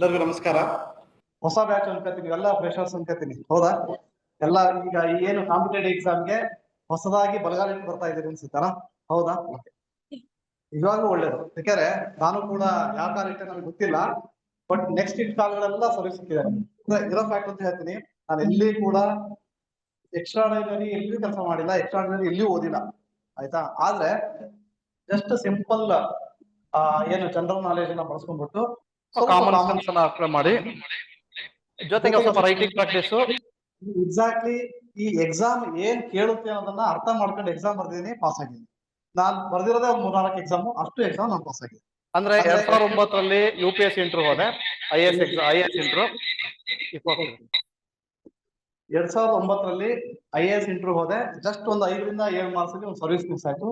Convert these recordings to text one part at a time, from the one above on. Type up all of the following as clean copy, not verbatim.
ಎಲ್ಲರಿಗೂ ನಮಸ್ಕಾರ. ಹೊಸ ಬ್ಯಾಚ್ ಅನ್ಕೋತೀನಿ, ಎಲ್ಲ ಫ್ರೆಶರ್ಸ್ ಅನ್ಕೋತೀನಿ, ಹೌದಾ? ಎಲ್ಲ ಈಗ ಏನು ಕಾಂಪಿಟೇಟಿವ್ ಎಕ್ಸಾಮ್ಗೆ ಹೊಸದಾಗಿ ಬಲಗಾಲಿಟ್ಟು ಬರ್ತಾ ಇದೀರಿ ಅನ್ಸುತ್ತಾರ, ಹೌದಾ? ಇವಾಗೂ ಒಳ್ಳೇದು, ಯಾಕಂದ್ರೆ ನಾನು ಕೂಡ ಯಾವ ಕಾಲ ಇಟ್ಟೆ ನನಗೆ ಗೊತ್ತಿಲ್ಲ, ಬಟ್ ನೆಕ್ಸ್ಟ್ ಇಟ್ ಕಾಲಗಳೆಲ್ಲ ಸರ್ವಿಸ್ ಸಿಕ್ಕಿದ್ದಾರೆ. ಇರೋ ಫ್ಯಾಕ್ಟ್ ಅಂತ ಹೇಳ್ತೀನಿ, ನಾನು ಎಲ್ಲಿ ಕೂಡ ಎಕ್ಸ್ಟ್ರಾರ್ಡಿನರಿ ಎಲ್ಲಿಯೂ ಕೆಲಸ ಮಾಡಿಲ್ಲ, ಎಕ್ಸ್ಟ್ರಾರ್ಡಿನರಿ ಎಲ್ಲಿಯೂ ಓದಿಲ್ಲ, ಆಯ್ತಾ? ಆದ್ರೆ ಜಸ್ಟ್ ಸಿಂಪಲ್ ಏನು ಜನರಲ್ ನಾಲೆಜ್ ಅನ್ನ ಬಳಸ್ಕೊಂಡ್ಬಿಟ್ಟು ಕಾಮನ್ ಸೆನ್ಸ್ ಅನ್ನ ಅಪ್ಲೈ ಮಾಡಿ, ಜೊತೆಗೆ ಸ್ವಲ್ಪ ರೈಟಿಂಗ್ ಪ್ರಾಕ್ಟೀಸ್. ಎಕ್ಸಾಕ್ಟ್ಲಿ ಈ ಎಕ್ಸಾಮ್ ಏನ್ ಕೇಳುತ್ತೆ ಅನ್ನೋದನ್ನ ಅರ್ಥ ಮಾಡ್ಕೊಂಡು ಎಕ್ಸಾಮ್ ಬರ್ದಿದ್ದೀನಿ, ಪಾಸ್ ಆಗಿದ್ದೀನಿ. ನಾನು ಬರ್ದಿರೋದೇ ಒಂದು 3-4 ಎಕ್ಸಾಮ್, ಅಷ್ಟು ಎಕ್ಸಾಮ್ ನಾನು ಪಾಸ್ ಆಗಿದ್ದೀನಿ. ಅಂದ್ರೆ 2009ರಲ್ಲಿ UPSC ಇಂಟರ್ವ್ಯೂ ಹೋದೆ, IAS ಇಂಟರ್ವ್ಯೂ. 2009ರಲ್ಲಿ IAS ಇಂಟರ್ವ್ಯೂ ಹೋದೆ, ಜಸ್ಟ್ ಒಂದು 5-7 ಮಾರ್ಕ್ಸ್ ಅಲ್ಲಿ ಒಂದು ಸರ್ವಿಸ್ ಮಿಸ್ ಆಯ್ತು.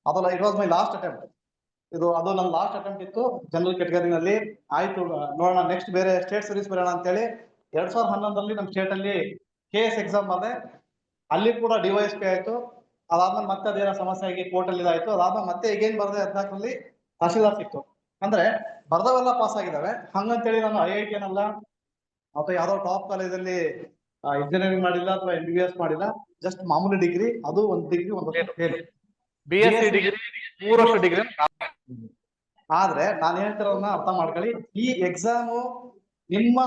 ಅದಲ್ಲ, it was my last attempt. ಅದು ನನ್ನ ಲಾಸ್ಟ್ ಅಟೆಂಪ್ಟ್ ಇತ್ತು ಜನರಲ್ ಕೆಟಗರಿನಲ್ಲಿ. ಆಯ್ತು, ನೋಡೋಣ ನೆಕ್ಸ್ಟ್ ಬೇರೆ ಸ್ಟೇಟ್ ಸರ್ವಿಸ್ ಬರೋಣ ಅಂತೇಳಿ 2011ರಲ್ಲಿ ನಮ್ಮ ಸ್ಟೇಟ್ ಅಲ್ಲಿ KS ಎಕ್ಸಾಮ್ ಬಂದೆ. ಅಲ್ಲಿ ಕೂಡ DYSP ಆಯ್ತು. ಅದಾದ್ಮೇಲೆ ಮತ್ತೆ ಅದೇನೋ ಸಮಸ್ಯೆ ಆಗಿ ಕೋರ್ಟ್ ಅಲ್ಲಿ ಇದಾಯ್ತು. ಅದಾದ್ಮೇಲೆ ಮತ್ತೆ ಈಗೇನ್ ಬರ್ದೆ 14ರಲ್ಲಿ ತಹಶೀಲ್ದಾರ್ ಸಿಕ್ತು. ಅಂದ್ರೆ ಬರ್ದವೆಲ್ಲ ಪಾಸ್ ಆಗಿದಾವೆ. ಹಂಗಂತೇಳಿ ನಾನು IIT ಏನಲ್ಲ ಅಥವಾ ಯಾವ್ದೋ ಟಾಪ್ ಕಾಲೇಜಲ್ಲಿ ಇಂಜಿನಿಯರಿಂಗ್ ಮಾಡಿಲ್ಲ ಅಥವಾ MBBS ಮಾಡಿಲ್ಲ, ಜಸ್ಟ್ ಮಾಮೂಲಿ ಡಿಗ್ರಿ. ಅದು ಒಂದು ಡಿಗ್ರಿ, ಒಂದು ವರ್ಷ ಫೇಲ್. BSc ಡಿಗ್ರಿ 3 ವರ್ಷ ಡಿಗ್ರಿ. ಆದ್ರೆ ನಾನು ಹೇಳ್ತಿರೋದನ್ನ ಅರ್ಥ ಮಾಡ್ಕೊಳ್ಳಿ, ಈ ಎಕ್ಸಾಮು ನಿಮ್ಮ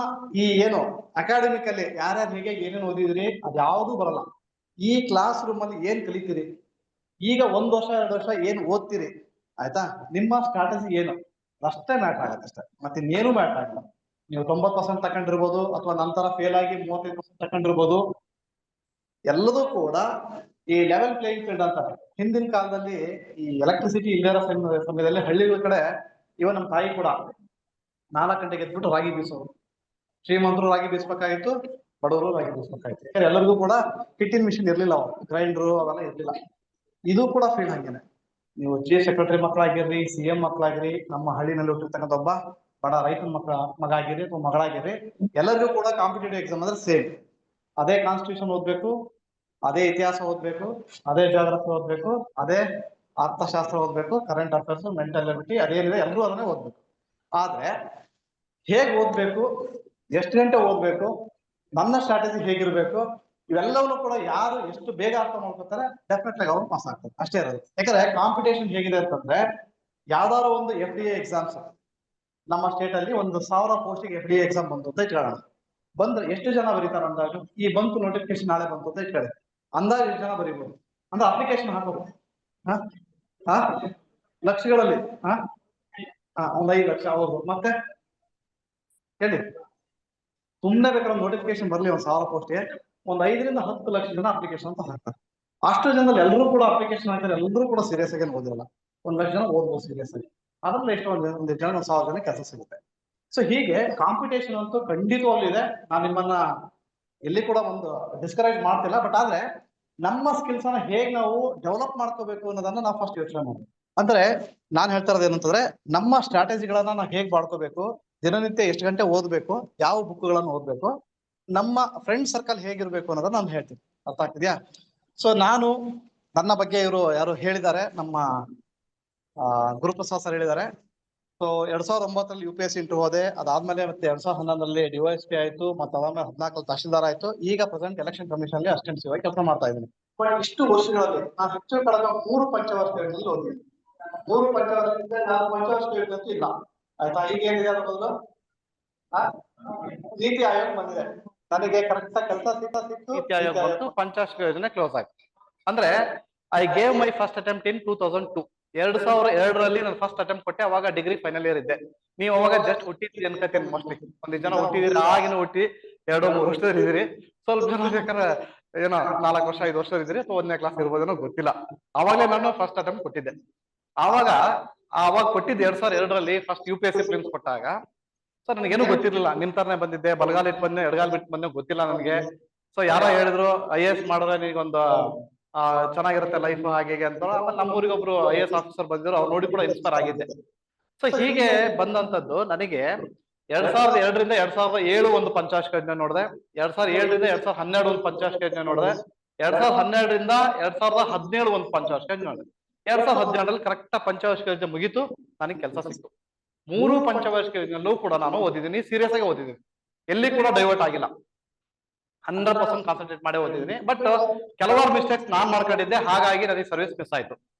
ಈ ಏನು ಅಕಾಡೆಮಿಕ್ ಅಲ್ಲಿ ಯಾರ್ಯಾರು ಹೇಗೆ ಏನೇನು ಓದಿದ್ರಿ ಅದ್ಯಾವುದು ಬರಲ್ಲ. ಈ ಕ್ಲಾಸ್ ರೂಮ್ ಅಲ್ಲಿ ಏನ್ ಕಲಿತೀರಿ, ಈಗ 1 ವರ್ಷ 2 ವರ್ಷ ಏನ್ ಓದ್ತೀರಿ, ಆಯ್ತಾ? ನಿಮ್ಮ ಸ್ಟ್ರಾಟಜಿ ಏನು, ಅಷ್ಟೇ ಮ್ಯಾಟರ್ ಆಗತ್ತೆ ಅಷ್ಟೇ, ಮತ್ತೆ ಇನ್ನೇನು ಮ್ಯಾಟರ್ ಆಗಲ್ಲ. ನೀವು 90% ತಕೊಂಡಿರ್ಬೋದು, ಅಥವಾ ನಂತರ ಫೇಲ್ ಆಗಿ 35% ತಕೊಂಡಿರ್ಬೋದು. ಎಲ್ಲದೂ ಕೂಡ ಈ ಲೆವೆಲ್ ಪ್ಲೇಯಿಂಗ್ ಫೀಲ್ಡ್ ಅಂತಾರೆ. ಹಿಂದಿನ ಕಾಲದಲ್ಲಿ ಈ ಎಲೆಕ್ಟ್ರಿಸಿಟಿ ಇಲ್ಲದ ಸಮಯದಲ್ಲಿ ಹಳ್ಳಿಗಳ ಕಡೆ, ಇವನ್ ನಮ್ಮ ತಾಯಿ ಕೂಡ 4 ಗಂಟೆಗೆ ಎದ್ಬಿಟ್ಟು ರಾಗಿ ಬೀಸೋರು. ಶ್ರೀಮಂತರು ರಾಗಿ ಬೀಸ್ಬೇಕಾಗಿತ್ತು, ಬಡವರು ರಾಗಿ ಬೀಸ್ಬೇಕಾಗಿತ್ತು. ಯಾಕಂದ್ರೆ ಎಲ್ಲರಿಗೂ ಕೂಡ ಕಿಟ್ಟಿನ ಮಿಷಿನ್ ಇರ್ಲಿಲ್ಲ, ಗ್ರೈಂಡ್ರು ಅವೆಲ್ಲ ಇರ್ಲಿಲ್ಲ. ಇದು ಕೂಡ ಫೀಲ್ಡ್ ಹಂಗೇನೆ. ನೀವು ಚೀಫ್ ಸೆಕ್ರೆಟರಿ ಮಕ್ಕಳಾಗಿರ್ರಿ, CM ಮಕ್ಕಳಾಗಿರಿ, ನಮ್ಮ ಹಳ್ಳಿನಲ್ಲಿ ಹುಟ್ಟಿರ್ತಕ್ಕಂಥ ಒಬ್ಬ ಬಡ ರೈತನ ಮಗ ಆಗಿರಿ ಅಥವಾ ಮಗಳಾಗಿರಿ, ಎಲ್ಲರಿಗೂ ಕೂಡ ಕಾಂಪಿಟೇಟಿವ್ ಎಕ್ಸಾಮ್ ಅಂದ್ರೆ ಸೇಮ್. ಅದೇ ಕಾನ್ಸ್ಟಿಟ್ಯೂಷನ್ ಓದ್ಬೇಕು, ಅದೇ ಇತಿಹಾಸ ಓದ್ಬೇಕು, ಅದೇ ಜಾಗ್ರಫಿ ಓದ್ಬೇಕು, ಅದೇ ಅರ್ಥಶಾಸ್ತ್ರ ಓದ್ಬೇಕು, ಕರೆಂಟ್ ಅಫೇರ್ಸ್, ಮೆಂಟಲ್ ಎಬಿಲಿಟಿ ಅದೇನಿದೆ ಎಲ್ಲರೂ ಅದನ್ನೇ ಓದ್ಬೇಕು. ಆದ್ರೆ ಹೇಗ್ ಓದ್ಬೇಕು, ಎಷ್ಟು ಗಂಟೆ ಓದ್ಬೇಕು, ನನ್ನ ಸ್ಟ್ರಾಟಜಿ ಹೇಗಿರ್ಬೇಕು, ಇವೆಲ್ಲವನ್ನೂ ಕೂಡ ಯಾರು ಎಷ್ಟು ಬೇಗ ಅರ್ಥ ಮಾಡ್ಕೊತಾರೆ ಡೆಫಿನೆಟ್ ಆಗಿ ಅವ್ರು ಪಾಸ್ ಆಗ್ತಾರೆ, ಅಷ್ಟೇ ಇರೋದು. ಯಾಕಂದ್ರೆ ಕಾಂಪಿಟೇಷನ್ ಹೇಗಿದೆ ಅಂತಂದ್ರೆ, ಯಾವ್ದಾದ್ರು ಒಂದು FDA ಎಕ್ಸಾಮ್ಸ್ ನಮ್ಮ ಸ್ಟೇಟ್ ಅಲ್ಲಿ 1000 ಪೋಸ್ಟಿಗೆ FDA ಎಕ್ಸಾಮ್ ಬಂತು ಅಂತ ಇಟ್ಕೊಳ್ಳೋಣ. ಬಂದ್ರೆ ಎಷ್ಟು ಜನ ಬರೀತಾರ ಅಂದಾಜು? ಈ ಬಂತು ನೋಟಿಫಿಕೇಶನ್ ನಾಳೆ ಬಂತು ಅಂತ ಇಟ್ಕೊಳ್ಳಿ, ಅಂದಾಜು ಎಷ್ಟು ಜನ ಬರೀಬಹುದು? ಅಂದ್ರೆ ಅಪ್ಲಿಕೇಶನ್ ಹಾಕೋದು ಲಕ್ಷಗಳಲ್ಲಿ, ಒಂದ್ 5 ಲಕ್ಷ. ಹೌದು, ಮತ್ತೆ ಹೇಳಿ, ಸುಮ್ಮನೆ ಬೇಕಾದ್ರೆ ನೋಟಿಫಿಕೇಶನ್ ಬರ್ಲಿ, 1000 ಪೋಸ್ಟ್ಗೆ ಒಂದ್ 5ರಿಂದ 10 ಲಕ್ಷ ಜನ ಅಪ್ಲಿಕೇಶನ್ ಅಂತ ಹಾಕ್ತಾರೆ. ಅಷ್ಟು ಜನದಲ್ಲಿ ಎಲ್ಲರೂ ಕೂಡ ಅಪ್ಲಿಕೇಶನ್ ಹಾಕ್ತಾರೆ, ಎಲ್ಲರೂ ಕೂಡ ಸೀರಿಯಸ್ ಆಗಿ ಓದಿರಲ್ಲ. 1 ಲಕ್ಷ ಜನ ಓದ್ಬೋದು ಸೀರಿಯಸ್ ಆಗಿ, ಅದ್ರಲ್ಲಿ ಎಷ್ಟೋ ಒಂದು ಜನ 1000 ಜನ ಕೆಲಸ ಸಿಗುತ್ತೆ. ಸೊ ಹೀಗೆ ಕಾಂಪಿಟೇಷನ್ ಅಂತೂ ಖಂಡಿತವಾಗ್ಲೂ ಇದೆ. ನಾನು ನಿಮ್ಮನ್ನ ಎಲ್ಲಿ ಕೂಡ ಒಂದು ಡಿಸ್ಕರೇಜ್ ಮಾಡ್ತಿಲ್ಲ, ಬಟ್ ಆದ್ರೆ ನಮ್ಮ ಸ್ಕಿಲ್ಸ್ ಅನ್ನ ಹೇಗೆ ನಾವು ಡೆವಲಪ್ ಮಾಡ್ಕೋಬೇಕು ಅನ್ನೋದನ್ನ ನಾವು ಫಸ್ಟ್ ಯೋಚನೆ ಮಾಡ್ಬೇಕು. ಅಂದ್ರೆ ನಾನ್ ಹೇಳ್ತಾ ಇರೋದು ಏನಂತಂದ್ರೆ, ನಮ್ಮ ಸ್ಟ್ರಾಟಜಿಗಳನ್ನ ನಾವು ಹೇಗ್ ಮಾಡ್ಕೋಬೇಕು, ದಿನನಿತ್ಯ ಎಷ್ಟು ಗಂಟೆ ಓದ್ಬೇಕು, ಯಾವ ಬುಕ್ಗಳನ್ನು ಓದ್ಬೇಕು, ನಮ್ಮ ಫ್ರೆಂಡ್ ಸರ್ಕಲ್ ಹೇಗಿರ್ಬೇಕು ಅನ್ನೋದನ್ನ ನಾನು ಹೇಳ್ತೀನಿ. ಅರ್ಥ ಆಗ್ತಿದ್ಯಾ? ಸೊ ನಾನು ನನ್ನ ಬಗ್ಗೆ ಇವರು ಯಾರು ಹೇಳಿದ್ದಾರೆ, ನಮ್ಮ ಗುರುಪ್ರಸಾದ್ ಸರ್ ಹೇಳಿದ್ದಾರೆ. ಸೊ 2009ರಲ್ಲಿ UPSC ಇಂಟರ್ವ್ಯೂ ಹೋದೆ, ಅದಾದ್ಮೇಲೆ ಮತ್ತೆ 2011ರಲ್ಲಿ DYSP ಆಯ್ತು, ಮತ್ತೆ ಅದಾದ್ಮೇಲೆ 14 ತಹಶೀಲ್ದಾರ್ ಆಯ್ತು. ಈಗ ಪ್ರೆಸೆಂಟ್ ಎಲೆಕ್ಷನ್ ಕಮಿಷನ್ ಅಲ್ಲಿ ಅಸಿಸ್ಟೆಂಟ್ CA ಕೆಲಸ ಮಾಡ್ತಾ ಇದ್ದೀನಿ. ಬಟ್ ಇಷ್ಟು ವರ್ಷಗಳಲ್ಲಿ ನಾನು ಹೆಚ್ಚು ಕಳೆದ 3 ಪಂಚವಾರ್ಷಿಕಗಳಲ್ಲಿ ಓದಿದ್ದೀನಿ. 3 ಪಂಚವಾರ್ಷಿಕ, 4 ಪಂಚವಾರ್ಷಿಕ ಇಲ್ಲ, ಆಯ್ತಾ? ಈಗ ಏನಿದೆ ಅನ್ನೋದು ನೀತಿ ಆಯೋಗ ಬಂದಿದೆ. ನನಗೆ ಕರೆಕ್ಟ್ ಕೆಲಸ ಸಿಕ್ತು, ನೀತಿ ಆಯೋಗ ಬಂತು, ಪಂಚವಾರ್ಷಿಕ ಯೋಜನೆ ಕ್ಲೋಸ್ ಆಯ್ತು. ಅಂದ್ರೆ I gave my first attempt ಇನ್ 2002. 2002ರಲ್ಲಿ ನಾನು ಫಸ್ಟ್ ಅಟೆಂಪ್ಟ್ ಕೊಟ್ಟೆ. ಅವಾಗ ಡಿಗ್ರಿ ಫೈನಲ್ ಇಯರ್ ಇದ್ದೆ. ನೀವು ಅವಾಗ ಜಸ್ಟ್ ಹುಟ್ಟಿದ್ರಿ ಅನ್ಕೋತೀನಿ, ಮೋಸ್ಟ್ಲಿ 1 ಜನ ಹುಟ್ಟಿದಿರಿ, ಆಗಿನ ಹುಟ್ಟಿ 2-3 ವರ್ಷದಲ್ಲಿ ಇದ್ರಿ. ಸ್ವಲ್ಪ ಜನ ಬೇಕಾದ್ರೆ ಏನೋ 4 ವರ್ಷ 5 ವರ್ಷ ಇದ್ರಿ, ಅಥವಾ 1ನೇ ಕ್ಲಾಸ್ ಇರ್ಬೋದೇನೋ ಗೊತ್ತಿಲ್ಲ. ಅವಾಗಲೇ ನಾನು ಫಸ್ಟ್ ಅಟೆಂಪ್ಟ್ ಕೊಟ್ಟಿದ್ದೆ. ಅವಾಗ ಕೊಟ್ಟಿದ್ದು 2002ರಲ್ಲಿ ಫಸ್ಟ್ UPSC ಪ್ರಿಲಿಮ್ಸ್ ಕೊಟ್ಟಾಗ. ಸೊ ನನಗೇನು ಗೊತ್ತಿರ್ಲಿಲ್ಲ, ನಿಮ್ ತರನೇ ಬಂದಿದ್ದೆ, ಬಲಗಾಲ ಇಟ್ಟು ಬಂದೆ, ಎಡಗಾಲ್ ಬಿಟ್ಟು ಬಂದೆ, ಗೊತ್ತಿಲ್ಲ ನನಗೆ. ಸೊ ಯಾರೋ ಹೇಳಿದ್ರು IAS ಮಾಡಿದ್ರೆ ನಿನಗೊಂದು ಚೆನ್ನಾಗಿರುತ್ತೆ ಲೈಫ್ ಹಾಗೆ ಅಂತ. ಆಮೇಲೆ ನಮ್ಮೂರಿಗೆ ಒಬ್ರು IAS ಆಫೀಸರ್ ಬಂದಿದ್ರು, ಅವ್ರು ನೋಡಿ ಕೂಡ ಇನ್ಸ್ಪೈರ್ ಆಗಿದ್ದೆ. ಸೊ ಹೀಗೆ ಬಂದಂತದ್ದು ನನಗೆ 2002ರಿಂದ 2007 ಒಂದು ಪಂಚವಾರ್ಷಿಕ ಯೋಜನೆ ನೋಡಿದೆ, 2007ರಿಂದ 2012 ಒಂದು ಪಂಚವಾರ್ಷಿಕ ಯೋಜನೆ ನೋಡಿದೆ, 2012ರಿಂದ 2017 ಒಂದು ಪಂಚವಾರ್ಷಿಕ ಯೋಜನೆ ನೋಡಿದೆ. 2017ರಲ್ಲಿ ಕರೆಕ್ಟ್ ಪಂಚವಾರ್ಷಿಕ ಯೋಜನೆ ಮುಗೀತು, ನನಗೆ ಕೆಲಸ ಸಿಕ್ತು. ಮೂರು ಪಂಚವಾರ್ಷಿಕನಲ್ಲೂ ಕೂಡ ನಾನು ಓದಿದ್ದೀನಿ, ಸೀರಿಯಸ್ ಆಗಿ ಓದಿದ್ದೀನಿ, ಎಲ್ಲಿ ಕೂಡ ಡೈವರ್ಟ್ ಆಗಿಲ್ಲ. 100% ಕಾನ್ಸಂಟ್ರೇಟ್ ಮಾಡಿ ಓದಿದ್ದೀನಿ. ಬಟ್ ಕೆಲವಾರು ಮಿಸ್ಟೇಕ್ಸ್ ನಾನ್ ಮಾಡ್ಕೊಂಡಿದ್ದೆ, ಹಾಗಾಗಿ ನನಗೆ ಸರ್ವಿಸ್ ಮಿಸ್ ಆಯ್ತು.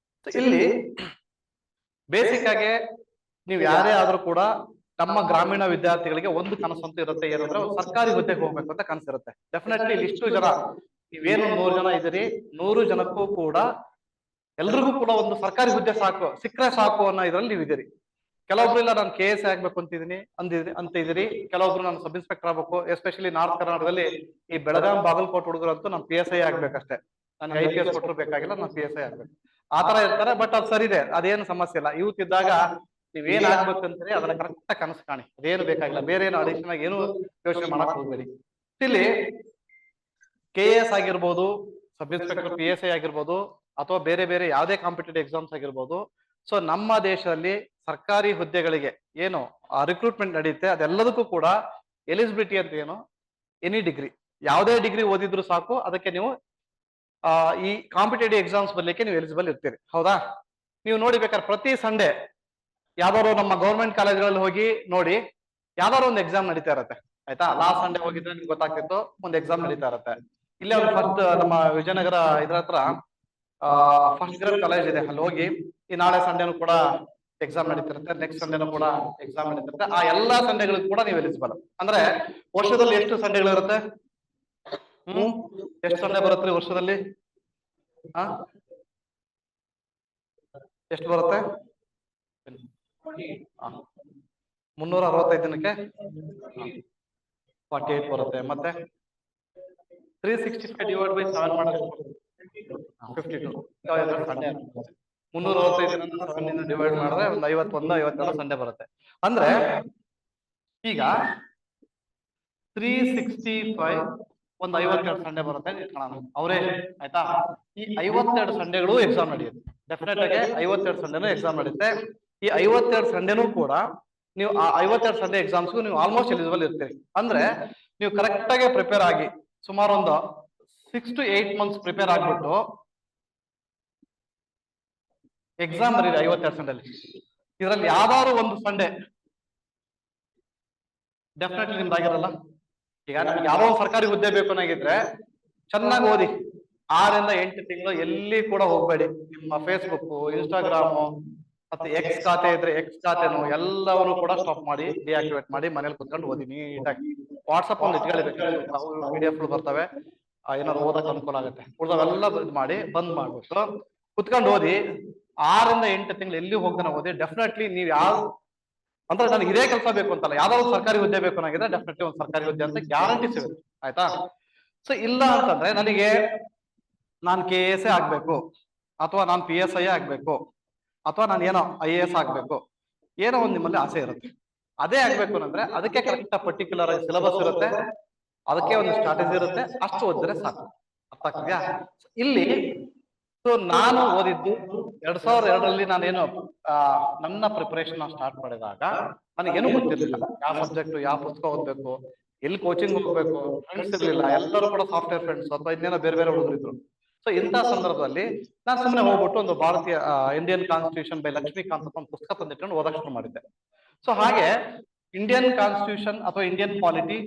So, ಇಲ್ಲಿ ಬೇಸಿಕ್ ಆಗಿ ನೀವು ಯಾರೇ ಆದ್ರೂ ಕೂಡ ನಮ್ಮ ಗ್ರಾಮೀಣ ವಿದ್ಯಾರ್ಥಿಗಳಿಗೆ ಒಂದು ಕನಸಂತೂ ಇರುತ್ತೆ, ಏನಂದ್ರೆ ಒಂದು ಸರ್ಕಾರಿ ಹುದ್ದೆಗೆ ಹೋಗ್ಬೇಕು ಅಂತ ಕನಸಿರುತ್ತೆ. ಡೆಫಿನೆಟ್ಲಿ ಇಲ್ಲಿ ಇಷ್ಟು ಜನ, ನೀವೇನು 100 ಜನ ಇದ್ದೀರಿ, 100 ಜನಕ್ಕೂ ಕೂಡ ಎಲ್ರಿಗೂ ಕೂಡ ಒಂದು ಸರ್ಕಾರಿ ಹುದ್ದೆ ಸಾಕು, ಸಿಕ್ಕರೆ ಸಾಕು ಅನ್ನೋ ಇದ್ರಲ್ಲಿ ನೀವು ಇದ್ದೀರಿ. ಕೆಲವೊಬ್ರು ಇಲ್ಲ ನಾನು KS ಆಗ್ಬೇಕು ಅಂತಿದ್ದೀನಿ ಅಂತ ಇದ್ದೀರಿ, ಕೆಲವೊಬ್ರು ನಾನು ಸಬ್ ಇನ್ಸ್ಪೆಕ್ಟರ್ ಆಗ್ಬೇಕು. ಎಸ್ಪೆಷಲಿ ನಾರ್ತ್ ಕರ್ನಾಟಕದಲ್ಲಿ ಈ ಬೆಳಗಾಂ ಬಾಗಲಕೋಟೆ ಹುಡುಗರಂತೂ ನಾನು PSI ಆಗ್ಬೇಕಷ್ಟೇ, ನನ್ಗೆ IPS ಕೊಟ್ಟರು ಬೇಕಾಗಿಲ್ಲ, ನಾನು PSI ಆಗ್ಬೇಕು, ಆತರ ಇರ್ತಾರೆ. ಬಟ್ ಅದು ಸರಿ ಇದೆ, ಅದೇನು ಸಮಸ್ಯೆ ಇಲ್ಲ. ಯೂತ್ ಇದ್ದಾಗ ನೀವೇನ್ ಆಗ್ಬೇಕಂದ್ರೆ ಅದನ್ನ ಕರೆಕ್ಟ್ ಕನಸು ಕಾಣಿ, ಅದೇನು ಬೇಕಾಗಿಲ್ಲ, ಬೇರೆ ಏನು ಅಡಿಷನ್ ಆಗಿ ಏನು ಯೋಚನೆ ಮಾಡಕ್ ಹೋಗ್ಬೇಡಿ. ಇಲ್ಲಿ KS ಆಗಿರ್ಬೋದು, ಸಬ್ ಇನ್ಸ್ಪೆಕ್ಟರ್ PSI ಆಗಿರ್ಬೋದು, ಅಥವಾ ಬೇರೆ ಬೇರೆ ಯಾವುದೇ ಕಾಂಪಿಟೇಟಿವ್ ಎಕ್ಸಾಮ್ಸ್ ಆಗಿರ್ಬೋದು. ಸೊ ನಮ್ಮ ದೇಶದಲ್ಲಿ ಸರ್ಕಾರಿ ಹುದ್ದೆಗಳಿಗೆ ಏನು ರಿಕ್ರೂಟ್ಮೆಂಟ್ ನಡೆಯುತ್ತೆ, ಅದೆಲ್ಲದಕ್ಕೂ ಕೂಡ ಎಲಿಜಿಬಿಲಿಟಿ ಅಂತ ಏನು, ಎನಿ ಡಿಗ್ರಿ, ಯಾವುದೇ ಡಿಗ್ರಿ ಓದಿದ್ರು ಸಾಕು, ಅದಕ್ಕೆ ನೀವು ಈ ಕಾಂಪಿಟೇಟಿವ್ ಎಕ್ಸಾಮ್ಸ್ ಬರ್ಲಿಕ್ಕೆ ನೀವು ಎಲಿಜಿಬಲ್ ಇರ್ತೀರಿ. ಹೌದಾ? ನೀವು ನೋಡಿ ಬೇಕಾದ್ರೆ ಪ್ರತಿ ಸಂಡೇ ಯಾವ್ದಾದ್ರು ನಮ್ಮ ಗೌರ್ಮೆಂಟ್ ಕಾಲೇಜ್ಗಳಲ್ಲಿ ಹೋಗಿ ನೋಡಿ, ಯಾವ್ದಾದ್ರು ಒಂದು ಎಕ್ಸಾಮ್ ನಡೀತಾ ಇರುತ್ತೆ. ಆಯ್ತಾ? ಲಾಸ್ಟ್ ಸಂಡೇ ಹೋಗಿದ್ರೆ ನಿಮ್ಗೆ ಗೊತ್ತಾಗ್ತಿತ್ತು, ಒಂದು ಎಕ್ಸಾಮ್ ನಡೀತಾ ಇರುತ್ತೆ. ಇಲ್ಲೇ ಒಂದು ಫಸ್ಟ್ ನಮ್ಮ ವಿಜಯನಗರ ಇದ್ರ ಹತ್ರ ಫಸ್ಟ್ ಗ್ರೇಡ್ ಕಾಲೇಜ್ ಇದೆ, ಅಲ್ಲಿ ಹೋಗಿ ಈ ನಾಳೆ ಸಂಡೇನು ಕೂಡ ಎಕ್ಸಾಮ್ ನಡೀತಿರುತ್ತೆ, ನೆಕ್ಸ್ಟ್ ಸಂಡೇನು ಕೂಡ ಎಕ್ಸಾಮ್ ನಡೀತಿರುತ್ತೆ. ಆ ಎಲ್ಲಾ ಸಂಡೇಗಳಿಗೂ ಕೂಡ ನೀವು ಎಲಿಜಿಬಲ್. ಅಂದ್ರೆ ವರ್ಷದಲ್ಲಿ ಎಷ್ಟು ಸಂಡೇಗಳಿರುತ್ತೆ? ಎಷ್ಟು ಸಂಡೇ ಬರುತ್ತೆ ವರ್ಷದಲ್ಲಿ? ಎಷ್ಟು ಬರುತ್ತೆ? 365 ದಿನಕ್ಕೆ 48 ಬರುತ್ತೆ. ಮತ್ತೆ 365 ಡಿವೈಡ್ ಬೈ 7 ಮಾಡಿದ್ರೆ 52 ಸಂಡೇ. 365 ದಿನ 7 ಡಿವೈಡ್ ಮಾಡಿದ್ರೆ ಒಂದು 51 52 ಸಂಡೇ ಬರುತ್ತೆ. ಅಂದ್ರೆ ಈಗ 365 ಒಂದು 52 ಸಂಡೇ ಬರುತ್ತೆ ಇಟ್ಕೊಳ್ಳೋಣ ಅವರೇ. ಆಯ್ತಾ? ಈ 52 ಸಂಡೇಗಳು ಎಕ್ಸಾಮ್ ನಡೆಯುತ್ತೆ. ಡೆಫಿನೆಟ್ ಆಗಿ 52 ಸಂಡೇನು ಎಕ್ಸಾಮ್ ನಡೆಯುತ್ತೆ. ಈ 52 ಸಂಡೇನು ಕೂಡ ನೀವು ಆ 52 ಸಂಡೇ ಎಕ್ಸಾಮ್ಸ್ಗೂ ನೀವು ಆಲ್ಮೋಸ್ಟ್ ಎಲಿಜಿಬಲ್ ಇರ್ತೀರಿ. ಅಂದ್ರೆ ನೀವು ಕರೆಕ್ಟ್ ಆಗಿ ಪ್ರಿಪೇರ್ ಆಗಿ ಸುಮಾರು ಒಂದು 6 to 8 ಮಂತ್ಸ್ ಪ್ರಿಪೇರ್ ಆಗ್ಬಿಟ್ಟು ಎಕ್ಸಾಮ್ ಬರೀರಿ 52 ಸಂಡೇಲಿ. ಇದರಲ್ಲಿ ಯಾವ್ದಾದ್ರು ಒಂದು ಸಂಡೇ ಡೆಫಿನೆಟ್ಲಿ ನಿಮ್ದಾಗಿರಲ್ಲ. ಈಗ ನಿಮ್ಗೆ ಯಾವ್ದೋ ಒಂದು ಸರ್ಕಾರಿ ಹುದ್ದೆ ಬೇಕು ಅನ್ನೋಗಿದ್ರೆ ಚೆನ್ನಾಗಿ ಓದಿ, 6 ಇಂದ 8 ತಿಂಗಳು ಎಲ್ಲಿ ಕೂಡ ಹೋಗ್ಬೇಡಿ. ನಿಮ್ಮ ಫೇಸ್ಬುಕ್, ಇನ್ಸ್ಟಾಗ್ರಾಮು ಮತ್ತೆ ಎಕ್ಸ್ ಖಾತೆ ಇದ್ರೆ ಎಕ್ಸ್ ಖಾತೆನು ಎಲ್ಲವನ್ನು ಕೂಡ ಸ್ಟಾಪ್ ಮಾಡಿ, ಡಿಆಕ್ಟಿವೇಟ್ ಮಾಡಿ, ಮನೇಲಿ ಕುತ್ಕೊಂಡು ಓದಿ ನೀಟಾಗಿ. ವಾಟ್ಸಪ್ ಒಂದು ಇಟ್ಕೊಳ್ಳಿ, PDF ಬರ್ತವೆ, ಏನಾದ್ರು ಓದಕ್ಕೆ ಅನುಕೂಲ ಆಗುತ್ತೆ. ಉಳಿದವೆಲ್ಲ ಇದು ಮಾಡಿ ಬಂದ್ ಮಾಡ್ಬಿಟ್ಟು ಕುತ್ಕೊಂಡು ಓದಿ. 6 ಇಂದ 8 ತಿಂಗಳು ಎಲ್ಲಿ ಹೋಗ್ತಾನೆ ಓದಿ. ಡೆಫಿನೆಟ್ಲಿ ನೀವು ಯಾವ ಅಂದ್ರೆ ನನಗೆ ಇದೇ ಕೆಲಸ ಬೇಕು ಅಂತಲ್ಲ, ಯಾವ್ದಾದ್ರು ಸರ್ಕಾರಿ ಹುದ್ದೆ ಬೇಕು ಅನ್ನೋಗಿದೆ ಡೆಫಿನೆಟ್ಲಿ ಒಂದು ಸರ್ಕಾರಿ ಹುದ್ದೆ ಅಂತ ಗ್ಯಾರಂಟಿ ಸಿಗುತ್ತೆ. ಆಯ್ತಾ? ಸೊ ಇಲ್ಲ ಅಂತಂದ್ರೆ ನನಗೆ ನಾನು KS ಆಗ್ಬೇಕು, ಅಥವಾ ನಾನು PSI ಆಗ್ಬೇಕು, ಅಥವಾ ನಾನು ಏನೋ IAS ಆಗ್ಬೇಕು, ಏನೋ ಒಂದು ನಿಮ್ಮಲ್ಲಿ ಆಸೆ ಇರುತ್ತೆ. ಅದೇ ಆಗ್ಬೇಕು ಅಂದ್ರೆ ಅದಕ್ಕೆ ಕರೆಕ್ಟ್ ಪರ್ಟಿಕ್ಯುಲರ್ ಆಗಿ ಸಿಲೆಬಸ್ ಇರುತ್ತೆ, ಅದಕ್ಕೆ ಒಂದು ಸ್ಟ್ರಾಟಜಿ ಇರುತ್ತೆ, ಅಷ್ಟು ಓದಿದ್ರೆ ಸಾಕು. ಅರ್ಥ ಆಗ್ತಿದ್ಯಾ? ಇಲ್ಲಿ ಸೊ ನಾನು ಓದಿದ್ದು 2002ರಲ್ಲಿ ನಾನೇನು ನನ್ನ ಪ್ರಿಪರೇಷನ್ ಸ್ಟಾರ್ಟ್ ಮಾಡಿದಾಗ ನನಗೇನು ಗೊತ್ತಿರಲಿಲ್ಲ. ಯಾವ ಸಬ್ಜೆಕ್ಟ್, ಯಾವ ಪುಸ್ತಕ ಓದ್ಬೇಕು, ಎಲ್ಲಿ ಕೋಚಿಂಗ್ ಹೋಗ್ಬೇಕು, ಫ್ರೆಂಡ್ಸ್ ಇರ್ಲಿಲ್ಲ. ಎಲ್ಲರೂ ಕೂಡ ಸಾಫ್ಟ್ವೇರ್ ಫ್ರೆಂಡ್ಸ್ ಅಥವಾ ಇನ್ನೇನೋ ಬೇರೆ ಬೇರೆ ಹುಡುಗರಿದ್ರು. ಸೊ ಇಂಥ ಸಂದರ್ಭದಲ್ಲಿ ನಾನು ಸುಮ್ಮನೆ ಹೋಗ್ಬಿಟ್ಟು ಒಂದು ಭಾರತೀಯ ಇಂಡಿಯನ್ ಕಾನ್ಸ್ಟಿಟ್ಯೂಷನ್ ಬೈ ಲಕ್ಷ್ಮೀಕಾಂತ್ ಅಂತ ಒಂದು ಪುಸ್ತಕ ತಂದಿಟ್ಕೊಂಡು ಓದಕ್ಕೆ ಶುರು ಮಾಡಿದ್ದೆ. ಸೊ ಹಾಗೆ ಇಂಡಿಯನ್ ಕಾನ್ಸ್ಟಿಟ್ಯೂಷನ್ ಅಥವಾ ಇಂಡಿಯನ್ ಪಾಲಿಟಿ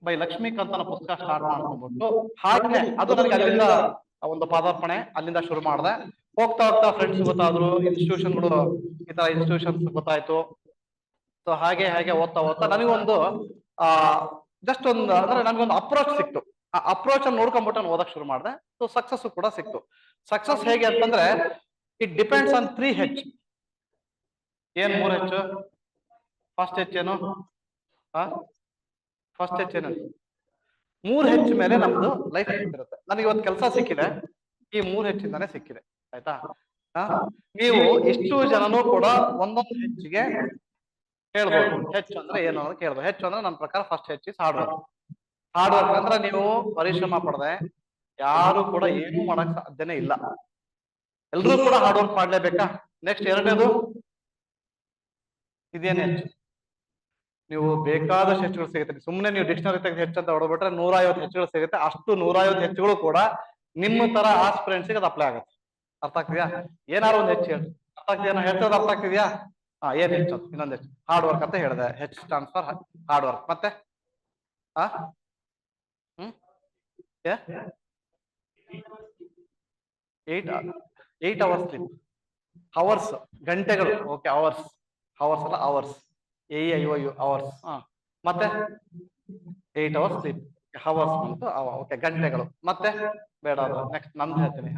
ಬೈ ಲಕ್ಷ್ಮೀಕಾಂತ್ ಅನ್ನೋ ಪುಸ್ತಕ ಸ್ಟಾರ್ಟ್ ಮಾಡ್ಕೊಂಡ್ಬಿಟ್ಟು ಹಾಗೆ ಅದು ನನಗೆ ಅಲ್ಲಿಂದ ಒಂದು ಪಾದಾರ್ಪಣೆ, ಅಲ್ಲಿಂದ ಶುರು ಮಾಡಿದೆ. ಹೋಗ್ತಾ ಹೋಗ್ತಾ ಫ್ರೆಂಡ್ಸ್ ಗೊತ್ತಾದ್ರು, ಇನ್ಸ್ಟಿಟ್ಯೂಷನ್ಗಳು, ಈ ತರ ಇನ್ಸ್ಟಿಟ್ಯೂಷನ್ಸ್ ಗೊತ್ತಾಯ್ತು. ಸೊ ಹಾಗೆ ಹಾಗೆ ಓದ್ತಾ ಓದ್ತಾ ನನಗೊಂದು ಜಸ್ಟ್ ಒಂದು ಅಂದ್ರೆ ನನಗೊಂದು ಅಪ್ರೋಚ್ ಸಿಕ್ತು. ಆ ಅಪ್ರೋಚ್ ಅನ್ನು ನೋಡ್ಕೊಂಡ್ಬಿಟ್ಟು ನಾನು ಓದಕ್ ಶುರು ಮಾಡಿದೆ. ಸೊ ಸಕ್ಸಸ್ ಕೂಡ ಸಿಕ್ತು. ಸಕ್ಸಸ್ ಹೇಗೆ ಅಂತಂದ್ರೆ ಇಟ್ ಡಿಪೆಂಡ್ಸ್ ಆನ್ 3H. ಏನ್ 3H? ಫಸ್ಟ್ H ಏನು? ಫಸ್ಟ್ H ಏನು? 3H ಮೇಲೆ ನಮ್ದು ಲೈಫ್ ಇರುತ್ತೆ. ನನಗೆ ಇವತ್ತು ಕೆಲಸ ಸಿಕ್ಕಿದೆ, ಈ 3H ಇಂದಾನೆ ಸಿಕ್ಕಿದೆ. ಆಯ್ತಾ? ನೀವು ಇಷ್ಟು ಜನನು ಕೂಡ ಒಂದೊಂದು ಹೆಚ್ಚಿಗೆ ಹೇಳ್ಬೋದು. H ಅಂದ್ರೆ ಏನು ಅಂತ ಕೇಳ್ಬೋದು. H ಅಂದ್ರೆ ನನ್ನ ಪ್ರಕಾರ first H is hard work. Hard work ಅಂದ್ರೆ ನೀವು ಪರಿಶ್ರಮ ಪಡದೆ ಯಾರು ಕೂಡ ಏನೂ ಮಾಡಕ್ ಸಾಧ್ಯನೇ ಇಲ್ಲ. ಎಲ್ರೂ ಕೂಡ ಹಾರ್ಡ್ ವರ್ಕ್ ಮಾಡ್ಲೇಬೇಕಾ? ನೆಕ್ಸ್ಟ್ ಎರಡನೇದು ಇದೇನು ಹೆಚ್ಚು? ನೀವು ಬೇಕಾದಷ್ಟು ಹೆಚ್ಚುಗಳು ಸಿಗುತ್ತೆ. ಸುಮ್ಮನೆ ನೀವು ಡಿಕ್ಷನರಿ ತೆಗೆದು ಹೆಚ್ಚು ಅಂತ ಹೊಡಬಿಟ್ರೆ 150 ಹೆಚ್ಚುಗಳು ಸಿಗುತ್ತೆ. ಅಷ್ಟು 150 ಹೆಚ್ಚುಗಳು ಕೂಡ ನಿಮ್ಮ ತರ ಆಸ್ಪಿರೆಂಟ್ಸ್ಗೆ ಅದು ಅಪ್ಲೈ ಆಗುತ್ತೆ. ಅರ್ಥ ಆಗ್ತಿದ್ಯಾ? ಏನಾರು ಒಂದು ಹೆಚ್ಚು ಹೇಳಿ. ಅರ್ಥ ಆಗ್ತಿದ್ಯಾ? ಹೇಳ್ತದ ಅರ್ಥ ಆಗ್ತಿದ್ಯಾ? ಏನ್ ಹೆಚ್ಚು ಇನ್ನೊಂದು ಹೆಚ್ಚು ಹಾರ್ಡ್ ವರ್ಕ್ ಅಂತ ಹೇಳಿದೆ. ಹೆಚ್ ಸ್ಟ್ಯಾಂಡ್ಸ್ ಫಾರ್ ಹಾರ್ಡ್ ವರ್ಕ್. ಮತ್ತೆ ಆ ಹ್ಮ್ 8 ಅವರ್ಸ್ ಸ್ಲೀಪ್. ಅವರ್ಸ್ ಗಂಟೆಗಳು. Okay hours. ಅವರ್ಸ್ ಅಲ್ಲ ಅವರ್ಸ್. ಅವರ್ಸ್. ಮತ್ತೆ 8 ಅವರ್ಸ್ ಸ್ಲೀಪ್. ಅವರ್ಸ್ ಬಂತು. ಓಕೆ ಗಂಟೆಗಳು. ಮತ್ತೆ ಬೇಡ ಅದು ನೆಕ್ಸ್ಟ್ ನಂದು ಹೇಳ್ತೀನಿ.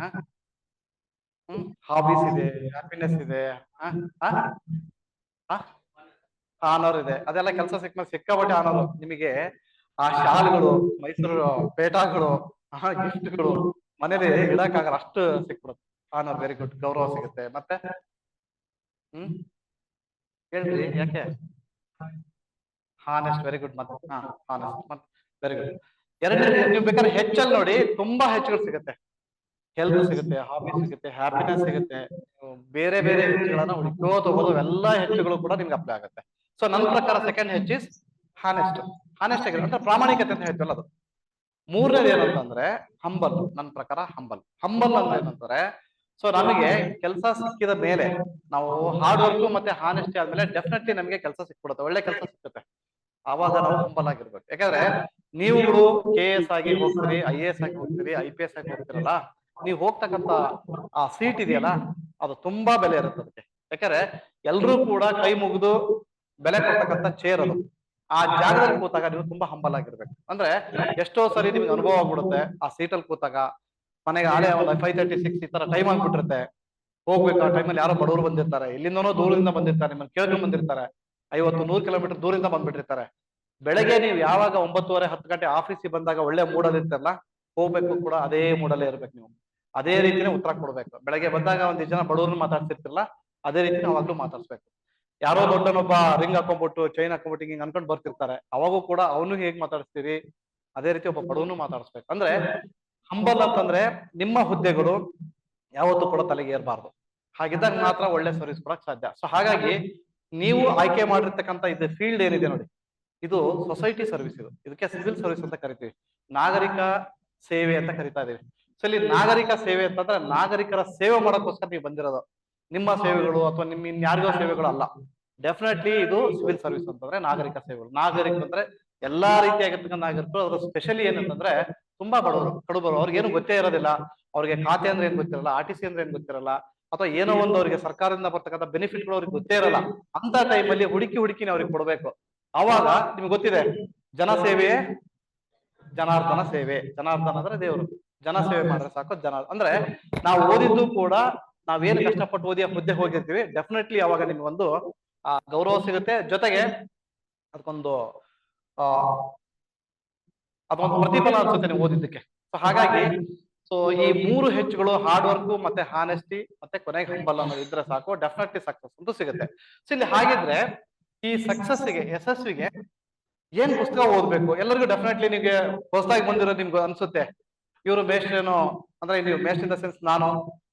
ಹಾಬೀಸ್ ಇದೆ, ಹ್ಯಾಪಿನೆಸ್ ಇದೆ, ಆನರ್ ಇದೆ. ಅದೆಲ್ಲ ಕೆಲಸ ಸಿಕ್ಮೇಲೆ ಸಿಕ್ಕಾಪಟ್ಟೆ ಆನರ್ ನಿಮಗೆ. ಆ ಶಾಲ್ಗಳು, ಮೈಸೂರು ಪೇಟಾಗಳು, ಗಿಫ್ಟ್ಗಳು ಮನೇಲಿ ಇಡಕ್ಕಾಗಲ್ಲ ಅಷ್ಟು ಸಿಕ್ಬಿಡುತ್ತೆ. ಆನರ್ ವೆರಿ ಗುಡ್, ಗೌರವ ಸಿಗುತ್ತೆ. ಮತ್ತೆ ಹೇಳ್ರಿ ಯಾಕೆ? Honest very good. ಮತ್ತೆ ಹಾನೆಸ್ಟ್ ಮತ್ತೆ ವೆರಿ ಗುಡ್. ಎರಡನೇ ನೀವು ಬೇಕಾದ್ರೆ ಹೆಚ್ಚಲ್ಲಿ ನೋಡಿ ತುಂಬಾ ಹೆಚ್ಚುಗಳು ಸಿಗುತ್ತೆ. ಹೆಲ್ತ್ ಸಿಗುತ್ತೆ, ಹಾಬಿ ಸಿಗುತ್ತೆ, ಹ್ಯಾಪಿನೆಸ್ ಸಿಗುತ್ತೆ. ಬೇರೆ ಬೇರೆ ಹೆಚ್ಚುಗಳನ್ನ ಹುಡುಕೋದು ಎಲ್ಲ ಹೆಚ್ಚುಗಳು ಕೂಡ ನಿಮ್ಗೆ ಅಪ್ಲೈ ಆಗುತ್ತೆ. ಸೊ ನನ್ನ ಪ್ರಕಾರ second H is honest. Honest ಆಗಿರೋ ಅಂದ್ರೆ ಪ್ರಾಮಾಣಿಕತೆ ಅಂತ ಹೇಳ್ತೀವಲ್ಲ ಅದು. ಮೂರನೇದು ಏನಂತಂದ್ರೆ ಹಂಬಲ್. ನನ್ನ ಪ್ರಕಾರ ಹಂಬಲ್. ಹಂಬಲ್ ಅಂದ್ರೆ ಏನಂತಾರೆ, ಸೊ ನಮಗೆ ಕೆಲಸ ಸಿಕ್ಕಿದ ಮೇಲೆ ನಾವು ಹಾರ್ಡ್ ವರ್ಕ್ ಮತ್ತೆ ಹಾನೆಸ್ಟಿ ಆದ್ಮೇಲೆ ಡೆಫಿನೆಟ್ಲಿ ನಮಗೆ ಕೆಲಸ ಸಿಕ್ಬಿಡುತ್ತೆ, ಒಳ್ಳೆ ಕೆಲಸ ಸಿಗುತ್ತೆ. ಆವಾಗ ನಾವು ಹಂಬಲ್ ಆಗಿರ್ಬೇಕು. ಯಾಕಂದ್ರೆ ನೀವುಗಳು KS ಆಗಿ ಹೋಗ್ತೀರಿ, IAS ಆಗಿ ಹೋಗ್ತೀರಿ, IPS ಆಗಿ ಹೋಗ್ತಿರಲ್ಲ, ನೀವು ಹೋಗ್ತಕ್ಕಂತ ಆ ಸೀಟ್ ಇದೆಯಲ್ಲ ಅದು ತುಂಬಾ ಬೆಲೆ ಇರುತ್ತೆ ಅದಕ್ಕೆ. ಯಾಕಂದ್ರೆ ಎಲ್ರೂ ಕೂಡ ಕೈ ಮುಗಿದು ಬೆಲೆ ಕೊಡ್ತಕ್ಕಂತ ಚೇರ್ ಅದು. ಆ ಜಾಗದಲ್ಲಿ ಕೂತಾಗ ನೀವು ತುಂಬಾ ಹಂಬಲ್ ಆಗಿರ್ಬೇಕು. ಅಂದ್ರೆ ಎಷ್ಟೋ ಸರಿ ನಿಮ್ಗೆ ಅನುಭವ ಆಗ್ಬಿಡುತ್ತೆ ಆ ಸೀಟಲ್ಲಿ ಕೂತಾಗ. ಮನೆಗೆ ಆಲೇ ಒಂದು 5:36 ಈ ತರ ಟೈಮ್ ಆಗ್ಬಿಟ್ಟಿರುತ್ತೆ. ಹೋಗ್ಬೇಕು ಆ ಟೈಮಲ್ಲಿ ಯಾರೋ ಬಡವರು ಬಂದಿರ್ತಾರೆ, ಎಲ್ಲಿಂದನೋ ದೂರದಿಂದ ಬಂದಿರ್ತಾರೆ, ನಿಮ್ಮನ್ನ ಕೇಳ್ಕೊಂಡ್ ಬಂದಿರ್ತಾರೆ, 50-100 ಕಿಲೋಮೀಟರ್ ದೂರಿಂದ ಬಂದ್ಬಿಟ್ಟಿರ್ತಾರೆ. ಬೆಳಗ್ಗೆ ನೀವು ಯಾವಾಗ 9:30-10 ಗಂಟೆ ಆಫೀಸಿಗೆ ಬಂದಾಗ ಒಳ್ಳೆ ಮೂಡಲ್ಲಿ ಇರ್ತಾರಲ್ಲ, ಹೋಗ್ಬೇಕು ಕೂಡ ಅದೇ ಮೂಡಲ್ಲೇ ಇರ್ಬೇಕು. ನೀವು ಅದೇ ರೀತಿನೇ ಉತ್ತರ ಕೊಡ್ಬೇಕು. ಬೆಳಗ್ಗೆ ಬಂದಾಗ ಒಂದಿಷ್ಟು ಜನ ಬಡವ್ರನ್ನ ಮಾತಾಡ್ತಿರ್ತಿರಲ್ಲ, ಅದೇ ರೀತಿ ಅವಾಗ್ಲೂ ಮಾತಾಡ್ಸ್ಬೇಕು. ಯಾರೋ ದೊಡ್ಡನೊಬ್ಬ ರಿಂಗ್ ಹಾಕೊಂಡ್ಬಿಟ್ಟು ಚೈನ್ ಹಾಕೊಂಡ್ಬಿಟ್ಟು ಹಿಂಗ್ ಅನ್ಕೊಂಡ್ ಬರ್ತಿರ್ತಾರೆ, ಅವಾಗೂ ಕೂಡ ಅವನು ಹೇಗ್ ಮಾತಾಡಿಸ್ತೀರಿ ಅದೇ ರೀತಿ ಒಬ್ಬ ಬಡವನು ಮಾತಾಡಿಸ್ಬೇಕು. ಅಂದ್ರೆ ಹಂಬಲ್ ಅಂತಂದ್ರೆ ನಿಮ್ಮ ಹುದ್ದೆಗಳು ಯಾವತ್ತೂ ಕೂಡ ತಲೆಗೆ ಏರ್ಬಾರ್ದು. ಹಾಗಿದ್ದಾಗ ಮಾತ್ರ ಒಳ್ಳೆ ಸರ್ವಿಸ್ ಕೊಡಕ್ ಸಾಧ್ಯ. ಸೊ ಹಾಗಾಗಿ ನೀವು ಆಯ್ಕೆ ಮಾಡಿರ್ತಕ್ಕಂಥ ಇದು ಫೀಲ್ಡ್ ಏನಿದೆ ನೋಡಿ, ಇದು ಸೊಸೈಟಿ ಸರ್ವಿಸ್. ಇದಕ್ಕೆ ಸಿವಿಲ್ ಸರ್ವಿಸ್ ಅಂತ ಕರಿತೀವಿ, ನಾಗರಿಕ ಸೇವೆ ಅಂತ ಕರಿತಾ ಇದೀವಿ. ಸೊ ಇಲ್ಲಿ ನಾಗರಿಕ ಸೇವೆ ಅಂತಂದ್ರೆ ನಾಗರಿಕರ ಸೇವೆ ಮಾಡೋಕ್ಕೋಸ್ಕರ ನೀವು ಬಂದಿರೋದು. ನಿಮ್ಮ ಸೇವೆಗಳು ಅಥವಾ ನಿಮ್ಮ ಇನ್ಯಾರಿಗೋ ಸೇವೆಗಳು ಅಲ್ಲ. ಡೆಫಿನೆಟ್ಲಿ ಇದು ಸಿವಿಲ್ ಸರ್ವಿಸ್ ಅಂತಂದ್ರೆ ನಾಗರಿಕ ಸೇವೆಗಳು. ನಾಗರಿಕರು ಅಂದ್ರೆ ಎಲ್ಲಾ ರೀತಿಯಾಗಿರ್ತಕ್ಕಂಥ ನಾಗರಿಕರು. ಅದ್ರ ಸ್ಪೆಷಲಿ ಏನಂತಂದ್ರೆ ತುಂಬಾ ಬಡವರು, ಕಡುಬರು, ಅವ್ರಿಗೆ ಏನು ಗೊತ್ತೇ ಇರೋದಿಲ್ಲ. ಅವ್ರಿಗೆ ಖಾತೆ ಅಂದ್ರೆ ಏನ್ ಗೊತ್ತಿರಲ್ಲ, RTC ಅಂದ್ರೆ ಏನ್ ಗೊತ್ತಿರಲ್ಲ, ಅಥವಾ ಏನೋ ಒಂದು ಅವರಿಗೆ ಸರ್ಕಾರದಿಂದ ಬರ್ತಕ್ಕಂಥ ಬೆನಿಫಿಟ್ಗಳು ಅವ್ರಿಗೆ ಗೊತ್ತೇ ಇರಲ್ಲ. ಅಂತ ಟೈಮಲ್ಲಿ ಹುಡುಕಿ ಅವ್ರಿಗೆ ಕೊಡ್ಬೇಕು. ಅವಾಗ ನಿಮ್ಗೆ ಗೊತ್ತಿದೆ, ಜನಸೇವೆಯೇ ಜನಾರ್ದನ ಸೇವೆ. ಜನಾರ್ದನ ಅಂದ್ರೆ ದೇವರು. ಜನ ಸೇವೆ ಮಾಡಿದ್ರೆ ಸಾಕು. ಅಂದ್ರೆ ನಾವು ಓದಿದ್ದು ಕೂಡ ನಾವೇನು ಕಷ್ಟಪಟ್ಟು ಓದಿ ಆ ಹುದ್ದೆ ಹೋಗಿರ್ತೀವಿ, ಡೆಫಿನೆಟ್ಲಿ ಅವಾಗ ನಿಮ್ಗೊಂದು ಗೌರವ ಸಿಗುತ್ತೆ. ಜೊತೆಗೆ ಅದಕ್ಕೊಂದು ಅದೊಂದು ಪ್ರತಿಫಲ ಅನ್ಸುತ್ತೆ ನೀವು ಓದಿದ್ದಕ್ಕೆ. ಸೊ ಹಾಗಾಗಿ ಈ 3 ಹೆಚ್ಚುಗಳು ಹಾರ್ಡ್ ವರ್ಕ್ ಮತ್ತೆ ಹಾನೆಸ್ಟಿ ಮತ್ತೆ ಕೊನೆಗೆ ಹಂಬಲ್ ಅನ್ನೋದು ಇದ್ರೆ ಸಾಕು, ಡೆಫಿನೆಟ್ಲಿ ಸಕ್ಸಸ್ ಅಂತೂ ಸಿಗುತ್ತೆ. ಸೊ ಇಲ್ಲಿ ಹಾಗಿದ್ರೆ ಈ ಸಕ್ಸಸ್ಸಿಗೆ, ಯಶಸ್ವಿಗೆ ಏನ್ ಪುಸ್ತಕ ಓದ್ಬೇಕು? ಎಲ್ಲರಿಗೂ ಡೆಫಿನೆಟ್ಲಿ ನಿಮ್ಗೆ ಹೊಸದಾಗಿ ಬಂದಿರೋ ನಿಮ್ಗೆ ಅನ್ಸುತ್ತೆ, ಇವರು ಮೇಷ್ಟ್ರೇನೋ ಅಂದ್ರೆ ನೀವು ಮೇಷ್ಟ್ರ ಇನ್ ದ ಸೆನ್ಸ್, ನಾನು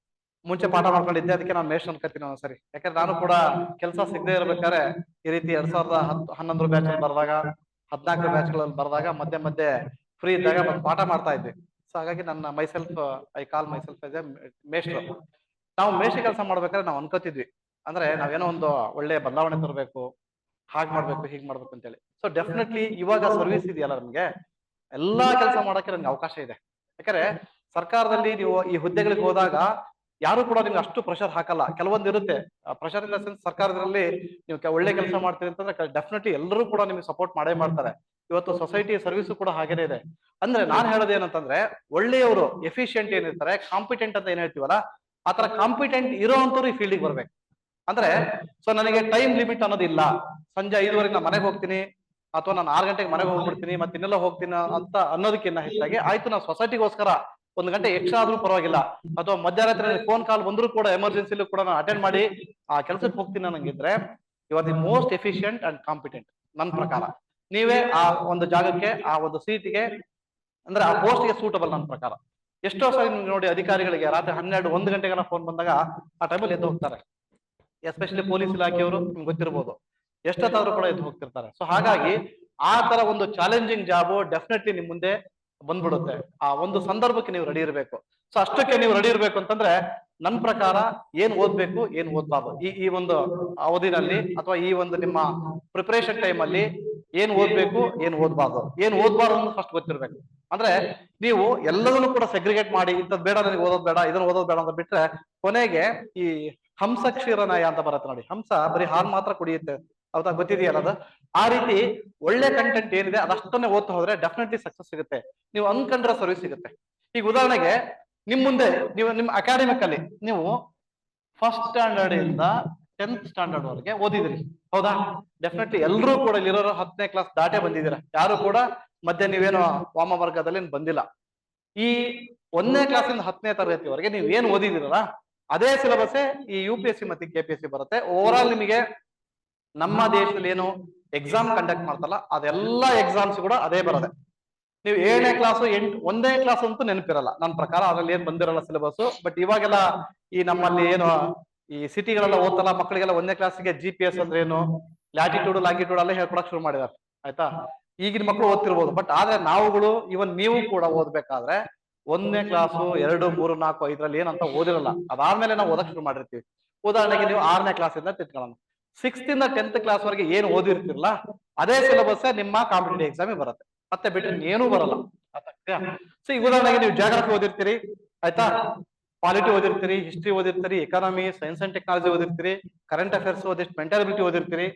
ಮುಂಚೆ ಪಾಠ ಮಾಡ್ಕೊಂಡಿದ್ದೆ ಅದಕ್ಕೆ ನಾನು ಮೇಷ್ಟ್ರ ಅನ್ಕೋತೀನಿ ಒಂದ್ಸರಿ. ಯಾಕಂದ್ರೆ ನಾನು ಕೂಡ ಕೆಲಸ ಸಿಗದೆ ಇರ್ಬೇಕಾದ್ರೆ ಈ ರೀತಿ 2011 ಬ್ಯಾಚ್ ಅಲ್ಲಿ ಬರೆದಾಗ, 14 ಬ್ಯಾಚ್ಗಳಲ್ಲಿ ಬರೆದಾಗ ಮಧ್ಯೆ ಫ್ರೀ ಇದ್ದಾಗ ಬಂದು ಪಾಠ ಮಾಡ್ತಾ ಇದ್ವಿ. ಸೊ ಹಾಗಾಗಿ ನನ್ನ I call myself as a ಮೇಷ್ಟ್ರು. ನಾವು ಮೇಷ್ಟ್ರ ಕೆಲಸ ಮಾಡ್ಬೇಕಾದ್ರೆ ನಾವು ಅನ್ಕೋತಿದ್ವಿ, ಅಂದ್ರೆ ನಾವೇನೋ ಒಂದು ಒಳ್ಳೆ ಬದಲಾವಣೆ ತರಬೇಕು, ಹಾಗೆ ಮಾಡ್ಬೇಕು, ಹೀಗ್ ಮಾಡ್ಬೇಕು ಅಂತೇಳಿ. ಸೊ ಡೆಫಿನೆಟ್ಲಿ ಇವಾಗ ಸರ್ವಿಸ್ ಇದೆಯಲ್ಲ ನಮ್ಗೆ, ಎಲ್ಲಾ ಕೆಲಸ ಮಾಡಕ್ಕೆ ನಮ್ಗೆ ಅವಕಾಶ ಇದೆ. ಯಾಕಂದ್ರೆ ಸರ್ಕಾರದಲ್ಲಿ ನೀವು ಈ ಹುದ್ದೆಗಳಿಗೆ ಹೋದಾಗ ಯಾರು ಕೂಡ ನಿಮ್ಗೆ ಅಷ್ಟು ಪ್ರೆಷರ್ ಹಾಕಲ್ಲ. ಕೆಲವೊಂದು ಇರುತ್ತೆ ಪ್ರೆಷರ್ ಇನ್ ದ ಸೆನ್ಸ್, ಸರ್ಕಾರದಲ್ಲಿ ನೀವು ಒಳ್ಳೆ ಕೆಲಸ ಮಾಡ್ತೀರಿ ಅಂತಂದ್ರೆ ಡೆಫಿನೆಟ್ಲಿ ಎಲ್ಲರೂ ಕೂಡ ನಿಮ್ಗೆ ಸಪೋರ್ಟ್ ಮಾಡೇ ಮಾಡ್ತಾರೆ. ಇವತ್ತು ಸೊಸೈಟಿ ಸರ್ವಿಸ್ ಕೂಡ ಹಾಗೇನೆ ಇದೆ. ಅಂದ್ರೆ ನಾನ್ ಹೇಳೋದು ಏನಂತಂದ್ರೆ, ಒಳ್ಳೆಯವರು ಎಫಿಷಿಯಂಟ್ ಏನಿರ್ತಾರೆ, ಕಾಂಪಿಟೆಂಟ್ ಅಂತ ಏನ್ ಹೇಳ್ತೀವಲ್ಲ, ಆತರ ಕಾಂಪಿಟೆಂಟ್ ಇರೋಂಥವ್ರು ಈ ಫೀಲ್ಡಿಗೆ ಬರ್ಬೇಕು. ಅಂದ್ರೆ ಸೊ ನನಗೆ ಟೈಮ್ ಲಿಮಿಟ್ ಅನ್ನೋದಿಲ್ಲ, ಸಂಜೆ 5:15 ನಾನು ಮನೆಗೆ ಹೋಗ್ತೀನಿ, ಅಥವಾ ನಾನು 6 ಗಂಟೆಗೆ ಮನೆಗೆ ಹೋಗ್ಬಿಡ್ತೀನಿ, ಮತ್ತೆ ಇನ್ನೆಲ್ಲ ಹೋಗ್ತೀನಿ ಅಂತ ಅನ್ನೋದಕ್ಕಿಂತ ಹೆಚ್ಚಾಗಿ, ಆಯ್ತು ನಾವು ಸೊಸೈಟಿಗೋಸ್ಕರ 1 ಗಂಟೆ ಎಕ್ಸ್ಟ್ರಾ ಆದ್ರೂ ಪರವಾಗಿಲ್ಲ, ಅಥವಾ ಮಧ್ಯರಾತ್ರಿ ಫೋನ್ ಕಾಲ್ ಬಂದ್ರು ಕೂಡ ಎಮರ್ಜೆನ್ಸಿಲೂ ಕೂಡ ನಾನು ಅಟೆಂಡ್ ಮಾಡಿ ಆ ಕೆಲಸಕ್ಕೆ ಹೋಗ್ತೀನಿ ಅನ್ನಂಗಿದ್ರೆ, you are the most efficient and competent. ನನ್ನ ಪ್ರಕಾರ ನೀವೇ ಆ ಒಂದು ಜಾಗಕ್ಕೆ, ಆ ಒಂದು ಸೀಟಿಗೆ, ಅಂದ್ರೆ ಆ ಪೋಸ್ಟ್ಗೆ ಸೂಟಬಲ್. ನನ್ನ ಪ್ರಕಾರ ಎಷ್ಟೋ ಸರಿ ನೋಡಿ, ಅಧಿಕಾರಿಗಳಿಗೆ ರಾತ್ರಿ 12-1 ಗಂಟೆಗೆಲ್ಲ ಫೋನ್ ಬಂದಾಗ ಆ ಟೈಮಲ್ಲಿ ಎದ್ದು ಹೋಗ್ತಾರೆ. ಎಸ್ಪೆಷಲಿ ಪೊಲೀಸ್ ಇಲಾಖೆಯವರು ನಿಮ್ಗೆ ಗೊತ್ತಿರ್ಬೋದು, ಎಷ್ಟೊತ್ತಾದ್ರೂ ಕೂಡ ಎದ್ದು ಹೋಗ್ತಿರ್ತಾರೆ. ಸೊ ಹಾಗಾಗಿ ಆ ತರ ಒಂದು ಚಾಲೆಂಜಿಂಗ್ ಜಾಬ್ ಡೆಫಿನೆಟ್ಲಿ ನಿಮ್ ಮುಂದೆ ಬಂದ್ಬಿಡುತ್ತೆ. ಆ ಒಂದು ಸಂದರ್ಭಕ್ಕೆ ನೀವು ರೆಡಿ ಇರಬೇಕು. ಸೊ ಅಷ್ಟಕ್ಕೆ ನೀವು ರೆಡಿ ಇರ್ಬೇಕು ಅಂತಂದ್ರೆ ನನ್ನ ಪ್ರಕಾರ ಏನ್ ಓದ್ಬೇಕು ಏನ್ ಓದ್ಬಾರ್ದು ಈ ಒಂದು ಅವಧಿನಲ್ಲಿ ಅಥವಾ ಈ ಒಂದು ನಿಮ್ಮ ಪ್ರಿಪರೇಷನ್ ಟೈಮ್ ಅಲ್ಲಿ ಏನ್ ಓದ್ಬೇಕು ಏನ್ ಓದ್ಬಾರ್ದು ಅಂತ ಫಸ್ಟ್ ಗೊತ್ತಿರ್ಬೇಕು. ಅಂದ್ರೆ ನೀವು ಎಲ್ಲದನ್ನು ಕೂಡ ಸೆಗ್ರಿಗೇಟ್ ಮಾಡಿ ಇಂಥದ್ ಬೇಡ, ನನಗೆ ಓದೋದ್ ಬೇಡ, ಇದನ್ನ ಓದೋದ್ ಬೇಡ ಅಂತ ಬಿಟ್ರೆ ಕೊನೆಗೆ ಈ ಹಂಸ ಕ್ಷೀರನಯ ಅಂತ ಬರುತ್ತೆ ನೋಡಿ, ಹಂಸ ಬರೀ ಹಾಲು ಮಾತ್ರ ಕುಡಿಯುತ್ತೆ, ಹೌದಾ, ಗೊತ್ತಿದೆಯಲ್ಲ ಅದು. ಆ ರೀತಿ ಒಳ್ಳೆ ಕಂಟೆಂಟ್ ಏನಿದೆ ಅದಷ್ಟನ್ನೇ ಓದ್ತಾ ಹೋದ್ರೆ ಡೆಫಿನೆಟ್ಲಿ ಸಕ್ಸಸ್ ಸಿಗುತ್ತೆ, ನೀವು ಅನ್ಕೊಂಡ್ರೆ ಸರ್ವಿಸ್ ಸಿಗುತ್ತೆ. ಈಗ ಉದಾಹರಣೆಗೆ ನಿಮ್ ಮುಂದೆ ನೀವು ನಿಮ್ಮ ಅಕಾಡೆಮಿಕ್ ಅಲ್ಲಿ ನೀವು ಫಸ್ಟ್ ಸ್ಟ್ಯಾಂಡರ್ಡ್ ಇಂದ 10th ಸ್ಟ್ಯಾಂಡರ್ಡ್ ವರೆಗೆ ಓದಿದಿರಿ, ಹೌದಾ? ಡೆಫಿನೆಟ್ಲಿ ಎಲ್ಲರೂ ಕೂಡ ಇಲ್ಲಿರೋರು 10ನೇ ಕ್ಲಾಸ್ ದಾಟೆ ಬಂದಿದ್ದೀರಾ, ಯಾರು ಕೂಡ ಮಧ್ಯೆ ನೀವೇನೋ ವಾಮ ವರ್ಗದಲ್ಲಿ ಬಂದಿಲ್ಲ. ಈ 1ನೇ ಕ್ಲಾಸಿಂದ 10ನೇ ತರಗತಿವರೆಗೆ ನೀವು ಏನ್ ಓದಿದಿರಲ್ಲ ಅದೇ ಸಿಲೆಬಸ್ ಈ UPSC ಮತ್ತೆ KPSC ಬರುತ್ತೆ. ಓವರ್ ಆಲ್ ನಿಮಗೆ ನಮ್ಮ ದೇಶದಲ್ಲಿ ಏನು ಎಕ್ಸಾಮ್ ಕಂಡಕ್ಟ್ ಮಾಡ್ತಲ್ಲ ಅದೆಲ್ಲ ಎಕ್ಸಾಮ್ಸ್ ಕೂಡ ಅದೇ ಬರುತ್ತೆ. ನೀವು 7ನೇ ಕ್ಲಾಸ್ 1ನೇ ಕ್ಲಾಸ್ ಅಂತೂ ನೆನಪಿರಲ್ಲ ನನ್ನ ಪ್ರಕಾರ, ಅದ್ರಲ್ಲಿ ಏನ್ ಬಂದಿರಲ್ಲ ಸಿಲೆಬಸ್. ಬಟ್ ಇವಾಗೆಲ್ಲ ಈ ನಮ್ಮಲ್ಲಿ ಏನು ಈ ಸಿಟಿಗಳೆಲ್ಲ ಓದ್ತಲ್ಲ ಮಕ್ಕಳಿಗೆಲ್ಲ 1ನೇ ಕ್ಲಾಸ್ಗೆ GPS ಅಂದ್ರೆ ಏನು, ಲ್ಯಾಟಿಟ್ಯೂಡ್ ಲಾಂಗಿಟ್ಯೂಡ್ ಎಲ್ಲ ಹೇಳ್ಕೊಡಕ್ ಶುರು ಮಾಡಿದಾರೆ, ಆಯ್ತಾ? ಈಗಿನ ಮಕ್ಕಳು ಓದ್ತಿರ್ಬೋದು, ಬಟ್ ಆದ್ರೆ ನಾವುಗಳು ಇವನ್ ನೀವು ಕೂಡ ಓದ್ಬೇಕಾದ್ರೆ 1ನೇ ಕ್ಲಾಸು 2, 3, 4, 5ರಲ್ಲಿ ಏನಂತ ಓದಿರಲ್ಲ. ಅದಾದ್ಮೇಲೆ ನಾವು ಓದಕ್ ಶುರು ಮಾಡಿರ್ತೀವಿ. ಉದಾಹರಣೆಗೆ ನೀವು 6ನೇ ಕ್ಲಾಸಿಂದ ತಿಳ್ಕೊಳ್ಳೋಣ, 6th ಇಂದ 10th ಕ್ಲಾಸ್ ವರೆಗೆ ಏನ್ ಓದಿರ್ತಿರಲ್ಲ ಅದೇ ಸಿಲೆಬಸ್ ನಿಮ್ಮ ಕಾಂಪಿಟೇಟಿವ್ ಎಕ್ಸಾಮಿಗೆ ಬರುತ್ತೆ, ಮತ್ತೆ ಬಿಟ್ರೆ ಏನೂ ಬರಲ್ಲ. ಸೊ ಈಗ ಉದಾಹರಣೆಗೆ ನೀವು ಜಾಗ್ರಫಿ ಓದಿರ್ತೀರಿ, ಆಯ್ತಾ, ಪಾಲಿಟಿ ಓದಿರ್ತೀರಿ, ಹಿಸ್ಟ್ರಿ ಓದಿರ್ತೀರಿ, ಎಕಾನಮಿ, ಸೈನ್ಸ್ ಅಂಡ್ ಟೆಕ್ನಾಲಜಿ ಓದಿರ್ತೀರಿ, ಕರೆಂಟ್ ಅಫೇರ್ಸ್ ಓದಿಷ್ಟು ಮೆಂಟಾಲಿಟಿ ಓದಿರ್ತೀರಿ,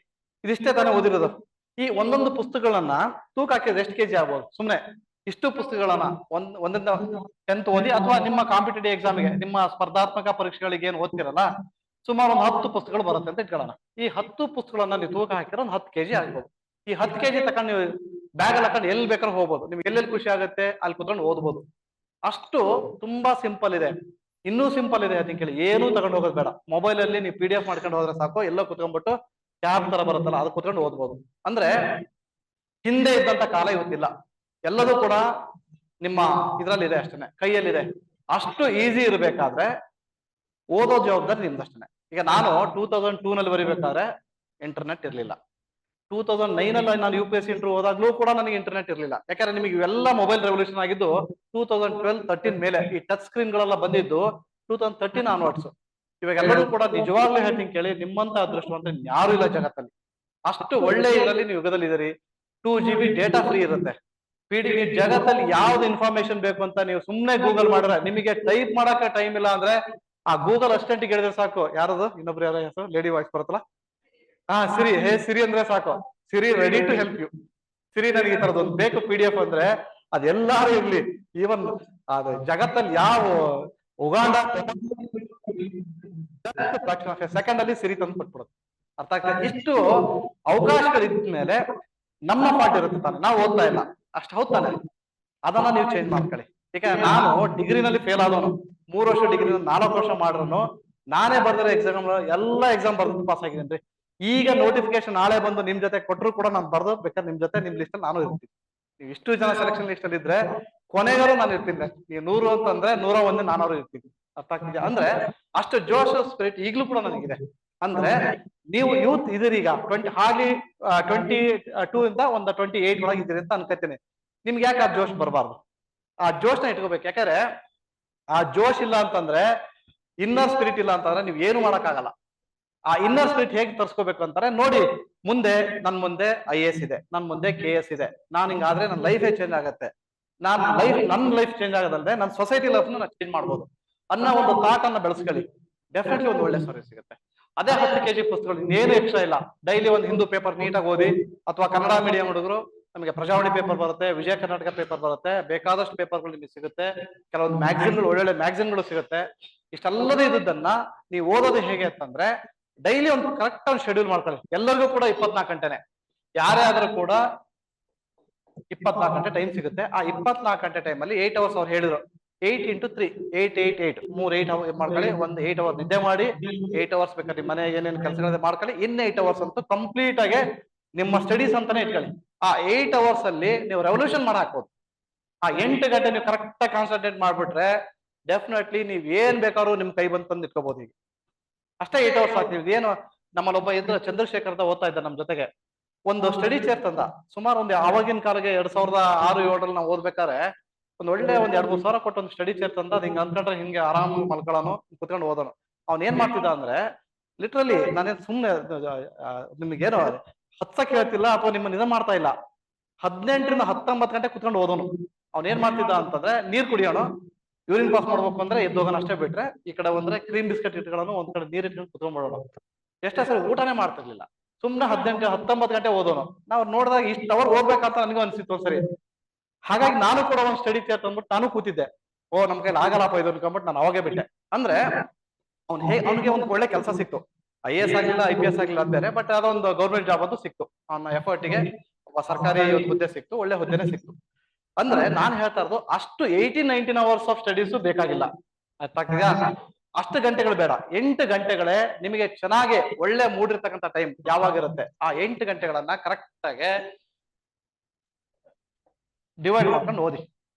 ಇದಿಷ್ಟೇ ತಾನೇ ಓದಿರೋದು. ಈ ಒಂದೊಂದು ಪುಸ್ತಕಗಳನ್ನ ತೂಕ ಹಾಕಿದ್ರೆ ಎಷ್ಟು ಕೆಜಿ ಆಗ್ಬೋದು? ಸುಮ್ನೆ ಇಷ್ಟು ಪುಸ್ತಕಗಳನ್ನ ಒಂದರಿಂದ 10th ಓದಿ ಅಥವಾ ನಿಮ್ಮ ಕಾಂಪಿಟೇಟಿವ್ ಎಕ್ಸಾಮ್ಗೆ ನಿಮ್ಮ ಸ್ಪರ್ಧಾತ್ಮಕ ಪರೀಕ್ಷೆಗಳಿಗೆ ಏನ್ ಓದ್ತಿರಲ್ಲ ಸುಮಾರು ಒಂದು 10 ಪುಸ್ತಕಗಳು ಬರುತ್ತೆ ಅಂತ ಇಟ್ಕೊಳ್ಳೋಣ. ಈ 10 ಪುಸ್ತಕಗಳನ್ನ ನೀವು ತೂಕ ಹಾಕಿರೋ ಒಂದು 10 ಕೆಜಿ ಆಗ್ಬೋದು. ಈ 10 ಕೆಜಿ ತಕೊಂಡು ನೀವು ಬ್ಯಾಗ್ ಅಲ್ಲಿ ಹಾಕೊಂಡು ಎಲ್ಲಿ ಬೇಕಾದ್ರೂ ಹೋಗ್ಬೋದು, ನಿಮ್ಗೆ ಎಲ್ಲೆಲ್ಲಿ ಖುಷಿ ಆಗುತ್ತೆ ಅಲ್ಲಿ ಕುತ್ಕೊಂಡು ಓದ್ಬೋದು. ಅಷ್ಟು ತುಂಬಾ ಸಿಂಪಲ್ ಇದೆ. ಇನ್ನೂ ಸಿಂಪಲ್ ಇದೆ ಅಂತ ಕೇಳಿ, ಏನೂ ತಗೊಂಡು ಹೋಗೋದು ಬೇಡ, ಮೊಬೈಲ್ ಅಲ್ಲಿ ನೀವು PDF ಮಾಡ್ಕೊಂಡು ಹೋದ್ರೆ ಸಾಕು, ಎಲ್ಲೋ ಕುತ್ಕೊಂಡ್ಬಿಟ್ಟು ಟ್ಯಾಬ್ ತರ ಬರುತ್ತಲ್ಲ ಅದು ಕುತ್ಕೊಂಡು ಓದ್ಬೋದು. ಅಂದ್ರೆ ಹಿಂದೆ ಇದ್ದಂತ ಕಾಲ ಇವತ್ತಿಲ್ಲ, ಎಲ್ಲದೂ ಕೂಡ ನಿಮ್ಮ ಇದ್ರಲ್ಲಿ ಇದೆ, ಅಷ್ಟೇನೆ ಕೈಯಲ್ಲಿದೆ. ಅಷ್ಟು ಈಸಿ ಇರ್ಬೇಕಾದ್ರೆ ಓದೋ ಜವಾಬ್ದಾರಿ ನಿಮ್ದಷ್ಟೇನೆ. ಈಗ ನಾನು 2002 ನಲ್ಲಿ ಬರಿಬೇಕಾದ್ರೆ ಇಂಟರ್ನೆಟ್ ಇರ್ಲಿಲ್ಲ, 2009 ಅಲ್ಲಿ ನಾನು UPSC ಇಂಟರ್ವ್ಯೂ ಹೋದಾಗ್ಲೂ ಕೂಡ ನನಗೆ ಇಂಟರ್ನೆಟ್ ಇರ್ಲಿಲ್ಲ. ಯಾಕಂದ್ರೆ ನಿಮಗೆ ಇವೆಲ್ಲ ಮೊಬೈಲ್ ರೆವಲ್ಯೂಷನ್ ಆಗಿದ್ದು 2012-13 ಮೇಲೆ, ಈ ಟಚ್ ಸ್ಕ್ರೀನ್ ಗಳೆಲ್ಲ ಬಂದಿದ್ದು 2013 ಆನ್ವರ್ಡ್ಸ್. ಇವಾಗ ಎಲ್ಲರೂ ಕೂಡ ನಿಜವಾಗ್ಲೂ ಹೇಳ್ತೀನಿ ಕೇಳಿ, ನಿಮ್ಮಂತ ಅದೃಷ್ಟವಂತ ಯಾರು ಇಲ್ಲ ಜಗತ್ತಲ್ಲಿ. ಅಷ್ಟು ಒಳ್ಳೆ ಇದರಲ್ಲಿ ನೀವು ಯುಗದಲ್ಲಿ ಇದೀರಿ. 2 GB ಡೇಟಾ ಫ್ರೀ ಇರುತ್ತೆ. ನೀವು ಜಗತ್ತಲ್ಲಿ ಯಾವ್ದು ಇನ್ಫಾರ್ಮೇಶನ್ ಬೇಕು ಅಂತ ನೀವು ಸುಮ್ನೆ ಗೂಗಲ್ ಮಾಡಿದ್ರೆ ನಿಮಗೆ ಟೈಪ್ ಮಾಡಕ್ಕೆ ಟೈಮ್ ಇಲ್ಲ ಅಂದ್ರೆ ಆ ಗೂಗಲ್ ಅಸಿಸ್ಟೆಂಟ್ ಹೇಳಿದ್ರೆ ಸಾಕು, ಯಾರದು ಇನ್ನೊಬ್ರು ಯಾರ ಹೆಸರು ಲೇಡಿ ವಾಯ್ಸ್ ಬರುತ್ತಲ್ಲ, ಸಿರಿ, ಹೇ ಸಿರಿ ಅಂದ್ರೆ ಸಾಕು, ಸಿರಿ ರೆಡಿ ಟು ಹೆಲ್ಪ್ ಯು. ಸಿರಿ ನನಗೆ ಈ ತರದೊಂದು ಬೇಕು PDF ಅಂದ್ರೆ ಅದೆಲ್ಲಾರು ಇರ್ಲಿ, ಈವನ್ ಅದು ಜಗತ್ತಲ್ಲಿ ಯಾವ ಉಗಾಂಡ ಸೆಕೆಂಡ್ ಅಲ್ಲಿ ಸಿರಿ ತಂದು ಕೊಟ್ಬಿಡುತ್ತೆ. ಅರ್ಥ ಆಗ್ತದೆ? ಇಷ್ಟು ಅವಕಾಶಗಳಿದ್ಮೇಲೆ ನಮ್ಮ ಪಾಠ ಇರುತ್ತೆ ತಾನೆ, ನಾವು ಓದ್ತಾ ಇಲ್ಲ ಅಷ್ಟು ಹೌದಾನೆ, ಅದನ್ನ ನೀವು ಚೇಂಜ್ ಮಾಡ್ಕೊಳ್ಳಿ. ಈಗ ನಾನು ಡಿಗ್ರಿನಲ್ಲಿ ಫೇಲ್ ಆದವನು, 3 ವರ್ಷ ಡಿಗ್ರಿ 4 ವರ್ಷ ಮಾಡ್ರು ನಾನೇ ಬರ್ದಿರೋ ಎಕ್ಸಾಮ್ ಎಲ್ಲ ಎಕ್ಸಾಮ್ ಬರ್ದು ಪಾಸ್ ಆಗಿದ್ದೇನೆ. ಈಗ ನೋಟಿಫಿಕೇಶನ್ ನಾಳೆ ಬಂದು ನಿಮ್ ಜೊತೆ ಕೊಟ್ಟರು ಕೂಡ ನಾನು ಬರ್ದು ಬೇಕಾದ್ರೆ ನಿಮ್ ಜೊತೆ ನಿಮ್ ಲಿಸ್ಟ್ ಅಲ್ಲಿ ನಾನು ಇರ್ತೀನಿ. ನೀವು ಇಷ್ಟು ಜನ ಸೆಲೆಕ್ಷನ್ ಲಿಸ್ಟ್ ಅಲ್ಲಿ ಇದ್ರೆ ಕೊನೆಗಾರು ನಾನು ಇರ್ತೀನಿ. ನೀವು 100 ಅಂತಂದ್ರೆ 101 400 ಇರ್ತೀನಿ. ಅರ್ಥ ಆಗ್ತಿದೆ? ಅಂದ್ರೆ ಅಷ್ಟು ಜೋಶ್ ಸ್ಪಿರಿಟ್ ಈಗಲೂ ಕೂಡ ನನಗಿದೆ. ಅಂದ್ರೆ ನೀವು ಯೂತ್ ಇದೀರಿ, ಈಗ 22 ಇಂದ ಒಂದು 28 ಒಳಗೆ ಇದ್ದೀರಿ ಅಂತ ಅನ್ಕೋತೀನಿ. ನಿಮ್ಗೆ ಯಾಕೆ ಆ ಜೋಶ್ ಬರಬಾರ್ದು? ಆ ಜೋಶ್ನ ಇಟ್ಕೋಬೇಕು. ಯಾಕಂದ್ರೆ ಆ ಜೋಶ್ ಇಲ್ಲ ಅಂತಂದ್ರೆ, ಇನ್ನರ್ ಸ್ಪಿರಿಟ್ ಇಲ್ಲ ಅಂತಂದ್ರೆ ನೀವು ಏನು ಮಾಡಕ್ಕಾಗಲ್ಲ. ಆ ಇನ್ನರ್ ಸ್ಪಿರಿಟ್ ಹೇಗೆ ತರ್ಸ್ಕೋಬೇಕು ಅಂತಾರೆ ನೋಡಿ, ಮುಂದೆ ನನ್ ಮುಂದೆ IAS ಇದೆ, ನನ್ ಮುಂದೆ KS ಇದೆ, ನಾನ್ ಹಿಂಗಾದ್ರೆ ನನ್ನ ಲೈಫೇ ಚೇಂಜ್ ಆಗತ್ತೆ, ನನ್ನ ಲೈಫ್ ಚೇಂಜ್ ಆಗೋದಲ್ಲದೆ ನನ್ನ ಸೊಸೈಟಿ ಲೈಫ್ ನಾನು ಚೇಂಜ್ ಮಾಡ್ಬೋದು ಅನ್ನೋ ಒಂದು ಥಾಟ್ ಅನ್ನ ಬೆಳೆಸ್ಕೊಳ್ಳಿ. ಡೆಫಿನೆಟ್ಲಿ ಒಂದು ಒಳ್ಳೆ ಸರ್ವಿಸ್ ಸಿಗುತ್ತೆ. ಅದೇ 10 kg ಪುಸ್ತಕಗಳು ಇನ್ನೇನು ಎಕ್ಸ್ಟ್ರಾ ಇಲ್ಲ. ಡೈಲಿ ಒಂದು ಹಿಂದೂ ಪೇಪರ್ ನೀಟಾಗಿ ಓದಿ, ಅಥವಾ ಕನ್ನಡ ಮೀಡಿಯಂ ಹುಡುಗರು ನಮಗೆ ಪ್ರಜಾವಾಣಿ ಪೇಪರ್ ಬರುತ್ತೆ, ವಿಜಯ ಕರ್ನಾಟಕ ಪೇಪರ್ ಬರುತ್ತೆ, ಬೇಕಾದಷ್ಟು ಪೇಪರ್ಗಳು ನಿಮಗೆ ಸಿಗುತ್ತೆ, ಕೆಲವೊಂದು ಮ್ಯಾಗಝಿನ್ಗಳು ಒಳ್ಳೊಳ್ಳೆ ಮ್ಯಾಗಝಿನ್ಗಳು ಸಿಗುತ್ತೆ. ಇಷ್ಟೆಲ್ಲದೂ ಇದ್ದನ್ನ ನೀವು ಓದೋದು ಹೇಗೆ ಅಂತಂದ್ರೆ, ಡೈಲಿ ಒಂದು ಕರೆಕ್ಟ್ ಒಂದು ಶೆಡ್ಯೂಲ್ ಮಾಡ್ಕೊಳ್ಳಿ. ಎಲ್ಲರಿಗೂ ಕೂಡ 24 ಗಂಟೆನೆ, ಯಾರೇ ಆದ್ರೂ ಕೂಡ 24 ಗಂಟೆ ಟೈಮ್ ಸಿಗುತ್ತೆ. ಆ 24 ಗಂಟೆ ಟೈಮ್ ಅಲ್ಲಿ 8 ಅವರ್ಸ್ ಅವ್ರು ಹೇಳಿದ್ರು, 8 × 3 8 8 8 3 8 ಅವರ್ ಮಾಡ್ಕೊಳ್ಳಿ. ಒಂದು 8 ಅವರ್ ನಿದ್ದೆ ಮಾಡಿ, 8 ಅವರ್ಸ್ ಬೇಕಾದ್ರೆ ನಿಮ್ಮ ಮನೆ ಏನೇನು ಕೆಲಸಗಳಿದೆ ಮಾಡ್ಕೊಳ್ಳಿ. ಇನ್ನು 8 ಅವರ್ಸ್ ಅಂತೂ ಕಂಪ್ಲೀಟ್ ಆಗಿ ನಿಮ್ಮ ಸ್ಟಡೀಸ್ ಅಂತಾನೆ ಇಟ್ಕೊಳ್ಳಿ. ಆ 8 ಅವರ್ಸ್ ಅಲ್ಲಿ ನೀವು ರೆವಲ್ಯೂಷನ್ ಮಾಡಾಕ್ಬೋದು. ಆ 8 ಗಂಟೆ ನೀವು ಕರೆಕ್ಟ್ ಆಗಿ ಕಾನ್ಸಂಟ್ರೇಟ್ ಮಾಡ್ಬಿಟ್ರೆ ಡೆಫಿನೆಟ್ಲಿ ನೀವ್ ಏನ್ ಬೇಕಾದ್ರೂ ನಿಮ್ ಕೈ ಬಂದ್ ತಂದು ಇಟ್ಕೋಬಹುದು. ಈಗ ಅಷ್ಟೇ 8 ಅವರ್ಸ್ ಆಗ್ತೀವಿ. ಏನು ನಮ್ಮಲ್ಲಿ ಒಬ್ಬ ಇದ್ರ ಚಂದ್ರಶೇಖರ್ ಅಂತ ಓದ್ತಾ ಇದ್ದ ನಮ್ ಜೊತೆಗೆ, ಒಂದು ಸ್ಟಡಿ ಚೇರ್ ತಂದ. ಸುಮಾರು ಒಂದು ಆವಾಗಿನ ಕಾಲಕ್ಕೆ 2006-07 ನಾವು ಓದ್ಬೇಕಾದ್ರೆ ಒಳ್ಳೆ ಒಂದ್ 2-3 ಸಾವಿರ ಕೊಟ್ಟು ಒಂದು ಸ್ಟಡಿ ಚೇರ್ ತಂದ ಅದ್ ಹಿಂಗ ಅನ್ಕೊಂಡ್ರೆ ಹಿಂಗೆ ಆರಾಮ್ ಮಲ್ಕೊಳ್ಳೋನು ಕುತ್ಕೊಂಡು ಓದೋನು. ಅವ್ನ್ ಏನ್ ಮಾಡ್ತಿದ್ದ ಅಂದ್ರೆ ಲಿಟ್ರಲಿ ನಾನೇನ್ ಸುಮ್ನೆ ನಿಮ್ಗೇನು ಹತ್ಸಕ್ ಹೇಳ್ತಿಲ್ಲ ಅಥವಾ ನಿಮ್ಮನ್ನ ಇದ ಮಾಡ್ತಾ ಇಲ್ಲ. 18ರಿಂದ 19 ಗಂಟೆ ಕುತ್ಕೊಂಡು ಓದೋನು. ಅವ್ನ್ ಏನ್ ಮಾಡ್ತಿದ್ದ ಅಂತಂದ್ರೆ ನೀರ್ ಕುಡಿಯೋನು, ಯೂರಿನ್ ಪಾಸ್ ಮಾಡ್ಬೇಕು ಅಂದ್ರೆ ಎದ್ದೋಗೋಣ ಅಷ್ಟೇ ಬಿಟ್ರೆ ಈ ಕಡೆ ಒಂದ್ರೆ ಕ್ರೀಮ್ ಬಿಸ್ಕೆಟ್ ಇಟ್ಕೊಳ್ಳೋನು, ಒಂದ್ ಕಡೆ ನೀರ್ ಇಟ್ಕೊಂಡು ಕುತ್ಕೊಂಡ್ಬಿಡೋನು. ಎಷ್ಟೇ ಸರಿ ಊಟನೇ ಮಾಡ್ತಿರ್ಲಿಲ್ಲ. ಸುಮ್ನೆ 18-19 ಗಂಟೆ ಓದೋನು. ನಾವ್ ನೋಡಿದಾಗ ಇಷ್ಟ ಅವರ್ ಓದ್ಬೇಕಂತ ನನಗೂ ಅನ್ಸಿತ್ತು ಒಂದ್ಸರಿ. ಹಾಗಾಗಿ ನಾನು ಕೂಡ ಒಂದ್ ಸ್ಟಡಿ ಚೇರ್ ತಂದ್ಬಿಟ್ಟು ನಾನು ಕೂತಿದ್ದೆ. ಓ ನಮ್ ಕೈಲಿ ಆಗಲ್ಲಪ್ಪ ಇದು ಅನ್ಕೊಂಡ್ಬಿಟ್ಟು ನಾನು ಅವಾಗೇ ಬಿಟ್ಟೆ. ಅಂದ್ರೆ ಅವ್ನಿಗೆ ಒಂದು ಒಳ್ಳೆ ಕೆಲಸ ಸಿಕ್ತು. IAS ಆಗ್ಲಿಲ್ಲ, IPS ಆಗ್ಲಿಲ್ಲ ಅಂತ ಬೇರೆ, ಬಟ್ ಅದೊಂದು ಗೌರ್ಮೆಂಟ್ ಜಾಬ್ ಅಂತೂ ಸಿಕ್ತು. ಅವನ ಎಫರ್ಟ್ಗೆ ಒಬ್ಬ ಸರ್ಕಾರಿ ಒಂದು ಹುದ್ದೆ ಸಿಕ್ತು, ಒಳ್ಳೆ ಹುದ್ದೆನೆ ಸಿಕ್ತು. ಅಂದ್ರೆ ನಾನ್ ಹೇಳ್ತಾ ಇರೋದು ಅಷ್ಟು 18-19 ಅವರ್ಸ್ ಆಫ್ ಸ್ಟಡೀಸ್ ಬೇಕಾಗಿಲ್ಲ. ಅರ್ಥ ಆಗ್ತಿದ್ಯಾ? ಅಷ್ಟು ಗಂಟೆಗಳು ಬೇಡ. 8 ಗಂಟೆಗಳೇ ನಿಮಗೆ ಚೆನ್ನಾಗಿ ಒಳ್ಳೆ ಮೂಡಿರ್ತಕ್ಕಂಥ ಟೈಮ್ ಯಾವಾಗಿರುತ್ತೆ. ಆ 8 ಗಂಟೆಗಳನ್ನ ಕರೆಕ್ಟ್ ಆಗಿ ಡಿವೈಡ್ ಮಾಡ್ಕೊಂಡು ಓದಿ.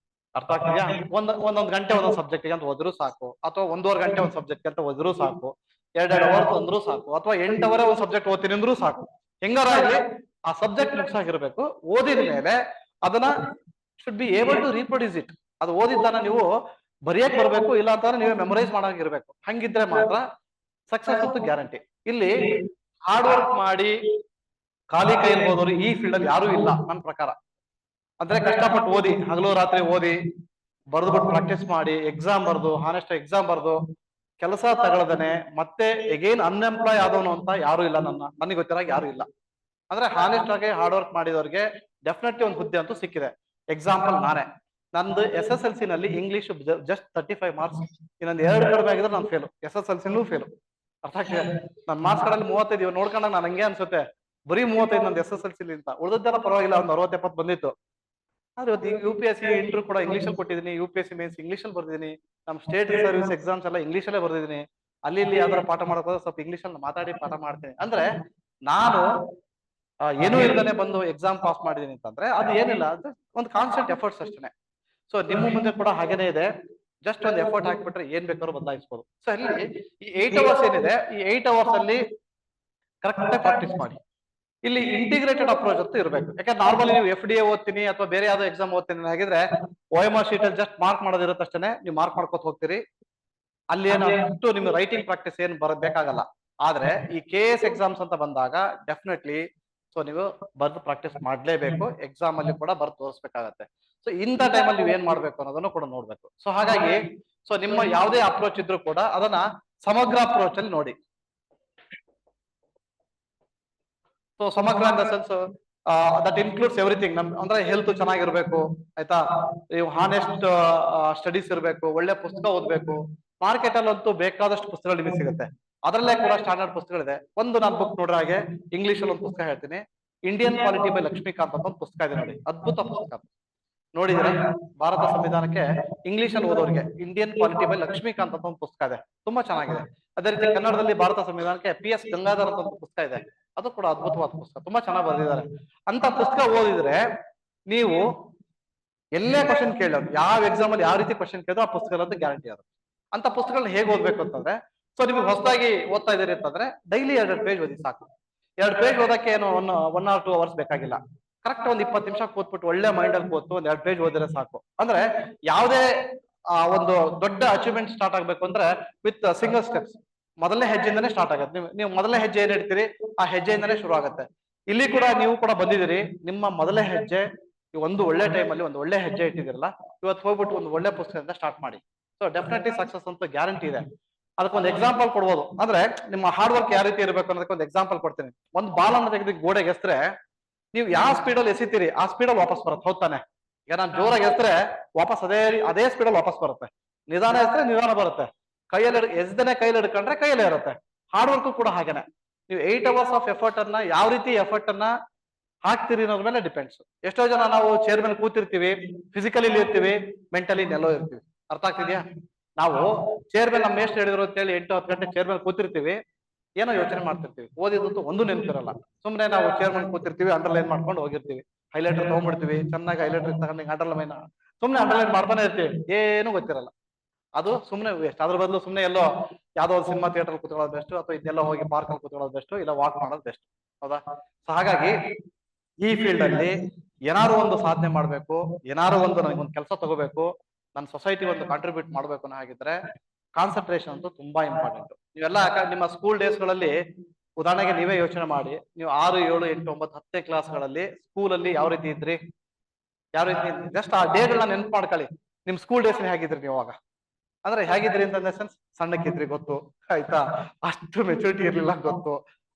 ಅರ್ಥ ಆಗ್ತಿದ್ಯಾ? ಒಂದೊಂದು ಗಂಟೆ ಒಂದೊಂದು ಸಬ್ಜೆಕ್ಟ್ ಅಂತ ಓದಿದ್ರು ಸಾಕು, ಅಥವಾ 1.5 ಗಂಟೆ ಒಂದು ಸಬ್ಜೆಕ್ಟ್ ಅಂತ ಓದಿದ್ರು ಸಾಕು, 2 ಅವರ್ ಅಂದ್ರೂ ಸಾಕು, ಅಥವಾ 8 ಅವರೇ ಒಂದು ಸಬ್ಜೆಕ್ಟ್ ಓದ್ತೀನಿ ಅಂದ್ರೂ ಸಾಕು. ಹೆಂಗಾರ ಆಗ್ಲಿ ಆ ಸಬ್ಜೆಕ್ಟ್ ಮುಗ್ಸಾಗಿರ್ಬೇಕು. ಓದಿದ ಮೇಲೆ ಅದನ್ನ should be able to reproduce it. ಅದು ಓದಿದ್ದಾನ ನೀವು ಬರೆಯಕ್ ಬರ್ಬೇಕು, ಇಲ್ಲ ಅಂತಂದ್ರೆ ನೀವೇ ಮೆಮೊರೈಸ್ ಮಾಡಾಗಿರ್ಬೇಕು. ಹಂಗಿದ್ರೆ ಮಾತ್ರ ಸಕ್ಸಸ್ ಅಂತೂ ಗ್ಯಾರಂಟಿ. ಇಲ್ಲಿ ಹಾರ್ಡ್ ವರ್ಕ್ ಮಾಡಿ ಖಾಲಿ ಕೈಯಲ್ಲಿ ಹೋದವರು ಈ ಫೀಲ್ಡ್ ಅಲ್ಲಿ ಯಾರು ಇಲ್ಲ ನನ್ನ ಪ್ರಕಾರ. ಅಂದ್ರೆ ಕಷ್ಟಪಟ್ಟು ಓದಿ, ಹಗಲು ರಾತ್ರಿ ಓದಿ, ಬರ್ದ್ಬಿಟ್ಟು ಪ್ರಾಕ್ಟೀಸ್ ಮಾಡಿ, ಎಕ್ಸಾಮ್ ಬರ್ದು, ಹಾನೆಸ್ಟ್ ಎಕ್ಸಾಮ್ ಬರ್ದು, ಕೆಲಸ ತಗೊಳ್ದೇನೆ ಮತ್ತೆ ಎಗೇನ್ ಅನ್ಎಂಪ್ಲಾಯ್ ಆದವನು ಅಂತ ಯಾರು ಇಲ್ಲ. ನನಗೆ ಗೊತ್ತಿರಾಗ ಯಾರು ಇಲ್ಲ. ಅಂದ್ರೆ ಹಾನೆಸ್ಟ್ ಆಗಿ ಹಾರ್ಡ್ ವರ್ಕ್ ಮಾಡಿದವ್ರಿಗೆ ಡೆಫಿನೆಟ್ಲಿ ಒಂದು ಹುದ್ದೆ ಅಂತೂ ಸಿಕ್ಕಿದೆ. ಎಕ್ಸಾಂಪಲ್ ನಾನೇ. ನಂದು SSLC ನಲ್ಲಿ ಇಂಗ್ಲಿಷ್ ಜಸ್ಟ್ 35 ಮಾರ್ಕ್ಸ್. ಇನ್ನೊಂದು 2 ಕಡಿಮೆ ಆಗಿದ್ರೆ ನಾನು ಫೇಲು. SSLC fail. ಅರ್ಥ ಆಗ್ತಿದೆ? ನನ್ನ ಮಾರ್ಕ್ಸ್ ಗಳಲ್ಲಿ 35 ನೋಡ್ಕೊಂಡಾಗ ನಾನು ಹಂಗೆ ಅನ್ಸುತ್ತೆ, ಬರೀ 35 ನಂದು SSLC ಅಂತ. ಉಳಿದದ್ದೆಲ್ಲ ಪರವಾಗಿಲ್ಲ, ಒಂದು 60-70 ಬಂದಿತ್ತು. ಆದ್ರೆ UPSC ಇಂಟರ್ವ್ಯೂ ಕೂಡ ಇಂಗ್ಲಿಷ್ ಅಲ್ಲಿ ಕೊಟ್ಟಿದ್ದೀನಿ. UPSC ಮೇನ್ಸ್ ಇಂಗ್ಲಿಷ್ ಅಲ್ಲಿ ಬರ್ದಿದ್ದೀನಿ. ನಮ್ಮ ಸ್ಟೇಟ್ ಸರ್ವಿಸ್ ಎಕ್ಸಾಮ್ಸ್ ಎಲ್ಲ ಇಂಗ್ಲಿಷ್ ಅಲ್ಲೇ ಬರ್ದಿದ್ದೀನಿ. ಅಲ್ಲಿ ಇಲ್ಲಿ ಯಾವ್ದಾರ ಪಾಠ ಮಾಡೋಕೆ ಸ್ವಲ್ಪ ಇಂಗ್ಲಿಷ್ ಅಲ್ಲಿ ಮಾತಾಡಿ ಪಾಠ ಮಾಡ್ತೀನಿ. ಅಂದ್ರೆ ನಾನು ಏನೂ ಇಲ್ದಾನೆ ಬಂದು ಎಕ್ಸಾಮ್ ಪಾಸ್ ಮಾಡಿದೀನಿ ಅಂತಂದ್ರೆ ಅದು ಏನಿಲ್ಲ, ಅದು ಒಂದು ಕಾನ್ಸ್ಟೆಂಟ್ ಎಫರ್ಟ್ಸ್ ಅಷ್ಟೇ. ಸೊ ನಿಮ್ಮ ಮುಂದೆ ಕೂಡ ಹಾಗೇನೆ ಇದೆ. ಜಸ್ಟ್ ಒಂದು ಎಫರ್ಟ್ ಹಾಕ್ಬಿಟ್ರೆ ಏನ್ ಬೇಕಾದ್ರೂ ಬದಲಾಯಿಸಬಹುದು. ಸೊ ಅಲ್ಲಿ ಈ 8 ಅವರ್ಸ್ ಏನಿದೆ, ಈ 8 ಅವರ್ಸ್ ಅಲ್ಲಿ ಕರೆಕ್ಟ್ ಪ್ರಾಕ್ಟೀಸ್ ಮಾಡಿ. ಇಲ್ಲಿ ಇಂಟಿಗ್ರೇಟೆಡ್ ಅಪ್ರೋಚ್ ಅಂತ ಇರಬೇಕು. ಯಾಕಂದ್ರೆ ನಾರ್ಮಲಿ ನೀವು FDA ಓದ್ತೀನಿ ಅಥವಾ ಬೇರೆ ಯಾವ್ದೋ ಎಕ್ಸಾಮ್ ಓದ್ತೀನಿ ಹಾಗಿದ್ರೆ OMR ಶೀಟ್ ಅಲ್ಲಿ ಜಸ್ಟ್ ಮಾರ್ಕ್ ಮಾಡೋದಿರುತ್ತೆ ಅಷ್ಟೇ. ನೀವು ಮಾರ್ಕ್ ಮಾಡ್ಕೊತ ಹೋಗ್ತೀರಿ. ಅಲ್ಲಿ ಏನಷ್ಟು ನಿಮ್ಗೆ ರೈಟಿಂಗ್ ಪ್ರಾಕ್ಟೀಸ್ ಏನ್ ಬೇಕಾಗಲ್ಲ. ಆದ್ರೆ ಈ KS ಎಕ್ಸಾಮ್ಸ್ ಅಂತ ಬಂದಾಗ ಡೆಫಿನೆಟ್ಲಿ ಸೊ ನೀವು ಬರ್ದು ಪ್ರಾಕ್ಟೀಸ್ ಮಾಡ್ಲೇಬೇಕು. ಎಕ್ಸಾಮ್ ಅಲ್ಲಿ ಕೂಡ ಬರ್ದು ತೋರಿಸ್ಬೇಕಾಗತ್ತೆ. ಸೊ ಇಂಥ ಟೈಮಲ್ಲಿ ನೀವು ಏನ್ ಮಾಡ್ಬೇಕು ಅನ್ನೋದನ್ನು ಕೂಡ ನೋಡ್ಬೇಕು. ಸೊ ಹಾಗಾಗಿ ಸೊ ನಿಮ್ಮ ಯಾವುದೇ ಅಪ್ರೋಚ್ ಇದ್ರೂ ಕೂಡ ಅದನ್ನ ಸಮಗ್ರ ಅಪ್ರೋಚ್ ಅಲ್ಲಿ ನೋಡಿ. ಸೊ ಸಮಗ್ರ in the sense that includes everything. ಅಂದ್ರೆ ಹೆಲ್ತ್ ಚೆನ್ನಾಗಿರ್ಬೇಕು, ಆಯ್ತಾ? ನೀವು ಹಾನೆಸ್ಟ್ ಸ್ಟಡೀಸ್ ಇರಬೇಕು, ಒಳ್ಳೆ ಪುಸ್ತಕ ಓದ್ಬೇಕು. ಮಾರ್ಕೆಟ್ ಅಲ್ಲಂತೂ ಬೇಕಾದಷ್ಟು ಪುಸ್ತಕಗಳು ನಿಮಗೆ ಸಿಗುತ್ತೆ. ಅದರಲ್ಲೇ ಕೂಡ ಸ್ಟ್ಯಾಂಡರ್ಡ್ ಪುಸ್ತಕಗಳಿದೆ. ಒಂದು ನಾನು ಬುಕ್ ನೋಡ್ರೆ ಹಾಗೆ ಇಂಗ್ಲಿಷ್ ಅಲ್ಲಿ ಒಂದು ಪುಸ್ತಕ ಹೇಳ್ತೀನಿ, ಇಂಡಿಯನ್ ಪಾಲಿಟಿ ಬೈ ಲಕ್ಷ್ಮೀಕಾಂತ್ ಅಂತ ಒಂದು ಪುಸ್ತಕ ಇದೆ ನೋಡಿ. ಅದ್ಭುತ ಪುಸ್ತಕ. ನೋಡಿದ್ರೆ ಭಾರತ ಸಂವಿಧಾನಕ್ಕೆ ಇಂಗ್ಲಿಷ್ ಅಲ್ಲಿ ಓದೋರಿಗೆ ಇಂಡಿಯನ್ ಪಾಲಿಟಿ ಬೈ ಲಕ್ಷ್ಮೀಕಾಂತ್ ಅಂತ ಒಂದು ಪುಸ್ತಕ ಇದೆ, ತುಂಬಾ ಚೆನ್ನಾಗಿದೆ. ಅದೇ ರೀತಿ ಕನ್ನಡದಲ್ಲಿ ಭಾರತ ಸಂವಿಧಾನಕ್ಕೆ PS ಗಂಗಾಧರ್ ಅಂತ ಒಂದು ಪುಸ್ತಕ ಇದೆ, ಅದು ಕೂಡ ಅದ್ಭುತವಾದ ಪುಸ್ತಕ, ತುಂಬಾ ಚೆನ್ನಾಗಿ ಬರೆದಿದ್ದಾರೆ. ಅಂತ ಪುಸ್ತಕ ಓದಿದ್ರೆ ನೀವು ಎಲ್ಲೇ ಕ್ವಶನ್ ಕೇಳೋದು, ಯಾವ ಎಕ್ಸಾಮ್ ಅಲ್ಲಿ ಯಾವ ರೀತಿ ಕ್ವಶನ್ ಕೇಳಿದ್ರು ಆ ಪುಸ್ತಕದ ಗ್ಯಾರಂಟಿ ಅದು. ಅಂತ ಪುಸ್ತಕಗಳನ್ನ ಹೇಗೆ ಓದ್ಬೇಕು ಅಂತಂದ್ರೆ, ಸೊ ನಿಮ್ಗೆ ಹೊಸದಾಗಿ ಓದ್ತಾ ಇದೀರಿ ಅಂತಂದ್ರೆ ಡೈಲಿ 2 ಪೇಜ್ ಓದಿ ಸಾಕು. 2 ಪೇಜ್ ಓದಕ್ಕೆ ಏನು 1 or 2 ಅವರ್ಸ್ ಬೇಕಾಗಿಲ್ಲ. ಕರೆಕ್ಟ್ ಒಂದು 20 ನಿಮಿಷ ಕೂತ್ಬಿಟ್ಟು ಒಳ್ಳೆ ಮೈಂಡ್ ಅಲ್ಲಿ ಕೂತು 2 ಪೇಜ್ ಓದಿದ್ರೆ ಸಾಕು. ಅಂದ್ರೆ ಯಾವುದೇ ಒಂದು ದೊಡ್ಡ ಅಚೀವ್ಮೆಂಟ್ ಸ್ಟಾರ್ಟ್ ಆಗ್ಬೇಕು ಅಂದ್ರೆ ವಿತ್ ಸಿಂಗಲ್ ಸ್ಟೆಪ್ಸ್. ಮೊದಲನೇ ಹೆಜ್ಜೆಯಿಂದನೇ ಸ್ಟಾರ್ಟ್ ಆಗುತ್ತೆ. ನೀವು ಮೊದಲನೇ ಹೆಜ್ಜೆ ಏನ್ ಇಡ್ತೀರಿ ಆ ಹೆಜ್ಜೆಯಿಂದನೇ ಶುರು ಆಗುತ್ತೆ. ಇಲ್ಲಿ ಕೂಡ ನೀವು ಕೂಡ ಬಂದಿದ್ದೀರಿ, ನಿಮ್ಮ ಮೊದಲನೇ ಹೆಜ್ಜೆ ಒಂದು ಒಳ್ಳೆ ಟೈಮ್ ಅಲ್ಲಿ ಒಂದು ಒಳ್ಳೆ ಹೆಜ್ಜೆ ಇಟ್ಟಿದಿರಲ್ಲ, ಇವತ್ತು ಹೋಗ್ಬಿಟ್ಟು ಒಂದು ಒಳ್ಳೆ ಪುಸ್ತಕದಿಂದ ಸ್ಟಾರ್ಟ್ ಮಾಡಿ. ಸೊ ಡೆಫಿನೆಟ್ಲಿ ಸಕ್ಸಸ್ ಅಂತ ಗ್ಯಾರಂಟಿ ಇದೆ. ಅದಕ್ಕೊಂದು ಎಕ್ಸಾಂಪಲ್ ಕೊಡ್ಬೋದು. ಅಂದ್ರೆ ನಿಮ್ಮ ಹಾರ್ಡ್ ವರ್ಕ್ ಯಾವ ರೀತಿ ಇರಬೇಕು ಅನ್ನೋದಕ್ಕೆ ಒಂದು ಎಕ್ಸಾಂಪಲ್ ಕೊಡ್ತೀನಿ. ಒಂದು ಬಾಲ್ ಅನ್ನು ತೆಗೆದು ಗೋಡೆಗೆ ಎಸ್ರೆ ನೀವು ಯಾವ ಸ್ಪೀಡಲ್ಲಿ ಎಸಿತೀರಿ ಆ ಸ್ಪೀಡಲ್ಲಿ ವಾಪಸ್ ಬರುತ್ತೆ, ಹೌದಾನೆ? ಈಗ ನಾನು ಜೋರಾಗಿ ಎಸ್ರೆ ವಾಪಸ್ ಅದೇ ಸ್ಪೀಡಲ್ಲಿ ವಾಪಸ್ ಬರುತ್ತೆ. ನಿಧಾನ ಎಸ್ರೆ ನಿಧಾನ ಬರುತ್ತೆ. ಕೈಯಲ್ಲಿ ಎಸ್ದನೆ ಕೈಯಲ್ಲಿ ಹಿಡ್ಕೊಂಡ್ರೆ ಕೈಯಲ್ಲೇ ಇರುತ್ತೆ. ಹಾರ್ಡ್ ವರ್ಕ್ ಕೂಡ ಹಾಗೇನೆ. ನೀವು 8 ಅವರ್ಸ್ ಆಫ್ ಎಫರ್ಟ್ ಅನ್ನ ಯಾವ ರೀತಿ ಎಫರ್ಟ್ ಅನ್ನ ಹಾಕ್ತಿರಿ ಅನ್ನೋದ್ರ ಮೇಲೆ ಡಿಪೆಂಡ್ಸ್. ಎಷ್ಟೋ ಜನ ನಾವು ಚೇರ್ ಮೇಲೆ ಕೂತಿರ್ತೀವಿ, ಫಿಸಿಕಲಿ ಇರ್ತೀವಿ, ಮೆಂಟಲಿ ನೆಲ್ಲೋ ಇರ್ತೀವಿ. ಅರ್ಥ ಆಗ್ತಿದ್ಯಾ? ನಾವು ಚೇರ್ ಮೇಲೆ ನಮ್ಮ ಎಷ್ಟು ಹೇಳಿದ್ರು ಅಂತ ಹೇಳಿ 8-10 ಗಂಟೆ ಚೇರ್ ಮೇಲೆ ಕೂತಿರ್ತೀವಿ, ಏನೋ ಯೋಚನೆ ಮಾಡ್ತಿರ್ತೀವಿ, ಓದಿದ್ದು ಒಂದು ನೆನಪಿರಲ್ಲ. ಸುಮ್ಮನೆ ನಾವು ಚೇರ್ ಮೇಲೆ ಕೂತಿರ್ತೀವಿ, ಅಂಡರ್ಲೈನ್ ಮಾಡ್ಕೊಂಡು ಹೋಗಿರ್ತೀವಿ, ಹೈಲೈಟರ್ ತಗೊಂಡ್ಬಿಡ್ತೀವಿ, ಚೆನ್ನಾಗಿ ಹೈಲೈಟರ್ ತಗೊಂಡು ಅಂಡರ್ಲೈನ್ ಸುಮ್ಮನೆ ಅಂಡರ್ಲೈನ್ ಮಾಡ್ತಾನೆ ಇರ್ತೀವಿ, ಏನು ಗೊತ್ತಿರಲ್ಲ. ಅದು ಸುಮ್ಮನೆ ವೇಸ್ಟ್. ಅದ್ರ ಬದಲು ಸುಮ್ಮನೆ ಎಲ್ಲೋ ಯಾವ್ದೋ ಒಂದು ಸಿನಿಮಾ ಥಿಯೇಟರ್ ಕೂತ್ಕೊಳ್ಳೋದು ಬೆಸ್ಟ್, ಅಥವಾ ಇದೆಲ್ಲ ಹೋಗಿ ಪಾರ್ಕ್ ಅಲ್ಲಿ ಕೂತ್ಕೊಳ್ಳೋದು ಬೆಸ್ಟ್, ಇಲ್ಲ ವಾಕ್ ಮಾಡೋದು ಬೆಸ್ಟ್. ಹೌದಾ? ಸೊ ಹಾಗಾಗಿ ಈ ಫೀಲ್ಡ್ ಅಲ್ಲಿ ಏನಾರು ಒಂದು ಸಾಧನೆ ಮಾಡ್ಬೇಕು, ಏನಾರು ಒಂದು ನನಗೊಂದು ಕೆಲಸ ತಗೋಬೇಕು, ನನ್ನ ಸೊಸೈಟಿ ಒಂದು ಕಾಂಟ್ರಿಬ್ಯೂಟ್ ಮಾಡ್ಬೇಕು ಅನ್ನೋ ಹಾಗಿದ್ರೆ ಕಾನ್ಸಂಟ್ರೇಷನ್ ಅಂತೂ ತುಂಬಾ ಇಂಪಾರ್ಟೆಂಟ್. ನೀವೆಲ್ಲ ನಿಮ್ಮ ಸ್ಕೂಲ್ ಡೇಸ್ ಗಳಲ್ಲಿ ಉದಾಹರಣೆಗೆ ನೀವೇ ಯೋಚನೆ ಮಾಡಿ, ನೀವು 6, 7, 8, 9, 10ನೇ ಕ್ಲಾಸ್ಗಳಲ್ಲಿ ಸ್ಕೂಲಲ್ಲಿ ಯಾವ ರೀತಿ ಇದ್ರಿ, ಯಾವ ರೀತಿ ಜಸ್ಟ್ ಆ ಡೇಗಳನ್ನ ನೆನ್ಪು ಮಾಡ್ಕೊಳ್ಳಿ. ನಿಮ್ ಸ್ಕೂಲ್ ಡೇಸ್ ಹೇಗಿದ್ರಿ ನೀವು ಅವಾಗ? ಅಂದ್ರೆ ಹೇಗಿದ್ರಿ ಅಂತ ಸೆನ್ಸ್, ಸಣ್ಣಕ್ಕಿದ್ರಿ ಗೊತ್ತು, ಆಯ್ತಾ, ಅಷ್ಟು ಮೆಚುರಿಟಿ ಇರ್ಲಿಲ್ಲ ಗೊತ್ತು,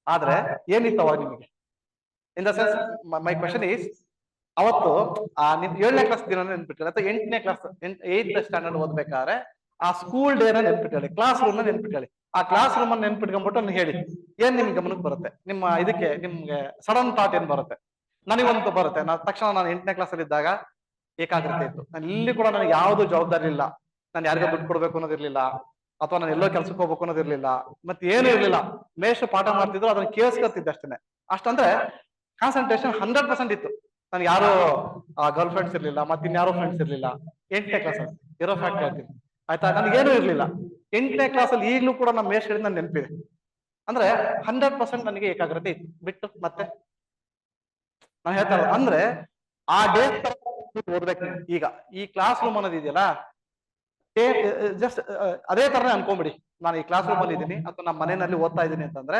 ಆದ್ರೆ ಏನಿತ್ತು ಅವಾಗ ನಿಮಗೆ? In the sense my question is, ಅವತ್ತು ನಿಮ್ 7ನೇ ಕ್ಲಾಸ್ ದಿನ ನೆನ್ಪಿಟ್ಕೊಳ್ಳಿ, ಅಥವಾ 8ನೇ ಕ್ಲಾಸ್ 8th ಸ್ಟ್ಯಾಂಡರ್ಡ್ ಓದ್ಬೇಕಾದ್ರೆ ಆ ಸ್ಕೂಲ್ ಡೇನ ನೆನ್ಪಿಟ್ಕೊಳ್ಳಿ, ಕ್ಲಾಸ್ ರೂಮ್ ನ ನೆನ್ಪಿಟ್ಕೊಳ್ಳಿ. ಆ ಕ್ಲಾಸ್ ರೂಮ್ ಅನ್ನ ನೆನ್ಪಿಟ್ಕೊಂಡ್ಬಿಟ್ಟು ನಾನು ಹೇಳಿ, ಏನ್ ನಿಮ್ಗೆ ಗಮನಕ್ಕೆ ಬರುತ್ತೆ? ನಿಮ್ಮ ಇದಕ್ಕೆ ನಿಮ್ಗೆ ಸಡನ್ ಥಾಟ್ ಏನ್ ಬರುತ್ತೆ? ನನಗಂತೂ ಬರುತ್ತೆ, ತಕ್ಷಣ ನಾನು 8ನೇ ಕ್ಲಾಸ್ ಅಲ್ಲಿ ಇದ್ದಾಗ ಏಕಾಗ್ರತೆ ಇತ್ತು. ನಾನು ಇಲ್ಲಿ ಕೂಡ ನನಗೆ ಯಾವ್ದು ಜವಾಬ್ದಾರಿ ಇಲ್ಲ, ನಾನು ಯಾರಿಗೋ ದುಡ್ಡು ಕೊಡ್ಬೇಕು ಅನ್ನೋದಿರ್ಲಿಲ್ಲ, ಅಥವಾ ನಾನು ಎಲ್ಲೋ ಕೆಲ್ಸಕ್ಕೆ ಹೋಗ್ಬೇಕು ಅನ್ನೋದಿರ್ಲಿಲ್ಲ, ಮತ್ತೆ ಏನು ಇರ್ಲಿಲ್ಲ. ಮೇಷ್ಟ್ರು ಪಾಠ ಮಾಡ್ತಿದ್ರು, ಅದನ್ನ ಕೇಳಿಸ್ಕೊತಿದ್ದೆ ಅಷ್ಟೇನೆ. ಅಷ್ಟಂದ್ರೆ ಕಾನ್ಸಂಟ್ರೇಷನ್ 100% ಇತ್ತು. ನನ್ಗೆ ಯಾರು ಗರ್ಲ್ ಫ್ರೆಂಡ್ಸ್ ಇರ್ಲಿಲ್ಲ, ಮತ್ತೆ ಇನ್ಯಾರೋ ಫ್ರೆಂಡ್ಸ್ ಇರ್ಲಿಲ್ಲ 8ನೇ ಕ್ಲಾಸ್ ಅಲ್ಲಿ ಇರೋ ಫ್ಯಾಕ್ಟ್ ಹೇಳ್ತೀನಿ, ಆಯ್ತಾ. ನನಗೇನು ಇರ್ಲಿಲ್ಲ 8ನೇ ಕ್ಲಾಸ್ ಅಲ್ಲಿ. ಈಗಲೂ ಕೂಡ ನಮ್ಮ ಮೇಷ್ಟ್ರು ಹೇಳಿದ್ ನನ್ ನೆನಪಿದೆ. ಅಂದ್ರೆ 100% ನನಗೆ ಏಕಾಗ್ರತೆ ಇತ್ತು. ಬಿಟ್ಟು ಮತ್ತೆ ನಾನು ಹೇಳ್ತಾ ಇರೋದು ಅಂದ್ರೆ ಆ ಡೇ ಓದ್ಬೇಕು. ಈಗ ಈ ಕ್ಲಾಸ್ ರೂಮ್ ಅನ್ನೋದು ಇದೆಯಲ್ಲ, ಜಸ್ಟ್ ಅದೇ ತರನೇ ಅನ್ಕೊಂಬಿಡಿ, ನಾನು ಈ ಕ್ಲಾಸ್ ರೂಮ್ ಅಲ್ಲಿ ಇದ್ದೀನಿ ಅಥವಾ ನಮ್ಮ ಮನೆಯಲ್ಲಿ ಓದ್ತಾ ಇದ್ದೀನಿ ಅಂತಂದ್ರೆ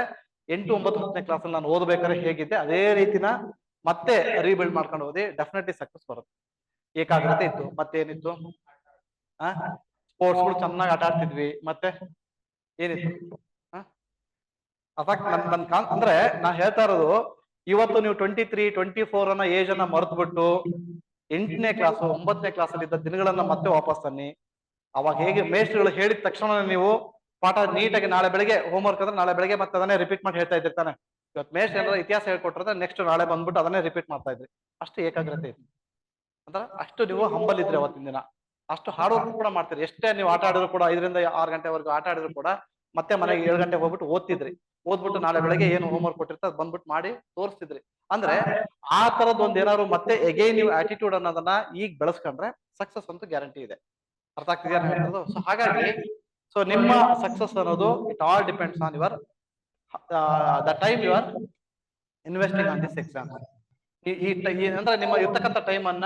8, 9, 10ನೇ ಕ್ಲಾಸ್ ಅಲ್ಲಿ ನಾನು ಓದ್ಬೇಕಾದ್ರೆ ಹೇಗಿದ್ದೆ ಅದೇ ರೀತಿನ ಮತ್ತೆ ರೀಬಿಲ್ಡ್ ಮಾಡ್ಕೊಂಡು ಹೋದಿ, ಡೆಫಿನೆಟ್ಲಿ ಸಕ್ಸಸ್ ಬರುತ್ತೆ. ಏಕಾಗ್ರತೆ ಇತ್ತು, ಮತ್ತೇನಿತ್ತು, ಸ್ಪೋರ್ಟ್ಸ್ಗಳು ಚೆನ್ನಾಗಿ ಆಟ ಆಡ್ತಿದ್ವಿ, ಮತ್ತೆ ಏನಿತ್ತು, ಅಫಾಕ್ಟ್ ಅಂದ್ರೆ ನಾ ಹೇಳ್ತಾ ಇರೋದು, ಇವತ್ತು ನೀವು 23, 24 ಅನ್ನೋ ಏಜ್ ಅನ್ನ ಮರೆತುಬಿಟ್ಟು 8ನೇ ಕ್ಲಾಸ್ 9ನೇ ಕ್ಲಾಸ್ ಅಲ್ಲಿ ಇದ್ದ ದಿನಗಳನ್ನ ಮತ್ತೆ ವಾಪಸ್ ತನ್ನಿ. ಅವಾಗ ಹೇಗೆ ಮೇಷ್ಟ್ರುಗಳು ಹೇಳಿದ ತಕ್ಷಣ ನೀವು ಪಾಠ ನೀಟಾಗಿ, ನಾಳೆ ಬೆಳಗ್ಗೆ ಹೋಮ್ವರ್ಕ್ ಅಂದ್ರೆ ನಾಳೆ ಬೆಳಗ್ಗೆ ಮತ್ತೆ ಅದನ್ನೇ ರಿಪೀಟ್ ಮಾಡಿ ಹೇಳ್ತಾ ಇದ್ದಿರ್ತಾನೆ. ಇವತ್ತು ಮೇಷ್ಟ್ರು ಏನಾದ್ರು ಇತಿಹಾಸ ಹೇಳ್ಕೊಟ್ರೆ ನೆಕ್ಸ್ಟ್ ನಾಳೆ ಬಂದ್ಬಿಟ್ಟು ಅದನ್ನೇ ರಿಪೀಟ್ ಮಾಡ್ತಾ ಇದ್ರಿ. ಅಷ್ಟು ಏಕಾಗ್ರತೆ ಇತ್ತು ಅಂದ್ರೆ, ಅಷ್ಟು ನೀವು ಹಂಬಲ್ ಇದ್ರಿ ಅವತ್ತಿನ ದಿನ. ಅಷ್ಟು ಹಾರ್ಡ್ ವರ್ಕ್ ಕೂಡ ಮಾಡ್ತೀರಿ. ಎಷ್ಟೇ ನೀವು ಆಟ ಆಡಿದ್ರು ಕೂಡ 5ರಿಂದ 6 ಗಂಟೆವರೆಗೂ ಆಟ ಆಡಿದ್ರು ಕೂಡ ಮತ್ತೆ ಮನೆಗೆ 7 ಗಂಟೆಗೆ ಹೋಗ್ಬಿಟ್ಟು ಓದ್ತಿದ್ರಿ. ಓದ್ಬಿಟ್ಟು ನಾಳೆ ಬೆಳಗ್ಗೆ ಏನು ಹೋಮ್ವರ್ಕ್ ಕೊಟ್ಟಿರ್ತಾರೆ ಬಂದ್ಬಿಟ್ಟು ಮಾಡಿ ತೋರಿಸ್ತಿದ್ರಿ. ಅಂದ್ರೆ ಆ ತರದ್ ಒಂದ್ ಏನಾದ್ರು ಮತ್ತೆ ಎಗೈನ್ ನೀವು ಆಟಿಟ್ಯೂಡ್ ಅನ್ನೋದನ್ನ ಈಗ ಬೆಳೆಸ್ಕೊಂಡ್ರೆ ಸಕ್ಸಸ್ ಅಂತೂ ಗ್ಯಾರಂಟಿ ಇದೆ. ಅರ್ಥ ಆಗ್ತಿದ್ಯಾ ನಾನು ಹೇಳ್ತಿರೋದು? ಸೊ ಹಾಗಾಗಿ ನಿಮ್ಮ ಸಕ್ಸಸ್ ಅನ್ನೋದು it all depends on your the time you are investing on this exam. ಅಂದ್ರೆ ನಿಮ್ಮ ಇರ್ತಕ್ಕಂಥ ಟೈಮ್ ಅನ್ನ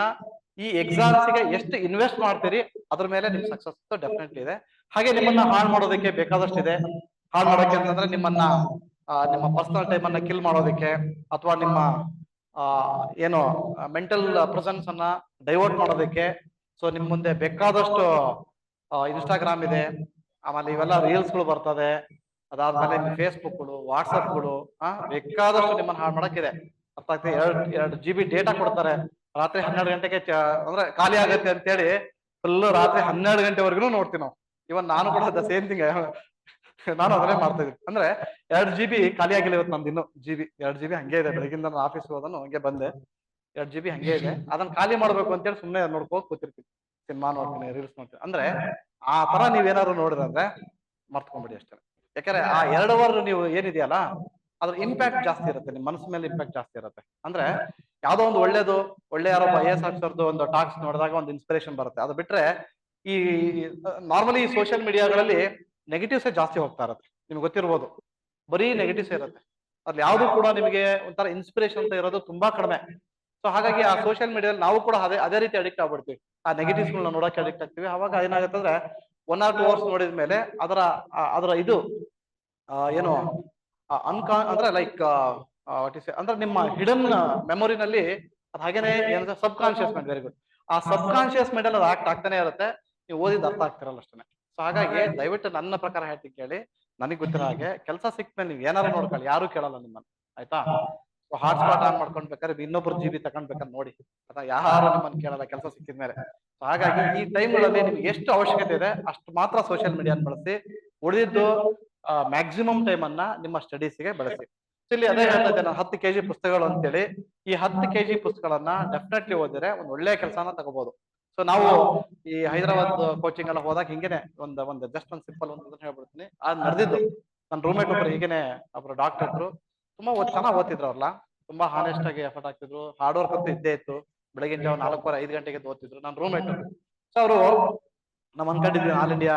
ಈ ಎಕ್ಸಾಮ್ಸ್ ಗೆ ಎಷ್ಟು ಇನ್ವೆಸ್ಟ್ ಮಾಡ್ತೀರಿ ಅದ್ರ ಮೇಲೆ ನಿಮ್ ಸಕ್ಸಸ್ ಡೆಫಿನೆಟ್ಲಿ ಇದೆ. ಹಾಗೆ ನಿಮ್ಮನ್ನ ಹಾಳು ಮಾಡೋದಕ್ಕೆ ಬೇಕಾದಷ್ಟು ಇದೆ. ಹಾಳು ಮಾಡೋಕೆ ಅಂತಂದ್ರೆ ನಿಮ್ಮ ಪರ್ಸನಲ್ ಟೈಮ್ ಅನ್ನ ಕಿಲ್ ಮಾಡೋದಕ್ಕೆ, ಅಥವಾ ನಿಮ್ಮ ಏನು ಮೆಂಟಲ್ ಪ್ರೆಸೆನ್ಸ್ ಅನ್ನ ಡೈವರ್ಟ್ ಮಾಡೋದಕ್ಕೆ. ಸೊ ನಿಮ್ ಮುಂದೆ ಬೇಕಾದಷ್ಟು ಇನ್ಸ್ಟಾಗ್ರಾಮ್ ಇದೆ, ಆಮೇಲೆ ಇವೆಲ್ಲ ರೀಲ್ಸ್ಗಳು ಬರ್ತದೆ, ಅದಾದ್ಮೇಲೆ ಫೇಸ್ಬುಕ್ಗಳು, ವಾಟ್ಸಪ್ಗಳು, ಬೇಕಾದಷ್ಟು ನಿಮ್ಮನ್ನ ಹಾಳು ಮಾಡಕ್ಕಿದೆ. ಅರ್ಥ ಆಗ್ತದೆ? 2 GB ಡೇಟಾ ಕೊಡ್ತಾರೆ, ರಾತ್ರಿ 12 ಗಂಟೆಗೆ ಅಂದ್ರೆ ಖಾಲಿ ಆಗತ್ತೆ ಅಂತೇಳಿ ಫುಲ್ ರಾತ್ರಿ 12 ಗಂಟೆವರೆಗೂ ನೋಡ್ತೀವಿ ನಾವು. ಇವನ್ ನಾನು ಕೂಡ ದ ಸೇಮ್ ಥಿಂಗ್, ನಾನು ಅದನ್ನೇ ಮಾಡ್ತಾ ಇದ್ದೀನಿ. ಅಂದ್ರೆ 2 GB ಖಾಲಿ ಆಗಿಲ್ಲ ಇವತ್ತು ನಮ್ದು. ಇನ್ನು ಎರಡು GB ಹಂಗೆ ಇದೆ. ಬೆಳಗಿಂದ ನಾನು ಆಫೀಸ್ ಹೋದನು ಹಂಗೆ ಬಂದೆ, 2 GB ಹಂಗೆ ಇದೆ. ಅದನ್ನ ಖಾಲಿ ಮಾಡ್ಬೇಕು ಅಂತೇಳಿ ಸುಮ್ಮನೆ ನೋಡ್ಕೋತ ಕೂತಿರ್ತೀನಿ, ಸಿನಿಮಾ ನೋಡ್ತೀನಿ, ರೀಲ್ಸ್ ನೋಡ್ತೀನಿ. ಅಂದ್ರೆ ಆ ತರ ನೀವೇನಾದ್ರು ನೋಡಿದ್ರೆ ಮರ್ತ್ಕೊಂಡ್ಬಿಡಿ ಅಷ್ಟೇ. ಯಾಕಂದ್ರೆ ಆ 2 ಅವರ್ ನೀವು ಏನಿದೆಯಲ್ಲ ಅದ್ರ ಇಂಪ್ಯಾಕ್ಟ್ ಜಾಸ್ತಿ ಇರುತ್ತೆ, ನಿಮ್ ಮನಸ್ಸ ಮೇಲೆ ಇಂಪ್ಯಾಕ್ಟ್ ಜಾಸ್ತಿ ಇರುತ್ತೆ. ಅಂದ್ರೆ ಯಾವ್ದೋ ಒಂದು ಒಳ್ಳೆ ಯಾರೋ IAS ಆಫೀಸರ್ದು ಒಂದು ಟಾಕ್ಸ್ ನೋಡಿದಾಗ ಒಂದು ಇನ್ಸ್ಪಿರೇಷನ್ ಬರುತ್ತೆ. ಅದು ಬಿಟ್ರೆ ಈ ನಾರ್ಮಲಿ ಸೋಷಿಯಲ್ ಮೀಡಿಯಾಗಳಲ್ಲಿ ನೆಗೆಟಿವ್ಸೇ ಜಾಸ್ತಿ ಹೋಗ್ತಾ ಇರುತ್ತೆ. ನಿಮ್ಗೆ ಗೊತ್ತಿರ್ಬೋದು, ಬರೀ ನೆಗೆಟಿವ್ಸ್ ಇರುತ್ತೆ. ಅದ್ರಲ್ಲಿ ಯಾವ್ದು ಕೂಡ ನಿಮಗೆ ಒಂಥರ ಇನ್ಸ್ಪಿರೇಷನ್ ಅಂತ ಇರೋದು ತುಂಬಾ ಕಡಿಮೆ. ಸೊ ಹಾಗಾಗಿ ಆ ಸೋಷಿಯಲ್ ಮೀಡಿಯಾದಲ್ಲಿ ನಾವು ಕೂಡ ಅದೇ ರೀತಿ ಅಡಿಕ್ಟ್ ಆಗ್ಬಿಡ್ತೀವಿ. ಆ ನೆಗೆಟಿವ್ಸ್ ನೋಡಕ್ಕೆ ಅಡಿಕ್ಟ್ ಆಗ್ತೀವಿ. ಅವಾಗ ಏನಾಗುತ್ತೆ ಅಂದ್ರೆ 1 or 2 ಅವರ್ಸ್ ನೋಡಿದ ಮೇಲೆ ಅದರ ಇದು ಏನು ಅಂದ್ರೆ ಲೈಕ್ ಅಂದ್ರೆ ನಿಮ್ಮ ಹಿಡನ್ ಮೆಮೊರಿನಲ್ಲಿ ಅದು ಹಾಗೇನೆ ಏನಂದ್ರೆ ಸಬ್ ಕಾನ್ಶಿಯಸ್ ಮೈಂಡ್, ವೆರಿ ಗುಡ್, ಆ ಸಬ್ ಕಾನ್ಶಿಯಸ್ ಮೈಂಡ್ ಅಲ್ಲಿ ಅದು ಆಕ್ಟ್ ಆಗ್ತಾನೆ ಇರುತ್ತೆ. ನೀವು ಓದಿದ್ ಅರ್ಥ ಆಗ್ತಿರಲ್ಲ ಅಷ್ಟೇ. ಸೊ ಹಾಗಾಗಿ ದಯವಿಟ್ಟು ನನ್ನ ಪ್ರಕಾರ ಹೇಳ್ತೀನಿ ಕೇಳಿ, ನನಗ್ ಗೊತ್ತಿರೋ ಹಾಗೆ ಕೆಲಸ ಸಿಕ್ಮೇಲೆ ನೀವು ಏನಾರು ನೋಡ್ಕೊಳ್ಳಿ, ಯಾರು ಕೇಳಲ್ಲ ನಿಮ್ಮನ್ನ, ಆಯ್ತಾ. ಹಾಟ್ಸ್ಪಾಟ್ ಆನ್ ಮಾಡ್ಕೊಂಡ್ಬೇಕಾದ್ರೆ ಇನ್ನೊಬ್ರು GB ತಗೊಂಡ್ಬೇಕಾದ್ರೆ ನೋಡಿ, ಅಥವಾ ಯಾರು ನಿಮ್ಮನ್ನ ಕೇಳಲ್ಲ ಕೆಲಸ ಸಿಕ್ಕಿದ್ಮೇಲೆ. ಸೊ ಹಾಗಾಗಿ ಈ ಟೈಮ್ಗಳಲ್ಲಿ ನಿಮ್ಗೆ ಎಷ್ಟು ಅವಶ್ಯಕತೆ ಇದೆ ಅಷ್ಟು ಮಾತ್ರ ಸೋಷಿಯಲ್ ಮೀಡಿಯಾನ ಬಳಸಿ, ಉಳಿದಿದ್ದು ಮ್ಯಾಕ್ಸಿಮಮ್ ಟೈಮ್ ಅನ್ನ ನಿಮ್ಮ ಸ್ಟಡೀಸ್ಗೆ ಬಳಸಿ. ಇಲ್ಲಿ ಅದೇ ಹೇಳ್ತಾ ಇದ್ದೇನೆ, 10 kg ಪುಸ್ತಕಗಳು ಅಂತೇಳಿ. ಈ 10 kg ಪುಸ್ತಕಗಳನ್ನ ಡೆಫಿನೆಟ್ಲಿ ಓದಿದ್ರೆ ಒಂದ್ ಒಳ್ಳೆ ಕೆಲಸನ ತಗೋಬಹುದು. ಸೊ ನಾವು ಈ ಹೈದರಾಬಾದ್ ಕೋಚಿಂಗ್ ಎಲ್ಲ ಹೋದಾಗ ಹಿಂಗೇನೆ ಒಂದು ಜಸ್ಟ್ ಒಂದು ಸಿಂಪಲ್ ಒಂದು ಹೇಳ್ಬಿಡ್ತೀನಿ. ಅದ್ ನಡೆದಿದ್ದು. ನನ್ನ ರೂಮೇಟ್ ಒಬ್ರು ಹೀಗೇನೆ ಒಬ್ರು ಡಾಕ್ಟರ್ ಇದ್ರು, ತುಂಬಾ ಚೆನ್ನಾಗಿ ಓದ್ತಿದ್ರು ಅವ್ರಲ್ಲ, ತುಂಬಾ ಹಾನೆಸ್ಟ್ ಆಗಿ ಎಫರ್ಟ್ ಆಗ್ತಿದ್ರು, ಹಾರ್ಡ್ ವರ್ಕ್ ಅಂತೂ ಇದ್ದೇ ಇತ್ತು. ಬೆಳಗಿನ ಜಾವ 4 5 ಗಂಟೆಗೆ ಓದ್ತಿದ್ರು ನನ್ನ ರೂಮೇಟ್. ಸೊ ಅವರು ನಾವ್ ಅನ್ಕೊಂಡಿದ್ವಿ ಆಲ್ ಇಂಡಿಯಾ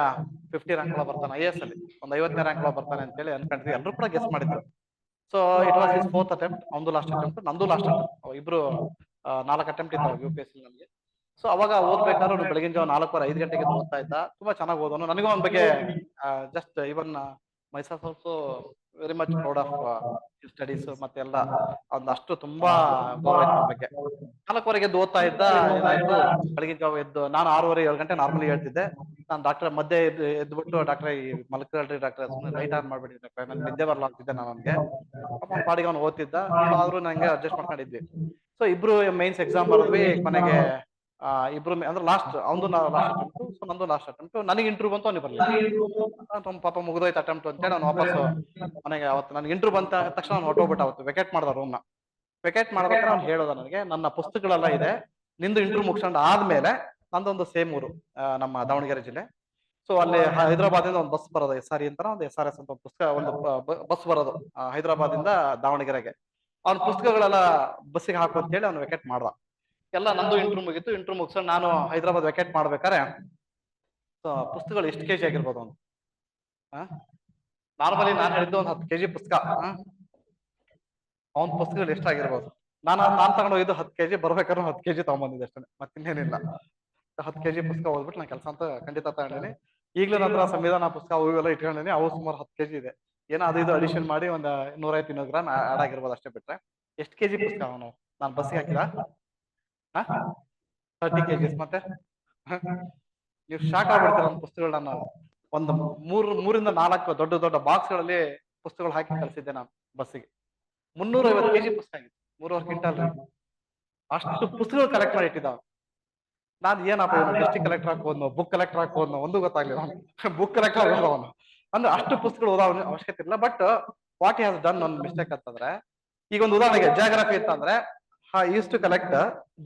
50 ರ್ಯಾಂಕ್ ಒಳಗೆ ಬರ್ತಾನೆ, IAS ಅಲ್ಲಿ ಒಂದು 50ನೇ ರ್ಯಾಂಕ್ ಒಳಗೆ ಬರ್ತಾನೆ ಅಂತ ಹೇಳಿ ಅನ್ಕೊಂಡಿದ್ವಿ. ಎಲ್ಲರೂ ಕೂಡ ಗೆಸ್ ಮಾಡಿದ್ರು. So it was his 4th attempt, ಅವನದು ಲಾಸ್ಟ್ ಅಟೆಂಪ್ಟ್, ನಂದು ಲಾಸ್ಟ್ ಅಟೆಂಪ್ಟ್. ಇಬ್ರು 4 ಅಟೆಂಪ್ಟ್ ಇದ್ದಾವೆ UPSC ನಮಗೆ. ಸೊ ಅವಾಗ ಓದ್ಬೇಕಾದ್ರೆ ಅವ್ನು ಬೆಳಗಿನ ಜಾವ 4:15 ಗಂಟೆಗೆ ಓದ್ತಾ ಇದ್ದ. ತುಂಬಾ ಚೆನ್ನಾಗಿ ಓದೋನು. ನನಗೂ ಅವನ ಬಗ್ಗೆ just even myself also very much proud of studies ಮತ್ತೆ ಎಲ್ಲ ಅಷ್ಟು ತುಂಬಾ ಗೌರವ ಇತ್ತು ಅವನ ಬಗ್ಗೆ. 4:00 ಎದ್ದು ಓದ್ತಾ ಇದ್ದ. ಏನಾಯ್ತು, ಬೆಳಗಿನ ಜಾವ ಎದ್ದು ನಾನು 6:30-7 ಗಂಟೆ ನಾರ್ಮಲಿ ಹೇಳ್ತಿದ್ದೆ. ನಾನು ಡಾಕ್ಟರ್ ಮಧ್ಯೆ ಎದ್ಬಿಟ್ಟು ಡಾಕ್ಟರ್ ಈ ಮಲ್ಕಳ್ರಿ ಡಾಕ್ಟರ್, ಸುಮ್ಮನೆ ಲೈಟ್ ಆನ್ ಮಾಡ್ಬಿಡಿ ಡಾಕ್ಟರ್, ನನ್ ನಿದ್ದೆ ಬರ್ಲ ಅಂತಿದ್ದೆ ನಾನು ಅವನಿಗೆ. ಅವ್ನ ಪಾಡಿಗೆ ಅವ್ನು ಓದ್ತಿದ್ದ. ಆದ್ರೂ ನಂಗೆ ಅಡ್ಜಸ್ಟ್ ಮಾಡ್ಕೊಂಡಿದ್ವಿ. ಸೊ ಇಬ್ರು ಮೈನ್ಸ್ ಎಕ್ಸಾಮ್ ಬರೆದ್ವಿ. ಕೊನೆಗೆ ಇಬ್ರು ಅಂದ್ರೆ ಲಾಸ್ಟ್ ಅವನು ಲಾಸ್ಟ್ ಅಟೆಂಪ್ಟ್, ಸೊ ನಂದು ಲಾಸ್ಟ್ ಅಟೆಂಪ್ಟ್. ನನಗೆ ಇಂಟರ್ವ್ಯೂ ಬಂತು, ಅವ್ನಿಗೆ ಬರ್ಲಿಲ್ಲ. ಪಾಪ ಮುಗಿದೋಯ್ತು ಅಟೆಂಪ್ಟ್ ಅಂತೇಳಿ ಅವ್ನು ವಾಪಸ್ ಮನೆಗೆ. ಅವತ್ತು ನನಗೆ ಇಂಟರ್ವ್ಯೂ ಬಂದ ತಕ್ಷಣ ಅವ್ನು ಹೊಟ್ಟೋಗ್ಬಿಟ್ಟ. ಅವತ್ತು ವೆಕೇಟ್ ಮಾಡ್ದ ರೂಮ್ನ. ವೆಕೇಟ್ ಮಾಡ್ಬೇಕಾದ್ರೆ ಅವ್ನು ಹೇಳೋದ ನನಗೆ, ನನ್ನ ಪುಸ್ತಕಗಳೆಲ್ಲ ಇದೆ, ನಿಂದು ಇಂಟರ್ವ್ಯೂ ಮುಗಿಸ್ಕೊಂಡು ಆದ್ಮೇಲೆ ನಂದೊಂದು ಸೇಮ್ ಊರು, ನಮ್ಮ ದಾವಣಗೆರೆ ಜಿಲ್ಲೆ. ಸೊ ಅಲ್ಲಿ ಹೈದರಾಬಾದಿಂದ ಒಂದು ಬಸ್ ಬರೋದು, SRE ಅಂತ ಒಂದು SRS ಅಂತ ಒಂದು ಪುಸ್ತಕ, ಒಂದು ಬಸ್ ಬರೋದು ಹೈದರಾಬಾದಿಂದ ದಾವಣಗೆರೆಗೆ. ಅವ್ನ ಪುಸ್ತಕಗಳೆಲ್ಲ ಬಸ್ಸಿಗೆ ಹಾಕು ಅಂತ ಹೇಳಿ ಅವ್ನು ವೆಕೇಟ್ ಮಾಡ್ದ. ಎಲ್ಲ ನಂದು ಇಂಟರ್ವ್ಯೂ ಮುಗಿತು. ಇಂಟರ್ವ್ಯೂ ಮುಗಿಸ್ಕೊಂಡು ನಾನು ಹೈದರಾಬಾದ್ ವೆಕೇಟ್ ಮಾಡ್ಬೇಕಾರೆ ಪುಸ್ತಕಗಳು ಎಷ್ಟು ಕೆಜಿ ಆಗಿರ್ಬೋದು ಅವ್ನು. ನಾರ್ಮಲಿ ನಾನು ಹೇಳಿದ್ದು ಒಂದು 10 kg ಪುಸ್ತಕ. ಅವನ್ ಪುಸ್ತಕಗಳು ಎಷ್ಟಾಗಿರ್ಬೋದು. ನಾನ್ ತಗೊಂಡೋಗಿದ್ದು 10 kg, ಬರ್ಬೇಕಾದ್ರೆ 10 kg ತಗೊಂಡ್ಬಂದಿದ್ದೆ ಅಷ್ಟೇ, ಮತ್ತಿನ್ನೇನಿಲ್ಲ. 10 kg ಪುಸ್ತಕ ಓದ್ಬಿಟ್ಟು ನಾನು ಕೆಲಸ ಅಂತ ಖಂಡಿತ ತಗೊಂಡಿನಿ. ಈಗಲೂ ನಂತರ ಸಂವಿಧಾನ ಪುಸ್ತಕ ಅವು ಇವೆಲ್ಲ ಇಟ್ಕೊಂಡಿನಿ. ಅವು ಸುಮಾರು 10 kg ಇದೆ. ಏನೋ ಅದು ಇದು ಅಡಿಷನ್ ಮಾಡಿ ಒಂದು 150-200 ಗ್ರಾಮ್ ಆಡ್ ಆಗಿರ್ಬೋದು ಅಷ್ಟೇ. ಬಿಟ್ರೆ ಎಷ್ಟು kg ಪುಸ್ತಕ ಅವನು ನಾನು ಬಸ್ಸಿಗೆ ಹಾಕಿದ 30 kg. ಮತ್ತೆ ನೀವು ಶಾಕ್ ಆಗ್ಬಿಡ್ತೀರ. ನನ್ನ ಪುಸ್ತಕಗಳನ್ನ ಒಂದು 3-4 ದೊಡ್ಡ ದೊಡ್ಡ ಬಾಕ್ಸ್ ಗಳಲ್ಲಿ ಪುಸ್ತಕಗಳು ಹಾಕಿ ಕಳಿಸಿದ್ದೆ ನಾನು ಬಸ್ಸಿಗೆ. 350 kg ಪುಸ್ತಕ ಆಗಿತ್ತು, 3.5 ಕ್ವಿಂಟಲ್ ರೀ. ಅಷ್ಟು ಪುಸ್ತಕಗಳು ಕಲೆಕ್ಟ್ ಮಾಡಿ ಇಟ್ಟಿದ್ದ. ನಾನ್ ಏನಪ್ಪ ಇವನು ಡಿಸ್ಟ್ರಿಕ್ಟ್ ಕಲೆಕ್ಟರ್ ಹಾಕೋದ್ನು, ಬುಕ್ ಕಲೆಕ್ಟರ್ ಹಾಕೋದ್ನು ಒಂದು ಗೊತ್ತಾಗ್ಲಿಲ್ಲ. ಬುಕ್ ಕಲೆಕ್ಟರ್ ಆಗೋದು ಅವನು. ಅಂದ್ರೆ ಅಷ್ಟು ಪುಸ್ತಕಗಳು ಓದೋ ಅವಶ್ಯಕತೆ ಇಲ್ಲ. But what he has done ಒಂದು ಮಿಸ್ಟೇಕ್ ಅಂತಂದ್ರೆ, ಈಗ ಒಂದು ಉದಾಹರಣೆಗೆ ಜಿಯೋಗ್ರಫಿ ಇತ್ತಂದ್ರೆ use to collect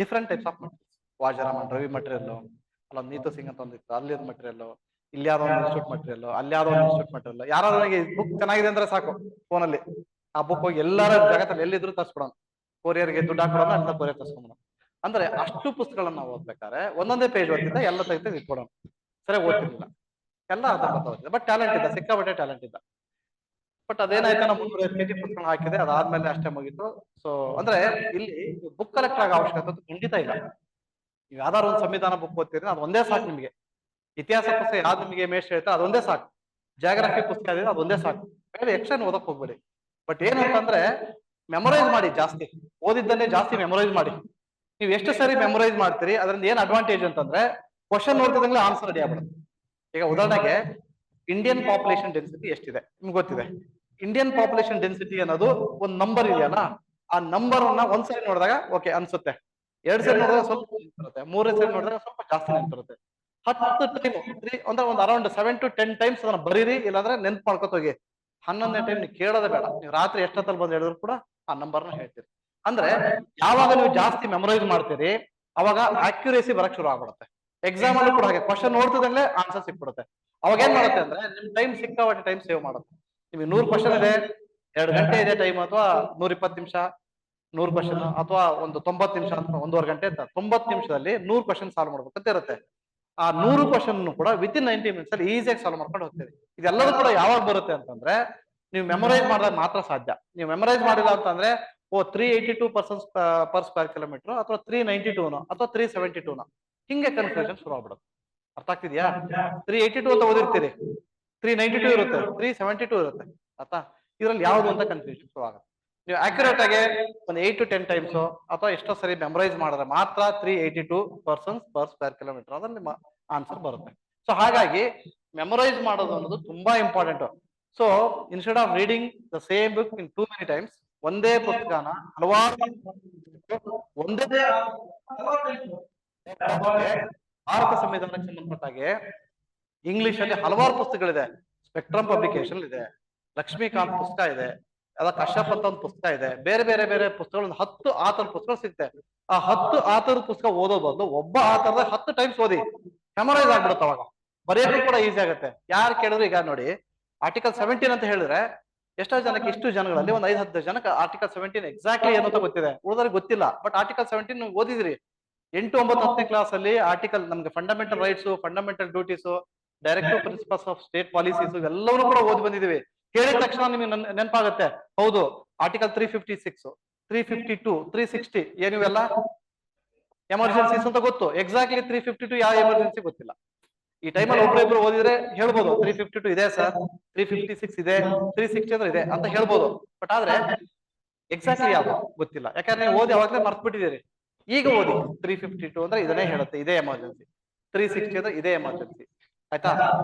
different types of materials. ವಾಜರಾಮನ್ ರವಿ ಮಟೀರಿಯಲ್, ಅಲ್ಲ ನೀತು ಸಿಂಗ್ ಅಂತ ಒಂದಿತ್ತು, ಅಲ್ಲಿ ಮಟೀರಿಯಲ್, ಇಲ್ಲಿ ಯಾವ್ದೋ ಒಂದು ಇನ್ಸ್ಟಿಟ್ಯೂಟ್ ಮಟೀರಿಯಲ್, ಅಲ್ಲಿ ಯಾವ್ದೋ ಒಂದು ಇನ್ಸ್ಟಿಟ್ಯೂಟ್ ಮಟೀರಿಯಲ್. ಯಾರಾದ್ರೂ ಬುಕ್ ಚೆನ್ನಾಗಿದೆ ಅಂದ್ರೆ ಸಾಕು, ಫೋನಲ್ಲಿ ಆ ಬುಕ್ ಹೋಗಿ ಎಲ್ಲಾರ ಜಗತ್ತಲ್ಲಿ ಎಲ್ಲಿದ್ರು ತರ್ಸ್ಬಿಡೋಣ, ಕೊರಿಯರ್ಗೆ ದುಡ್ಡು ಹಾಕೊಡೋಣ, ಅಂತ ಕೊರಿಯರ್ ತರ್ಸ್ಕೊಂಬಿಡೋಣ. ಅಂದ್ರೆ ಅಷ್ಟು ಪುಸ್ತಕಗಳನ್ನ ನಾವು ಓದ್ಬೇಕಾದ್ರೆ ಒಂದೊಂದೇ ಪೇಜ್ ಓದ್ತಿದ್ದ, ಎಲ್ಲ ತೆಗೆದು ಇಟ್ಕೊಡೋಣ. ಸರಿ ಓದ್ತಿರ್ಲಿಲ್ಲ, ಎಲ್ಲ ಅರ್ಧ ಓದ್ತಿದ್ದ. ಬಟ್ ಟ್ಯಾಲೆಂಟ್ ಇದ್ದ, ಸಿಕ್ಕಾಪಟ್ಟೆ ಟ್ಯಾಲೆಂಟ್ ಇದ್ದ. ಬಟ್ ಅದೇನಾಯ್ತು, ನಾವು 350 kg ಪುಸ್ತಕ ಹಾಕಿದೆ, ಅದಾದ್ಮೇಲೆ ಅಷ್ಟೇ ಮುಗೀತು. ಸೊ ಅಂದ್ರೆ ಇಲ್ಲಿ ಬುಕ್ ಕಲೆಕ್ಟ್ ಆಗೋ ಅವಶ್ಯಕತೆ ಖಂಡಿತ ಇಲ್ಲ. ನೀವು ಯಾವ್ದಾದ್ರು ಒಂದು ಸಂವಿಧಾನ ಬುಕ್ ಓದ್ತೀರಿ, ಅದು ಒಂದೇ ಸಾಕು ನಿಮಗೆ. ಇತಿಹಾಸ ಪುಸ್ತಕ ಯಾವ್ದು ನಿಮಗೆ ಮೇಷ್ ಹೇಳ್ತಾ ಅದೊಂದೇ ಸಾಕು. ಜಿಯೋಗ್ರಫಿ ಪುಸ್ತಕ ಇದೆ, ಅದೊಂದೇ ಸಾಕು. ಬೇರೆ ಎಕ್ಸ್ಟ್ರಾ ಓದಕ್ ಹೋಗ್ಬೇಡಿ. ಬಟ್ ಏನಂತಂದ್ರೆ ಮೆಮೊರೈಸ್ ಮಾಡಿ, ಜಾಸ್ತಿ ಓದಿದ್ದನ್ನೇ ಜಾಸ್ತಿ ಮೆಮೊರೈಸ್ ಮಾಡಿ. ನೀವು ಎಷ್ಟು ಸರಿ ಮೆಮೊರೈಸ್ ಮಾಡ್ತೀರಿ ಅದರಿಂದ ಏನ್ ಅಡ್ವಾಂಟೇಜ್ ಅಂತಂದ್ರೆ, ಕ್ವಶನ್ ನೋಡ್ತಿದಂಗ್ಲೇ ಆನ್ಸರ್ ರೆಡಿ ಆಗ್ಬಿಡುತ್ತೆ. ಈಗ ಉದಾಹರಣೆಗೆ ಇಂಡಿಯನ್ ಪಾಪ್ಯುಲೇಷನ್ ಡೆನ್ಸಿಟಿ ಎಷ್ಟಿದೆ ನಿಮ್ಗೆ ಗೊತ್ತಿದೆ. ಇಂಡಿಯನ್ ಪಾಪ್ಯುಲೇಷನ್ ಡೆನ್ಸಿಟಿ ಅನ್ನೋದು ಒಂದು ನಂಬರ್ ಇದೆಯಲ್ಲ, ಆ ನಂಬರ್ ಅನ್ನ ಒಂದ್ಸರಿ ನೋಡಿದಾಗ ಓಕೆ ಅನ್ಸುತ್ತೆ, 2 ಸರಿ ನೋಡಿದಾಗ ಸ್ವಲ್ಪ ನೆನ್ಪಿರುತ್ತೆ, 3ನೇ ಸರಿ ನೋಡಿದಾಗ ಸ್ವಲ್ಪ ಜಾಸ್ತಿ ನೆನ್ಪಿರುತ್ತೆ. 10 ಟೈಮ್ ಅಂದ್ರೆ ಒಂದು ಅರೌಂಡ್ 7 to 10 ಟೈಮ್ಸ್ ಅದನ್ನ ಬರೀರಿ, ಇಲ್ಲಾಂದ್ರೆ ನೆನ್ಪು ಮಾಡ್ಕೊತ ಹೋಗಿ. 11ನೇ ಟೈಮ್ ನೀವು ಕೇಳೋದೇ ಬೇಡ, ನೀವು ರಾತ್ರಿ ಎಷ್ಟೊತ್ತಲ್ಲಿ ಬಂದು ಹೇಳಿದ್ರು ಕೂಡ ಆ ನಂಬರ್ನ ಹೇಳ್ತೀರಿ. ಅಂದ್ರೆ ಯಾವಾಗ ನೀವು ಜಾಸ್ತಿ ಮೆಮೊರೈಸ್ ಮಾಡ್ತೀರಿ ಅವಾಗ ಅಕ್ಯುರೇಸಿ ಬರಕ್ ಶುರು ಆಗ್ಬಿಡುತ್ತೆ. ಎಕ್ಸಾಮ್ ಅಲ್ಲೂ ಕೂಡ ಹಾಗೆ ಕ್ವಶನ್ ನೋಡ್ತಿದಂಗ್ಲೇ ಆನ್ಸರ್ ಸಿಕ್ಬಿಡುತ್ತೆ. ಅವಾಗ ಏನ್ ಮಾಡುತ್ತೆ ಅಂದ್ರೆ ನಿಮ್ ಟೈಮ್ ಸಿಕ್ಕಾಪಟ್ಟೆ ಟೈಮ್ ಸೇವ್ ಮಾಡುತ್ತೆ. ನಿಮ್ಗೆ 100 ಕ್ವಶನ್ ಇದೆ, 2 ಗಂಟೆ ಇದೆ ಟೈಮ್, ಅಥವಾ 120 ನಿಮಿಷ 100 ಕ್ವಶನ್, ಅಥವಾ ಒಂದು 90 ನಿಮಿಷ ಅಥವಾ 1.5 ಗಂಟೆ ಅಂತ 90 ನಿಮಿಷದಲ್ಲಿ 100 ಕ್ವಶನ್ ಸಾಲ್ವ್ ಮಾಡ್ಬೇಕಂತ ಇರುತ್ತೆ. ಆ 100 ಕ್ವಶನ್ ಕೂಡ ವಿತಿನ್ 90 ಮಿನಿಟ್ಸ್ ಅಲ್ಲಿ ಈಸಿಯಾಗಿ ಸಾಲ್ವ್ ಮಾಡ್ಕೊಂಡು ಹೋಗ್ತೀವಿ. ಇದೆಲ್ಲದೂ ಕೂಡ ಯಾವಾಗ ಬರುತ್ತೆ ಅಂತಂದ್ರೆ ನೀವು ಮೆಮೊರೈಸ್ ಮಾಡಿದಾಗ ಮಾತ್ರ ಸಾಧ್ಯ. ನೀವು ಮೆಮೊರೈಸ್ ಮಾಡಿಲ್ಲ ಅಂತಂದ್ರೆ 382 ಪರ್ ಸ್ಕ್ವೇರ್ ಕಿಲೋಮೀಟರ್, ಅಥವಾ 392 ಅಥವಾ 372 ಹಿಂಗೆ ಕನ್ಫ್ಯೂಷನ್ ಶುರು ಆಗ್ಬಿಡುತ್ತೆ. ಅರ್ಥ ಆಗ್ತಿದ್ಯಾ? 382 ಅಂತ ಓದಿರ್ತೀರಿ, 392 ಇರುತ್ತೆ, 372 ಇರುತ್ತೆ. ಅರ್ಥ? ಇದ್ರಲ್ಲಿ ಯಾವ್ದು ಅಂತ ಕನ್ಫ್ಯೂಷನ್ ಶುರು ಆಗುತ್ತೆ. ನೀವು ಅಕ್ಯುರೇಟ್ ಆಗಿ ಒಂದು 8 to 10 ಟೈಮ್ಸ್ ಅಥವಾ ಎಷ್ಟೋ ಸರಿ ಮೆಮೊರೈಸ್ ಮಾಡಿದ್ರೆ ಮಾತ್ರ 382 ಪರ್ಸನ್ಸ್ ಪರ್ ಸ್ಕ್ವೇರ್ ಕಿಲೋಮೀಟರ್ ಅದ್ರ ನಿಮ್ಮ ಆನ್ಸರ್ ಬರುತ್ತೆ. ಸೊ ಹಾಗಾಗಿ ಮೆಮೊರೈಸ್ ಮಾಡೋದು ಅನ್ನೋದು ತುಂಬಾ important. So instead of reading the same book in too many times, ಒಂದೇ ಪುಸ್ತಕನ ಹಲವಾರು ಒಂದೇ ಭಾರತ ಸಂವಿಧಾನಕ್ಕೆ ಸಂಬಂಧಪಟ್ಟಾಗೆ ಇಂಗ್ಲಿಷ್ ಅಲ್ಲಿ ಹಲವಾರು ಪುಸ್ತಕಗಳಿದೆ. ಸ್ಪೆಕ್ಟ್ರಮ್ ಪಬ್ಲಿಕೇಶನ್ ಇದೆ, ಲಕ್ಷ್ಮೀಕಾಂತ್ ಪುಸ್ತಕ ಇದೆ, ಅದ ಕಶ್ಯಪ್ ಅಂತ ಒಂದು ಪುಸ್ತಕ ಇದೆ, ಬೇರೆ ಬೇರೆ ಬೇರೆ ಪುಸ್ತಕಗಳು 10 ಆಥರ್ ಪುಸ್ತಕ ಸಿಗುತ್ತೆ. ಆ 10 ಆಥರ್ ಪುಸ್ತಕ ಓದೋ ಬದಲು ಒಬ್ಬ ಆಥರ್ದ 10 ಟೈಮ್ಸ್ ಓದಿ ಮೆಮೊರೈಸ್ ಆಗ್ಬಿಡುತ್ತೆ. ಅವಾಗ ಬರೆಯೋದು ಕೂಡ ಈಸಿ ಆಗುತ್ತೆ. ಯಾರು ಕೇಳಿದ್ರು, ಈಗ ನೋಡಿ ಆರ್ಟಿಕಲ್ 17 ಅಂತ ಹೇಳಿದ್ರೆ ಎಷ್ಟೋ ಜನಕ್ಕೆ, ಇಷ್ಟು ಜನಗಳಲ್ಲಿ ಒಂದು 5-10 ಜನಕ್ಕೆ ಆರ್ಟಿಕಲ್ 17 ಎಕ್ಸಾಕ್ಟ್ಲಿ ಏನು ಅಂತ ಗೊತ್ತಿದೆ, ಉಳಿದವ್ರಿಗೆ ಗೊತ್ತಿಲ್ಲ. ಬಟ್ ಆರ್ಟಿಕಲ್ 17 ಓದಿದ್ರಿ 8, 9, 10ನೇ ಕ್ಲಾಸ್ ಅಲ್ಲಿ. ಆರ್ಟಿಕಲ್ ನಮ್ಗೆ fundamental rights, fundamental duties, directive principles of state policies ಎಲ್ಲವನ್ನೂ ಕೂಡ ಓದಿ ಬಂದಿದೀವಿ. ಕೇಳಿದ ತಕ್ಷಣ ನಿಮಗೆ ನೆನಪಾಗುತ್ತೆ, ಹೌದು ಆರ್ಟಿಕಲ್ 356, 352, 360 ಏನಿವೆಲ್ಲ ಎಮರ್ಜೆನ್ಸೀಸ್ ಅಂತ ಗೊತ್ತು. ಎಕ್ಸಾಕ್ಟ್ಲಿ 352 ಯಾವ ಎಮರ್ಜೆನ್ಸಿ ಗೊತ್ತಿಲ್ಲ. ಈ ಟೈಮಲ್ಲಿ ಒಬ್ರು ಓದಿದ್ರೆ ಹೇಳ್ಬೋದು 352 ಇದೆ ಸರ್, 356 ಇದೆ, 360 ಅಂದ್ರೆ ಇದೆ ಅಂತ ಹೇಳ್ಬೋದು. ಬಟ್ ಆದ್ರೆ ಎಕ್ಸಾಕ್ಟ್ಲಿ ಯಾವ್ದು ಗೊತ್ತಿಲ್ಲ. ಯಾಕಂದ್ರೆ ನೀವು ಓದಿ ಅವಾಗಲೇ ಮರ್ತ್ ಬಿಟ್ಟಿದ್ದೀರಿ. ಈಗ ಓದಿ 352 ಅಂದ್ರೆ ಇದನ್ನೇ ಹೇಳುತ್ತೆ, ಇದೇ ಎಮರ್ಜೆನ್ಸಿ. 360 ಅಂದ್ರೆ ಇದೇ ಎಮರ್ಜೆನ್ಸಿ. ಆಯ್ತಾ?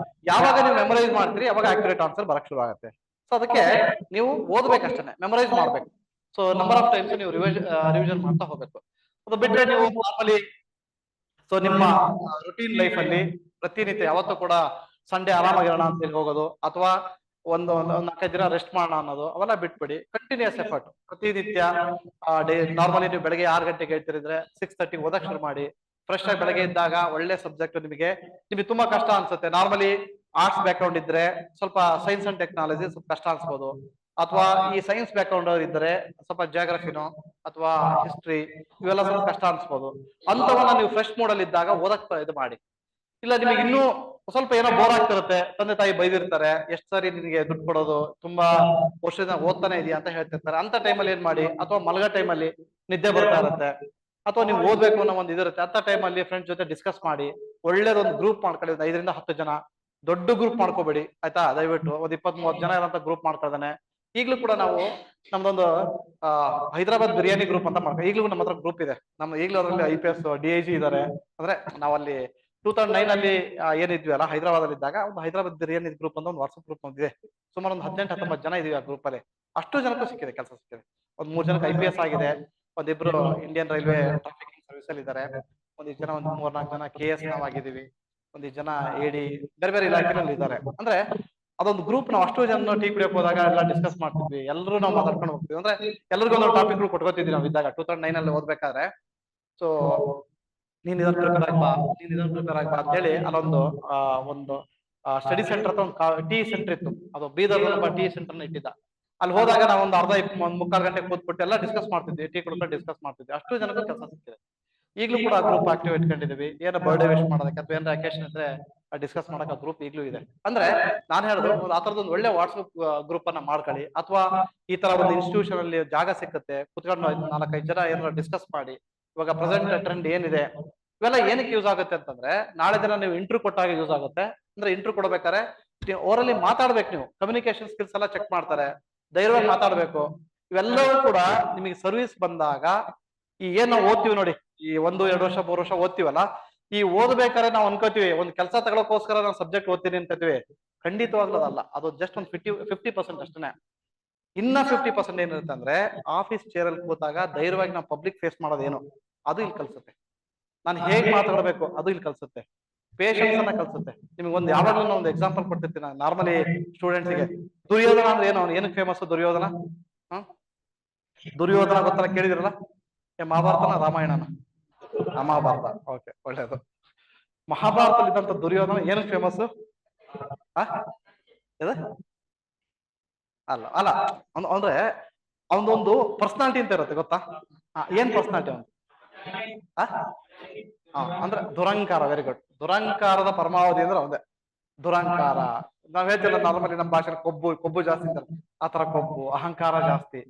ಯಾವಾಗ ನೀವು ಮೆಮೊರೈಸ್ ಮಾಡ್ತೀರಿ ಅವಾಗ ಆಕ್ಯುರೇಟ್ ಆನ್ಸರ್ ಬರಕ್ ಶುರು ಆಗುತ್ತೆ. ಸೊ ಅದಕ್ಕೆ ನೀವು ಓದ್ಬೇಕಷ್ಟೇ, ಮೆಮೊರೈಸ್ ಮಾಡ್ಬೇಕು. ಸೊ ನಂಬರ್ ಆಫ್ ಟೈಮ್ಸ್ ನೀವು ರಿವಿಷನ್ ಮಾಡ್ತಾ ಹೋಗ್ಬೇಕು. ಅದು ಬಿಟ್ರೆ ನೀವು ನಾರ್ಮಲಿ ಸೊ ನಿಮ್ಮ ರುಟೀನ್ ಲೈಫ್ ಅಲ್ಲಿ ಪ್ರತಿನಿತ್ಯ ಯಾವತ್ತೂ ಕೂಡ ಸಂಡೇ ಆರಾಮಾಗಿರೋಣ ಅಂತ ಹೇಳಿ ಹೋಗೋದು, ಅಥವಾ ಒಂದು 4-5 ದಿನ ರೆಸ್ಟ್ ಮಾಡೋಣ ಅನ್ನೋದು ಅವೆಲ್ಲ ಬಿಟ್ಬಿಡಿ. ಕಂಟಿನ್ಯೂಸ್ ಎಫರ್ಟ್ ಪ್ರತಿನಿತ್ಯ. ನಾರ್ಮಲಿ ನೀವು ಬೆಳಗ್ಗೆ 6 ಗಂಟೆಗೆ ಹೇಳ್ತಿರಿದ್ರೆ 6:30 ಓದಕ್ ಶುರು ಮಾಡಿ. ಫ್ರೆಶ್ ಆಗಿ ಬೆಳಗ್ಗೆ ಇದ್ದಾಗ ಒಳ್ಳೆ ಸಬ್ಜೆಕ್ಟ್ ನಿಮಗೆ ತುಂಬಾ ಕಷ್ಟ ಅನ್ಸುತ್ತೆ. ನಾರ್ಮಲಿ ಆರ್ಟ್ಸ್ ಬ್ಯಾಕ್ ಗ್ರೌಂಡ್ ಇದ್ರೆ ಸ್ವಲ್ಪ ಸೈನ್ಸ್ ಅಂಡ್ ಟೆಕ್ನಾಲಜಿ ಸ್ವಲ್ಪ ಕಷ್ಟ ಅನ್ಸ್ಬೋದು. ಅಥವಾ ಈ ಸೈನ್ಸ್ ಬ್ಯಾಕ್ ಗ್ರೌಂಡ್ ಅವ್ರು ಇದ್ರೆ ಸ್ವಲ್ಪ ಜಾಗ್ರಫಿನೋ ಅಥವಾ ಹಿಸ್ಟ್ರಿ ಇವೆಲ್ಲ ಸ್ವಲ್ಪ ಕಷ್ಟ ಅನ್ಸ್ಬೋದು. ಅಂತವನ್ನ ನೀವು ಫ್ರೆಶ್ ಮೋಡ್ ಅಲ್ಲಿ ಇದ್ದಾಗ ಓದಕ್ ಇದು ಮಾಡಿ. ಇಲ್ಲ ನಿಮಗೆ ಇನ್ನೂ ಸ್ವಲ್ಪ ಏನೋ ಬೋರ್ ಆಗ್ತಿರುತ್ತೆ, ತಂದೆ ತಾಯಿ ಬೈದಿರ್ತಾರೆ, ಎಷ್ಟ್ ಸರಿ ನಿನಗೆ ದುಡ್ಡು ಕೊಡೋದು, ತುಂಬಾ ವರ್ಷದಿಂದ ಓದ್ತಾನೆ ಇದೆಯಾ ಅಂತ ಹೇಳ್ತಿರ್ತಾರೆ. ಅಂತ ಟೈಮಲ್ಲಿ ಏನ್ ಮಾಡಿ, ಅಥವಾ ಮಲಗೋ ಟೈಮಲ್ಲಿ ನಿದ್ದೆ ಬರ್ತಾ ಇರುತ್ತೆ, ಅಥವಾ ನೀವು ಓದ್ಬೇಕು ಅನ್ನೋ ಒಂದು ಇದಿರುತ್ತೆ, ಅಂತ ಟೈಮಲ್ಲಿ ಫ್ರೆಂಡ್ಸ್ ಜೊತೆ ಡಿಸ್ಕಸ್ ಮಾಡಿ ಒಳ್ಳೆದೊಂದು ಗ್ರೂಪ್ ಮಾಡ್ಕೊಳ್ಳಿ. 5 ರಿಂದ 10 ಜನ, ದೊಡ್ಡ ಗ್ರೂಪ್ ಮಾಡ್ಕೋಬೇಡಿ ಆಯ್ತಾ. ದಯವಿಟ್ಟು ಒಂದು 20-30 ಜನ ಇರೋಂಥ ಗ್ರೂಪ್ ಮಾಡ್ಕೊಳ್ದಾನೆ. ಈಗಲೂ ಕೂಡ ನಾವು ನಮ್ದೊಂದು ಹೈದರಾಬಾದ್ ಬಿರಿಯಾನಿ ಗ್ರೂಪ್ ಅಂತ ಮಾಡ್ಕೊ, ಈಗಲೂ ನಮ್ಮ ಹತ್ರ ಗ್ರೂಪ್ ಇದೆ. ನಮ್ಮ ಈಗಲೂ ಅದರಲ್ಲಿ IPS DIG ಇದಾರೆ. ಅಂದ್ರೆ ನಾವಲ್ಲಿ 2009 ಅಲ್ಲಿ ಏನಿದ್ವಿ ಅಲ್ಲ ಹೈದರಾಬಾದ್ ಅಲ್ಲಿ ಇದ್ದಾಗ, ಒಂದು ಹೈದರಾಬಾದ್ ಬಿರಿಯಾನಿ ಗ್ರೂಪ್ ಅಂತ ಒಂದು ವಾಟ್ಸ್ಆಪ್ ಗ್ರೂಪ್ ಒಂದಿದೆ. ಸುಮಾರು ಒಂದು 18-19 ಜನ ಇದೀವಿ ಆ ಗ್ರೂಪ್ ಅಲ್ಲಿ. ಅಷ್ಟು ಜನಕ್ಕೂ ಸಿಕ್ಕಿದೆ, ಕೆಲಸ ಸಿಕ್ಕಿದೆ. ಒಂದ್ 3 ಜನಕ್ಕೆ IPS ಆಗಿದೆ, ಒಂದಿಬ್ರು ಇಂಡಿಯನ್ ರೈಲ್ವೆ ಟ್ರಾಫಿಕ್ ಸರ್ವಿಸ್ ಅಲ್ಲಿ ಇದ್ದಾರೆ, ಒಂದಿಷ್ಟು ಜನ, ಒಂದ್ 3-4 ಜನ KS ನಾವು ಆಗಿದ್ದೀವಿ, ಒಂದಿಷ್ಟು ಜನ AD ಬೇರೆ ಬೇರೆ ಇಲಾಖೆನಲ್ಲಿ ಇದ್ದಾರೆ. ಅಂದ್ರೆ ಅದೊಂದು ಗ್ರೂಪ್. ನಾವು ಅಷ್ಟು ಜನ ಟೀ ಕುಡಿಯಕ್ ಹೋದಾಗ ಎಲ್ಲ ಡಿಸ್ಕಸ್ ಮಾಡ್ತಿದ್ವಿ, ಎಲ್ಲರೂ ನಾವು ಮಾತಾಡ್ಕೊಂಡು ಹೋಗ್ತೀವಿ. ಅಂದ್ರೆ ಎಲ್ರಿಗೂ ಒಂದು ಟಾಪಿಕ್ ಕೊಟ್ಕೋತಿದ್ವಿ ನಾವು ಇದ್ದಾಗ 2009 ಅಲ್ಲಿ ಓದ್ಬೇಕಾದ್ರೆ. ಸೊ ನೀನ್ ಇದನ್ನ ಪ್ರಿಪೇರ್ ಆಗ್ಬಾ, ನೀನ್ ಇದನ್ನ ಪ್ರಿಪೇರ್ ಆಗ್ಬಾ ಅಂತ ಹೇಳಿ ಅಲ್ಲೊಂದು ಒಂದು ಸ್ಟಡಿ ಸೆಂಟರ್ ಅಂತ ಒಂದು ಟೀ ಸೆಂಟರ್ ಇತ್ತು. ಅದು ಬೀದರ್ ಟೀ ಸೆಂಟರ್ ಇಟ್ಟಿದ್ದ. ಅಲ್ಲಿ ಹೋದಾಗ ನಾವು ಒಂದು ಅರ್ಧ 1-3 ಗಂಟೆ ಕೂತ್ಬಿಟ್ಟು ಎಲ್ಲ ಡಿಸ್ಕಸ್ ಮಾಡ್ತಿದ್ವಿ, ಟೀ ಕುಡ್ಕೊಂಡು ಡಿಸ್ಕಸ್ ಮಾಡ್ತಿದ್ವಿ. ಅಷ್ಟು ಜನಕ್ಕೂ ಕೆಲಸ ಸಿಕ್ಕಿದೆ. ಈಗಲೂ ಕೂಡ ಗ್ರೂಪ್ ಆಕ್ಟಿವ್ ಇಟ್ಕೊಂಡಿದೀವಿ. ಏನೋ ಬರ್ಡೇ ವಿಶ್ ಮಾಡೋದಕ್ಕೆ ಅಥವಾ ಏನಾರ ಅಕೇಶನ್ ಇದ್ರೆ ಡಿಸ್ಕಸ್ ಮಾಡಕ್ ಗ್ರೂಪ್ ಈಗಲೂ ಇದೆ. ಅಂದ್ರೆ ನಾನ್ ಹೇಳೋದು ಆ ತರದೊಂದು ಒಂದು ಒಳ್ಳೆ ವಾಟ್ಸ್ಆಪ್ ಗ್ರೂಪ್ ಅನ್ನ ಮಾಡ್ಕೊಳ್ಳಿ. ಅಥವಾ ಈ ತರ ಒಂದು ಇನ್ಸ್ಟಿಟ್ಯೂಷನ್ ಅಲ್ಲಿ ಜಾಗ ಸಿಕ್ಕುತ್ತೆ, ಕುತ್ಕೊಂಡು 4-5 ಜನ ಏನಾರ ಡಿಸ್ಕಸ್ ಮಾಡಿ ಇವಾಗ ಪ್ರೆಸೆಂಟ್ ಟ್ರೆಂಡ್ ಏನಿದೆ ಇವೆಲ್ಲ ಏನಕ್ಕೆ ಯೂಸ್ ಆಗುತ್ತೆ ಅಂತಂದ್ರೆ, ನಾಳೆ ದಿನ ನೀವು ಇಂಟರ್ವ್ಯೂ ಕೊಟ್ಟಾಗ ಯೂಸ್ ಆಗುತ್ತೆ. ಅಂದ್ರೆ ಇಂಟರ್ವ್ಯೂ ಕೊಡ್ಬೇಕಾದ್ರೆ ಓರಲಿ ಮಾತಾಡ್ಬೇಕು, ನೀವು ಕಮ್ಯುನಿಕೇಶನ್ ಸ್ಕಿಲ್ಸ್ ಎಲ್ಲ ಚೆಕ್ ಮಾಡ್ತಾರೆ, ಧೈರ್ಯವಾಗಿ ಮಾತಾಡ್ಬೇಕು. ಇವೆಲ್ಲವೂ ಕೂಡ ನಿಮಗೆ ಸರ್ವಿಸ್ ಬಂದಾಗ, ಈ ಏನ್ ನಾವು ಓದ್ತೀವಿ ನೋಡಿ, ಈ 1-2 ವರ್ಷ 3 ವರ್ಷ ಓದ್ತೀವಲ್ಲ, ಈ ಓದ್ಬೇಕಾದ್ರೆ ನಾವು ಅನ್ಕೋತೀವಿ ಒಂದ್ ಕೆಲಸ ತಗೊಳಕೋಸ್ಕರ ನಾವು ಸಬ್ಜೆಕ್ಟ್ ಓದ್ತೀನಿ ಅಂತೀವಿ. ಖಂಡಿತವಾಗ್ಲೂ ಅದಲ್ಲ. ಅದು ಜಸ್ಟ್ ಒಂದು 50% ಅಷ್ಟೇ. ಇನ್ನ 50% ಏನಿರುತ್ತೆ ಅಂದ್ರೆ, ಆಫೀಸ್ ಚೇರ್ ಅಲ್ಲಿ ಕೂತಾಗ ಧೈರ್ಯವಾಗಿ ನಾವು ಪಬ್ಲಿಕ್ ಫೇಸ್ ಮಾಡೋದೇನು ಅದು ಇಲ್ಲಿ ಕಲ್ಸುತ್ತೆ. ನಾನು ಹೇಗ್ ಮಾತಾಡ್ಬೇಕು ಅದು ಇಲ್ಲಿ ಕಲ್ಸುತ್ತೆ. ಪೇಷನ್ಸ್ ಅನ್ನ ಕಲ್ಸುತ್ತೆ. ನಿಮ್ಗೆ ಒಂದು ಯಾವಾಗ್ಲೂ ಒಂದು ಎಕ್ಸಾಂಪಲ್ ಕೊಡ್ತಿರ್ತೀನಿ ನಾನು ನಾರ್ಮಲಿ ಸ್ಟೂಡೆಂಟ್ಸ್ಗೆ. ದುರ್ಯೋಧನ ಅಂದ್ರೆ ಏನು, ಏನಕ್ಕೆ ಫೇಮಸ್ ದುರ್ಯೋಧನ? ದುರ್ಯೋಧನ ಗೊತ್ತಲ್ಲ, ಕೇಳಿದಿರಲ್ಲ? ಮಹಾಭಾರತನ ರಾಮಾಯಣನ? ಮಹಾಭಾರತ. ಓಕೆ, ಒಳ್ಳೇದು. ಮಹಾಭಾರತದಲ್ಲಿ ಇದ್ದಂತ ದುರ್ಯೋಧನ ಏನಕ್ಕೆ ಫೇಮಸ್? ಅಲ್ಲ ಅಲ್ಲ ಅಂದ್ರೆ ಅವನದೊಂದು ಪರ್ಸನಾಲಿಟಿ ಅಂತ ಇರುತ್ತೆ, ಗೊತ್ತಾ? ಏನ್ ಪರ್ಸನಾಲಿಟಿ ಅವನು? ಅಂದ್ರೆ ದುರಂಕಾರ. Very good. ದುರಂಕಾರದ ಪರಮಾವಧಿ ಅಂದ್ರೆ ಒಂದೇ ದುರಂಕಾರ. ನಾವ್ ಹೇಳ್ತಿಲ್ಲ ನಾರ್ಮಲಿ ನಮ್ಮ ಭಾಷೆ ಕೊಬ್ಬು ಜಾಸ್ತಿ ಅಂತ, ಆತರ ಕೊಬ್ಬು, ಅಹಂಕಾರ ಜಾಸ್ತಿ.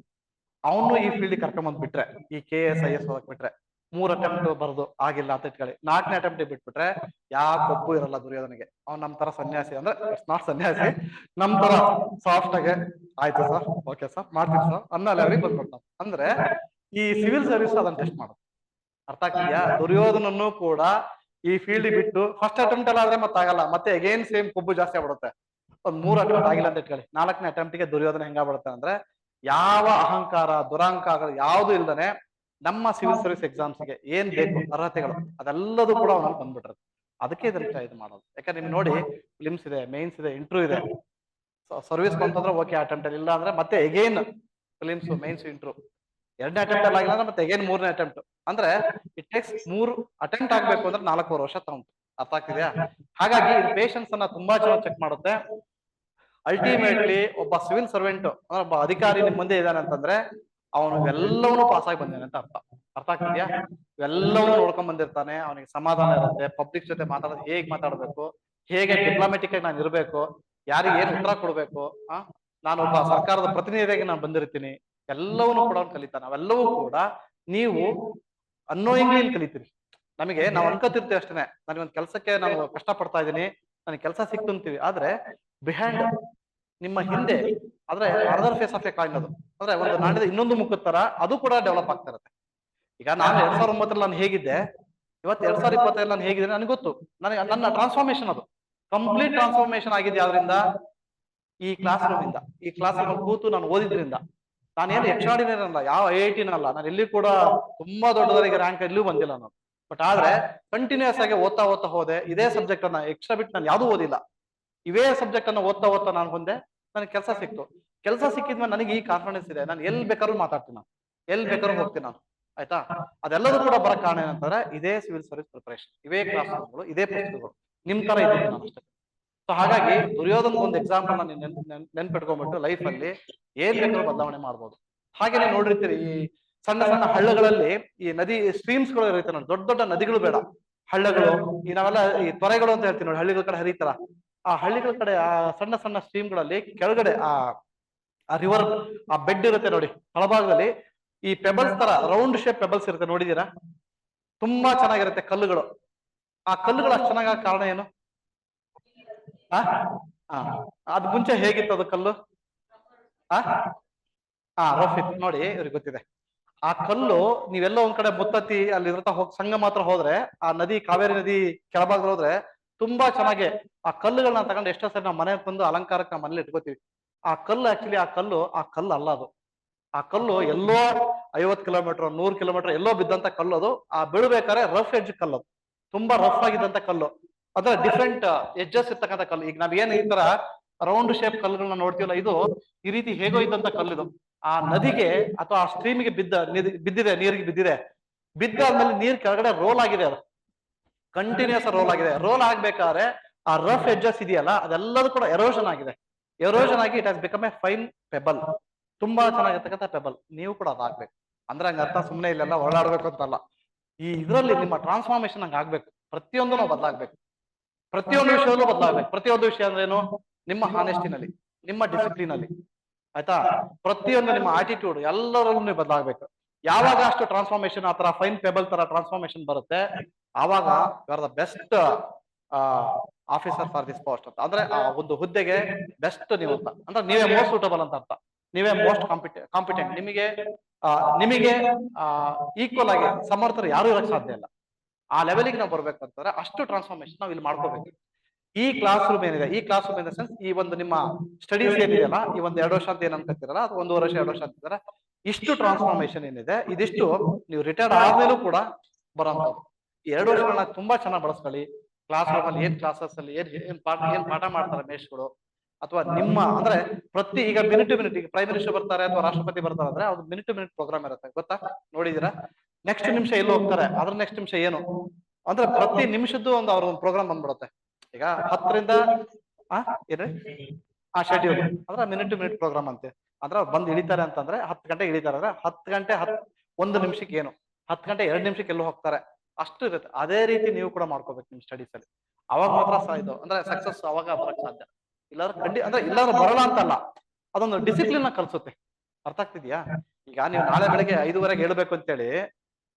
ಅವನು ಈ ಫೀಲ್ಡ್ ಕರ್ಕೊಂಡ್ ಬಿಟ್ರೆ, ಈ KS IS ಓದಕ್ ಬಿಟ್ರೆ, 3 ಅಟೆಂಪ್ಟ್ ಬರ್ದು ಆಗಿಲ್ಲ ಅಂತ ಇಟ್ಕೊಳ್ಳಿ, 4ನೇ ಅಟೆಂಪ್ಟ್ ಬಿಟ್ಬಿಟ್ರೆ ಯಾವ ಕೊಬ್ಬು ಇರಲ್ಲ ದುರ್ಯೋಧನಿಗೆ. ಅವ್ನು ನಮ್ ತರ ಸನ್ಯಾಸಿ, ಅಂದ್ರೆ ನಾಟ್ ಸನ್ಯಾಸಿ, ನಮ್ ತರ ಸಾಫ್ಟ್ ಆಗಿ ಆಯ್ತು ಸರ್, ಓಕೆ ಸರ್, ಮಾಡ್ತೀನಿ ಸರ್ ಅನ್ನೋ ಲೆವೆಲ್ಗೆ ಬಂದ್ಬಿಡ್ತಾನೆ. ಅಂದ್ರೆ ಈ ಸಿವಿಲ್ ಸರ್ವಿಸ್ ಅದನ್ನ ಟೆಸ್ಟ್ ಮಾಡೋದು. ಅರ್ಥ ಆಗ್ತಿದ್ಯಾ? ದುರ್ಯೋಧನನ್ನು ಕೂಡ ಈ ಫೀಲ್ಡ್ ಬಿಟ್ಟು ಫಸ್ಟ್ ಅಟೆಂಪ್ಟ್ ಎಲ್ಲ ಆದ್ರೆ ಮತ್ತೆ ಆಗಲ್ಲ, ಮತ್ತೆ ಅಗೇನ್ ಸೇಮ್ ಕೊಬ್ಬು ಜಾಸ್ತಿ ಆಗ್ಬಿಡುತ್ತೆ. ಒಂದ್ 3 ಅಟೆಂಪ್ಟ್ ಆಗಿಲ್ಲ ಅಂತ ಇಟ್ಕೊಳ್ಳಿ, 4ನೇ ಅಟೆಂಪ್ಟ್ ಗೆ ದುರ್ಯೋಧನ ಹೆಂಗಾಗ್ಬಿಡುತ್ತೆ ಅಂದ್ರೆ, ಯಾವ ಅಹಂಕಾರ ದುರಂಕಾರ ಯಾವ್ದು ಇಲ್ದಾನೆ ನಮ್ಮ ಸಿವಿಲ್ ಸರ್ವಿಸ್ ಎಕ್ಸಾಮ್ಸ್ಗೆ ಏನ್ ಬೇಕು ಅರ್ಹತೆಗಳು ಅದೆಲ್ಲದೂ ಕೂಡ ಅವನಲ್ಲಿ ಬಂದ್ಬಿಟ್ರೆ. ಅದಕ್ಕೆ ಇದನ್ನ ಇದು ಮಾಡೋದು. ಯಾಕಂದ್ರೆ ನಿಮ್ಗೆ ನೋಡಿ, ಫಿಲಿಮ್ಸ್ ಇದೆ, ಮೇನ್ಸ್ ಇದೆ, ಇಂಟರ್ವ್ಯೂ ಇದೆ. ಸರ್ವಿಸ್ ಬಂತಂದ್ರೆ ಓಕೆ ಅಟೆಂಪ್ಟ್, ಇಲ್ಲ ಅಂದ್ರೆ ಮತ್ತೆ ಅಗೇನ್ ಫಿಲಿಮ್ಸ್, ಮೇನ್ಸ್, ಇಂಟರ್ವ್ಯೂ. 2ನೇ ಅಟೆಂಪ್ಟ್ ಅಲ್ಲಿ ಆಗಿಲ್ಲ ಅಂದ್ರೆ ಮತ್ತೆ ಅಗೇನ್ 3ನೇ ಅಟೆಂಪ್ಟ್. ಅಂದ್ರೆ ಇಟ್ ಟೇಕ್ಸ್ 3 ಅಟೆಂಪ್ಟ್ ಆಗ್ಬೇಕು ಅಂದ್ರೆ 4 ವರ್ಷ ತಗೊಂಡು. ಅರ್ಥ ಆಗ್ತಿದ್ಯಾ? ಹಾಗಾಗಿ ಇದು ಪೇಷನ್ಸ್ ಅನ್ನ ತುಂಬಾ ಚೆನ್ನಾಗಿ ಚೆಕ್ ಮಾಡುತ್ತೆ. ಅಲ್ಟಿಮೇಟ್ಲಿ ಒಬ್ಬ ಸಿವಿಲ್ ಸರ್ವೆಂಟ್ ಅಂದ್ರೆ ಒಬ್ಬ ಅಧಿಕಾರಿ ನಿಮ್ ಮುಂದೆ ಇದ್ದಾನೆ ಅಂತಂದ್ರೆ ಅವನು ಎಲ್ಲವನ್ನೂ ಪಾಸ್ ಆಗಿ ಬಂದಾನೆ ಅಂತ ಅರ್ಥ. ಅರ್ಥ ಆಗ್ತಿದ್ಯಾ? ಇವೆಲ್ಲವನ್ನೂ ನೋಡ್ಕೊಂಡ್ ಬಂದಿರ್ತಾನೆ. ಅವನಿಗೆ ಸಮಾಧಾನ ಇರುತ್ತೆ, ಪಬ್ಲಿಕ್ ಜೊತೆ ಮಾತಾಡೋದು ಹೇಗ್ ಮಾತಾಡ್ಬೇಕು, ಹೇಗೆ ಡಿಪ್ಲೊಮ್ಯಾಟಿಕ್ ಆಗಿ ನಾನು ಇರ್ಬೇಕು, ಯಾರಿಗೆ ಏನ್ ಉತ್ತರ ಕೊಡ್ಬೇಕು. ನಾನೊಬ್ಬ ಸರ್ಕಾರದ ಪ್ರತಿನಿಧಿಯಾಗಿ ನಾನು ಬಂದಿರ್ತೀನಿ, ಎಲ್ಲವನ್ನೂ ಕೂಡ ಅವ್ನು ಕಲಿತಾನೆ. ಅವೆಲ್ಲವೂ ಕೂಡ ನೀವು ಅನ್ನೋಯಿಂಗ್ಲಿ ಇಲ್ಲಿ ಕಲಿತೀರಿ. ನಾವು ಅನ್ಕೋತಿರ್ತೀವಿ ಅಷ್ಟೇನೆ, ನನಗೊಂದು ಕೆಲಸಕ್ಕೆ ನಾನು ಕಷ್ಟ ಪಡ್ತಾ ಇದ್ದೀನಿ, ನನಗೆ ಕೆಲಸ ಸಿಕ್ತು ಅಂತೀವಿ. ಆದ್ರೆ ಬಿಹೈಂಡ್, ನಿಮ್ಮ ಹಿಂದೆ, ಆದ್ರೆ another face of a coin ಅದು. ಅಂದ್ರೆ ಒಂದು ನಾಣ್ಯದ ಇನ್ನೊಂದು ಮುಖದ ತರ ಅದು ಕೂಡ ಡೆವಲಪ್ ಆಗ್ತಾ ಇರುತ್ತೆ. ಈಗ ನಾನು 2009 ನಾನು ಹೇಗಿದ್ದೆ, ಇವತ್ತು 2025 ನಾನು ಹೇಗಿದೆ ನನಗೆ ಗೊತ್ತು. ನನಗೆ ನನ್ನ ಟ್ರಾನ್ಸ್ಫಾರ್ಮೇಶನ್ ಅದು ಕಂಪ್ಲೀಟ್ ಟ್ರಾನ್ಸ್ಫಾರ್ಮೇಶನ್ ಆಗಿದೆ. ಯಾವ್ದ್ರಿಂದ? ಈ ಕ್ಲಾಸ್ ರೂಮ್ ಇಂದ. ಈ ಕ್ಲಾಸ್ ರೂಮ್ ಕೂತು ನಾನು ಓದಿದ್ರಿಂದ. ನಾನೇನು ಎಕ್ಸ್ಟ್ರಾರ್ಡಿನರಿ ಅಲ್ಲ, ಯಾವ IIT ಅಲ್ಲ, ನಾನು ಎಲ್ಲಿ ಕೂಡ ತುಂಬಾ ದೊಡ್ಡದವರಿಗೆ ರ್ಯಾಂಕ್ ಎಲ್ಲೂ ಬಂದಿಲ್ಲ ನಾನು. ಬಟ್ ಆದ್ರೆ ಕಂಟಿನ್ಯೂಸ್ ಆಗಿ ಓದ್ತಾ ಹೋದೆ. ಇದೇ ಸಬ್ಜೆಕ್ಟ್ ಅನ್ನ ಎಕ್ಸ್ಟ್ರಾ ಬಿಟ್ಟು ನಾನು ಯಾವ್ದು ಓದಿಲ್ಲ. ಇವೇ ಸಬ್ಜೆಕ್ಟ್ ಅನ್ನ ಓದ್ತಾ ನಾನು ಬಂದೆ. ನನಗೆ ಕೆಲಸ ಸಿಕ್ತು. ಕೆಲಸ ಸಿಕ್ಕಿದ್ಮೇಲೆ ನನಗೆ ಈ ಕಾನ್ಫಿಡೆನ್ಸ್ ಇದೆ, ನಾನು ಎಲ್ಲಿ ಬೇಕಾದ್ರೂ ಮಾತಾಡ್ತೀನಿ, ನಾನು ಎಲ್ಲಿ ಬೇಕಾದ್ರೂ ಹೋಗ್ತೀನಿ ನಾನು. ಆಯ್ತಾ? ಅದೆಲ್ಲದೂ ಕೂಡ ಬರಕ್ ಕಾರಣ ಏನಂತಾರೆ, ಇದೇ ಸಿವಿಲ್ ಸರ್ವಿಸ್ ಪ್ರಿಪರೇಷನ್, ಇವೇ ಕ್ಲಾಸ್ ರೂಮ್ಗಳು, ಇದೇ ಪುಸ್ತಕಗಳು. ನಿಮ್ ತರ ಇದ್ದೀನಿ ನಾನು ಅಷ್ಟೇ. ಸೊ ಹಾಗಾಗಿ ದುರ್ಯೋಧನ ಒಂದು ಎಕ್ಸಾಂಪಲ್ ನಾನು ನೆನ್ಪಿಟ್ಕೊಂಡ್ಬಿಟ್ಟು ಲೈಫ್ ಅಲ್ಲಿ ಏನ್ ಬೇಕಾದ್ರೂ ಬದಲಾವಣೆ ಮಾಡ್ಬೋದು. ಹಾಗೆ ನೀವು ನೋಡಿರ್ತೀರಿ, ಈ ಸಣ್ಣ ಸಣ್ಣ ಹಳ್ಳಗಳಲ್ಲಿ ಈ ನದಿ ಸ್ಟ್ರೀಮ್ಸ್ ಗಳು ಇರುತ್ತೆ ನೋಡಿ, ದೊಡ್ಡ ದೊಡ್ಡ ನದಿಗಳು ಬೇಡ, ಹಳ್ಳಗಳು. ಈ ನಾವೆಲ್ಲ ಈ ತೊರೆಗಳು ಅಂತ ಹೇಳ್ತೀವಿ ನೋಡಿ, ಹಳ್ಳಿಗಳ ಕಡೆ ಹರಿತಾರ. ಆ ಹಳ್ಳಿಗಳ ಕಡೆ ಆ ಸಣ್ಣ ಸಣ್ಣ ಸ್ಟ್ರೀಮ್ ಗಳಲ್ಲಿ ಕೆಳಗಡೆ ಆ ರಿವರ್, ಆ ಬೆಡ್ ಇರುತ್ತೆ ನೋಡಿ ತಳಭಾಗದಲ್ಲಿ, ಈ ಪೆಬಲ್ಸ್ ತರ ರೌಂಡ್ ಶೇಪ್ ಪೆಬಲ್ಸ್ ಇರುತ್ತೆ, ನೋಡಿದೀರಾ? ತುಂಬಾ ಚೆನ್ನಾಗಿರುತ್ತೆ ಕಲ್ಲುಗಳು. ಆ ಕಲ್ಲುಗಳು ಅಷ್ಟು ಚೆನ್ನಾಗ ಕಾರಣ ಏನು? ಅದ್ ಮುಂಚೆ ಹೇಗಿತ್ತು ಅದು ಕಲ್ಲು? ರಫ್ ಇತ್ತು ನೋಡಿ, ಇವ್ರಿಗೆ ಗೊತ್ತಿದೆ. ಆ ಕಲ್ಲು ನೀವೆಲ್ಲ ಒಂದ್ ಕಡೆ ಮುತ್ತತ್ತಿ ಅಲ್ಲಿ ಹೋಗಿ ಸಂಘ ಮಾತ್ರ ಹೋದ್ರೆ, ಆ ನದಿ, ಕಾವೇರಿ ನದಿ ಕೆಳಭಾಗದಲ್ಲಿ ಹೋದ್ರೆ ತುಂಬಾ ಚೆನ್ನಾಗಿ ಆ ಕಲ್ಲುಗಳನ್ನ ತಗೊಂಡು ಎಷ್ಟೋ ಸರಿ ನಾವು ಮನೆಗೆ ಬಂದು ಅಲಂಕಾರಕ್ಕೆ ನಾವು ಮನೇಲಿ ಇಟ್ಕೋತೀವಿ. ಆ ಕಲ್ಲು ಆಕ್ಚುಲಿ ಆ ಕಲ್ಲು ಅಲ್ಲ ಅದು. ಆ ಕಲ್ಲು ಎಲ್ಲೋ 50 ಕಿಲೋಮೀಟರ್ 100 ಕಿಲೋಮೀಟರ್ ಎಲ್ಲೋ ಬಿದ್ದಂತ ಕಲ್ಲು ಅದು. ಆ ಬೀಳ್ಬೇಕಾದ್ರೆ ರಫ್ ಎಡ್ಜ್ ಕಲ್ಲು, ತುಂಬಾ ರಫ್ ಆಗಿದ್ದಂತ ಕಲ್ಲು. ಅದ್ರ ಡಿಫ್ರೆಂಟ್ ಎಡ್ಜಸ್ ಇರ್ತಕ್ಕಂಥ ಕಲ್ಲು. ಈಗ ನಾವೇನ್ ಈ ತರ ರೌಂಡ್ ಶೇಪ್ ಕಲ್ಲುಗಳನ್ನ ನೋಡ್ತೀವಲ್ಲ, ಇದು ಈ ರೀತಿ ಹೇಗೋ ಇದ್ದಂತ ಕಲ್ಲಿದು. ಆ ನದಿಗೆ ಅಥವಾ ಆ ಸ್ಟ್ರೀಮಿಗೆ ಬಿದ್ದಿದೆ, ನೀರಿಗೆ ಬಿದ್ದಿದೆ. ಬಿದ್ದಾದ್ಮೇಲೆ ನೀರ್ ಕೆಳಗಡೆ ರೋಲ್ ಆಗಿದೆ, ಅದು ಕಂಟಿನ್ಯೂಸ್ ರೋಲ್ ಆಗಿದೆ. ರೋಲ್ ಆಗ್ಬೇಕಾದ್ರೆ ಆ ರಫ್ ಎಡ್ಜಸ್ ಇದೆಯಲ್ಲ, ಅದೆಲ್ಲದೂ ಕೂಡ ಎರೋಷನ್ ಆಗಿದೆ. ಎರೋಷನ್ ಆಗಿ it has become A fine pebble, ತುಂಬಾ ಚೆನ್ನಾಗಿರ್ತಕ್ಕಂಥ ಪೆಬಲ್. ನೀವು ಕೂಡ ಅದಾಗ್ಬೇಕು. ಅಂದ್ರೆ ಹಂಗ ಅರ್ಥ ಸುಮ್ಮನೆ ಇಲ್ಲೆಲ್ಲ ಓಡಾಡ್ಬೇಕು ಅಂತಲ್ಲ. ಈ ಇದ್ರಲ್ಲಿ ನಿಮ್ಮ ಟ್ರಾನ್ಸ್ಫಾರ್ಮೇಶನ್ ಹಂಗ ಆಗ್ಬೇಕು. ಪ್ರತಿಯೊಂದು ನಾವು ಬದಲಾಗ್ಬೇಕು, ಪ್ರತಿಯೊಂದು ವಿಷಯದಲ್ಲೂ ಬದಲಾಗ್ಬೇಕು. ಪ್ರತಿಯೊಂದು ವಿಷಯ ಅಂದ್ರೆ ಏನು? ನಿಮ್ಮ ಹಾನೆಸ್ಟಿನಲ್ಲಿ, ನಿಮ್ಮ ಡಿಸಿಪ್ಲಿನ್ ಅಲ್ಲಿ, ಆಯ್ತಾ? ಪ್ರತಿಯೊಂದು ನಿಮ್ಮ ಆಟಿಟ್ಯೂಡ್ ಎಲ್ಲರಲ್ಲೂ ನೀವು ಬದಲಾಗ್ಬೇಕು. ಯಾವಾಗ ಅಷ್ಟು ಟ್ರಾನ್ಸ್ಫಾರ್ಮೇಶನ್ ಆ ತರ ಫೈನ್ ಪೆಬಲ್ ತರ ಟ್ರಾನ್ಸ್ಫಾರ್ಮೇಶನ್ ಬರುತ್ತೆ, ಆವಾಗ you are the best officer for this post ಅಂತ. ಅಂದ್ರೆ ಆ ಒಂದು ಹುದ್ದೆಗೆ ಬೆಸ್ಟ್ ನೀವು ಅಂತ, ಅಂದ್ರೆ ನೀವೇ ಮೋಸ್ಟ್ ಸೂಟಬಲ್ ಅಂತ ಅರ್ಥ. ನೀವೇ ಮೋಸ್ಟ್ ಕಾಂಪಿಟೆಂಟ್. ನಿಮಗೆ ಈಕ್ವಲ್ ಆಗಿ ಸಮರ್ಥರು ಯಾರು ಇರಕ್ ಸಾಧ್ಯ ಇಲ್ಲ. ಆ ಲೆವೆಲ್ಗೆ ನಾವು ಬರ್ಬೇಕಂತಂದ್ರೆ ಅಷ್ಟು ಟ್ರಾನ್ಸ್ಫಾರ್ಮೇಶನ್ ನಾವು ಇಲ್ಲಿ ಮಾಡ್ಕೋಬೇಕು. ಈ ಕ್ಲಾಸ್ ರೂಮ್ ಏನಿದೆ, ಈ class room in the sense, ಈ ಒಂದು ನಿಮ್ಮ ಸ್ಟಡೀಸ್ ಏನಿದೆಯಲ್ಲ, ಈ ಒಂದು 2 ವರ್ಷ ಅಂತ ಏನ್ ಅನ್ಕೊತಿರಲ್ಲ, ಅದು 1 ವರ್ಷ 2 ವರ್ಷ ಅಂತಿದ್ದಾರೆ. ಇಷ್ಟು ಟ್ರಾನ್ಸ್ಫಾರ್ಮೇಶನ್ ಏನಿದೆ, ಇದಿಷ್ಟು ನೀವು ರಿಟೈರ್ಡ್ ಆದ್ಮೇಲೂ ಕೂಡ ಬರೋಂಥದ್ದು. ಈ 2 ವರ್ಷಗಳನ್ನ ತುಂಬಾ ಚೆನ್ನಾಗಿ ಬಳಸ್ಕೊಳ್ಳಿ. ಕ್ಲಾಸ್ ರೂಮ್ ಅಲ್ಲಿ ಏನ್ ಕ್ಲಾಸಸ್ ಅಲ್ಲಿ ಏನ್ ಪಾಠ ಮಾಡ್ತಾರೆ ಮೇಷ್ಗಳು, ಅಥವಾ ನಿಮ್ಮ ಅಂದ್ರೆ ಈಗ ಮಿನಿಟ್ ಟು ಮಿನಿಟ್, ಈಗ ಪ್ರೈಮ್ ಮಿನಿಸ್ಟರ್ ಬರ್ತಾರೆ ಅಥವಾ ರಾಷ್ಟ್ರಪತಿ ಬರ್ತಾರೆ ಅಂದ್ರೆ ಅವ್ರು ಮಿನಿಟ್ ಟು ಮಿನಿಟ್ ಪ್ರೋಗ್ರಾಮ್ ಇರುತ್ತೆ, ಗೊತ್ತಾ? ನೋಡಿದೀರಾ? ನೆಕ್ಸ್ಟ್ ನಿಮಿಷ ಎಲ್ಲಿ ಹೋಗ್ತಾರೆ, ಅದ್ರ ನೆಕ್ಸ್ಟ್ ನಿಮಿಷ ಏನು ಅಂದ್ರೆ ಪ್ರತಿ ನಿಮಿಷದ್ದು ಅವ್ರ ಒಂದು ಪ್ರೋಗ್ರಾಮ್ ಬಂದ್ಬಿಡುತ್ತೆ. ಈಗ 10ರಿಂದ ಶೆಡ್ಯೂಲ್ ಅಂದ್ರೆ ಮಿನಿಟ್ ಟು ಮಿನಿಟ್ ಪ್ರೋಗ್ರಾಮ್ ಅಂತೆ. ಅಂದ್ರೆ ಅವ್ರು ಬಂದು ಇಳಿತಾರೆ ಅಂತಂದ್ರೆ 10 ಗಂಟೆ ಇಳಿತಾರೆ ಅಂದ್ರೆ 10 ಗಂಟೆ 1 ನಿಮಿಷಕ್ಕೆ ಏನು, 10 ಗಂಟೆ 2 ನಿಮಿಷಕ್ಕೆ ಎಲ್ಲೋ ಹೋಗ್ತಾರೆ, ಅಷ್ಟು ಇರುತ್ತೆ. ಅದೇ ರೀತಿ ನೀವು ಕೂಡ ಮಾಡ್ಕೋಬೇಕು ನಿಮ್ ಸ್ಟಡೀಸ್ ಅಲ್ಲಿ. ಅವಾಗ ಮಾತ್ರ ಇದು ಅಂದ್ರೆ ಸಕ್ಸಸ್ ಅವಾಗ ಬರಕ್ ಸಾಧ್ಯ. ಇಲ್ಲಾಂದ್ರೆ ಅಂದ್ರೆ ಇಲ್ಲಾಂದ್ರೆ ಬರಲ್ಲ ಅಂತಲ್ಲ, ಅದೊಂದು ಡಿಸಿಪ್ಲಿನ್ ಕಲ್ಸುತ್ತೆ. ಅರ್ಥ ಆಗ್ತಿದ್ಯಾ? ಈಗ ನೀವು ನಾಳೆ ಬೆಳಗ್ಗೆ 5:30ಗೆ ಹೇಳ್ಬೇಕು ಅಂತೇಳಿ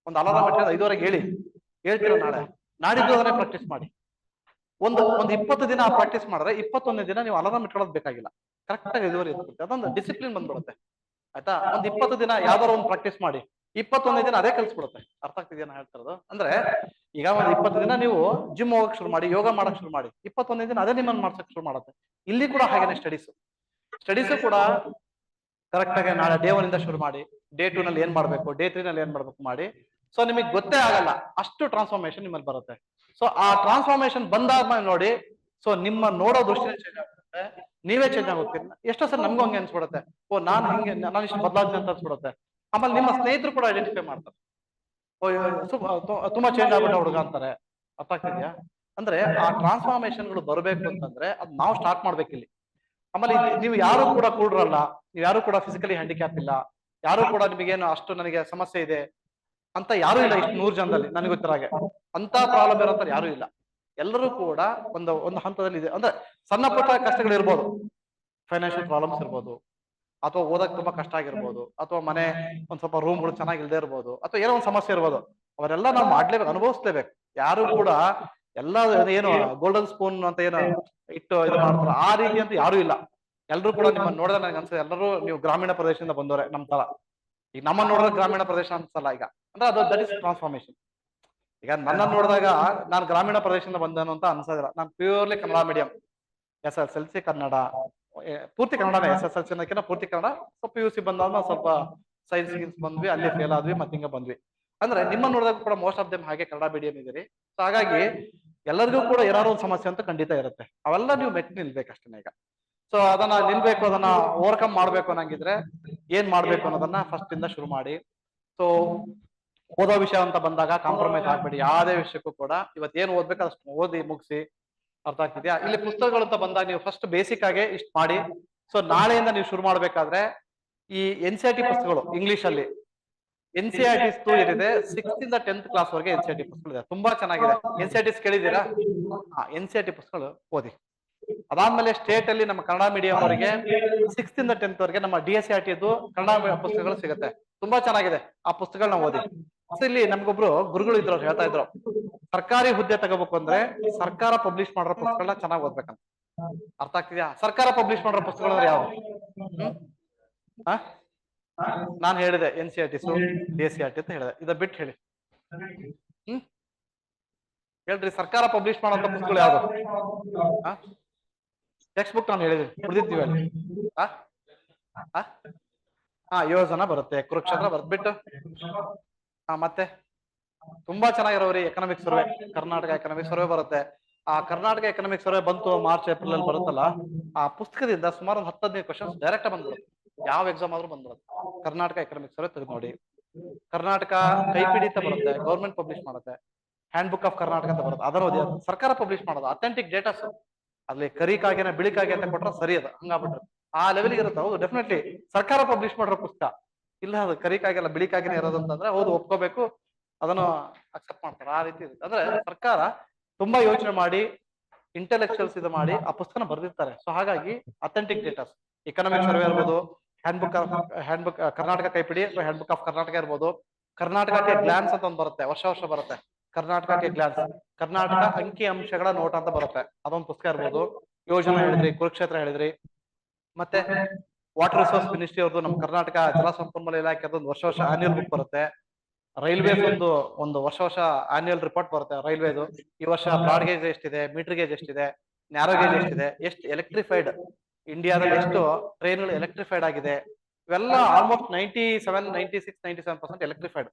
ಒಂದು ಅಲಾರಾಮ್ ಇಟ್ಕೊಂಡು 5:30ಗೆ ಹೇಳ್ತೀರ, ನಾಡಿದ್ದು ಅದನ್ನೇ ಪ್ರಾಕ್ಟೀಸ್ ಮಾಡಿ. ಒಂದು 20 ದಿನ ಪ್ರಾಕ್ಟೀಸ್ ಮಾಡಿದ್ರೆ 21ನೇ ದಿನ ನೀವು ಅಲಾರಾಮ್ ಇಟ್ಕೊಳ್ಳೋದು ಬೇಕಾಗಿಲ್ಲ, ಕರೆಕ್ಟ್ ಆಗಿ 5:30 ಇರುತ್ತೆ. ಅದೊಂದು ಡಿಸಿಪ್ಲಿನ್ ಬಂದ್ಬಿಡುತ್ತೆ, ಆಯ್ತಾ? ಒಂದು 20 ದಿನ ಯಾವ್ದಾರು ಒಂದು ಪ್ರಾಕ್ಟೀಸ್ ಮಾಡಿ, 21ನೇ ದಿನ ಅದೇ ಕಲ್ಸ್ಬಿಡುತ್ತೆ. ಅರ್ಥ ಆಗ್ತಿದ್ಯಾ ನಾ ಹೇಳ್ತಿರೋದು? ಅಂದ್ರೆ ಈಗ ಒಂದು 20 ದಿನ ನೀವು ಜಿಮ್ ಹೋಗಕ್ ಶುರು ಮಾಡಿ, ಯೋಗ ಮಾಡಕ್ ಶುರು ಮಾಡಿ, 21ನೇ ದಿನ ಅದೇ ನಿಮ್ಮನ್ನು ಮಾಡ್ಸಕ್ ಶುರು ಮಾಡುತ್ತೆ. ಇಲ್ಲಿ ಕೂಡ ಹಾಗೇನೆ ಸ್ಟಡೀಸು ಕೂಡ ಕರೆಕ್ಟ್ ಆಗಿ ನಾಳೆ ಡೇ 1 ಇಂದ ಶುರು ಮಾಡಿ, ಡೇ 2 ನಲ್ಲಿ ಏನ್ ಮಾಡ್ಬೇಕು, ಡೇ 3 ನಲ್ಲಿ ಏನ್ ಮಾಡ್ಬೇಕು ಮಾಡಿ. ಸೊ ನಿಮಗೆ ಗೊತ್ತೇ ಆಗಲ್ಲ ಅಷ್ಟು ಟ್ರಾನ್ಸ್ಫಾರ್ಮೇಶನ್ ನಿಮ್ಮಲ್ಲಿ ಬರುತ್ತೆ. ಸೊ ಆ ಟ್ರಾನ್ಸ್ಫಾರ್ಮೇಶನ್ ಬಂದಾದ್ಮೇಲೆ ನೋಡಿ, ಸೊ ನಿಮ್ಮ ನೋಡೋ ದೃಷ್ಟಿನೇ ಚೇಂಜ್ ಆಗುತ್ತೆ, ನೀವೇ ಚೇಂಜ್ ಆಗೋಗ್ತೀರಿ. ಎಷ್ಟೋ ಸರ್ ನಮ್ಗೂ ಹಂಗೆ ಅನ್ಸ್ಬಿಡುತ್ತೆ, ನಾನು ಇಷ್ಟು ಬದಲಾಗ್ತೀನಿ ಅಂತ ಅನ್ಸ್ಬಿಡುತ್ತೆ. ಆಮೇಲೆ ನಿಮ್ಮ ಸ್ನೇಹಿತರು ಕೂಡ ಐಡೆಂಟಿಫೈ ಮಾಡ್ತಾರೆ, ತುಂಬಾ ಚೇಂಜ್ ಆಗ್ಬಿಟ್ಟ ಹುಡುಗ ಅಂತಾರೆ. ಅರ್ಥ ಆಗ್ತಿದ್ಯಾ? ಅಂದ್ರೆ ಆ ಟ್ರಾನ್ಸ್ಫಾರ್ಮೇಶನ್ಗಳು ಬರಬೇಕು ಅಂತಂದ್ರೆ ಅದ್ ನಾವು ಸ್ಟಾರ್ಟ್ ಮಾಡ್ಬೇಕು ಇಲ್ಲಿ. ಆಮೇಲೆ ನೀವು ಯಾರು ಕೂಡ ಕೂಡ್ರಲ್ಲ, ನೀವು ಯಾರು ಕೂಡ ಫಿಸಿಕಲಿ ಹ್ಯಾಂಡಿಕ್ಯಾಪ್ ಇಲ್ಲ, ಯಾರು ಕೂಡ ನಿಮಗೇನು ಅಷ್ಟು ನನಗೆ ಸಮಸ್ಯೆ ಇದೆ ಅಂತ ಯಾರು ಇಲ್ಲ. ಇಷ್ಟು 100 ಜನದಲ್ಲಿ ನನಗೆ ಗೊತ್ತಿರೋ ಹಾಗೆ ಅಂತ ಪ್ರಾಬ್ಲಮ್ ಇರೋಂತ ಯಾರು ಇಲ್ಲ. ಎಲ್ಲರೂ ಕೂಡ ಒಂದು ಹಂತದಲ್ಲಿ ಇದೆ. ಅಂದ್ರೆ ಸಣ್ಣ ಪುಟ್ಟ ಕಷ್ಟಗಳು ಇರ್ಬೋದು, ಫೈನಾನ್ಷಿಯಲ್ ಪ್ರಾಬ್ಲಮ್ಸ್ ಇರ್ಬೋದು, ಅಥವಾ ಓದಕ್ ತುಂಬಾ ಕಷ್ಟ ಆಗಿರ್ಬೋದು, ಅಥವಾ ಮನೆ ಒಂದ್ ಸ್ವಲ್ಪ ರೂಮ್ಗಳು ಚೆನ್ನಾಗಿಲ್ದೇ ಇರ್ಬೋದು, ಅಥವಾ ಏನೋ ಒಂದು ಸಮಸ್ಯೆ ಇರ್ಬೋದು. ಅವರೆಲ್ಲ ನಾವು ಮಾಡ್ಲೇಬೇಕು, ಅನುಭವಿಸ್ಲೇಬೇಕು. ಯಾರು ಕೂಡ ಎಲ್ಲ ಏನು ಗೋಲ್ಡನ್ ಸ್ಪೂನ್ ಅಂತ ಏನು ಇಟ್ಟು ಇದು ಮಾಡ್ತಾರ ಆ ರೀತಿ ಅಂತ ಯಾರು ಇಲ್ಲ. ಎಲ್ರು ಕೂಡ ನಿಮ್ಮನ್ನ ನೋಡಿದ್ರೆ ನನಗೆ ಅನ್ಸುತ್ತೆ ಎಲ್ಲರೂ ನೀವು ಗ್ರಾಮೀಣ ಪ್ರದೇಶದಿಂದ ಬಂದವರೆ ನಮ್ ತರ. ಈಗ ನಮ್ಮನ್ನ ನೋಡಿದ್ರೆ ಗ್ರಾಮೀಣ ಪ್ರದೇಶ ಅನ್ಸಲ್ಲ ಈಗ, ಅಂದ್ರೆ ಅದು ದಟ್ ಇಸ್ ಟ್ರಾನ್ಸ್ಫಾರ್ಮೇಶನ್. ಈಗ ನನ್ನ ನೋಡಿದಾಗ ನಾನು ಗ್ರಾಮೀಣ ಪ್ರದೇಶದಿಂದ ಬಂದನು ಅಂತ ಅನ್ಸೋದಿಲ್ಲ. ನಾನು purely Kannada medium, SSLC Kannada, ಪೂರ್ತಿ ಕನ್ನಡನೇ. SSLC ಅನ್ನೋಕ್ಕಿಂತ ಪೂರ್ತಿ ಕನ್ನಡ. ಸ್ವಲ್ಪ PUC ಬಂದಾದ್ಮೇಲೆ ಸ್ವಲ್ಪ ಸೈನ್ಸ್ ಗಿನ್ಸ್ ಬಂದ್ವಿ, ಅಲ್ಲಿ ಫೇಲ್ ಆದ್ವಿ, ಮತ್ತೆ ಹಿಂಗ ಬಂದ್ವಿ. ಅಂದ್ರೆ ನಿಮ್ಮನ್ನ ನೋಡಿದಾಗ ಕೂಡ ಮೋಸ್ಟ್ ಆಫ್ ದೆಮ್ ಹಾಗೆ ಕನ್ನಡ ಮೀಡಿಯಂ ಇದೀರಿ. ಸೊ ಹಾಗಾಗಿ ಎಲ್ಲರಿಗೂ ಕೂಡ ಏನಾದ್ರು ಒಂದು ಸಮಸ್ಯೆ ಅಂತ ಖಂಡಿತ ಇರುತ್ತೆ. ಅವೆಲ್ಲ ನೀವು ಮೆಟ್ಟಿ ನಿಲ್ಬೇಕಷ್ಟೇ ಈಗ. ಸೊ ಅದನ್ನ ನಿಲ್ಬೇಕು, ಅದನ್ನ ಓವರ್ಕಮ್ ಮಾಡ್ಬೇಕು ಅನ್ನಂಗಿದ್ರೆ ಏನ್ ಮಾಡ್ಬೇಕು ಅನ್ನೋದನ್ನ ಫಸ್ಟ್ ಇಂದ ಶುರು ಮಾಡಿ. ಸೊ ಓದೋ ವಿಷಯ ಅಂತ ಬಂದಾಗ ಕಾಂಪ್ರಮೈಸ್ ಆಗ್ಬೇಡಿ ಯಾವ್ದೇ ವಿಷಯಕ್ಕೂ ಕೂಡ. ಇವತ್ತು ಏನ್ ಓದ್ಬೇಕು ಅಷ್ಟು ಓದಿ ಮುಗಿಸಿ. ಅರ್ಥ ಆಗ್ತಿದ್ಯಾ? ಇಲ್ಲಿ ಪುಸ್ತಕಗಳು ಅಂತ ಬಂದಾಗ ನೀವು ಫಸ್ಟ್ ಬೇಸಿಕ್ ಆಗಿ ಇಷ್ಟು ಮಾಡಿ. ಸೊ ನಾಳೆಯಿಂದ ನೀವು ಶುರು ಮಾಡ್ಬೇಕಾದ್ರೆ ಈ NCERT ಪುಸ್ತಕಗಳು ಇಂಗ್ಲಿಷ್ ಅಲ್ಲಿ NCERT ಏನಿದೆ 6th ಇಂದ 10th ಕ್ಲಾಸ್ ವರೆಗೆ NCERT ಪುಸ್ತಕಗಳಿದೆ, ತುಂಬಾ ಚೆನ್ನಾಗಿದೆ. NCERT ಕೇಳಿದೀರಾ? NCERT ಪುಸ್ತಕಗಳು ಓದಿ. ಅದಾದ್ಮೇಲೆ ಸ್ಟೇಟ್ ಅಲ್ಲಿ ನಮ್ಮ ಕನ್ನಡ ಮೀಡಿಯಂ ಅವರಿಗೆ 6th ಇಂದ 10th ವರೆಗೆ ನಮ್ಮ DSCRT ಕನ್ನಡ ಪುಸ್ತಕಗಳು ಸಿಗುತ್ತೆ, ತುಂಬಾ ಚೆನ್ನಾಗಿದೆ. ಆ ಪುಸ್ತಕಗಳನ್ನ ಓದಿ. ಸೊ ಇಲ್ಲಿ ನಮ್ಗೊಬ್ರು ಗುರುಗಳು ಇದ್ರು, ಅವ್ರು ಹೇಳ್ತಾ ಇದ್ರು, ಸರ್ಕಾರಿ ಹುದ್ದೆ ತಗೋಬೇಕು ಅಂದ್ರೆ ಸರ್ಕಾರ ಪಬ್ಲಿಷ್ ಮಾಡಿರೋ ಪುಸ್ತಕಗಳನ್ನ ಚೆನ್ನಾಗಿ ಓದ್ಬೇಕಂತ. ಅರ್ಥ ಆಗ್ತಿದ್ಯಾ? ಸರ್ಕಾರ ಪಬ್ಲಿಷ್ ಮಾಡಿರೋ ಪುಸ್ತಕಗಳು ಅಂದ್ರೆ ಯಾವ್ದು? ನಾನ್ ಹೇಳಿದೆ NCERT DSCRT ಅಂತ ಹೇಳಿದೆ. ಇದ ಬಿಟ್ಟು ಹೇಳಿ. ಹೇಳ್ರಿ, ಸರ್ಕಾರ ಪಬ್ಲಿಷ್ ಮಾಡೋಂಥ ಪುಸ್ತಕಗಳು ಯಾವ್ದು? ಟೆಕ್ಸ್ಟ್ ಬುಕ್ ನಾನು ಹೇಳಿದ್ವಿ, ಉಳಿದಿದ್ದೀವಿ ಅಲ್ಲಿ. ಯೋಜನಾ ಬರುತ್ತೆ, ಕುರುಕ್ಷೇತ್ರ ಬರುತ್ತೆ ಬಿಟ್ಟು. ಮತ್ತೆ ತುಂಬಾ ಚೆನ್ನಾಗಿರೋರಿ economic survey, Karnataka economic survey ಬರುತ್ತೆ. ಆ ಕರ್ನಾಟಕ ಎಕನಾಮಿಕ್ ಸರ್ವೆ ಬಂತು March April ಅಲ್ಲಿ ಬರುತ್ತಲ್ಲ, ಆ ಪುಸ್ತಕದಿಂದ ಸುಮಾರು ಒಂದು 10-15 ಕ್ವಶನ್ಸ್ ಡೈರೆಕ್ಟ್ ಬಂದ್ಬಿಡುತ್ತೆ. ಯಾವ ಎಕ್ಸಾಮ್ ಆದ್ರೂ ಬಂದ್ಬಿಡುತ್ತೆ. ಕರ್ನಾಟಕ ಎಕನಾಮಿಕ್ ಸರ್ವೆ ತೆಗೆದು ನೋಡಿ. ಕರ್ನಾಟಕ ಕೈಪಿಡಿ ಅಂತ ಬರುತ್ತೆ, ಗೌರ್ಮೆಂಟ್ ಪಬ್ಲಿಷ್ ಮಾಡುತ್ತೆ. ಹ್ಯಾಂಡ್ ಬುಕ್ ಆಫ್ ಕರ್ನಾಟಕ ಅಂತ ಬರುತ್ತೆ, ಅದನ್ನ ಓದಿ. ಸರ್ಕಾರ ಪಬ್ಲಿಷ್ ಮಾಡೋದು ಅಥೆಂಟಿಕ್ ಡೇಟಾಸ್. ಅಲ್ಲಿ ಕರಿ ಕಾಗೆನ ಬಿಳಿ ಕಾಗೆ ಅಂತ ಕೊಟ್ರೆ ಸರಿ, ಅದು ಹಂಗಾಗ್ಬಿಟ್ರೆ ಆ ಲೆವೆಲ್ಗೆ ಇರುತ್ತೆ. ಹೌದು, ಡೆಫಿನೆಟ್ಲಿ ಸರ್ಕಾರ ಪಬ್ಲಿಷ್ ಮಾಡಿರೋ ಪುಸ್ತಕ. ಇಲ್ಲ ಅದು ಕರಿ ಕಾಗೆಲ್ಲ ಬಿಳಿ ಕಾಗೆನೇ ಇರೋದು ಅಂತಂದ್ರೆ ಹೌದು, ಒಪ್ಕೋಬೇಕು, ಅದನ್ನು ಅಕ್ಸೆಪ್ಟ್ ಮಾಡ್ತಾರೆ. ಆ ರೀತಿ ಇರುತ್ತೆ. ಅಂದ್ರೆ ಸರ್ಕಾರ ತುಂಬಾ ಯೋಚನೆ ಮಾಡಿ ಇಂಟೆಲೆಕ್ಚುಯಲ್ಸ್ ಇದು ಮಾಡಿ ಆ ಪುಸ್ತಕನ ಬರೆದಿರ್ತಾರೆ. ಸೊ ಹಾಗಾಗಿ ಅಥೆಂಟಿಕ್ ಡೇಟಾಸ್, ಎಕನಾಮಿಕ್ ಸರ್ವೆ ಇರ್ಬೋದು, ಹ್ಯಾಂಡ್ ಬುಕ್ ಕರ್ನಾಟಕ ಕೈಪಿಡಿ ಅಥವಾ ಹ್ಯಾಂಡ್ ಬುಕ್ ಆಫ್ ಕರ್ನಾಟಕ ಇರ್ಬೋದು. ಕರ್ನಾಟಕಕ್ಕೆ ಗ್ಲಾನ್ಸ್ ಅಂತ ಒಂದು ಬರುತ್ತೆ, ವರ್ಷ ಬರುತ್ತೆ. ಕರ್ನಾಟಕಕ್ಕೆ ಗ್ಲಾನ್ಸ್, ಕರ್ನಾಟಕ ಅಂಕಿ ಅಂಶಗಳ ನೋಟ ಅಂತ ಬರುತ್ತೆ, ಅದೊಂದು ಪುಸ್ತಕ ಇರ್ಬೋದು. ಯೋಜನಾ ಹೇಳಿದ್ರಿ, ಕುರುಕ್ಷೇತ್ರ ಹೇಳಿದ್ರಿ. ಮತ್ತೆ ವಾಟರ್ ರಿಸೋರ್ಸ್ ಮಿನಿಸ್ಟ್ರಿ ಅವ್ರದ್ದು, ನಮ್ಮ ಕರ್ನಾಟಕ ಜಲಸಂಪನ್ಮೂಲ ಇಲಾಖೆ ಒಂದು ವರ್ಷ ಆನ್ಯುವಲ್ ಬುಕ್ ಬರುತ್ತೆ. ರೈಲ್ವೇಸ್ ಒಂದು ವರ್ಷ ಆನ್ಯುವಲ್ ರಿಪೋರ್ಟ್ ಬರುತ್ತೆ ರೈಲ್ವೇದು. ಈ ವರ್ಷ ಬ್ರಾಡ್ ಗೇಜ್ ಎಷ್ಟಿದೆ, ಮೀಟರ್ ಗೇಜ್ ಎಷ್ಟಿದೆ, ನ್ಯಾರೋ ಗೇಜ್ ಎಷ್ಟಿದೆ, ಎಷ್ಟು ಎಲೆಕ್ಟ್ರಿಫೈಡ್ ಇಂಡಿಯಾದಲ್ಲಿ, ಎಷ್ಟು ಟ್ರೈನ್ಗಳು ಎಲೆಕ್ಟ್ರಿಫೈಡ್ ಆಗಿದೆ. ಇವೆಲ್ಲ ಆಲ್ಮೋಸ್ಟ್ 97% ಎಲೆಕ್ಟ್ರಿಫೈಡ್.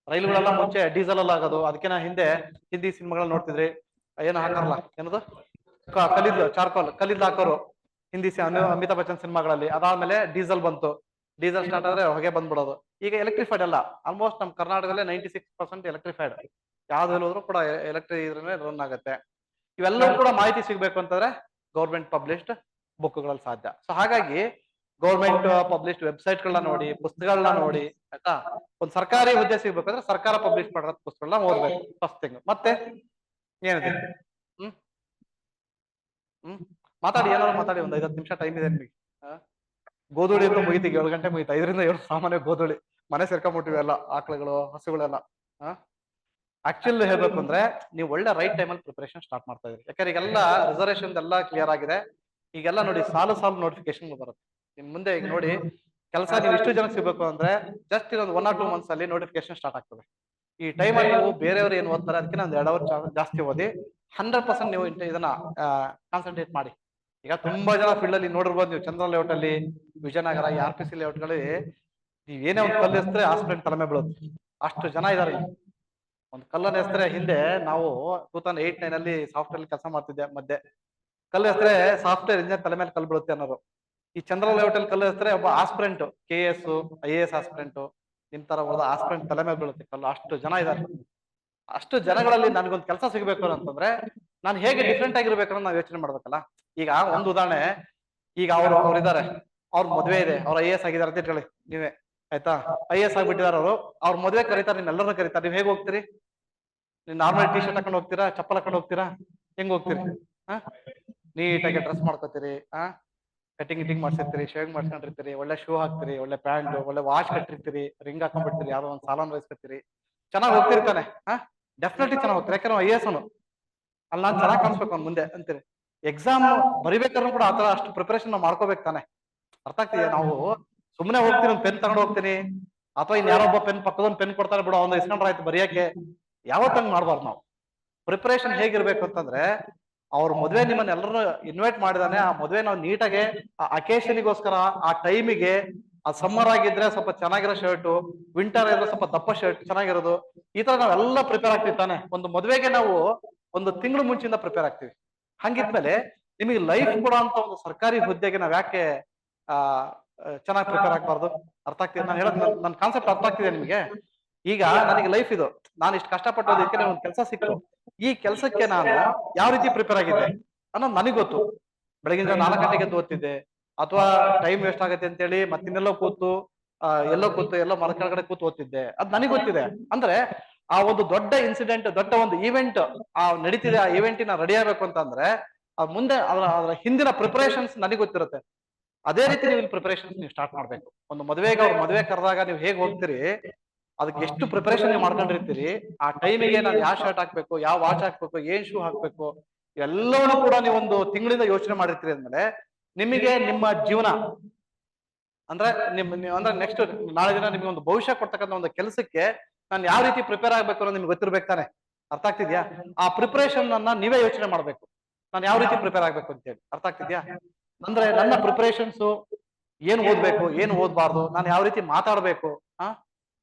ರೈಲುಗಳೆಲ್ಲ ಮುಂಚೆ ಡೀಸೆಲ್ ಎಲ್ಲ ಆಗೋದು. ಅದಕ್ಕೆ ನಾ ಹಿಂದಿ ಸಿನಿಮಾಗಳನ್ನ ನೋಡ್ತಿದ್ರಿ, ಏನು ಹಾಕಾರಲ್ಲ, ಏನದು ಕಲ್ಲಿದ್ದು ಹಾಕೋರು ಹಿಂದಿ ಅಮಿತಾಬ್ ಬಚ್ಚನ್ ಸಿನಿಮಾಗಳಲ್ಲಿ. ಅದಾದ್ಮೇಲೆ ಡೀಸೆಲ್ ಬಂತು, ಡೀಸೆಲ್ ಸ್ಟಾರ್ಟ್ ಆದ್ರೆ ಹೊಗೆ ಬಂದ್ಬಿಡೋದು. ಈಗ ಎಲೆಕ್ಟ್ರಿಫೈಡ್ ಅಲ್ಲ, ಆಲ್ಮೋಸ್ಟ್ ನಮ್ಮ ಕರ್ನಾಟಕದಲ್ಲೇ 96% ಎಲೆಕ್ಟ್ರಿಫೈಡ್. ಯಾವ್ದು ಹೋದ್ರು ಕೂಡ ಎಲೆಕ್ಟ್ರಿಕ್ ಇದ್ರೇ ರನ್ ಆಗುತ್ತೆ. ಇವೆಲ್ಲವೂ ಕೂಡ ಮಾಹಿತಿ ಸಿಗ್ಬೇಕು ಅಂತಂದ್ರೆ ಗೌರ್ಮೆಂಟ್ ಪಬ್ಲಿಷ್ಡ್ ಬುಕ್ಗಳಲ್ಲಿ ಸಾಧ್ಯ. ಸೊ ಹಾಗಾಗಿ ಗೌರ್ಮೆಂಟ್ ಪಬ್ಲಿಷ್ಡ್ ವೆಬ್ಸೈಟ್ಗಳನ್ನ ನೋಡಿ, ಪುಸ್ತಕಗಳನ್ನ ನೋಡಿ, ಆಯ್ತಾ? ಒಂದು ಸರ್ಕಾರಿ ಹುದ್ದೆ ಸಿಗ್ಬೇಕಂದ್ರೆ ಸರ್ಕಾರ ಪಬ್ಲಿಷ್ ಮಾಡಿರೋ ಪುಸ್ತಕಗಳನ್ನ ಓದ್ಬೇಕು ಫಸ್ಟ್ ಥಿಂಗ್. ಮತ್ತೆ ಏನಿದೆ, ಮಾತಾಡಿ, ಏನಾದ್ರು ಮಾತಾಡಿ. ಒಂದು 5-10 ನಿಮಿಷ ಟೈಮ್ ಇದೆ ನಿಮಗೆ. ಗೋಧೂಳಿ ಅಂತ ಮುಗಿತೀವಿ, 7 ಗಂಟೆ ಮುಗಿತು. 5ರಿಂದ 7 ಸಾಮಾನ್ಯ ಗೋಧೂಳಿ ಮನೆ ಸೇರ್ಕೊಂಡ್ಬಿಟ್ಟಿವಿ ಎಲ್ಲ, ಆಕಳುಗಳು ಹಸುಗಳೆಲ್ಲ. ಆಕ್ಚುಲಿ ಹೇಳ್ಬೇಕು ಅಂದ್ರೆ ನೀವು ಒಳ್ಳೆ ರೈಟ್ ಟೈಮಲ್ಲಿ ಪ್ರಿಪರೇಷನ್ ಸ್ಟಾರ್ಟ್ ಮಾಡ್ತಾ ಇದ್ರಿ. ಯಾಕಂದ್ರೆ ಈಗೆಲ್ಲ ರಿಸರ್ವೇಶನ್ ಎಲ್ಲ ಕ್ಲಿಯರ್ ಆಗಿದೆ. ಈಗೆಲ್ಲ ನೋಡಿ ಸಾಲು ನೋಟಿಫಿಕೇಶನ್ ಬರುತ್ತೆ ನಿಮ್ ಮುಂದೆ. ಈಗ ನೋಡಿ, ಕೆಲಸ ನೀವು ಇಷ್ಟು ಜನಕ್ಕೆ ಸಿಗ್ಬೇಕು ಅಂದ್ರೆ ಜಸ್ಟ್ ಇನ್ನೊಂದು 1 or 2 months ಅಲ್ಲಿ ನೋಟಿಫಿಕೇಶನ್ ಸ್ಟಾರ್ಟ್ ಆಗ್ತದೆ. ಈ ಟೈಮಲ್ಲಿ ನೀವು ಬೇರೆಯವರು ಏನ್ ಓದ್ತಾರೆ ಅದಕ್ಕೆ ಒಂದು 2 hour ಜಾಸ್ತಿ ಓದಿ 100% ನೀವು ಇದನ್ನ ಕಾನ್ಸಂಟ್ರೇಟ್ ಮಾಡಿ. ಈಗ ತುಂಬಾ ಜನ ಫೀಲ್ಡ್ ಅಲ್ಲಿ ನೋಡಿರ್ಬೋದು ನೀವು, ಚಂದ್ರ ಲೇಔಟ್ ಅಲ್ಲಿ, ವಿಜಯನಗರ, ಈ RPC ಲೇಔಟ್ ಗಳಲ್ಲಿ ನೀವ್ ಏನೇ ಒಂದು ಕಲ್ಲು ಎಸ್ತರೆ ಆಸ್ಪಿರೆಂಟ್ ತಲೆಮೆ ಬೀಳುತ್ತೆ. ಅಷ್ಟು ಜನ ಇದಾರೆ. ಒಂದು ಕಲ್ಲನ್ನ ಎಸ್ತರೆ, ಹಿಂದೆ ನಾವು 2008-9 ಅಲ್ಲಿ ಸಾಫ್ಟ್ವೇರ್ ಕೆಲಸ ಮಾಡ್ತಿದ್ದೆ. ಮಧ್ಯೆ ಕಲ್ಲು ಎಸ್ತರೆ ಸಾಫ್ಟ್ವೇರ್ ಇಂಜಿನಿಯರ್ ತಲೆ ಮೇಲೆ ಕಲ್ಲು ಬೀಳುತ್ತೆ ಅನ್ನೋರು. ಈ ಚಂದ್ರ ಲೇಔಟ್ ಅಲ್ಲಿ ಕಲ್ಲು ಎಸ್ತರೆ ಒಬ್ಬ ಆಸ್ಪಿರೆಂಟ್, KS IAS ಆಸ್ಪಿರೆಂಟ್, ನಿಮ್ ತರ ಹೋದ ಆಸ್ಪಿರೆಂಟ್ ತಲೆ ಮೇಲೆ ಬೀಳುತ್ತೆ ಕಲ್ಲು. ಅಷ್ಟು ಜನ ಇದಾರೆ. ಅಷ್ಟು ಜನಗಳಲ್ಲಿ ನನ್ಗೊಂದು ಕೆಲಸ ಸಿಗ್ಬೇಕು ಅಂತಂದ್ರೆ ನಾನು ಹೇಗೆ ಡಿಫ್ರೆಂಟ್ ಆಗಿರ್ಬೇಕು ಅನ್ನೋ ನಾವು ಯೋಚನೆ ಮಾಡ್ಬೇಕಲ್ಲ. ಈಗ ಒಂದು ಉದಾಹರಣೆ, ಈಗ ಅವ್ರಿದ್ದಾರೆ, ಅವ್ರ ಮದ್ವೆ ಇದೆ, ಅವ್ರ IAS ಆಗಿದ್ದಾರೆ ಅಂತ ಇಟ್ಕೊಳ್ಳಿ ನೀವೇ, ಆಯ್ತಾ? IAS ಆಗ್ಬಿಟ್ಟಿದಾರ ಅವ್ರ ಮದ್ವೆ ಕರೀತಾರೆ, ನಿಮ್ಮೆಲ್ಲರನ್ನ ಕರೀತಾರೆ. ನೀವ್ ಹೇಗ್ ಹೋಗ್ತೀರಿ? ನೀವು ನಾರ್ಮಲ್ ಟಿ ಶರ್ಟ್ ಹಾಕೊಂಡು ಹೋಗ್ತೀರಾ, ಚಪ್ಪಲ್ ಹಾಕೊಂಡು ಹೋಗ್ತೀರಾ, ಹೆಂಗ್ ಹೋಗ್ತೀರಿ? ನೀಟಾಗಿ ಡ್ರೆಸ್ ಮಾಡ್ಕೋತೀರಿ, ಕಟಿಂಗ್ ಗಿಟಿಂಗ್ ಮಾಡ್ಸಿರ್ತೀರಿ, ಶೇವಿಂಗ್ ಮಾಡ್ಸ್ಕೊಂಡಿರ್ತೀರಿ, ಒಳ್ಳೆ ಶೂ ಹಾಕ್ತಿರಿ, ಒಳ್ಳೆ ಪ್ಯಾಂಟ್, ಒಳ್ಳೆ ವಾಚ್ ಕಟ್ಟಿರ್ತೀರಿ, ರಿಂಗ್ ಹಾಕೊಂಡ್ಬಿಡ್ತೀರಿ, ಯಾವ್ದೋ ಒಂದು ಸಾಲಾನ್ ವಹಿಸ್ಕೊತೀರಿ, ಚೆನ್ನಾಗಿ ಹೋಗ್ತಿರ್ತಾನೆ. ಡೆಫಿನೆಟ್ಲಿ ಚೆನ್ನಾಗಿ ಹೋಗ್ತಾರೆ, ಯಾಕಂದ್ರೆ IAS ಅವನು ಅಲ್ಲಿ ನಾನು ಚೆನ್ನಾಗಿ ಕಾಣಿಸ್ಬೇಕು ಅವ್ನ ಮುಂದೆ ಅಂತೀರಿ. ಎಕ್ಸಾಮ್ ಬರಿಬೇಕಾದ್ರೂ ಕೂಡ ಆತರ ಅಷ್ಟು ಪ್ರಿಪರೇಷನ್ ನಾವು ಮಾಡ್ಕೋಬೇಕು ತಾನೆ. ಅರ್ಥ ಆಗ್ತಿದ್ಯಾ? ನಾವು ಸುಮ್ಮನೆ ಹೋಗ್ತೀನಿ, ಒಂದು ಪೆನ್ ತಗೊಂಡು ಹೋಗ್ತೀನಿ, ಅಥವಾ ಇನ್ ಯಾರೊಬ್ಬ ಪೆನ್ ಪಕ್ಕದೊಂದು ಪೆನ್ ಕೊಡ್ತಾರೆ ಬಿಡು ಅವ್ನು ಇಸ್ಕೊಂಡ್ರೆ ಆಯ್ತು ಬರೆಯಕ್ಕೆ, ಯಾವತ್ತಂಗ್ ಮಾಡ್ಬಾರ್ದು ನಾವು. ಪ್ರಿಪರೇಷನ್ ಹೇಗಿರ್ಬೇಕು ಅಂತಂದ್ರೆ, ಅವ್ರ ಮದ್ವೆ ನಿಮ್ಮನ್ನ ಎಲ್ಲರೂ ಇನ್ವೈಟ್ ಮಾಡಿದಾನೆ, ಆ ಮದ್ವೆ ನಾವು ನೀಟಾಗೆ ಆ ಅಕೇಶನ್ಗೋಸ್ಕರ ಆ ಟೈಮಿಗೆ, ಆ ಸಮ್ಮರ್ ಆಗಿದ್ರೆ ಸ್ವಲ್ಪ ಚೆನ್ನಾಗಿರೋ ಶರ್ಟು, ವಿಂಟರ್ ಆಗಿದ್ರೆ ಸ್ವಲ್ಪ ದಪ್ಪ ಶರ್ಟ್ ಚೆನ್ನಾಗಿರೋದು, ಈ ತರ ನಾವೆಲ್ಲ ಪ್ರಿಪೇರ್ ಆಗ್ತೀವಿ ತಾನೆ. ಒಂದು ಮದ್ವೆಗೆ ನಾವು ಒಂದು ತಿಂಗಳು ಮುಂಚಿಂದ ಪ್ರಿಪೇರ್ ಆಗ್ತೀವಿ. ಹಂಗಿದ್ಮೇಲೆ ನಿಮಗೆ ಲೈಫ್ ಕೂಡ ಅಂತ ಒಂದು ಸರ್ಕಾರಿ ಹುದ್ದೆಗೆ ನಾವ್ ಯಾಕೆ ಆ ಚೆನ್ನಾಗಿ ಪ್ರಿಪೇರ್ ಆಗ್ಬಾರ್ದು? ಅರ್ಥ ಆಗ್ತಿದೆ ನಾನು ಹೇಳೋದು? ನನ್ನ ಕಾನ್ಸೆಪ್ಟ್ ಅರ್ಥ ಆಗ್ತಿದೆ ನಿಮಗೆ? ಈಗ ನನಗೆ ಲೈಫ್ ಇದು, ನಾನು ಇಷ್ಟು ಕಷ್ಟಪಟ್ಟೋದಕ್ಕೆ ನನಗೆ ಒಂದು ಕೆಲಸ ಸಿಕ್ತು. ಈ ಕೆಲಸಕ್ಕೆ ನಾನು ಯಾವ ರೀತಿ ಪ್ರಿಪೇರ್ ಆಗಿದ್ದೆ ಅನ್ನೋದು ನನಗೆ ಗೊತ್ತು. ಬೆಳಗಿನ ಜಾವ 4 ಗಂಟೆಗೆ ಎದ್ದು ಓದ್ತಿದ್ದೆ, ಅಥವಾ ಟೈಮ್ ವೇಸ್ಟ್ ಆಗುತ್ತೆ ಅಂತೇಳಿ ಮತ್ತಿನ್ನೆಲ್ಲೋ ಕೂತು ಎಲ್ಲೋ ಮರ ಕೆಳಗಡೆ ಕೂತು ಓದ್ತಿದ್ದೆ, ಅದ್ ನನಗೆ ಗೊತ್ತಿದೆ. ಅಂದ್ರೆ ಆ ಒಂದು ದೊಡ್ಡ ಇನ್ಸಿಡೆಂಟ್, ದೊಡ್ಡ ಒಂದು ಈವೆಂಟ್ ನಡೀತಿದೆ, ಆ ಈವೆಂಟಿನ ರೆಡಿ ಆಗ್ಬೇಕು ಅಂತಂದ್ರೆ ಮುಂದೆ ಅದರ ಹಿಂದಿನ ಪ್ರಿಪರೇಷನ್ಸ್ ನನಗೆ ಗೊತ್ತಿರುತ್ತೆ. ಅದೇ ರೀತಿ ನೀವು ಪ್ರಿಪರೇಷನ್ಸ್ ನೀವು ಸ್ಟಾರ್ಟ್ ಮಾಡ್ಬೇಕು. ಒಂದು ಮದುವೆಗೆ ಅವ್ರ ಮದುವೆ ಕರೆದಾಗ ನೀವು ಹೇಗೆ ಹೋಗ್ತೀರಿ, ಅದಕ್ಕೆ ಎಷ್ಟು ಪ್ರಿಪರೇಷನ್ ನೀವು ಮಾಡ್ಕೊಂಡಿರ್ತೀರಿ, ಆ ಟೈಮಿಗೆ ನಾನು ಯಾವ ಶರ್ಟ್ ಹಾಕ್ಬೇಕು, ಯಾವ ವಾಚ್ ಹಾಕ್ಬೇಕು, ಏನ್ ಶೂ ಹಾಕ್ಬೇಕು, ಎಲ್ಲವನ್ನೂ ಕೂಡ ನೀವು ಒಂದು ತಿಂಗಳಿಂದ ಯೋಚನೆ ಮಾಡಿರ್ತೀರಿ ಅಂದ್ಮೇಲೆ ನಿಮಗೆ ನಿಮ್ಮ ಜೀವನ ಅಂದ್ರೆ ಅಂದ್ರೆ ನೆಕ್ಸ್ಟ್ ನಾಳೆ ದಿನ ನಿಮ್ಗೆ ಒಂದು ಭವಿಷ್ಯ ಕೊಡ್ತಕ್ಕಂಥ ಒಂದು ಕೆಲಸಕ್ಕೆ ನಾನು ಯಾವ ರೀತಿ ಪ್ರಿಪೇರ್ ಆಗ್ಬೇಕು ಅನ್ನೋದು ನಿಮ್ಗೆ ಗೊತ್ತಿರ್ಬೇಕು ತಾನೆ. ಅರ್ಥ ಆಗ್ತಿದ್ಯಾ? ಆ ಪ್ರಿಪರೇಷನ್ ಅನ್ನ ನೀವೇ ಯೋಚನೆ ಮಾಡ್ಬೇಕು, ನಾನು ಯಾವ ರೀತಿ ಪ್ರಿಪೇರ್ ಆಗ್ಬೇಕು ಅಂತ ಹೇಳಿ. ಅರ್ಥ ಆಗ್ತಿದ್ಯಾ? ಅಂದ್ರೆ ನನ್ನ ಪ್ರಿಪರೇಷನ್ಸ್ ಏನ್ ಓದ್ಬೇಕು, ಏನ್ ಓದ್ಬಾರ್ದು, ನಾನು ಯಾವ ರೀತಿ ಮಾತಾಡ್ಬೇಕು,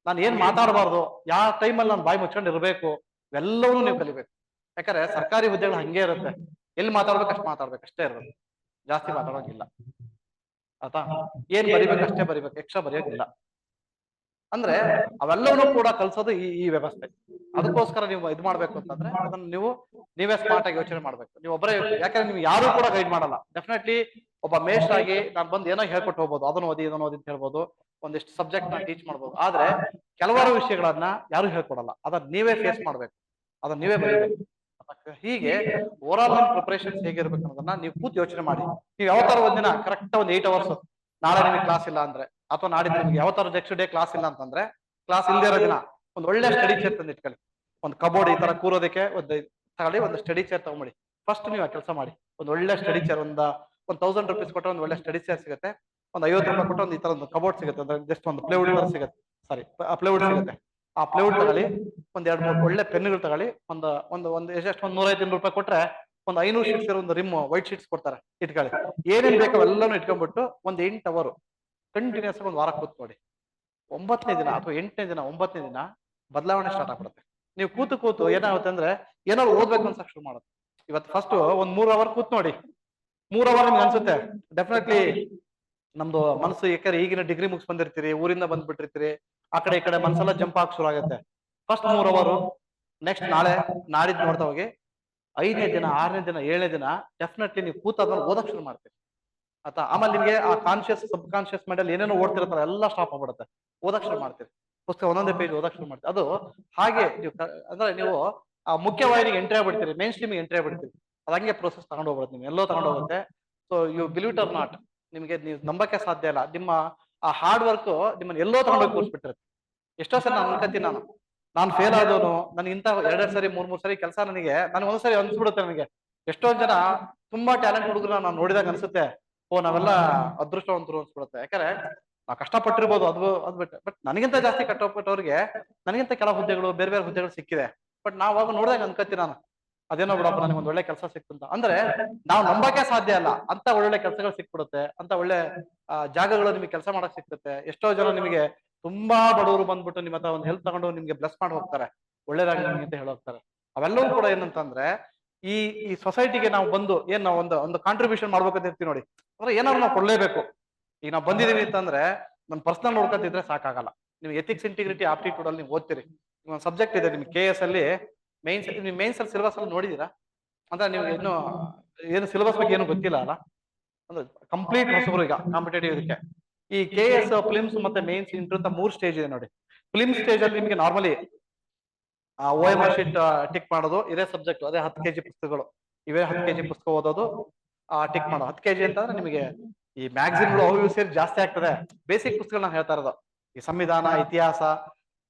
ನಾನು ಏನ್ ಮಾತಾಡಬಾರ್ದು, ಯಾವ ಟೈಮಲ್ಲಿ ನಾನು ಬಾಯಿ ಮುಚ್ಕೊಂಡು ಇರ್ಬೇಕು, ಇವೆಲ್ಲವನ್ನೂ ನೀವು ಕಲಿಬೇಕು. ಯಾಕಂದ್ರೆ ಸರ್ಕಾರಿ ಹುದ್ದೆಗಳು ಹಂಗೆ ಇರುತ್ತೆ, ಎಲ್ಲಿ ಮಾತಾಡ್ಬೇಕು ಅಷ್ಟು ಮಾತಾಡ್ಬೇಕು ಅಷ್ಟೇ ಇರುತ್ತೆ, ಜಾಸ್ತಿ ಮಾತಾಡೋಂಗಿಲ್ಲ. ಆಯ್ತಾ? ಏನ್ ಬರಿಬೇಕು ಅಷ್ಟೇ ಬರಿಬೇಕು, ಎಕ್ಸ್ಟ್ರಾ ಬರೆಯೋದಿಲ್ಲ. ಅಂದ್ರೆ ಅವೆಲ್ಲವನ್ನೂ ಕೂಡ ಕಲ್ಸೋದು ಈ ವ್ಯವಸ್ಥೆ. ಅದಕ್ಕೋಸ್ಕರ ನೀವು ಇದು ಮಾಡ್ಬೇಕು ಅಂತಂದ್ರೆ ಅದನ್ನ ನೀವೇ ಸ್ಮಾರ್ಟ್ ಆಗಿ ಯೋಚನೆ ಮಾಡ್ಬೇಕು. ನೀವು ಒಬ್ಬರೇ, ಯಾಕಂದ್ರೆ ನೀವು ಯಾರು ಕೂಡ ಗೈಡ್ ಮಾಡಲ್ಲ. ಡೆಫಿನೆಟ್ಲಿ ಒಬ್ಬ ಮೇಷ್ಟ್ರ್ ಆಗಿ ನಾನು ಬಂದು ಏನೋ ಹೇಳ್ಕೊಟ್ಟು ಹೋಗ್ಬೋದು, ಅದನ್ನ ಓದಿ ಇದನ್ನ ಓದಿ ಅಂತ ಹೇಳ್ಬೋದು, ಒಂದಿಷ್ಟು ಸಬ್ಜೆಕ್ಟ್ ನ ಟೀಚ್ ಮಾಡ್ಬೋದು. ಆದ್ರೆ ಕೆಲವಾರು ವಿಷಯಗಳನ್ನ ಯಾರು ಹೇಳ್ಕೊಡಲ್ಲ, ಅದನ್ನ ನೀವೇ ಫೇಸ್ ಮಾಡ್ಬೇಕು, ಅದನ್ನ ನೀವೇ ಬರೀಬೇಕು. ಹೀಗೆ ಓವರ್ ಆಲ್ ನಿಮ್ ಪ್ರಿಪರೇಷನ್ಸ್ ಹೇಗಿರ್ಬೇಕು ಅನ್ನೋದನ್ನ ನೀವು ಕೂತ್ ಯೋಚನೆ ಮಾಡಿ. ನೀವು ಯಾವ ತರ ಒಂದಿನ ಕರೆಕ್ಟ್ ಒಂದು 8 ಅವರ್ಸ್, ನಾಳೆ ನಿಮಗೆ ಕ್ಲಾಸ್ ಇಲ್ಲ ಅಂದ್ರೆ, ಅಥವಾ ನಾಡಿದ್ದು ನಿಮ್ಗೆ ಯಾವ ತರ ನೆಕ್ಸ್ಟ್ ಡೇ ಕ್ಲಾಸ್ ಇಲ್ಲ ಅಂತಂದ್ರೆ, ಕ್ಲಾಸ್ ಇಲ್ದೇ ಇರೋ ದಿನ ಒಂದು ಒಳ್ಳೆ ಸ್ಟಡಿ ಚೇರ್ ತಂದು ಇಟ್ಕೊಳ್ಳಿ. ಒಂದು ಕಬೋರ್ಡ್ ಈ ತರ ಕೂರೋದಕ್ಕೆ ತಗೊಳ್ಳಿ, ಒಂದು ಸ್ಟಡಿ ಚೇರ್ ತಗೊಂಬಿಡಿ. ಫಸ್ಟ್ ನೀವು ಆ ಕೆಲಸ ಮಾಡಿ. ಒಂದು ಒಳ್ಳೆ ಸ್ಟಡಿ ಚೇರ್, ಒಂದು 1000 ರೂಪೀಸ್ ಕೊಟ್ಟರೆ ಒಂದು ಒಳ್ಳೆ ಸ್ಟಡಿ ಚೇರ್ ಸಿಗುತ್ತೆ. ಒಂದು 50 ರೂಪಾಯಿ ಕೊಟ್ಟರೆ ಒಂದು ಈ ತರ ಒಂದು ಕಬೋರ್ಡ್ ಸಿಗುತ್ತೆ, ಅಂದ್ರೆ ಜಸ್ಟ್ ಒಂದು ಪ್ಲೇವುಡ್ ತರ ಸಿಗುತ್ತೆ. ಸಾರಿ, ಪ್ಲೇವುಡ್ ಸಿಗುತ್ತೆ. ಆ ಪ್ಲೇವುಡ್ ತಗೊಳ್ಳಿ, ಒಂದ್ 2-3 ಒಳ್ಳೆ ಪೆನ್ಗಳು ತಗೊಳ್ಳಿ. ಒಂದು ಎಷ್ಟು ಒಂದು 150 ರೂಪಾಯಿ ಕೊಟ್ರೆ ಒಂದು 500 ಶೀಟ್ಸ್ ಇರೋ ಒಂದು ರಿಮ್ ವೈಟ್ ಶೀಟ್ಸ್ ಕೊಡ್ತಾರೆ, ಇಟ್ಕೊಳ್ಳಿ. ಏನೇನ್ ಬೇಕೋ ಅವೆಲ್ಲನೂ ಇಟ್ಕೊಂಡ್ಬಿಟ್ಟು ಒಂದು 8 ಅವರ್ ಕಂಟಿನ್ಯೂಸ್ ಒಂದು ವಾರ ಕೂತ್ಕೊಡಿ. 9ನೇ ದಿನ ಅಥವಾ 8ನೇ ದಿನ 9ನೇ ದಿನ ಬದಲಾವಣೆ ಸ್ಟಾರ್ಟ್ ಆಗ್ಬಿಡುತ್ತೆ. ನೀವು ಕೂತು ಏನಾಗುತ್ತೆ ಅಂದ್ರೆ ಏನಾದ್ರು ಓದ್ಬೇಕು ಅನ್ಸಕ್ ಶುರು ಮಾಡುತ್ತೆ. ಇವತ್ತು ಫಸ್ಟ್ ಒಂದ್ 3 ಅವರ್ ಕೂತ್ ನೋಡಿ. 3 ಅವರ್ ನಿಮ್ಗೆ ಅನ್ಸುತ್ತೆ ಡೆಫಿನೆಟ್ಲಿ ನಮ್ದು ಮನಸ್ಸು, ಯಾಕಂದ್ರೆ ಈಗಿನ ಡಿಗ್ರಿ ಮುಗಿಸ್ ಬಂದಿರ್ತೀರಿ, ಊರಿಂದ ಬಂದ್ಬಿಟ್ಟಿರ್ತೀರಿ, ಆ ಕಡೆ ಈ ಕಡೆ ಮನ್ಸೆಲ್ಲ ಜಂಪ್ ಆಗಿ ಶುರು ಆಗುತ್ತೆ. ಫಸ್ಟ್ 3 ಅವರ್, ನೆಕ್ಸ್ಟ್ ನಾಡಿದ್ದು ನೋಡ್ತಾ ಹೋಗಿ. 5ನೇ ದಿನ 6ನೇ ದಿನ 7ನೇ ದಿನ ಡೆಫಿನೆಟ್ಲಿ ನೀವು ಕೂತಾದ್ಮೇಲೆ ಓದಕ್ ಶುರು ಮಾಡ್ತೀರಿ. ಆಯ್ತಾ? ಆಮೇಲೆ ನಿಮ್ಗೆ ಆ ಕಾನ್ಶಿಯಸ್ ಸಬ್ ಕಾನ್ಶಿಯಸ್ ಮೈಂಡ್ ಅಲ್ಲಿ ಏನೇನೋ ಓಡ್ತಿರ್ತಾರೆ ಎಲ್ಲ ಸ್ಟಾಪ್ ಆಗ್ಬಿಡುತ್ತೆ, ಓದಕ್ ಶುರು ಮಾಡ್ತೀರಿ. ಪುಸ್ತಕ ಒಂದೊಂದೇ ಪೇಜ್ ಓದಕ್ ಶುರು ಮಾಡ್ತೀರಿ. ಅದು ಹಾಗೆ ನೀವು ಅಂದ್ರೆ ನೀವು ಆ ಮುಖ್ಯವಾಹಿನಿಗೆ ಎಂಟ್ರಿ ಆಗ್ಬಿಡ್ತೀರಿ, ಮೇನ್ ಸ್ಟ್ರೀಮ್ ಎಂಟ್ರಿ ಆಗ್ಬಿಡ್ತೀರಿ. ಅದು ಹಂಗೆ ಪ್ರೋಸೆಸ್ ತಗೊಂಡು ಹೋಗ್ಬಿಡುತ್ತೆ, ನಿಮ್ಗೆ ಎಲ್ಲೋ ತಗೊಂಡು ಹೋಗುತ್ತೆ. So you believe it or not, ನಿಮ್ಗೆ ನೀವು ನಂಬಕ್ಕೆ ಸಾಧ್ಯ ಇಲ್ಲ, ನಿಮ್ಮ ಆ ಹಾರ್ಡ್ ವರ್ಕ್ ನಿಮ್ಮನ್ನ ಎಲ್ಲೋ ತಗೊಂಡೋಗಿ ಕೂರಿಸ್ಬಿಟ್ಟಿರುತ್ತೆ. ಎಷ್ಟೋ ಸರಿ ನಾನು ಅನ್ಕತ್ತೀನಿ, ನಾನು ಫೇಲ್ ಆದವನು, ನನಗೆ ಇಂತ 2 ಸರಿ 3 ಸರಿ ಕೆಲಸ ನನಗೆ ಒಂದ್ಸರಿ ಅನ್ಸ್ಬಿಡುತ್ತೆ. ನನಗೆ ಎಷ್ಟೋ ಜನ ತುಂಬಾ ಟ್ಯಾಲೆಂಟ್ ಹುಡುಗರು ನಾನು ನೋಡಿದಾಗ ಅನ್ಸುತ್ತೆ, ಓ ನಾವೆಲ್ಲ ಅದೃಷ್ಟವಂತರು ಅನ್ಸ್ಬಿಡುತ್ತೆ. ಯಾಕಂದ್ರೆ ನಾವು ಕಷ್ಟಪಟ್ಟಿರ್ಬೋದು, ಅದು ಬಿಟ್ಟು, ಬಟ್ ನನಗಿಂತ ಜಾಸ್ತಿ ಕಷ್ಟಪಟ್ಟವ್ರಿಗೆ ನನಗಿಂತ ಕೆಲ ಹುದ್ದೆಗಳು, ಬೇರೆ ಬೇರೆ ಹುದ್ದೆಗಳು ಸಿಕ್ಕಿದೆ. ಬಟ್ ನಾವಾಗ ನೋಡಿದಾಗ ಅನ್ಕತ್ತೀನಿ ನಾನು, ಅದೇನೋ ಬಿಡಪ್ಪ ನನಗೆ ಒಂದ್ ಒಳ್ಳೆ ಕೆಲಸ ಸಿಕ್ತು ಅಂತ. ಅಂದ್ರೆ ನಾವು ನಂಬಕ್ಕೆ ಸಾಧ್ಯ ಅಲ್ಲ, ಅಂತ ಒಳ್ಳೊಳ್ಳೆ ಕೆಲಸಗಳು ಸಿಕ್ಬಿಡುತ್ತೆ, ಅಂತ ಒಳ್ಳೆ ಜಾಗಗಳು ನಿಮಗೆ ಕೆಲಸ ಮಾಡಕ್ ಸಿಕ್ತತೆ. ಎಷ್ಟೋ ಜನ ನಿಮಗೆ ತುಂಬಾ ಬಡವರು ಬಂದ್ಬಿಟ್ಟು ನಿಮ್ಮ ಹತ್ರ ಒಂದು ಹೆಲ್ಪ್ ತಗೊಂಡು ನಿಮ್ಗೆ ಬ್ಲೆಸ್ ಮಾಡಿ ಹೋಗ್ತಾರೆ, ಒಳ್ಳೇದಾಗಿ ನಿಮ್ಗೆ ಅಂತ ಹೇಳಿ ಹೋಗ್ತಾರೆ. ಅವೆಲ್ಲವೂ ಕೂಡ ಏನಂತಂದ್ರೆ ಈ ಸೊಸೈಟಿಗೆ ನಾವು ಬಂದು ಏನ್ ನಾವು ಒಂದು ಕಾಂಟ್ರಿಬ್ಯೂಷನ್ ಮಾಡ್ಬೇಕಂತ ಇರ್ತೀವಿ ನೋಡಿ. ಅಂದ್ರೆ ಏನಾದ್ರು ನಾವು ಕೊಡ್ಲೇಬೇಕು. ಈಗ ನಾವು ಬಂದಿದೀವಿ ಅಂತಂದ್ರೆ ನನ್ನ ಪರ್ಸನಲ್ ನೋಡ್ಕೊಂತಿದ್ರೆ ಸಾಕಾಗಲ್ಲ. ನೀವು ಎಥಿಕ್ಸ್, ಇಂಟಿಗ್ರಿಟಿ, ಆಪ್ಟಿಟ್ಯೂಡ್ ಅಲ್ಲಿ ನೀವು ಓದ್ತೀರಿ. ಒಂದು ಸಬ್ಜೆಕ್ಟ್ ಇದೆ ನಿಮ್ಗೆ KS ಅಲ್ಲಿ ಮೇನ್ಸ್ ಅಲ್ಲಿ ಸಿಲೆಬಸ್ ಅಲ್ಲಿ ನೋಡಿದೀರಾ? ಅಂದ್ರೆ ನೀವು ಇನ್ನು ಏನು ಸಿಲೆಬಸ್ ಬಗ್ಗೆ ಏನು ಗೊತ್ತಿಲ್ಲ ಅಲ್ಲ, ಅಂದ್ರೆ ಕಂಪ್ಲೀಟ್ ಹೊಸಬರು ಈಗ ಕಾಂಪಿಟೇಟಿವ್ ಇದಕ್ಕೆ. ಈ KS, ಫಿಲಿಮ್ಸ್ ಮತ್ತೆ ಮೇನ್ಸ್ ಇಂಟರ್ ಅಂತ 3 ಸ್ಟೇಜ್ ಇದೆ ನೋಡಿ. ಫಿಲಿಮ್ ಸ್ಟೇಜ್ ಅಲ್ಲಿ ನಿಮಗೆ ನಾರ್ಮಲಿ OMR ಶೀಟ್ ಟಿಕ್ ಮಾಡೋದು, ಇದೇ ಸಬ್ಜೆಕ್ಟ್, ಅದೇ 10 kg ಪುಸ್ತಕಗಳು, ಇವೇ 10 kg ಪುಸ್ತಕ ಓದೋದು, ಟಿಕ್ ಮಾಡೋದು. 10 kg ಅಂತಂದ್ರೆ ನಿಮಗೆ ಈ ಮ್ಯಾಗಝಿನ್ಗಳು ಅವು ಇವು ಸೇರಿ ಜಾಸ್ತಿ ಆಗ್ತದೆ. ಬೇಸಿಕ್ ಪುಸ್ತಕಗಳು ನಾನು ಹೇಳ್ತಾ ಇರೋದು. ಈ ಸಂವಿಧಾನ, ಇತಿಹಾಸ,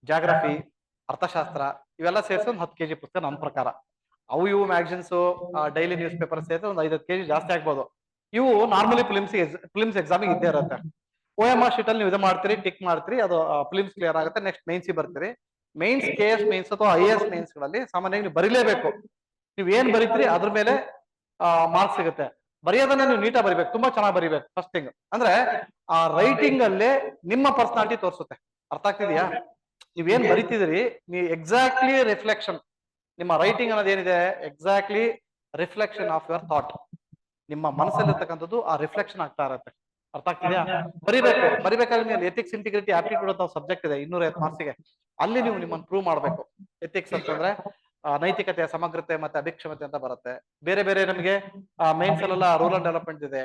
ಜಾಗ್ರಫಿ, ಅರ್ಥಶಾಸ್ತ್ರ ಇವೆಲ್ಲ ಸೇರಿಸಿ ಒಂದು 10 ಕೆಜಿ ಪುಸ್ತಕ ನನ್ನ ಪ್ರಕಾರ. ಅವು ಇವು ಮ್ಯಾಗಝಿನ್ಸ್, ಡೈಲಿ ನ್ಯೂಸ್ ಪೇಪರ್ ಸೇರಿಸಿ ಒಂದು 5 ಕೆಜಿ ಜಾಸ್ತಿ ಆಗ್ಬೋದು. ಇವು ನಾರ್ಮಲಿ ಫಿಲಿಮ್ಸ್ ಎಕ್ಸಾಮಿಗೆ ಇದ್ದೇ ಇರುತ್ತೆ. OMR ಶೀಟ್ ಅಲ್ಲಿ ನೀವು ಇದು ಮಾಡ್ತೀರಿ, ಟಿಕ್ ಮಾಡ್ತೀರಿ, ಅದು ಫಿಲಿಮ್ಸ್ ಕ್ಲಿಯರ್ ಆಗುತ್ತೆ. ನೆಕ್ಸ್ಟ್ ಮೇನ್ಸ್ ಬರ್ತೀರಿ. ಮೇನ್ಸ್, KS ಮೇನ್ಸ್ ಅಥವಾ IAS ಮೇನ್ಸ್ ಗಳಲ್ಲಿ ಸಾಮಾನ್ಯವಾಗಿ ನೀವು ಬರೀಲೇಬೇಕು. ನೀವು ಏನ್ ಬರೀತೀರಿ ಅದ್ರ ಮೇಲೆ ಮಾರ್ಕ್ಸ್ ಸಿಗುತ್ತೆ. ಬರೆಯೋದನ್ನ ನೀವು ನೀಟಾಗಿ ಬರಿಬೇಕು, ತುಂಬಾ ಚೆನ್ನಾಗಿ ಬರಿಬೇಕು. ಫಸ್ಟ್ ಥಿಂಗ್ ಅಂದ್ರೆ ಆ ರೈಟಿಂಗ್ ಅಲ್ಲೇ ನಿಮ್ಮ ಪರ್ಸನಾಲಿಟಿ ತೋರಿಸುತ್ತೆ. ಅರ್ಥ ಆಗ್ತಿದ್ಯಾ? ನೀವೇನ್ ಬರಿತಿದ್ರಿ, ನೀವು ಎಕ್ಸಾಕ್ಟ್ಲಿ ರಿಫ್ಲೆಕ್ಷನ್, ನಿಮ್ಮ ರೈಟಿಂಗ್ ಅನ್ನೋದು ಏನಿದೆ exactly reflection of your thought. ನಿಮ್ಮ ಮನಸ್ಸಲ್ಲಿರ್ತಕ್ಕಂಥದ್ದು ಆ ರಿಫ್ಲೆಕ್ಷನ್ ಆಗ್ತಾ ಇರುತ್ತೆ. ಅರ್ಥ ಆಗ್ತಿದ್ಯಾ? ಬರಿಬೇಕಾದ್ರೆ ನೀವು ಎಥಿಕ್ಸ್, ಇಂಟಿಗ್ರಿಟಿ, ಆಪ್ಟಿಟ್ಯೂಡ್ ಅಂತ ಸಬ್ಜೆಕ್ಟ್ ಇದೆ 250 ಮಾರ್ಕ್ಸ್ಗೆ. ಅಲ್ಲಿ ನೀವು ನಿಮ್ಮನ್ನು ಪ್ರೂವ್ ಮಾಡ್ಬೇಕು. ಎಥಿಕ್ಸ್ ಅಂತಂದ್ರೆ ನೈತಿಕತೆ, ಸಮಗ್ರತೆ ಮತ್ತೆ ಅಭಿಕ್ಷಮತೆ ಅಂತ ಬರುತ್ತೆ. ಬೇರೆ ಬೇರೆ ನಮಗೆ ಮೈನ್ಸ್ ಅಲ್ಲೆಲ್ಲ ರೂರಲ್ ಡೆವಲಪ್ಮೆಂಟ್ ಇದೆ,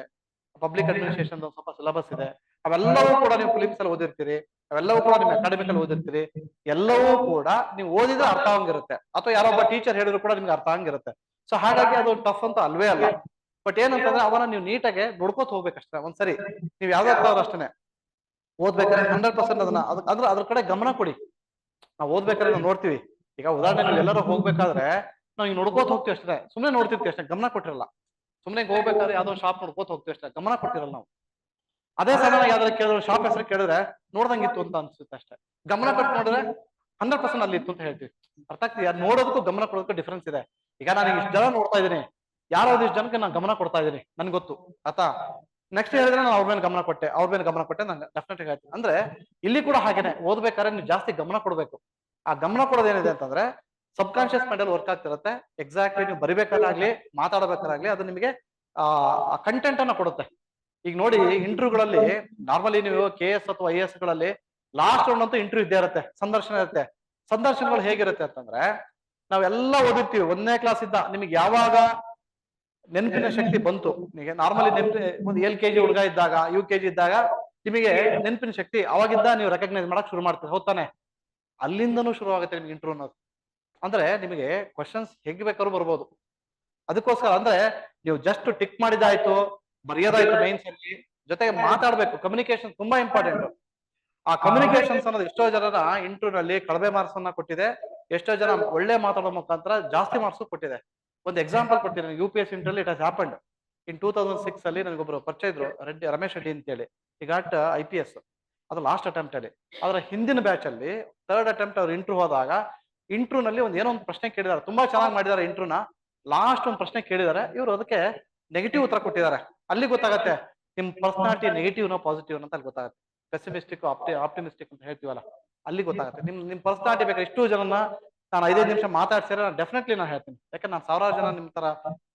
ಪಬ್ಲಿಕ್ ಅಡ್ಮಿನಿಸ್ಟ್ರೇಷನ್ ಸ್ವಲ್ಪ ಸಿಲೆಬಸ್ ಇದೆ. ಅವೆಲ್ಲವೂ ಕೂಡ ನೀವು ಫಿಲಿಮ್ಸ್ ಅಲ್ಲಿ ಓದಿರ್ತೀರಿ, ಅವೆಲ್ಲವೂ ಕೂಡ ನಿಮ್ಮ ಅಕಾಡೆಮಿಕ್ ಅಲ್ಲಿ ಓದಿರ್ತೀರಿ. ಎಲ್ಲವೂ ಕೂಡ ನೀವು ಓದಿದ್ರೆ ಅರ್ಥ ಆಗಿರುತ್ತೆ, ಅಥವಾ ಯಾರೊಬ್ಬ ಟೀಚರ್ ಹೇಳಿದ್ರು ಕೂಡ ನಿಮ್ಗೆ ಅರ್ಥ ಆಗಿರುತ್ತೆ. ಸೊ ಹಾಗಾಗಿ ಅದು ಟಫ್ ಅಂತ ಅಲ್ವೇ ಅಲ್ಲ. ಬಟ್ ಏನಂತಂದ್ರೆ ಅವನ್ನ ನೀವು ನೀಟಾಗಿ ನೋಡ್ಕೋತ ಹೋಗ್ಬೇಕಷ್ಟೇ. ಒಂದ್ಸರಿ ನೀವು ಯಾವ್ದಾದ್ರು ಅಷ್ಟೇ ಓದ್ಬೇಕಾದ್ರೆ 100% ಅದನ್ನ ಅಂದ್ರೆ ಅದ್ರ ಕಡೆ ಗಮನ ಕೊಡಿ. ನಾವು ಓದ್ಬೇಕಾದ್ರೆ ನಾವು ನೋಡ್ತೀವಿ. ಈಗ ಉದಾಹರಣೆ ನೀವು ಎಲ್ಲರೂ ಹೋಗ್ಬೇಕಾದ್ರೆ ನಾವು ಈಗ ನೋಡ್ಕೋತ ಹೋಗ್ತೀವಿ ಅಷ್ಟೇ, ಸುಮ್ಮನೆ ನೋಡ್ತಿರ್ತೀವಿ ಅಷ್ಟೇ, ಗಮನ ಕೊಟ್ಟಿರಲ್ಲ. ಸುಮ್ಮನೆ ಹೋಗ್ಬೇಕಾದ್ರೆ ಯಾವ್ದೋ ಶಾಪ್ ನೋಡ್ಕೋತ ಹೋಗ್ತೀವಿ ಅಷ್ಟೇ, ಗಮನ ಕೊಟ್ಟಿರಲ್ಲ ನಾವು. ಅದೇ ಸಡನ್ ಯಾವ್ದಾರು ಕೇಳಿದ್ರು, ಶಾಪ್ ಹೆಸರು ಕೇಳಿದ್ರೆ ನೋಡ್ದಂಗಿತ್ತು ಅಂತ ಅನ್ಸುತ್ತೆ ಅಷ್ಟೇ. ಗಮನ ಕೊಟ್ಟು ನೋಡಿದ್ರೆ 100% ಅಲ್ಲಿ ಇತ್ತು ಅಂತ ಹೇಳ್ತೀವಿ. ಅರ್ಥ ಆಗ್ತಿದೆ? ಯಾರು ನೋಡೋದಕ್ಕೂ ಗಮನ ಕೊಡೋದಕ್ಕೂ ಡಿಫ್ರೆನ್ಸ್ ಇದೆ. ಈಗ ನಾನು ಇಷ್ಟು ಜನ ನೋಡ್ತಾ ಇದ್ದೀನಿ, ಯಾರೋ ಇಷ್ಟು ಜನಕ್ಕೆ ನಾನು ಗಮನ ಕೊಡ್ತಾ ಇದ್ದೀನಿ, ನನ್ಗೆ ಗೊತ್ತು. ಆತಾ ನೆಕ್ಸ್ಟ್ ಹೇಳಿದ್ರೆ ನಾನು ಅವ್ರ ಮೇಲೆ ಗಮನ ಕೊಟ್ಟೆ, ನಂಗೆ ಡೆಫಿನೆಟ್ ಹೇಳ್ತೀನಿ. ಅಂದ್ರೆ ಇಲ್ಲಿ ಕೂಡ ಹಾಗೇನೆ, ಓದ್ಬೇಕಾದ್ರೆ ನೀವು ಜಾಸ್ತಿ ಗಮನ ಕೊಡ್ಬೇಕು. ಆ ಗಮನ ಕೊಡೋದೇನಿದೆ ಅಂತಂದ್ರೆ ಸಬ್ ಕಾನ್ಶಿಯಸ್ ಮೈಂಡ್ ಅಲ್ಲಿ ವರ್ಕ್ ಆಗ್ತಿರುತ್ತೆ. ಎಕ್ಸಾಕ್ಟ್ಲಿ ನೀವು ಬರಿಬೇಕಾಗ್ಲಿ, ಮಾತಾಡಬೇಕಾಗ್ಲಿ, ಅದು ನಿಮಗೆ ಆ ಕಂಟೆಂಟ್ ಅನ್ನ ಕೊಡುತ್ತೆ. ಈಗ ನೋಡಿ, ಇಂಟರ್ವ್ಯೂಗಳಲ್ಲಿ ನಾರ್ಮಲಿ ನೀವು KS ಅಥವಾ IAS ಗಳಲ್ಲಿ ಲಾಸ್ಟ್ ರೌಂಡ್ ಅಂತೂ ಇಂಟರ್ವ್ಯೂ ಇದ್ದೇ ಇರುತ್ತೆ, ಸಂದರ್ಶನ ಇರುತ್ತೆ. ಸಂದರ್ಶನಗಳು ಹೇಗಿರುತ್ತೆ ಅಂತಂದ್ರೆ, ನಾವೆಲ್ಲ ಓದಿರ್ತೀವಿ 1ನೇ ಕ್ಲಾಸ್ ಇದ್ದ. ನಿಮಗೆ ಯಾವಾಗ ನೆನಪಿನ ಶಕ್ತಿ ಬಂತು, ನಿಮಗೆ ನಾರ್ಮಲಿ ಒಂದು LKG ಹುಡುಗ ಇದ್ದಾಗ, UKG ಇದ್ದಾಗ ನಿಮಗೆ ನೆನಪಿನ ಶಕ್ತಿ ಅವಾಗಿದ್ದ ನೀವು ರೆಕಗ್ನೈಸ್ ಮಾಡಕ್ ಶುರು ಮಾಡ್ತೀವಿ, ಹೌದಾನೆ? ಅಲ್ಲಿಂದನೂ ಶುರು ಆಗುತ್ತೆ ನಿಮ್ಗೆ ಇಂಟರ್ವ್ಯೂ ಅನ್ನೋದು. ಅಂದ್ರೆ ನಿಮಗೆ ಕ್ವಶನ್ಸ್ ಹೇಗ್ ಬೇಕಾದ್ರೂ ಬರ್ಬೋದು. ಅದಕ್ಕೋಸ್ಕರ ಅಂದ್ರೆ ನೀವು ಜಸ್ಟ್ ಟಿಕ್ ಮಾಡಿದಾಯ್ತು, ಬರೆಯೋದಾಯ್ತು ಮೈನ್ಸ್ ಅಲ್ಲಿ, ಜೊತೆಗೆ ಮಾತಾಡ್ಬೇಕು. ಕಮ್ಯುನಿಕೇಶನ್ ತುಂಬಾ ಇಂಪಾರ್ಟೆಂಟ್. ಆ ಕಮ್ಯುನಿಕೇಶನ್ಸ್ ಅನ್ನೋದು ಎಷ್ಟೋ ಜನರ ಇಂಟರ್ವ್ಯೂ ನಲ್ಲಿ ಕಡಿಮೆ ಮಾರ್ಕ್ಸ್ ಅನ್ನ ಕೊಟ್ಟಿದೆ, ಎಷ್ಟೋ ಜನ ಒಳ್ಳೆ ಮಾತಾಡೋ ಮುಖಾಂತರ ಜಾಸ್ತಿ ಮಾರ್ಕ್ಸ್ ಕೊಟ್ಟಿದೆ. ಒಂದು ಎಕ್ಸಾಂಪಲ್ ಕೊಡ್ತೀನಿ. UPSC interview it has happened ಇನ್ 2006 ಅಲ್ಲಿ. ನನಗೊಬ್ರು ಪರಿಚಯ ಇದ್ರು, ರಮೇಶ್ ರೆಡ್ಡಿ ಅಂತ ಹೇಳಿ. ಈ ಗಾಟ್ IPS. ಅದು ಲಾಸ್ಟ್ ಅಟೆಂಪ್ಟ್ ಅಲ್ಲಿ. ಅದರ ಹಿಂದಿನ ಬ್ಯಾಚ್ ಅಲ್ಲಿ 3rd ಅಟೆಂಪ್ಟ್ ಅವ್ರು ಇಂಟರ್ವ್ಯೂ ಹೋದಾಗ, ಇಂಟರ್ವ್ಯೂ ನಲ್ಲಿ ಏನೋ ಒಂದು ಪ್ರಶ್ನೆ ಕೇಳಿದಾರೆ, ತುಂಬಾ ಚೆನ್ನಾಗಿ ಮಾಡಿದ್ದಾರೆ ಇಂಟರ್ವ್ಯೂನ. ಲಾಸ್ಟ್ ಒಂದು ಪ್ರಶ್ನೆ ಕೇಳಿದ್ದಾರೆ, ಇವರು ಅದಕ್ಕೆ ನೆಗೆಟಿವ್ ಉತ್ತರ ಕೊಟ್ಟಿದ್ದಾರೆ. ಅಲ್ಲಿ ಗೊತ್ತಾಗತ್ತೆ ನಿಮ್ ಪರ್ಸನಾಲಿಟಿ ನೆಗೆಟಿವ್ ನೋ ಪಾಸಿಟಿವ್ ಅಂತ ಅಲ್ಲಿ ಗೊತ್ತಾಗುತ್ತೆ. ಪೆಸಿಮಿಸ್ಟಿಕ್, ಆಪ್ಟಿಮಿಸ್ಟಿಕ್ ಅಂತ ಹೇಳ್ತೀವಲ್ಲ, ಅಲ್ಲಿ ಗೊತ್ತಾಗುತ್ತೆ ನಿಮ್ ಪರ್ಸನಾಲಿಟಿ. ಬೇಕಾದ್ರೆ ಇಷ್ಟು ಜನನ ನಾನು 5 ನಿಮಿಷ ಮಾತಾಡ್ಸಿದ್ರೆ ಡೆಫಿನೆಟ್ಲಿ ನಾನು ಹೇಳ್ತೀನಿ. ಯಾಕಂದ್ರೆ ನಾನು ಸಾವಿರಾರು ಜನ ನಿಮ್ ತರ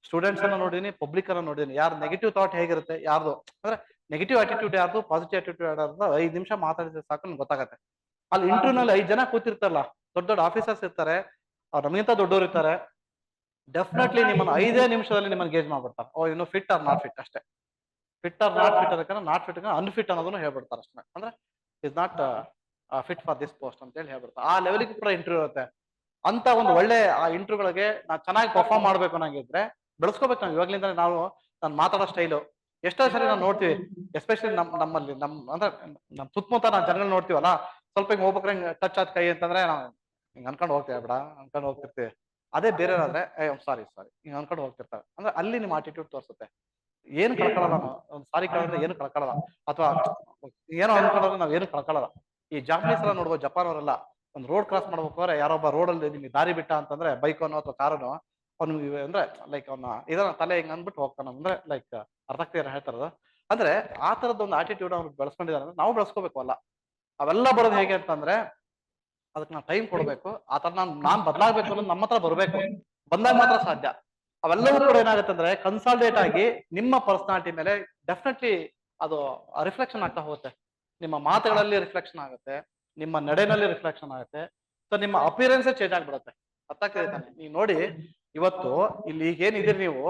ಸ್ಟೂಡೆಂಟ್ಸ್ ಅನ್ನ ನೋಡಿದೀನಿ, ಪಬ್ಲಿಕ್ ಅನ್ನ ನೋಡಿದೀನಿ. ಯಾರು ನೆಗೆಟಿವ್ ಥಾಟ್ ಹೇಗಿರುತ್ತೆ, ಯಾರ್ದು ಅಂದ್ರೆ ನೆಗೆಟಿವ್ ಆಟಿಟ್ಯೂಡ್ ಯಾರ್ದು, ಪಾಸಿಟಿವ್ ಆಟಿಟ್ಯೂಡ್ ಯಾರ್ದು, 5 ನಿಮಿಷ ಮಾತಾಡಿದ್ರೆ ಸಾಕು ನಮ್ಗೆ ಗೊತ್ತಾಗತ್ತೆ. ಅಲ್ಲಿ ಇಂಟರ್ವ್ಯೂ ನಲ್ಲಿ 5 ಜನ ಕೂತಿರ್ತಾರಲ್ಲ, ದೊಡ್ಡ ದೊಡ್ಡ ಆಫೀಸರ್ಸ್ ಇರ್ತಾರೆ, ಅವ್ರು ನಮಗಿಂತ ದೊಡ್ಡವ್ರು ಇರ್ತಾರೆ. ಡೆಫಿನೆಟ್ಲಿ ನಿಮ್ಮನ್ನ 5 ನಿಮಿಷದಲ್ಲಿ ನಿಮ್ಮನ್ನ ಗೇಜ್ ಮಾಡ್ಬಿಡ್ತಾರೆ. ಓ ಇನ್ನು ಫಿಟ್ ಆರ್ ನಾಟ್ ಫಿಟ್ ಅಷ್ಟೇ. ಫಿಟ್ ಆರ್ ನಾಟ್ ಫಿಟ್ ಅದಕ್ಕೆ ನಾಟ್ ಫಿಟ್ ಅನ್ಫಿಟ್ ಅನ್ನೋದನ್ನು ಹೇಳ್ಬಿಡ್ತಾರೆ ಅಷ್ಟೇ. ಅಂದ್ರೆ is not fit for this post ಅಂತ ಹೇಳಿ ಹೇಳ್ಬಿಡ್ತಾರೆ. ಆ ಲೆವೆಲ್ಗೆ ಕೂಡ ಇಂಟರ್ವ್ಯೂ ಇರುತ್ತೆ. ಅಂತ ಒಂದು ಒಳ್ಳೆ ಆ ಇಂಟರ್ವ್ಯೂಗಳಿಗೆ ನಾವು ಚೆನ್ನಾಗಿ ಪರ್ಫಾರ್ಮ್ ಮಾಡ್ಬೇಕು ಅನ್ನಂಗಿದ್ರೆ ಬೆಳೆಸ್ಕೋಬೇಕು. ನಾವು ಇವಾಗ್ಲಿಂದ ನಾನು ಮಾತಾಡೋ ಸ್ಟೈಲು ಎಷ್ಟೋ ಸರಿ ನಾವು ನೋಡ್ತೀವಿ, ಎಸ್ಪೆಷಲಿ ನಮ್ಮಲ್ಲಿ ಅಂದ್ರೆ ನಮ್ ಸುತ್ತಮುತ್ತ ನಾವು ಜನಗಳು ನೋಡ್ತೀವಲ್ಲ, ಸ್ವಲ್ಪ ಹಿಂಗ್ ಹೋಗ್ಬೇಕ್ರೆ ಹಿಂಗ್ ಟಚ್ ಆದ ಕೈ ಅಂತಂದ್ರೆ ನಾವು ಹಿಂಗ್ ಅನ್ಕೊಂಡು ಹೋಗ್ತೀವಿ, ಬಿಡ ಅನ್ಕೊಂಡು ಹೋಗ್ತಿರ್ತೀವಿ. ಅದೇ ಬೇರೆಯವ್ರಾದ್ರೆ ಸಾರಿ ಹಿಂಗ್ ಅನ್ಕೊಂಡು ಹೋಗ್ತಿರ್ತಾರೆ. ಅಂದ್ರೆ ಅಲ್ಲಿ ನಿಮ್ ಆಟಿಟ್ಯೂಡ್ ತೋರಿಸುತ್ತೆ. ಏನು ಕಳ್ಕೊಳ್ಳಲ್ಲ ನಾವು. ಒಂದ್ ಸಾರಿ ಕೇಳಿದ್ರೆ ಏನು ಕಳ್ಕೊಳ್ಳಲ್ಲ, ಅಥವಾ ಏನೋ ಅನ್ಕೊಂಡ್ರೆ ನಾವ್ ಏನು ಕಳ್ಕೊಳ್ಳಲ್ಲ. ಈ ಜಾಪನೀಸ್ ಎಲ್ಲ ನೋಡ್ಬೋದು, ಜಪಾನ್ ಅವರೆಲ್ಲ ಒಂದ್ ರೋಡ್ ಕ್ರಾಸ್ ಮಾಡ್ಬೇಕಾದ್ರೆ ಯಾರೊಬ್ಬ ರೋಡ್ ಅಲ್ಲಿ ನಿಮ್ಗೆ ದಾರಿ ಬಿಟ್ಟ ಅಂತಂದ್ರೆ, ಬೈಕನ್ನು ಅಥವಾ ಕಾರನ್ನು, ಅವ್ನು ಅಂದ್ರೆ ಲೈಕ್ ಅವನ ಇದನ್ನ ತಲೆ ಹಿಂಗ್ ಅಂದ್ಬಿಟ್ಟು ಹೋಗ್ತಾನ. ಅಂದ್ರೆ ಲೈಕ್ ಅರ್ಥ ಆಗ್ತೀರ ಹೇಳ್ತಾರದು. ಅಂದ್ರೆ ಆ ತರದ್ ಒಂದು ಆಟಿಟ್ಯೂಡ್ ಅವ್ರು ಬೆಳೆಸ್ಕೊಂಡಿದ್ದಾರೆ. ಅಂದ್ರೆ ನಾವು ಬೆಳೆಸ್ಕೋಬೇಕು. ಅಲ್ಲ ಅವೆಲ್ಲ ಬರೋದು ಹೇಗೆ ಅಂತಂದ್ರೆ, ಅದಕ್ಕೆ ನಾವು ಟೈಮ್ ಕೊಡ್ಬೇಕು. ಆ ತರ ನಾನ್ ಬದಲಾಗ್ಬೇಕು ಅನ್ನೋದು ನಮ್ಮ ಹತ್ರ ಬರ್ಬೇಕು, ಬಂದಾಗ ಮಾತ್ರ ಸಾಧ್ಯ. ಅವೆಲ್ಲವೂ ಕೂಡ ಏನಾಗುತ್ತೆ ಅಂದ್ರೆ ಕನ್ಸಾಲ್ಟೇಟ್ ಆಗಿ ನಿಮ್ಮ ಪರ್ಸನಾಲಿಟಿ ಮೇಲೆ ಡೆಫಿನೆಟ್ಲಿ ಅದು ರಿಫ್ಲೆಕ್ಷನ್ ಆಗ್ತಾ ಹೋಗುತ್ತೆ. ನಿಮ್ಮ ಮಾತುಗಳಲ್ಲಿ ರಿಫ್ಲೆಕ್ಷನ್ ಆಗುತ್ತೆ, ನಿಮ್ಮ ನಡೆನಲ್ಲಿ ರಿಫ್ಲೆಕ್ಷನ್ ಆಗುತ್ತೆ. ಸೊ ನಿಮ್ಮ ಅಪಿಯರೆನ್ಸ್ ಚೇಂಜ್ ಆಗ್ಬಿಡುತ್ತೆ. ಅರ್ಥ ಆಗ್ತದೆ ತಾನೆ? ನೀವು ನೋಡಿ, ಇವತ್ತು ಇಲ್ಲಿ ಈಗ ಏನಿದ್ದೀರಿ ನೀವು,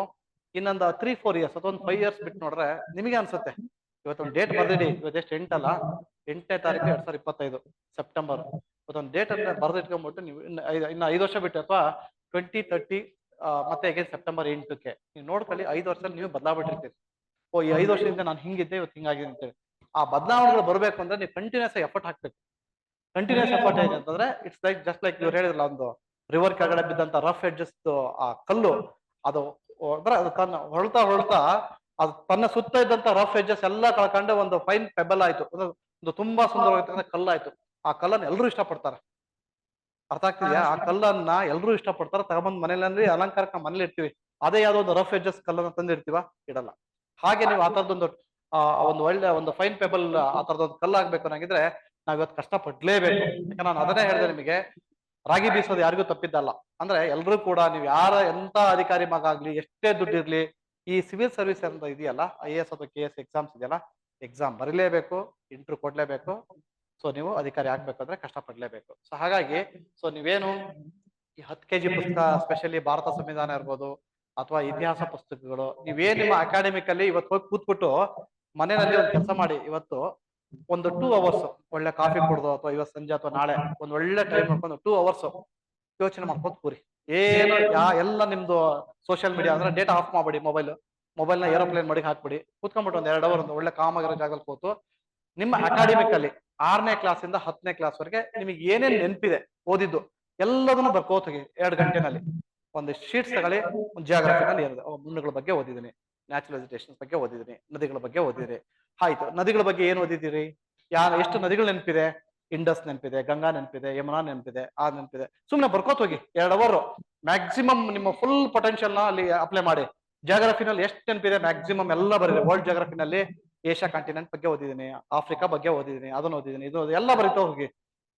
ಇನ್ನೊಂದು 3-4 ಇಯರ್ಸ್ ಅಥವಾ ಒಂದು 5 ಇಯರ್ಸ್ ಬಿಟ್ಟು ನೋಡ್ರೆ ನಿಮಗೆ ಅನ್ಸುತ್ತೆ. ಇವತ್ತೊಂದು ಡೇಟ್ ಬರ್ದಿಡಿ, ಇವತ್ತೆಷ್ಟು 8 ಅಲ್ಲ, 8ನೇ ತಾರೀಕು 2025 ಸೆಪ್ಟೆಂಬರ್. ಇವತ್ತೊಂದು ಡೇಟ್ ಅಂದ್ರೆ ಬರ್ದಿಟ್ಕೊಂಡ್ಬಿಟ್ಟು ನೀವು ಇನ್ನು 5 ವರ್ಷ ಬಿಟ್ಟು, ಅಥವಾ 2030 ಮತ್ತೆ ಅಗೇನ್ ಸೆಪ್ಟೆಂಬರ್ 8ಕ್ಕೆ ನೀವು ನೋಡ್ಕೊಳ್ಳಿ, 5 ವರ್ಷದಲ್ಲಿ ನೀವು ಬದಲಾಗ್ಬಿಟ್ಟಿರ್ತೀರಿ. ಓ ಈ 5 ವರ್ಷದಿಂದ ನಾನು ಹಿಂಗಿದ್ದೆ ಇವತ್ತು ಹಿಂಗಾಗಿದೆ ಅಂತೇಳಿ. ಆ ಬದಲಾವಣೆಗಳು ಬರಬೇಕು ಅಂದ್ರೆ ನೀವು ಕಂಟಿನ್ಯೂಸ್ ಆಗಿ ಎಫರ್ಟ್ ಹಾಕ್ಬೇಕು. ಕಂಟಿನ್ಯೂಸ್ ಎಫರ್ಟ್ ಹೇಗೆ ಅಂತಂದ್ರೆ ಇಟ್ಸ್ ಲೈಕ್ ಜಸ್ಟ್ ಲೈಕ್ ಇವ್ರು ಹೇಳಿದ್ರಲ್ಲ, ಒಂದು ರಿವರ್ ಕೆಳಗಡೆ ಬಿದ್ದಂತ ರಫ್ ಎಡ್ಜಸ್ ಆ ಕಲ್ಲು, ಅದು ಅಂದ್ರೆ ಅದು ತನ್ನ ಹೊಳ್ತಾ ಹೊಳ್ತಾ ಅದು ತನ್ನ ಸುತ್ತ ಇದ್ದಂತ ರಫ್ ಎಡ್ಜಸ್ ಎಲ್ಲ ಕಳ್ಕೊಂಡು ಒಂದು ಫೈನ್ ಪೆಬಲ್ ಆಯ್ತು, ಒಂದು ತುಂಬಾ ಸುಂದರವಾಗಿರ್ತಕ್ಕಂಥ ಕಲ್ಲಾಯ್ತು. ಆ ಕಲ್ಲನ್ನು ಎಲ್ಲರೂ ಇಷ್ಟಪಡ್ತಾರೆ. ಅರ್ಥ ಆಗ್ತಿದ್ಯಾ? ಆ ಕಲ್ಲನ್ನ ಎಲ್ಲರೂ ಇಷ್ಟಪಡ್ತಾರೆ, ತಗೊಂಬಂದ್ ಮನೇಲಿ ಅಲಂಕಾರಕ್ಕೆ ಮನೇಲಿ ಇರ್ತೀವಿ. ಅದೇ ಯಾವ್ದೋ ಒಂದು ರಫ್ ಎಡ್ಜಸ್ ಕಲ್ಲನ್ನ ತಂದು ಇಡ್ತೀವ, ಇಡಲ್ಲ. ಹಾಗೆ ನೀವು ಆ ತರದೊಂದು ಒಂದು ಒಳ್ಳೆ ಒಂದು ಫೈನ್ ಪೆಬಲ್ ಆ ತರದೊಂದು ಕಲ್ಲು ಆಗ್ಬೇಕು ಅನ್ನಂಗಿದ್ರೆ ನಾವ್ ಇವತ್ತು ಕಷ್ಟ ಪಡ್ಲೇಬೇಕು. ಯಾಕಂದ್ರೆ ನಾನು ಅದನ್ನೇ ಹೇಳಿದೆ ನಿಮಗೆ, ರಾಗಿ ಬೀಸೋದು ಯಾರಿಗೂ ತಪ್ಪಿದ್ದಲ್ಲ. ಅಂದ್ರೆ ಎಲ್ರು ಕೂಡ ನೀವು ಯಾರ ಎಂತ ಅಧಿಕಾರಿ ಮಗ ಆಗ್ಲಿ, ಎಷ್ಟೇ ದುಡ್ಡಿರ್ಲಿ, ಈ ಸಿವಿಲ್ ಸರ್ವಿಸ್ ಅಂತ ಇದೆಯಲ್ಲ, IAS ಅಥವಾ KS ಎಕ್ಸಾಮ್ಸ್ ಇದೆಯಲ್ಲ, ಎಕ್ಸಾಮ್ ಬರೀಲೇಬೇಕು, ಇಂಟರ್ವ್ಯೂ ಕೊಡ್ಲೇಬೇಕು. ಸೊ ನೀವು ಅಧಿಕಾರಿ ಆಗ್ಬೇಕಂದ್ರೆ ಕಷ್ಟ ಪಡ್ಲೇಬೇಕು. ಸೊ ಹಾಗಾಗಿ ಸೊ ನೀವೇನು ಈ 10 kg ಪುಸ್ತಕ, ಸ್ಪೆಷಲಿ ಭಾರತ ಸಂವಿಧಾನ ಇರ್ಬೋದು ಅಥವಾ ಇತಿಹಾಸ ಪುಸ್ತಕಗಳು, ನೀವೇನ್ ನಿಮ್ಮ ಅಕಾಡೆಮಿಕ್ ಅಲ್ಲಿ ಇವತ್ತು ಹೋಗಿ ಕೂತ್ಬಿಟ್ಟು ಮನೆಯಲ್ಲಿ ಒಂದು ಕೆಲಸ ಮಾಡಿ. ಇವತ್ತು ಒಂದು 2 ಅವರ್ಸ್ ಒಳ್ಳೆ ಕಾಫಿ ಕುಡ್ದು ಅಥವಾ ಇವತ್ತು ಸಂಜೆ ಅಥವಾ ನಾಳೆ ಒಂದ್ ಒಳ್ಳೆ ಟೈಮ್ ಮಾಡ್ಕೊಂಡು 2 ಅವರ್ಸ್ ಯೋಚನೆ ಮಾಡ್ಕೊಂಡು ಕೂರಿ. ಏನು ಎಲ್ಲ ನಿಮ್ದು ಸೋಷಿಯಲ್ ಮೀಡಿಯಾ ಅಂದ್ರೆ ಡೇಟಾ ಆಫ್ ಮಾಡ್ಬಿಡಿ. ಮೊಬೈಲ್ನ ಏರೋಪ್ಲೇನ್ ಮಾಡಿ ಹಾಕ್ಬಿಡಿ. ಕೂತ್ಕೊಂಡ್ಬಿಟ್ಟು ಒಂದ್ 2 ಅವರ್ ಒಂದು ಒಳ್ಳೆ ಕಾಮಾಗಿರೋ ಜಾಗದಲ್ಲಿ ಕೂತು ನಿಮ್ಮ ಅಕಾಡೆಮಿಕ್ ಅಲ್ಲಿ 6ನೇ ಕ್ಲಾಸಿಂದ 10ನೇ ಕ್ಲಾಸ್ ವರೆಗೆ ನಿಮಗೆ ಏನೇನ್ ನೆನಪಿದೆ ಓದಿದ್ದು ಎಲ್ಲದನ್ನು ಬರ್ಕೋತ ಹೋಗಿ 2 ಗಂಟೆನಲ್ಲಿ. ಒಂದು ಶೀಟ್ಸ್ ತಗೊಳ್ಳಿ. ಒಂದು ಜಿಯೋಗ್ರಫಿನಲ್ಲಿ ಏನಿದೆ, ಮಣ್ಣುಗಳ ಬಗ್ಗೆ ಓದಿದ್ದೀನಿ, ನ್ಯಾಚುರಲ್ ವೆಜಿಟೇಷನ್ಸ್ ಬಗ್ಗೆ ಓದಿದ್ದೀನಿ, ನದಿಗಳ ಬಗ್ಗೆ ಓದಿದಿರಿ. ಆಯ್ತು, ನದಿಗಳ ಬಗ್ಗೆ ಏನ್ ಓದಿದ್ದೀರಿ? ಎಷ್ಟು ನದಿಗಳು ನೆನಪಿದೆ? ಇಂಡಸ್ ನೆನಪಿದೆ, ಗಂಗಾ ನೆನಪಿದೆ, ಯಮುನಾ ನೆನಪಿದೆ, ಆ ನೆನಪಿದೆ. ಸುಮ್ನೆ ಬರ್ಕೋತ ಹೋಗಿ 2 ಅವರ್ ಮ್ಯಾಕ್ಸಿಮಮ್ ನಿಮ್ಮ ಫುಲ್ ಪೊಟೆನ್ಶಿಯಲ್ ನ ಅಲ್ಲಿ ಅಪ್ಲೈ ಮಾಡಿ. ಜಿಯೋಗ್ರಫಿನಲ್ಲಿ ಎಷ್ಟು ನೆನಪಿದೆ ಮ್ಯಾಕ್ಸಿಮಮ್ ಎಲ್ಲ ಬರೀರಿ. ವರ್ಲ್ಡ್ ಜಿಯೋಗ್ರಫಿನಲ್ಲಿ ಏಷ್ಯಾ ಕಾಂಟಿನೆಂಟ್ ಬಗ್ಗೆ ಓದಿದ್ದೀನಿ, ಆಫ್ರಿಕಾ ಬಗ್ಗೆ ಓದಿದ್ದೀನಿ, ಅದನ್ನ ಓದಿದ್ದೀನಿ, ಇದು ಎಲ್ಲ ಬರೀತಾ ಹೋಗಿ.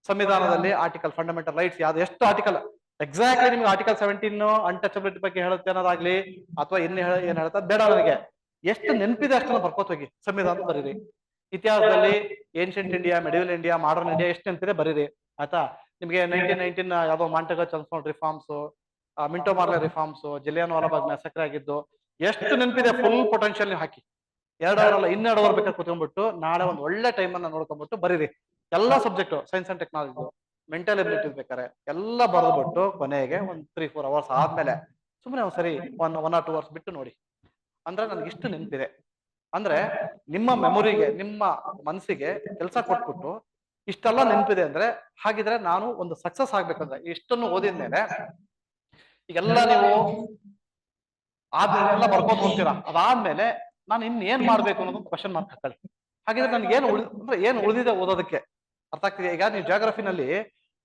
ಸಂವಿಧಾನದಲ್ಲಿ ಆರ್ಟಿಕಲ್ ಫಂಡಮೆಂಟಲ್ ರೈಟ್ಸ್ ಯಾವ್ದು, ಎಷ್ಟು ಆರ್ಟಿಕಲ್ ಎಕ್ಸಾಕ್ಟ್ಲಿ ನಿಮ್ಗೆ ಆರ್ಟಿಕಲ್ 17 ಅನ್ಟಚಬಿಲಿಟಿ ಬಗ್ಗೆ ಹೇಳುತ್ತೆ ಅನ್ನೋದಾಗ್ಲಿ ಅಥವಾ ಏನ್ ಹೇಳ್ತಾ ಬೇಡ, ನನಗೆ ಎಷ್ಟು ನೆನಪಿದೆ ಅಷ್ಟನ್ನ ಬರ್ಕೋತ ಹೋಗಿ. ಸಂವಿಧಾನ ಬರೀರಿ. ಇತಿಹಾಸದಲ್ಲಿ ancient India, medieval India, modern India ಎಷ್ಟು ನೆನಪಿದೆ ಬರೀರಿ. ಆಯ್ತಾ? ನಿಮ್ಗೆ 1919 ಯಾವ್ದೋ Montagu Chelmsford reforms, Minto Morley reforms, Jallianwala ವಾಲಾಬಾಗ್ ಮ್ಯಾಸಕ್ರೆ ಆಗಿದ್ದು ಎಷ್ಟು ನೆನಪಿದೆ ಫುಲ್ ಪೊಟೆನ್ಶಿಯಲ್ ಹಾಕಿ. 2 ಅವರ್ ಅಲ್ಲ, 2 ಅವರ್ ಬೇಕಾದ್ರೆ ಕುತ್ಕೊಂಡ್ಬಿಟ್ಟು ನಾಳೆ ಒಂದು ಒಳ್ಳೆ ಟೈಮ್ ಅನ್ನ ನೋಡ್ಕೊಂಡ್ಬಿಟ್ಟು ಬರೀರಿ. ಎಲ್ಲಾ subject, science and technology, mental ability ಬೇಕಾರೆ ಎಲ್ಲ ಬರೆದ್ಬಿಟ್ಟು ಕೊನೆಗೆ ಒಂದ್ 3-4 ಅವರ್ಸ್ ಆದ್ಮೇಲೆ ಸುಮ್ಮನೆ ಒಂದ್ಸರಿ 1 or 2 ಅವರ್ಸ್ ಬಿಟ್ಟು ನೋಡಿ. ಅಂದ್ರೆ ನನಗೆ ಇಷ್ಟು ನೆನಪಿದೆ ಅಂದ್ರೆ ನಿಮ್ಮ ಮೆಮೊರಿಗೆ, ನಿಮ್ಮ ಮನಸ್ಸಿಗೆ ಕೆಲಸ ಕೊಟ್ಬಿಟ್ಟು ಇಷ್ಟೆಲ್ಲ ನೆನಪಿದೆ ಅಂದ್ರೆ, ಹಾಗಿದ್ರೆ ನಾನು ಒಂದು ಸಕ್ಸಸ್ ಆಗ್ಬೇಕಂದ್ರೆ ಇಷ್ಟನ್ನು ಓದಿದ್ಮೇಲೆ ಈಗೆಲ್ಲ ನೀವು ಆದ್ಮೇಲೆ ಎಲ್ಲ ಬರ್ಕೊಂಡು ಹೋಗ್ತೀರಾ. ಅದಾದ್ಮೇಲೆ ನಾನು ಏನ್ ಮಾಡ್ಬೇಕು ಅನ್ನೋದು ಕ್ವಶನ್ ಮಾರ್ಕ್ ಹಾಕೊಳ್ಳಿ. ಹಾಗಿದ್ರೆ ನನ್ಗೆ ಏನ್ ಉಳಿದಿದೆ ಓದೋದಕ್ಕೆ? ಅರ್ಥ ಆಗ್ತಿದೆ? ಈಗ ನೀವು ಜಾಗ್ರಫಿನಲ್ಲಿ,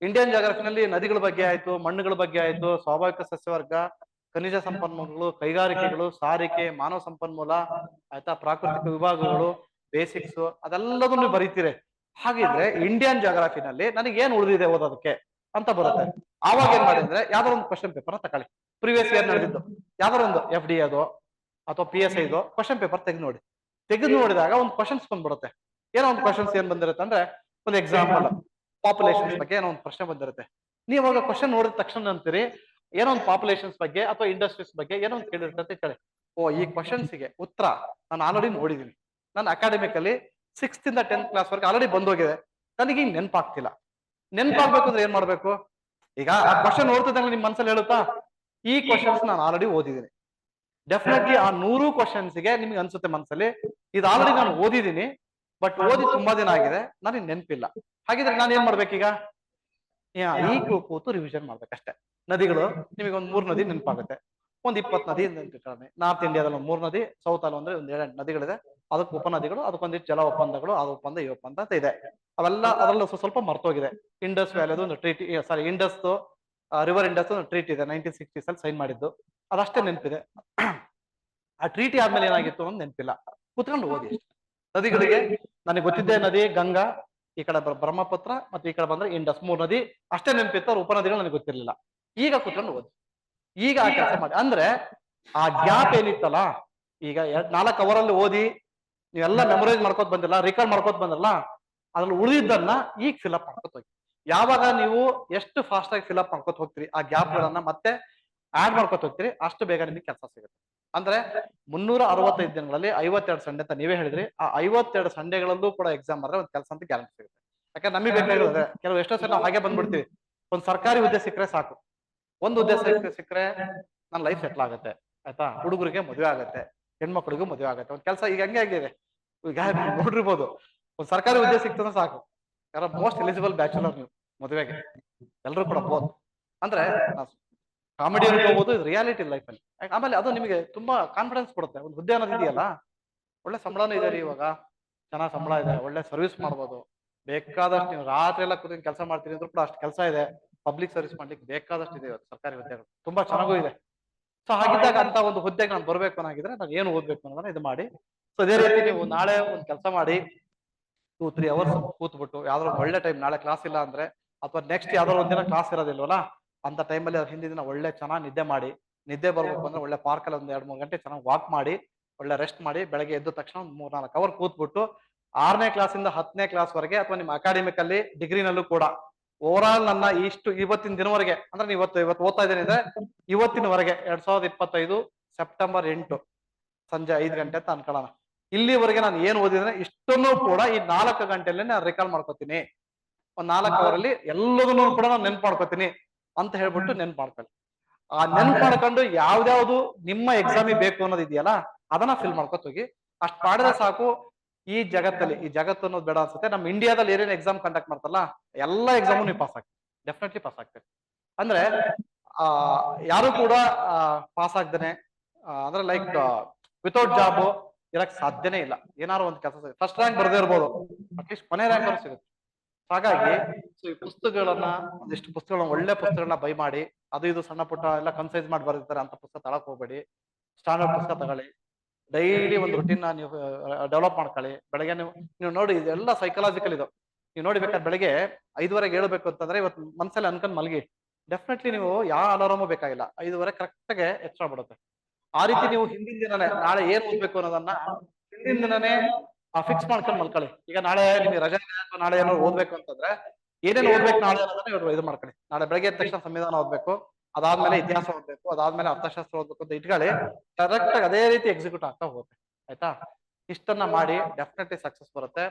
ಇಂಡಿಯನ್ ಜಾಗ್ರಫಿನಲ್ಲಿ ನದಿಗಳ ಬಗ್ಗೆ ಆಯ್ತು, ಮಣ್ಣುಗಳ ಬಗ್ಗೆ ಆಯ್ತು, ಸ್ವಾಭಾವಿಕ ಸಸ್ಯವರ್ಗ, ಖನಿಜ ಸಂಪನ್ಮೂಲಗಳು, ಕೈಗಾರಿಕೆಗಳು, ಸಾರಿಗೆ, ಮಾನವ ಸಂಪನ್ಮೂಲ, ಆಯ್ತಾ, ಪ್ರಾಕೃತಿಕ ವಿಭಾಗಗಳು, ಬೇಸಿಕ್ಸ್, ಅದೆಲ್ಲದನ್ನು ಬರೀತೀರಿ. ಹಾಗಿದ್ರೆ ಇಂಡಿಯನ್ ಜಾಗ್ರಫಿನಲ್ಲಿ ನನಗೆ ಏನ್ ಉಳಿದಿದೆ ಓದೋದಕ್ಕೆ ಅಂತ ಬರುತ್ತೆ. ಆವಾಗ ಏನ್ ಮಾಡಿ ಅಂದ್ರೆ ಯಾವ್ದಾರ ಒಂದು ಕ್ವಶನ್ ಪೇಪರ್ ತಗೊಳ್ಳಿ. ಪ್ರೀವಿಯಸ್ ಇಯರ್ ನಡೆದಿದ್ದು ಯಾವ್ದಾರ ಒಂದು FD ಅದು ಅಥವಾ PSI ಇದು ಕ್ವಶನ್ ಪೇಪರ್ ತೆಗೆದು ನೋಡಿ. ತೆಗೆದು ನೋಡಿದಾಗ ಒಂದು ಕ್ವಶನ್ಸ್ ಬಂದ್ಬಿಡುತ್ತೆ. ಏನೋ ಒಂದು ಕ್ವಶನ್ಸ್ ಏನ್ ಬಂದಿರುತ್ತೆ ಅಂದ್ರೆ, ಒಂದು ಎಕ್ಸಾಂಪಲ್ ಪಾಪ್ಯುಲೇಷನ್ಸ್ ಬಗ್ಗೆ ಏನೋ ಒಂದು ಪ್ರಶ್ನೆ ಬಂದಿರುತ್ತೆ. ನೀವು ಅವಾಗ ಕ್ವಶನ್ ನೋಡಿದ ತಕ್ಷಣ ಅಂತೀರಿ, ಏನೋ ಒಂದು ಪಾಪ್ಯುಲೇಷನ್ಸ್ ಬಗ್ಗೆ ಅಥವಾ ಇಂಡಸ್ಟ್ರೀಸ್ ಬಗ್ಗೆ ಏನೋ ಒಂದು ಕೇಳಿರುತ್ತೆ ಅಂತ ಹೇಳಿ, ಓ ಈ ಕ್ವಶನ್ಸ್ಗೆ ಉತ್ತರ ನಾನು ಆಲ್ರೆಡಿ ನೋಡಿದೀನಿ. ನನ್ನ ಅಕಾಡೆಮಿಕ್ ಅಲ್ಲಿ 6th ಇಂದ 10th ಕ್ಲಾಸ್ ವರೆಗೆ ಆಲ್ರೆಡಿ ಬಂದೋಗಿದೆ. ನನಗೆ ಈಗ ನೆನಪಾಗ್ತಿಲ್ಲ. ನೆನಪಾಗ್ಬೇಕು ಅಂದ್ರೆ ಏನ್ ಮಾಡ್ಬೇಕು? ಈಗ ಆ ಕ್ವಶನ್ ನೋಡ್ತಿದ್ದಂಗೆ ನಿಮ್ ಮನ್ಸಲ್ಲಿ ಹೇಳುತ್ತಾ, ಈ ಕ್ವಶನ್ಸ್ ನಾನು ಆಲ್ರೆಡಿ ಓದಿದ್ದೀನಿ. ಡೆಫಿನೆಟ್ಲಿ ಆ 100 ಕ್ವಶನ್ಸ್ಗೆ ನಿಮ್ಗೆ ಅನ್ಸುತ್ತೆ ಮನ್ಸಲ್ಲಿ, ಇದು ಆಲ್ರೆಡಿ ನಾನು ಓದಿದ್ದೀನಿ, ಬಟ್ ಓದಿ ತುಂಬಾ ದಿನ ಆಗಿದೆ, ನನಗೆ ನೆನಪಿಲ್ಲ. ಹಾಗಿದ್ರೆ ನಾನು ಏನ್ ಮಾಡ್ಬೇಕೀಗ? ಈಗ ಕೂತು ರಿವಿಷನ್ ಮಾಡ್ಬೇಕಷ್ಟೇ. ನದಿಗಳು ನಿಮಗೆ ಒಂದ್ 3 ನದಿ ನೆನಪಾಗುತ್ತೆ, ಒಂದ್ 20 ನದಿ ನೆನಪಿಟ್ಕೊಳ್ಳಿ. ನಾರ್ತ್ ಇಂಡಿಯಾದಲ್ಲಿ ಒಂದ್ 3 ನದಿ, ಸೌತ್ ಅಲ್ಲಿ ಅಂದ್ರೆ ಒಂದ್ 7 ನದಿಗಳಿದೆ. ಅದಕ್ಕೆ ಉಪನದಿಗಳು, ಅದಕ್ಕೊಂದಿಷ್ಟು ಜಲ ಒಪ್ಪಂದಗಳು, ಆ ಒಪ್ಪಂದ ಈ ಒಪ್ಪಂದ ಅಂತ ಇದೆ. ಅವೆಲ್ಲ ಅದರಲ್ಲೂ ಸ್ವಲ್ಪ ಮರ್ತೋಗಿದೆ. ಇಂಡಸ್ ವ್ಯಾಲಿದು ಒಂದು ಟ್ರೀಟಿ, ಸಾರಿ ಇಂಡಸ್ ರಿವರ್ ಇಂಡಸ್ ಒಂದು ಟ್ರೀಟಿ ಇದೆ, 1960s ಅಲ್ಲಿ ಸೈನ್ ಮಾಡಿದ್ದು, ಅದಷ್ಟೇ ನೆನಪಿದೆ. ಆ ಟ್ರೀಟಿ ಆದ್ಮೇಲೆ ಏನಾಗಿತ್ತು ಅನ್ನೋದು ನೆನಪಿಲ್ಲ. ಕುತ್ಕೊಂಡು ಓದಿ ಅಷ್ಟೇ. ನದಿಗಳಿಗೆ ನನಗೆ ಗೊತ್ತಿದ್ದೆ ನದಿ ಗಂಗಾ, ಈ ಕಡೆ ಬ್ರಹ್ಮಪುತ್ರ, ಮತ್ತೆ ಈ ಕಡೆ ಬಂದ್ರೆ ಇಂಡಸ್, 3 ನದಿ ಅಷ್ಟೇ ನೆನಪಿತ್ತು. ಅವ್ರ ಉಪನದಿಗಳು ನನಗೆ ಗೊತ್ತಿರ್ಲಿಲ್ಲ. ಈಗ ಕುತ್ಕೊಂಡು ಓದಿ, ಈಗ ಆ ಕೆಲಸ ಮಾಡಿ. ಅಂದ್ರೆ ಆ ಗ್ಯಾಪ್ ಏನಿತ್ತಲ್ಲ, ಈಗ 4 ಅವರಲ್ಲಿ ಓದಿ ನೀವೆಲ್ಲ ಮೆಮೊರೈಸ್ ಮಾಡ್ಕೋತ ಬಂದಿಲ್ಲ, ರಿಕಾಲ್ ಮಾಡ್ಕೋತ ಬಂದಿರಲ್ಲ, ಅದ್ರಲ್ಲಿ ಉಳಿದಿದ್ದನ್ನ ಈಗ ಫಿಲ್ಅಪ್ ಮಾಡ್ಕೋತ ಹೋಗಿ. ಯಾವಾಗ ನೀವು ಎಷ್ಟು ಫಾಸ್ಟ್ ಆಗಿ ಫಿಲ್ಅಪ್ ಮಾಡ್ಕೋತ ಹೋಗ್ತೀರಿ, ಆ ಗ್ಯಾಪ್ ಗಳನ್ನ ಮತ್ತೆ ಆಡ್ ಮಾಡ್ಕೋತ ಹೋಗ್ತೀರಿ, ಅಷ್ಟು ಬೇಗ ನಿಮಗೆ ಕೆಲಸ ಸಿಗುತ್ತೆ. ಅಂದ್ರೆ 365 ದಿನಗಳಲ್ಲಿ 52 ಸಂಡೆ ಅಂತ ನೀವೇ ಹೇಳಿದ್ರಿ. ಆ 52 ಸಂಡೆಗಳಲ್ಲೂ ಕೂಡ ಎಕ್ಸಾಮ್ ಮಾಡಿದ್ರೆ ಒಂದು ಕೆಲಸ ಅಂತ ಗ್ಯಾರಂಟಿ ಸಿಗುತ್ತೆ. ಯಾಕಂದ್ರೆ ನಮಗೆ ಬೇಕಾಗಿರೋದು ಕೆಲವು ಎಷ್ಟೋ ಸಲ ನಾವು ಹಾಗೆ ಬಂದ್ಬಿಡ್ತೀವಿ. ಒಂದು ಸರ್ಕಾರಿ ಹುದ್ದೆ ಸಿಕ್ಕರೆ ಸಾಕು, ಒಂದು ಹುದ್ದೆ ಸಿಕ್ಕರೆ ನನ್ನ ಲೈಫ್ ಸೆಟ್ಲ್ ಆಗುತ್ತೆ, ಆಯ್ತಾ, ಹುಡುಗರಿಗೆ ಮದುವೆ ಆಗುತ್ತೆ, ಹೆಣ್ಮಕ್ಳಿಗೂ ಮದುವೆ ಆಗತ್ತೆ. ಒಂದ್ ಕೆಲಸ ಈಗ ಹಂಗೆ ಆಗಿದೆ, ಈಗ ನೀವು ನೋಡಿರ್ಬೋದು, ಒಂದ್ ಸರ್ಕಾರಿ ಹುದ್ದೆ ಸಿಕ್ತಂದ್ರೆ ಸಾಕು, ಯಾರೋ ಮೋಸ್ಟ್ ಎಲಿಜಿಬಲ್ ಬ್ಯಾಚುಲರ್ ನೀವು ಮದುವೆಗೆ, ಎಲ್ರು ಕೂಡ ಬೋತ್. ಅಂದ್ರೆ ಕಾಮಿಡಿ ಅನ್ಕೋಬಹುದು, ಇದು ರಿಯಾಲಿಟಿ ಲೈಫ್ ಅಲ್ಲಿ. ಆಮೇಲೆ ಅದು ನಿಮಗೆ ತುಂಬಾ ಕಾನ್ಫಿಡೆನ್ಸ್ ಕೊಡುತ್ತೆ. ಒಂದು ಹುದ್ದೆ ಅನ್ನೋದು ಇದೆಯಲ್ಲ, ಒಳ್ಳೆ ಸಂಬಳನೂ ಇದೆ ರೀ ಇವಾಗ, ಚೆನ್ನಾಗ್ ಸಂಬಳ ಇದೆ, ಒಳ್ಳೆ ಸರ್ವಿಸ್ ಮಾಡ್ಬೋದು, ಬೇಕಾದಷ್ಟು ನೀವು ರಾತ್ರಿ ಎಲ್ಲ ಕೂತ್ಕೊಂಡು ಕೆಲಸ ಮಾಡ್ತೀರಿ ಅಂದ್ರೂ ಕೂಡ ಅಷ್ಟು ಕೆಲಸ ಇದೆ. ಪಬ್ಲಿಕ್ ಸರ್ವಿಸ್ ಮಾಡ್ಲಿಕ್ಕೆ ಬೇಕಾದಷ್ಟು ಇದೆ ಇವತ್ತು ಸರ್ಕಾರಿ ಹುದ್ದೆಗಳು, ತುಂಬಾ ಚೆನ್ನಾಗೂ ಇದೆ. ಸೊ ಹಾಗಿದ್ದಾಗ ಅಂತ ಒಂದು ಹುದ್ದೆಗೆ ನಾನು ಬರ್ಬೇಕು ಅನ್ನಾಗಿದ್ರೆ ನಾನು ಏನು ಓದ್ಬೇಕು ಅನ್ನೋದನ್ನ ಇದು ಮಾಡಿ. ಸೊ ಅದೇ ರೀತಿ ನೀವು ನಾಳೆ ಒಂದು ಕೆಲಸ ಮಾಡಿ, 2-3 hours ಕೂತ್ಬಿಟ್ಟು, ಯಾವ್ದಾದ್ರು ಒಂದು ಒಳ್ಳೆ ಟೈಮ್, ನಾಳೆ ಕ್ಲಾಸ್ ಇಲ್ಲ ಅಂದ್ರೆ ಅಥವಾ ನೆಕ್ಸ್ಟ್ ಯಾವ್ದಾದ್ರು ಒಂದಿನ ಕ್ಲಾಸ್ ಇರೋದಿಲ್ವಲ್ಲ, ಅಂತ ಟೈಮಲ್ಲಿ ಅದ್ರ ಹಿಂದಿನ ದಿನ ಒಳ್ಳೆ ಚೆನ್ನಾಗಿ ನಿದ್ದೆ ಮಾಡಿ, ನಿದ್ದೆ ಬರ್ಬೇಕು ಅಂದ್ರೆ ಒಳ್ಳೆ ಪಾರ್ಕಲ್ಲಿ ಒಂದ್ 2-3 ಗಂಟೆ ಚೆನ್ನಾಗಿ ವಾಕ್ ಮಾಡಿ, ಒಳ್ಳೆ ರೆಸ್ಟ್ ಮಾಡಿ, ಬೆಳಗ್ಗೆ ಎದ್ದ ತಕ್ಷಣ ಒಂದು 3-4 ಅವರ್ ಕೂತ್ಬಿಟ್ಟು 6ನೇ ಕ್ಲಾಸಿಂದ 10ನೇ ಕ್ಲಾಸ್ ವರೆಗೆ ಅಥವಾ ನಿಮ್ಮ ಅಕಾಡೆಮಿಕ್ ಅಲ್ಲಿ ಡಿಗ್ರಿನಲ್ಲೂ ಕೂಡ ಓವರ್ ಆಲ್ ನನ್ನ ಇಷ್ಟು ಇವತ್ತಿನ ದಿನವರೆಗೆ, ಅಂದ್ರೆ ನೀವು ಇವತ್ತು ಓದ್ತಾ ಇದ್ದೇನೆ ಅಂದ್ರೆ ಇವತ್ತಿನವರೆಗೆ 2025 ಸೆಪ್ಟೆಂಬರ್ 8 ಸಂಜೆ 5 ಗಂಟೆ ಅಂತ ಅನ್ಕೊಳ್ಳೋಣ, ಇಲ್ಲಿವರೆಗೆ ನಾನು ಏನ್ ಓದಿದ್ರೆ ಇಷ್ಟನ್ನು ಕೂಡ ಈ 4 ಗಂಟೆಯಲ್ಲಿ ನಾನು ರಿಕಾಲ್ ಮಾಡ್ಕೋತೀನಿ. ಒಂದ್ 4 ಅವರಲ್ಲಿ ಎಲ್ಲದನ್ನು ಕೂಡ ನಾನು ನೆನ್ಪು ಮಾಡ್ಕೋತೀನಿ ಅಂತ ಹೇಳ್ಬಿಟ್ಟು ನೆನ್ಪು ಮಾಡ್ಕೊಳ್ಳಿ. ಆ ನೆನ್ಪು ಮಾಡ್ಕೊಂಡು ಯಾವ್ದಾವ್ದು ನಿಮ್ಮ ಎಕ್ಸಾಮಿಗೆ ಬೇಕು ಅನ್ನೋದು ಇದೆಯಲ್ಲ ಅದನ್ನ ಫಿಲ್ ಮಾಡ್ಕೊತ ಹೋಗಿ. ಅಷ್ಟ್ ಮಾಡಿದ್ರೆ ಸಾಕು. ಈ ಜಗತ್ತಲ್ಲಿ, ಈ ಜಗತ್ತು ಅನ್ನೋದು ಬೇಡ ಅನ್ಸುತ್ತೆ, ನಮ್ಮ ಇಂಡಿಯಾದಲ್ಲಿ ಏನೇನು ಎಕ್ಸಾಮ್ ಕಂಡಕ್ಟ್ ಮಾಡ್ತಾರಲ್ಲ ಎಲ್ಲಾ ಎಕ್ಸಾಮು ನೀವು ಪಾಸ್ ಆಗ್ತೀವಿ, ಡೆಫಿನೆಟ್ಲಿ ಪಾಸ್ ಆಗ್ತೀವಿ. ಅಂದ್ರೆ ಆ ಯಾರು ಕೂಡ ಪಾಸ್ ಆಗ್ದೇನೆ ಅಂದ್ರೆ ಲೈಕ್ ವಿತೌಟ್ ಜಾಬ್ ಇರಕ್ ಸಾಧ್ಯನೇ ಇಲ್ಲ. ಏನಾದ್ರು ಒಂದು ಕೆಲಸ ಫಸ್ಟ್ ರ್ಯಾಂಕ್ ಬರ್ದೇ ಇರ್ಬೋದು, ಅಟ್ಲೀಸ್ಟ್ ಕೊನೆ ರ್ಯಾಂಕ್ ಅವ್ರು ಸಿಗುತ್ತೆ. ಹಾಗಾಗಿ ಈ ಪುಸ್ತಕಗಳನ್ನ, ಒಂದಿಷ್ಟು ಪುಸ್ತಕಗಳನ್ನ, ಒಳ್ಳೆ ಪುಸ್ತಕಗಳನ್ನ ಬೈ ಮಾಡಿ, ಅದು ಇದು ಸಣ್ಣ ಪುಟ್ಟ ಎಲ್ಲ ಕನ್ಸೈಸ್ ಮಾಡಿ ಬರೆದಿರ್ತಾರೆ ಅಂತ ಪುಸ್ತಕ ತಳಕ್ ಹೋಗ್ಬೇಡಿ. ಸ್ಟ್ಯಾಂಡರ್ಡ್ ಪುಸ್ತಕ ತಗೊಳ್ಳಿ. ಡೈಲಿ ಒಂದು ರುಟೀನ್ ನೀವು ಡೆವಲಪ್ ಮಾಡ್ಕೊಳ್ಳಿ. ಬೆಳಗ್ಗೆ ನೀವು ನೋಡಿ, ಇದೆಲ್ಲ ಸೈಕಲಾಜಿಕಲ್ ಇದು. ನೀವು ನೋಡಿ ಬೇಕಾದ್ರೆ ಬೆಳಗ್ಗೆ 5:15 ಏಳ್ಬೇಕು ಅಂತಂದ್ರೆ ಇವತ್ತು ಮನ್ಸಲ್ಲಿ ಅನ್ಕೊಂಡ್ ಮಲ್ಗಿ, ಡೆಫಿನೆಟ್ಲಿ ನೀವು ಯಾವ ಅಲಾರಾಮು ಬೇಕಾಗಿಲ್ಲ, 5:15 ಕರೆಕ್ಟ್ಗೆ ಎಚ್ಚರ ಬಿಡುತ್ತೆ. ಆ ರೀತಿ ನೀವು ಹಿಂದಿನ ದಿನನೇ ನಾಳೆ ಏನ್ ಓದ್ಬೇಕು ಅನ್ನೋದನ್ನ ಹಿಂದಿನ ದಿನನೇ ಫಿಕ್ಸ್ ಮಾಡ್ಕೊಂಡು ಮಲ್ಕೊಳ್ಳಿ. ಈಗ ನಾಳೆ ನಿಮಗೆ ರಜೆ ಇದೆ ಅಥವಾ ನಾಳೆ ಏನೋ ಓದ್ಬೇಕು ಅಂತಂದ್ರೆ ಏನೇನು ಓದ್ಬೇಕು ನಾಳೆ ಅನ್ನೋದನ್ನ ಇವ್ರು ಇದು ಮಾಡ್ಕೊಳ್ಳಿ. ನಾಳೆ ಬೆಳಗ್ಗೆ ಎದ್ದ ತಕ್ಷಣ ಸಂವಿಧಾನ ಓದ್ಬೇಕು, ಅದಾದ್ಮೇಲೆ ಇತಿಹಾಸ ಓದ್ಬೇಕು, ಅದಾದ್ಮೇಲೆ ಅರ್ಥಶಾಸ್ತ್ರ ಓದ್ಬೇಕು ಅಂತ ಇಟ್ಕೊಳ್ಳಿ. ಕರೆಕ್ಟ್ ಆಗಿ ಅದೇ ರೀತಿ ಎಕ್ಸಿಕ್ಯೂಟ್ ಆಗ್ತಾ ಹೋಗುತ್ತೆ. ಆಯ್ತಾ? ಇಷ್ಟನ್ನ ಮಾಡಿ ಡೆಫಿನೆಟ್ಲಿ ಸಕ್ಸಸ್ ಬರುತ್ತೆ.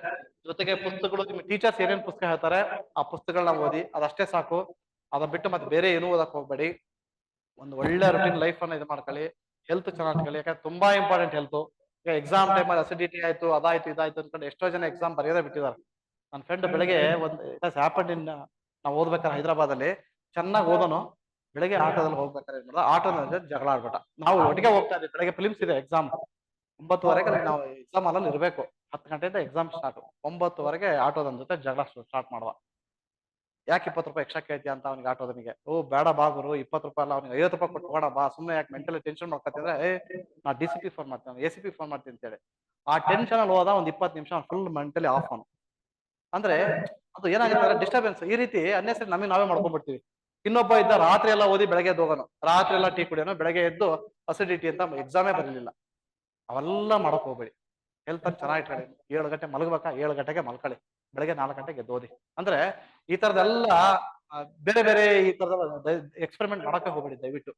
ಜೊತೆಗೆ ಪುಸ್ತಕಗಳು, ನಿಮ್ಮ ಟೀಚರ್ಸ್ ಏನೇನ್ ಪುಸ್ತಕ ಹೇಳ್ತಾರೆ ಆ ಪುಸ್ತಕಗಳನ್ನ ಓದಿ, ಅದಷ್ಟೇ ಸಾಕು. ಅದನ್ನ ಬಿಟ್ಟು ಮತ್ತೆ ಬೇರೆ ಏನೂ ಓದಕ್ ಹೋಗ್ಬೇಡಿ. ಒಂದು ಒಳ್ಳೆ ರುಟೀನ್ ಲೈಫ್ ಅನ್ನ ಇದು ಮಾಡ್ಕೊಳ್ಳಿ. ಹೆಲ್ತ್ ಚೆನ್ನಾಗಿ ಇಟ್ಕೊಳ್ಳಿ, ಯಾಕಂದ್ರೆ ತುಂಬಾ ಇಂಪಾರ್ಟೆಂಟ್ ಹೆಲ್ತ್. ಈಗ ಎಕ್ಸಾಮ್ ಟೈಮಲ್ಲಿ ಅಸಿಡಿಟಿ ಆಯ್ತು, ಅದಾಯ್ತು, ಇದಾಯ್ತು ಅನ್ಕೊಂಡು ಎಷ್ಟೋ ಜನ ಎಕ್ಸಾಮ್ ಬರೆಯೋದೇ ಬಿಟ್ಟಿದ್ದಾರೆ. ನನ್ನ ಫ್ರೆಂಡ್ ಬೆಳಗ್ಗೆ ನಾವು ಓದ್ಬೇಕಾದ್ರೆ ಹೈದರಾಬಾದ್ ಅಲ್ಲಿ ಚೆನ್ನಾಗಿ ಓದೋನು, ಬೆಳಗ್ಗೆ ಆಟೋದಲ್ಲಿ ಹೋಗ್ಬೇಕಾದ್ರೆ ಏನ್ ಮಾಡ್ದ, ಆಟೋದ ಜಗಳ ಆಡ್ಬಿಟ್ಟ. ನಾವು ಒಟ್ಟಿಗೆ ಹೋಗ್ತಾ ಇದ್ವಿ, ಬೆಳಗ್ಗೆ ಫಿಲಿಮ್ಸ್ ಇದೆ ಎಕ್ಸಾಮ್ 9:15 ನಾವು ಎಕ್ಸಾಮ್ ಹಾಲಲ್ಲಿ ಇರ್ಬೇಕು. 10 ಗಂಟೆಯಿಂದ ಎಕ್ಸಾಮ್ ಸ್ಟಾರ್ಟ್. 9:15 ಆಟೋದನ್ ಜೊತೆ ಜಗಳ ಸ್ಟಾರ್ಟ್ ಮಾಡುವ. ಯಾಕೆ 20 ರೂಪಾಯಿ ಎಕ್ಸ್ಟ್ರಾ ಕೇಳ್ತೀಯ ಅಂತ ಅವ್ನಿಗೆ ಆಟೋದನಿಗೆ. ಓ ಬೇಡ ಬಾ ಗುರು, 20 ರೂಪಾಯಿ ಅಲ್ಲ, ಅವ್ನಿಗೆ 50 ರೂಪಾಯಿ ಕೊಟ್ಟು ಹೋಗೋಣ ಬಾ, ಸುಮ್ಮನೆ ಯಾಕೆ ಮೆಂಟಲಿ ಟೆನ್ಷನ್ ಮಾಡ್ಕೊತಿದ್ರೆ, ನಾ DCP ಫೋನ್ ಮಾಡ್ತೀನಿ, ACP ಫೋನ್ ಮಾಡ್ತೀನಿ ಅಂತೇಳಿ ಆ ಟೆನ್ಷನ್ ಅಲ್ಲಿ ಹೋದ. ಒಂದ್ 20 ನಿಮಿಷ ಫುಲ್ ಮೆಂಟಲಿ ಆಫ್ ಅವನು. ಅಂದ್ರೆ ಅದು ಏನಾಗುತ್ತೆ ಡಿಸ್ಟರ್ಬೆನ್ಸ್. ಈ ರೀತಿ ಅನ್ನೆಸರಿ ನಮಗೆ ನಾವೇ ಮಾಡ್ಕೊಂಡ್ಬಿಡ್ತೀವಿ. ಇನ್ನೊಬ್ಬ ಇದ್ದ ರಾತ್ರಿ ಎಲ್ಲ ಓದಿ ಬೆಳಗ್ಗೆ ಎದ್ದು ಹೋಗೋನು, ರಾತ್ರಿ ಎಲ್ಲ ಟೀ ಕುಡಿಯೋನು, ಬೆಳಗ್ಗೆ ಎದ್ದು ಅಸಿಡಿಟಿ ಅಂತ ಎಕ್ಸಾಮೇ ಬರಲಿಲ್ಲ. ಅವೆಲ್ಲ ಮಾಡಕ್ ಹೋಗ್ಬೇಡಿ. ಹೆಲ್ತ್ ಅನ್ನು ಚೆನ್ನಾಗಿ ಇಟ್ಕೊಳ್ಳಿ. 7 ಗಂಟೆ ಮಲಗಬೇಕಾ, 7 ಗಂಟೆಗೆ ಮಲ್ಕೊಳ್ಳಿ, ಬೆಳಗ್ಗೆ 4 ಗಂಟೆಗೆ ಎದ್ದು ಓದಿ. ಅಂದ್ರೆ ಈ ತರದೆಲ್ಲ ಬೇರೆ ಬೇರೆ ಈ ತರದ ಎಕ್ಸ್ಪೆರಿಮೆಂಟ್ ಮಾಡಕ್ಕೆ ಹೋಗ್ಬೇಡಿ ದಯವಿಟ್ಟು.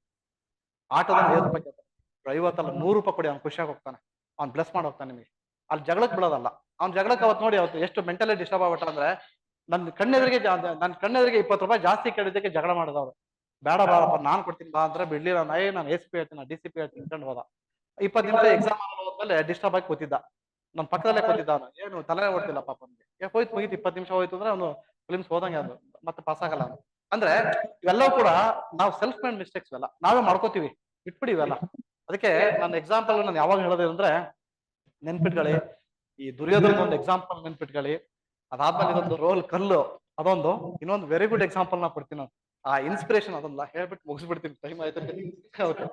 ಆಟೋದಲ್ಲಿ 50 ರೂಪಾಯಿ ಕೇಳ್ತಾನೆ, 50 ಅಲ್ಲ 100 ರೂಪಾಯಿ ಕೊಡಿ, ಅವ್ನು ಖುಷಿಯಾಗಿ ಹೋಗ್ತಾನೆ, ಅವ್ನು ಬ್ಲೆಸ್ ಮಾಡಿ ಹೋಗ್ತಾನೆ ನಿಮಗೆ. ಅಲ್ಲಿ ಜಗಳಕ್ಕೆ ಬಿಡೋದಲ್ಲ. ಅವ್ನ ಜಗಳಕ್ಕೆ ಅವತ್ತು ನೋಡಿ ಅವತ್ತು ಎಷ್ಟು ಮೆಂಟಲಿ ಡಿಸ್ಟರ್ಬ್ ಆಗ್ಬಿಟ್ಟ ಅಂದ್ರೆ, ನನ್ನ ಕಣ್ಣೆದುರಿಗೆ 20 ರೂಪಾಯಿ ಜಾಸ್ತಿ ಕೇಳಿದ್ದಕ್ಕೆ ಜಗಳ ಮಾಡಿದವ್ರು. ಬೇಡ ಬೇಡಪ್ಪ ನಾನ್ ಕೊಡ್ತೀನಿ ಬಾ ಅಂದ್ರೆ ಬಿಡ್ಲಿಲ್ಲ. ನಾನು ACP ಹೇಳ್ತೀನಿ, DCP ಹೇಳ್ತೀನಿ ಅನ್ಕೊಂಡು ಹೋದ. 20 ನಿಮಿಷ ಎಕ್ಸಾಮ್ ಹೋದ್ಮೇಲೆ ಡಿಸ್ಟರ್ಬ್ ಆಗಿ ಕೂತಿದ್ದ. ನನ್ನ ಪಕ್ಕದಲ್ಲೇ ಕೂತಿದ್ದ ಅವನು. ಏನು ತಲೆ ಓಡ್ತಿಲ್ಲ ಪಾಪ ಅವ್ನಿಗೆ. ಹೋಯ್ತು ಮುಗಿತು, 20 ನಿಮಿಷ ಹೋಯ್ತು ಅಂದ್ರೆ ಅವನು ಫಿಲ್ಮ್ಸ್ ಹೋದಂಗೆ ಅದು ಮತ್ತೆ ಪಾಸ್ ಆಗಲ್ಲ ಅವನು. ಅಂದ್ರೆ ಇವೆಲ್ಲವೂ ಕೂಡ ನಾವು ಸೆಲ್ಫ್ ಮೇಡ್ ಮಿಸ್ಟೇಕ್ಸ್ ಎಲ್ಲ ನಾವೇ ಮಾಡ್ಕೋತೀವಿ, ಬಿಟ್ಬಿಡಿ ಇವೆಲ್ಲ. ಅದಕ್ಕೆ ನನ್ನ ಎಕ್ಸಾಂಪಲ್ ನಾನು ಯಾವಾಗ ಹೇಳೋದು ಅಂದ್ರೆ, ನೆನ್ಪಿಟ್ಕೊಳ್ಳಿ, ಈ ದುರ್ಯೋಧನ ಒಂದು ಎಕ್ಸಾಂಪಲ್ ನೆನ್ಪಿಟ್ಕೊಳ್ಳಿ. ಅದಾದ್ಮೇಲೆ ಇದೊಂದು ರೋಲ್ ಕಲ್ಲು, ಅದೊಂದು. ಇನ್ನೊಂದು ವೆರಿ ಗುಡ್ ಎಕ್ಸಾಂಪಲ್ ನಾ ಕೊಡ್ತೀನಿ ನಾನು. ಆ ಇನ್ಸ್ಪಿರೇಷನ್ ಅದೊಂದು ಹೇಳ್ಬಿಟ್ಟು ಮುಗಿಸ್ಬಿಡ್ತೀನಿ, ಟೈಮ್ ಆಯ್ತು.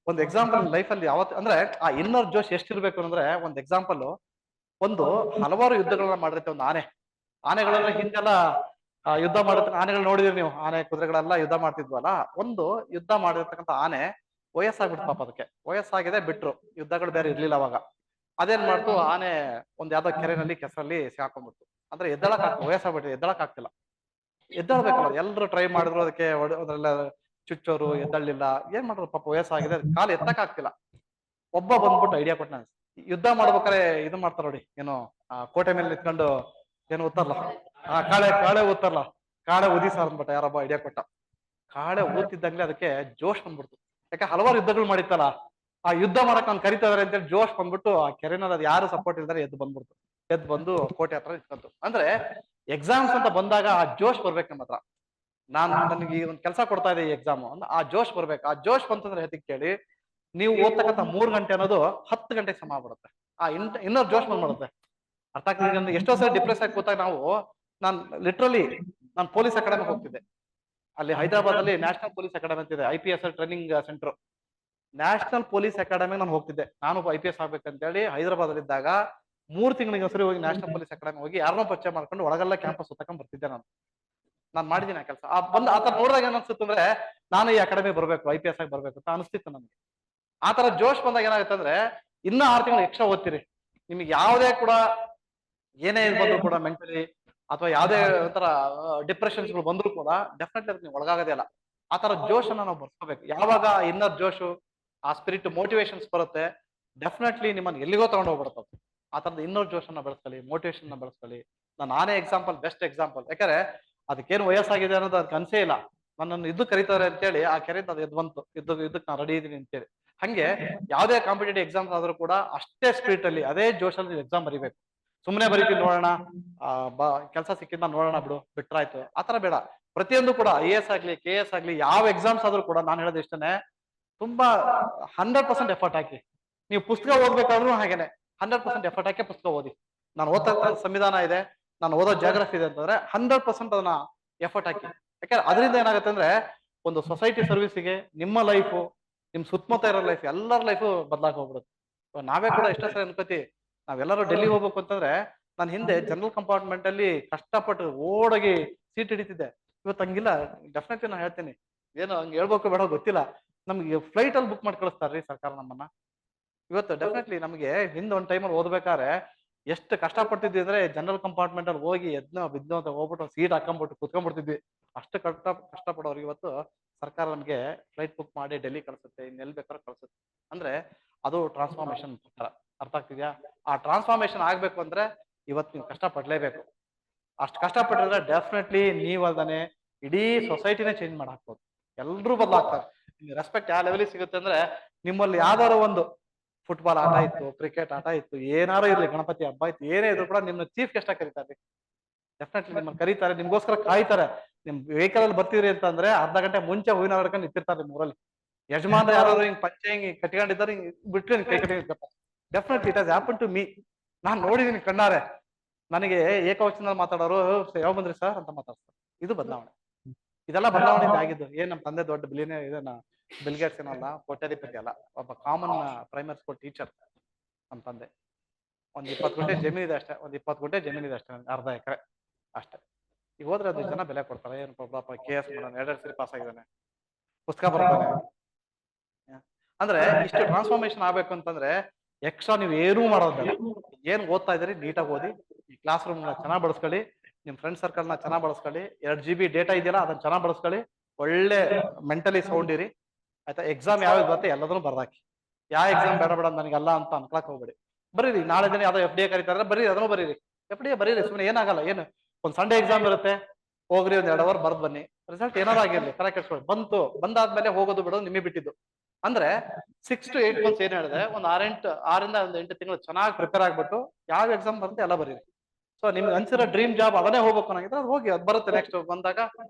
ಒಂದು ಎಕ್ಸಾಂಪಲ್ ಲೈಫ್ ಅಲ್ಲಿ ಯಾವತ್ತು ಅಂದ್ರೆ ಆ ಇನ್ನರ್ ಜೋಶ್ ಎಷ್ಟಿರ್ಬೇಕು ಅಂದ್ರೆ, ಒಂದು ಎಕ್ಸಾಂಪಲ್, ಒಂದು ಹಲವಾರು ಯುದ್ಧಗಳನ್ನ ಮಾಡಿರುತ್ತೆ ಒಂದು ಆನೆ. ಆನೆಗಳೆಲ್ಲ ಹಿಂದೆಲ್ಲ ಯುದ್ಧ ಮಾಡಿರ್ತಾನೆ. ಆನೆಗಳು ನೋಡಿದಿರಿ ನೀವು, ಆನೆ ಕುದುರೆಗಳೆಲ್ಲ ಯುದ್ಧ ಮಾಡ್ತಿದ್ವಲ್ಲ. ಒಂದು ಯುದ್ಧ ಮಾಡಿರ್ತಕ್ಕಂಥ ಆನೆ ವಯಸ್ಸಾಗ್ಬಿಡ್ತು ಪಾಪ. ಅದಕ್ಕೆ ವಯಸ್ಸಾಗಿದೆ, ಬಿಟ್ರು. ಯುದ್ಧಗಳು ಬೇರೆ ಇರ್ಲಿಲ್ಲ ಅವಾಗ. ಅದೇನ್ ಮಾಡ್ತು, ಆನೆ ಒಂದ್ ಯಾವ್ದೋ ಕೆರೆನಲ್ಲಿ ಕೆಸರಲ್ಲಿ ಸಿಕ್ಕಾಕೊಂಡ್ಬಿಡ್ತು. ಅಂದ್ರೆ ಎದ್ದಳಕ್ ಆಗ್ತದೆ, ವಯಸ್ಸಾಗ್ಬಿಟ್ಟು ಎದ್ದಳಕ್ ಆಗ್ತಿಲ್ಲ. ಎದ್ದೇಳ್ಬೇಕಲ್ಲ, ಎಲ್ರು ಟ್ರೈ ಮಾಡಿದ್ರು, ಅದಕ್ಕೆ ಅದ್ರೆಲ್ಲ ಚುಚ್ಚೋರು, ಎದ್ದಳ್ಳಿಲ್ಲ. ಏನ್ ಮಾಡಿದ್ರು ಪಾಪ, ವಯಸ್ಸಾಗಿದೆ, ಕಾಲು ಎತ್ತಕ್ ಆಗ್ತಿಲ್ಲ. ಒಬ್ಬ ಬಂದ್ಬಿಟ್ಟು ಐಡಿಯಾ ಕೊಟ್ಟ, ಯುದ್ಧ ಮಾಡ್ಬೇಕಾರೆ ಇದು ಮಾಡ್ತಾರ ನೋಡಿ, ಏನು ಕೋಟೆ ಮೇಲೆ ನಿಂತ್ಕೊಂಡು ಏನು ಓದ್ತಾರಲ್ಲ, ಕಾಳೆ ಓದ್ತಾರಲ್ಲ, ಕಾಳೆ ಉದಿ ಸಾರ್ ಅಂದ್ಬಿಟ್ಟ ಯಾರೊಬ್ಬ ಐಡಿಯಾ ಕೊಟ್ಟ. ಕಾಳೆ ಊದ್ತಿದ್ದಂಗ್ಲೆ ಅದಕ್ಕೆ ಜೋಶ್ ಬಂದ್ಬಿಡ್ತು. ಯಾಕೆ ಹಲವಾರು ಯುದ್ಧಗಳು ಮಾಡಿತ್ತಲ್ಲ, ಆ ಯುದ್ಧ ಮಾಡಕ್ ನಾನು ಕರಿತಾ ಇದಾರೆ ಅಂತೇಳಿ ಜೋಶ್ ಬಂದ್ಬಿಟ್ಟು ಆ ಕೆರೆನಲ್ಲಿ ಅದು ಯಾರು ಸಪೋರ್ಟ್ ಇಲ್ದಾರೆ ಎದ್ದು ಬಂದ್ಬಿಡ್ತು, ಎದ್ದು ಬಂದು ಕೋಟೆ ಹತ್ರ ನಿಂತ್ಕೊಂತು. ಅಂದ್ರೆ ಎಕ್ಸಾಮ್ಸ್ ಅಂತ ಬಂದಾಗ ಆ ಜೋಶ್ ಬರ್ಬೇಕು ನಮ್ಮ ಹತ್ರ. ನನಗೆ ಈ ಒಂದು ಕೆಲಸ ಕೊಡ್ತಾ ಇದೆ ಈ ಎಕ್ಸಾಮ್ ಅಂತ ಆ ಜೋಶ್ ಬರ್ಬೇಕು. ಆ ಜೋಶ್ ಬಂತಂದ್ರೆ ಹೇತಿ ಕೇಳಿ, ನೀವು ಓದ್ತಕ್ಕಂಥ 3 ಗಂಟೆ ಅನ್ನೋದು 10 ಗಂಟೆಗೆ ಸಮ ಆಗ್ಬಿಡುತ್ತೆ. ಆ ಇನ್ನರ್ ಜೋಶ್ ಬಂದ್ಬಿಡುತ್ತೆ. ಅರ್ಥ ಆಗ್ತಿದೆ. ನಮ್ಗೆ ಎಷ್ಟೋ ಸಲ ಡಿಪ್ರೆಸ್ ಆಗಿ ಕೂತಾಗ ನಾನು ಲಿಟ್ರಲಿ ನಾನು ಪೊಲೀಸ್ ಅಕಾಡೆಮಿಗೆ ಹೋಗ್ತಿದ್ದೆ. ಅಲ್ಲಿ ಹೈದರಾಬಾದ್ ಅಲ್ಲಿ ನ್ಯಾಷನಲ್ ಪೊಲೀಸ್ ಅಕಾಡೆಮಿ ಅಂತ ಇದೆ, IPS training centre. National police academy ನಾನು ಹೋಗ್ತಿದ್ದೆ. ನಾನು IPS ಆಗ್ಬೇಕಂತ ಹೇಳಿ ಹೈದರಾಬಾದ್ ಅಲ್ಲಿ ಇದ್ದಾಗ 3 ತಿಂಗಳಿಗೆ ಒಂದ್ಸರಿ ಹೋಗಿ ನ್ಯಾಷನಲ್ ಪೊಲೀಸ್ ಅಕಾಡೆಮಿ ಹೋಗಿ ಯಾರನ್ನೋ ಪರಿಚಯ ಮಾಡ್ಕೊಂಡು ಒಳಗೆಲ್ಲ ಕ್ಯಾಂಪಸ್ ಸುತ್ತಕೊಂಡ್ ಬರ್ತಿದ್ದೆ. ನಾನು ಮಾಡಿದ್ದೀನಿ ಆ ಕೆಲಸ. ಆತರ ನೋಡಿದಾಗ ಏನ್ ಅನ್ಸುತ್ತೆ ಅಂದ್ರೆ ನಾನು ಈ ಅಕಾಡೆಮಿ ಬರ್ಬೇಕು, IPS ಆಗಿ ಬರ್ಬೇಕು ಅಂತ ಅನಿಸ್ತಿತ್ತು ನನಗೆ. ಆತರ ಜೋಶ್ ಬಂದಾಗ ಏನಾಗುತ್ತೆ ಅಂದ್ರೆ ಇನ್ನ 6 ತಿಂಗಳು ಎಕ್ಸ್ಟ್ರಾ ಓದ್ತೀರಿ. ನಿಮಗೆ ಯಾವುದೇ ಕೂಡ ಏನೇ ಬಂದ್ರು ಕೂಡ ಮೆಂಟಲಿ ಅಥವಾ ಯಾವುದೇ ಒಂಥರ ಡಿಪ್ರೆಷನ್ಸ್ ಗಳು ಬಂದ್ರು ಕೂಡ ಡೆಫಿನೆಟ್ಲಿ ಅದಕ್ಕೆ ನೀವು ಒಳಗಾಗೋದೇ ಇಲ್ಲ. ಆ ತರ ಜೋಶನ್ನ ನಾವು ಬರ್ಸ್ಕೋಬೇಕು. ಯಾವಾಗ ಇನ್ನರ್ ಜೋಶು, ಆ ಸ್ಪಿರಿಟ್, ಮೋಟಿವೇಶನ್ಸ್ ಬರುತ್ತೆ, ಡೆಫಿನೆಟ್ಲಿ ನಿಮ್ಮನ್ನ ಎಲ್ಲಿಗೋ ತಗೊಂಡು ಹೋಗ್ಬಿಡ್ತದೆ. ಆ ತರದ ಇನ್ನರ್ ಜೋಶನ್ನ ಬೆಳೆಸ್ಕೊಳ್ಳಿ, ಮೋಟಿವೇಶನ್ ಬೆಳೆಸ್ಕೊಳ್ಳಿ. ನಾನೇ ಎಕ್ಸಾಂಪಲ್, ಬೆಸ್ಟ್ ಎಕ್ಸಾಂಪಲ್. ಯಾಕಂದ್ರೆ ಅದಕ್ಕೇನು ವಯಸ್ಸಾಗಿದೆ ಅನ್ನೋದು ಅದಕ್ಕೆ ಅನ್ಸೇ ಇಲ್ಲ. ನನ್ನನ್ನು ಇದು ಕರೀತಾರೆ ಅಂತೇಳಿ ಆ ಕೆರೆಯಿಂದ ಅದು ಎದ್ದು ಬಂತು, ಇದಕ್ಕೆ ನಾನು ರೆಡಿ ಇದೀನಿ ಅಂತೇಳಿ. ಹಂಗೆ ಯಾವುದೇ ಕಾಂಪಿಟೇಟಿವ್ ಎಕ್ಸಾಮ್ಸ್ ಆದ್ರೂ ಕೂಡ ಅಷ್ಟೇ ಸ್ಪಿರಿಟ್ ಅಲ್ಲಿ, ಅದೇ ಜೋಶಲ್ಲಿ ಎಕ್ಸಾಮ್ ಬರೀಬೇಕು. ಸುಮ್ಮನೆ ಬರೀತೀವಿ ನೋಡೋಣ, ಕೆಲಸ ಸಿಕ್ಕಿದ್ದ ನೋಡೋಣ ಬಿಟ್ರಾಯ್ತು, ಆತರ ಬೇಡ. ಪ್ರತಿಯೊಂದು ಕೂಡ IAS ಆಗ್ಲಿ, KS ಆಗ್ಲಿ, ಯಾವ ಎಕ್ಸಾಮ್ಸ್ ಆದ್ರೂ ಕೂಡ ನಾನು ಹೇಳೋದು ಇಷ್ಟನೇ, ತುಂಬಾ 100% ಎಫರ್ಟ್ ಹಾಕಿ. ನೀವು ಪುಸ್ತಕ ಓದ್ಬೇಕಾದ್ರೂ ಹಾಗೇನೆ 100% ಎಫರ್ಟ್ ಹಾಕಿ ಪುಸ್ತಕ ಓದಿ. ನಾನು ಓದ್ತಾ ಸಂವಿಧಾನ ಇದೆ, ನಾನು ಓದೋ ಜಾಗ್ರಫಿ ಇದೆ ಅಂತಂದ್ರೆ 100% ಅದನ್ನ ಎಫರ್ಟ್ ಹಾಕಿ. ಯಾಕಂದ್ರೆ ಅದರಿಂದ ಏನಾಗುತ್ತೆ ಅಂದ್ರೆ ಒಂದು ಸೊಸೈಟಿ ಸರ್ವಿಸ್ಗೆ ನಿಮ್ಮ ಲೈಫು, ನಿಮ್ ಸುತ್ತಮುತ್ತ ಇರೋ ಲೈಫ್, ಎಲ್ಲರ ಲೈಫು ಬದಲಾಗಿ ಹೋಗ್ಬಿಡುತ್ತೆ. ನಾವೇ ಕೂಡ ಎಷ್ಟೋ ಸಲ ಅನ್ಕೋತಿ, ನಾವೆಲ್ಲರೂ ಡೆಲ್ಲಿ ಹೋಗ್ಬೇಕು ಅಂತಂದ್ರೆ ನಾನು ಹಿಂದೆ ಜನರಲ್ ಕಂಪಾರ್ಟ್ಮೆಂಟ್ ಅಲ್ಲಿ ಕಷ್ಟಪಟ್ಟು ಓಡೋಗಿ ಸೀಟ್ ಹಿಡಿತಿದ್ದೆ. ಇವತ್ತು ಹಂಗಿಲ್ಲ. ಡೆಫಿನೆಟ್ಲಿ ನಾನು ಹೇಳ್ತೀನಿ, ಏನು ಹಂಗೆ ಹೇಳ್ಬೇಕು ಬೇಡ ಗೊತ್ತಿಲ್ಲ, ನಮ್ಗೆ ಫ್ಲೈಟ್ ಅಲ್ಲಿ ಬುಕ್ ಮಾಡಿ ಕಳಿಸ್ತಾರ್ರಿ ಸರ್ಕಾರ ನಮ್ಮನ್ನ. ಇವತ್ತು ಡೆಫಿನೆಟ್ಲಿ ನಮಗೆ ಹಿಂದೆ ಒಂದು ಟೈಮಲ್ಲಿ ಓದ್ಬೇಕಾದ್ರೆ ಎಷ್ಟು ಕಷ್ಟಪಡ್ತಿದ್ವಿ ಅಂದ್ರೆ ಜನರಲ್ ಕಂಪಾರ್ಟ್ಮೆಂಟ್ ಅಲ್ಲಿ ಹೋಗಿ ಬಿದ್ನೋ ಅಂತ ಹೋಗ್ಬಿಟ್ಟು ಸೀಟ್ ಹಾಕೊಂಡ್ಬಿಟ್ಟು ಕುತ್ಕೊಂಡ್ಬಿಡ್ತಿದ್ವಿ. ಅಷ್ಟು ಕಷ್ಟಪಡೋರಿಗೆ ಇವತ್ತು ಸರ್ಕಾರ ನಮಗೆ ಫ್ಲೈಟ್ ಬುಕ್ ಮಾಡಿ ಡೆಲ್ಲಿ ಕಳ್ಸುತ್ತೆ, ಇನ್ನೆಲ್ಲಿ ಬೇಕಾದ್ರೂ ಕಳ್ಸುತ್ತೆ. ಅಂದ್ರೆ ಅದು ಟ್ರಾನ್ಸ್ಫಾರ್ಮೇಶನ್ ತರ. ಅರ್ಥ ಆಗ್ತಿದ್ಯಾ? ಆ ಟ್ರಾನ್ಸ್ಫಾರ್ಮೇಶನ್ ಆಗ್ಬೇಕು ಅಂದ್ರೆ ಇವತ್ತು ನೀವು ಕಷ್ಟ ಪಡ್ಲೇಬೇಕು. ಅಷ್ಟು ಕಷ್ಟಪಟ್ಟಿದ್ರೆ ಡೆಫಿನೆಟ್ಲಿ ನೀವು ಅಲ್ದಾನೆ ಇಡೀ ಸೊಸೈಟಿನೇ ಚೇಂಜ್ ಮಾಡಾಕ್ಬೋದು. ಎಲ್ರೂ ಬದಲಾಗ್ತಾರೆ. ನಿಮ್ಗೆ ರೆಸ್ಪೆಕ್ಟ್ ಯಾವ ಲೆವೆಲಿಗೆ ಸಿಗುತ್ತೆ ಅಂದ್ರೆ, ನಿಮ್ಮಲ್ಲಿ ಯಾವ್ದಾದ್ರು ಒಂದು ಫುಟ್ಬಾಲ್ ಆಟ ಇತ್ತು, ಕ್ರಿಕೆಟ್ ಆಟ ಇತ್ತು, ಏನಾರು ಇರ್ಲಿ, ಗಣಪತಿ ಹಬ್ಬ ಇತ್ತು, ಏನೇ ಇದ್ರು ಕೂಡ ನಿಮ್ನ ಚೀಫ್ ಗೆಸ್ಟ್ ಆಗಿ ಕರೀತಾರೆ. ಡೆಫಿನೆಟ್ಲಿ ನಿಮ್ಮನ್ನ ಕರೀತಾರೆ, ನಿಮ್ಗೋಸ್ಕರ ಕಾಯ್ತಾರೆ. ನಿಮ್ ವೆಹಿಕಲ್ ಅಲ್ಲಿ ಬರ್ತೀರಿ ಅಂತಂದ್ರೆ ಅರ್ಧ ಗಂಟೆ ಮುಂಚೆ ಹೂವಿನ ಹಾರಡ್ಕೊಂಡು ನಿಂತಿರ್ತಾರೆ ನಿಮ್ ಊರಲ್ಲಿ. ಯಜಮಾನ್ರು ಯಾರು ಹಿಂಗ್ ಪಂಚೆ ಹಿಂಗ್ ಕಟ್ಕೊಂಡಿದ್ದಾರೆ, ಬಿಟ್ಟು ಕೈ ಕಟ್ಟಿ ನಿಂತಿರ್ತಾರೆ. Definitely it has happen to me. ನಾನ್ ನೋಡಿದೀನಿ ಕಣ್ಣಾರೆ. ನನಗೆ ಏಕವಚನದಲ್ಲಿ ಮಾತಾಡೋರು ಯಾವ ಬಂದ್ರಿ ಸರ್ ಅಂತ ಮಾತಾಡ್ತಾರೆ. ಇದು ಬದಲಾವಣೆ. ಇದೆಲ್ಲ ಬದಲಾವಣೆ ಆಗಿದ್ದು. ಏನ್ ನಮ್ಮ ತಂದೆ ದೊಡ್ಡ ಬಿಲ್ ಗೇಟ್ಸ್ ಏನಲ್ಲ, ಕೋಟ್ಯಾಧಿಪತಿ ಅಲ್ಲ, ಒಬ್ಬ ಕಾಮನ್ ಪ್ರೈಮರಿ ಸ್ಕೂಲ್ ಟೀಚರ್ ನಮ್ಮ ತಂದೆ. ಒಂದ್ 20 ಗುಂಟೆ ಜಮೀನ್ ಇದೆ ಅಷ್ಟೇ, ಒಂದ್ 20 ಗುಂಟೆ ಜಮೀನ್ ಇದೆ ಅಷ್ಟೇ, ಅರ್ಧ ಎಕರೆ ಅಷ್ಟೇ. ಈಗ ಹೋದ್ರೆ ಅದು ಜನ ಬೆಲೆ ಕೊಡ್ತಾರೆ. ಏನು ಪಾಪ KS ಮಾಡೋಣ, 2 ಸರಿ ಪಾಸ್ ಆಗಿದ್ದಾನೆ, ಪುಸ್ತಕ ಬರ್ತಾನೆ. ಅಂದ್ರೆ ಇಷ್ಟು ಟ್ರಾನ್ಸ್ಫಾರ್ಮೇಶನ್ ಆಗ್ಬೇಕು ಅಂತಂದ್ರೆ ಎಕ್ಸ್ಟ್ರಾ ನೀವು ಏನೂ ಮಾಡೋದು ಬೇಡ. ಏನ್ ಓದ್ತಾ ಇದ್ರಿ ನೀಟಾಗಿ ಓದಿ, ಈ ಕ್ಲಾಸ್ ರೂಮ್ ನ ಚೆನ್ನಾಗಿ ಬಳಸ್ಕೊಳ್ಳಿ, ನಿಮ್ ಫ್ರೆಂಡ್ ಸರ್ಕಲ್ ನ ಚೆನ್ನಾಗಿ ಬಳಸ್ಕೊಳ್ಳಿ, 2 GB ಡೇಟಾ ಇದೆಯಲ್ಲ ಅದನ್ನ ಚೆನ್ನಾಗಿ ಬಳಸ್ಕೊಳ್ಳಿ, ಒಳ್ಳೆ ಮೆಂಟಲಿ ಸೌಂಡ್ ಇರಿ. ಆಯ್ತಾ? ಎಕ್ಸಾಮ್ ಯಾವ್ದು ಬರುತ್ತೆ ಎಲ್ಲದನ್ನು ಬರ್ದಾಕಿ. ಯಾವ ಎಕ್ಸಾಮ್ ಬೇಡ ಬೇಡ ನನಗಲ್ಲ ಅಂತ ಅನ್ಕೊಳಕ್ ಹೋಗ್ಬೇಡಿ. ಬರೀರಿ. ನಾಳೆ ದಿನ ಯಾವ್ದೋ FDA ಕರೀತಾರೆ, ಬರೀರಿ, ಅದನ್ನು ಬರೀರಿ. FDA ಬರೀರಿ, ಸುಮ್ಮನೆ ಏನಾಗಲ್ಲ. ಏನು ಒಂದ್ ಸಂಡೇ ಎಕ್ಸಾಮ್ ಇರುತ್ತೆ, ಹೋಗ್ರಿ, ಒಂದ್ 2 ಅವರ್ ಬರ್ದ್ ಬನ್ನಿ. ರಿಸಲ್ಟ್ ಏನಾರು ಆಗಿರ್ಲಿ, ಕರೆ ಕೆಡ್ಸ್ಕೊಳ್ಳಿ. ಬಂದಾದ್ಮೇಲೆ ಹೋಗೋದು ಬಿಡೋದು ನಿಮಗೆ ಬಿಟ್ಟಿದ್ದು. ಅಂದ್ರೆ 6 to 8 months ಏನ್ ಹೇಳಿದೆ, ಒಂದ್ 6ರಿಂದ 8 ತಿಂಗಳು ಚೆನ್ನಾಗಿ ಪ್ರಿಪೇರ್ ಆಗ್ಬಿಟ್ಟು ಯಾವ ಎಕ್ಸಾಮ್ ಬರುತ್ತೆ ಎಲ್ಲ ಬರೀರಿ. ಸೊ ನಿಮ್ಗೆ ಅನ್ಸಿರೋ ಡ್ರೀಮ್ ಜಾಬ್ ಅದನ್ನೇ ಹೋಗ್ಬೇಕು ಅನ್ನಂಗಿದ್ರೆ ಅದು ಹೋಗಿ, ಅದು ಬರುತ್ತೆ. ನೆಕ್ಸ್ಟ್ ಬಂದಾಗ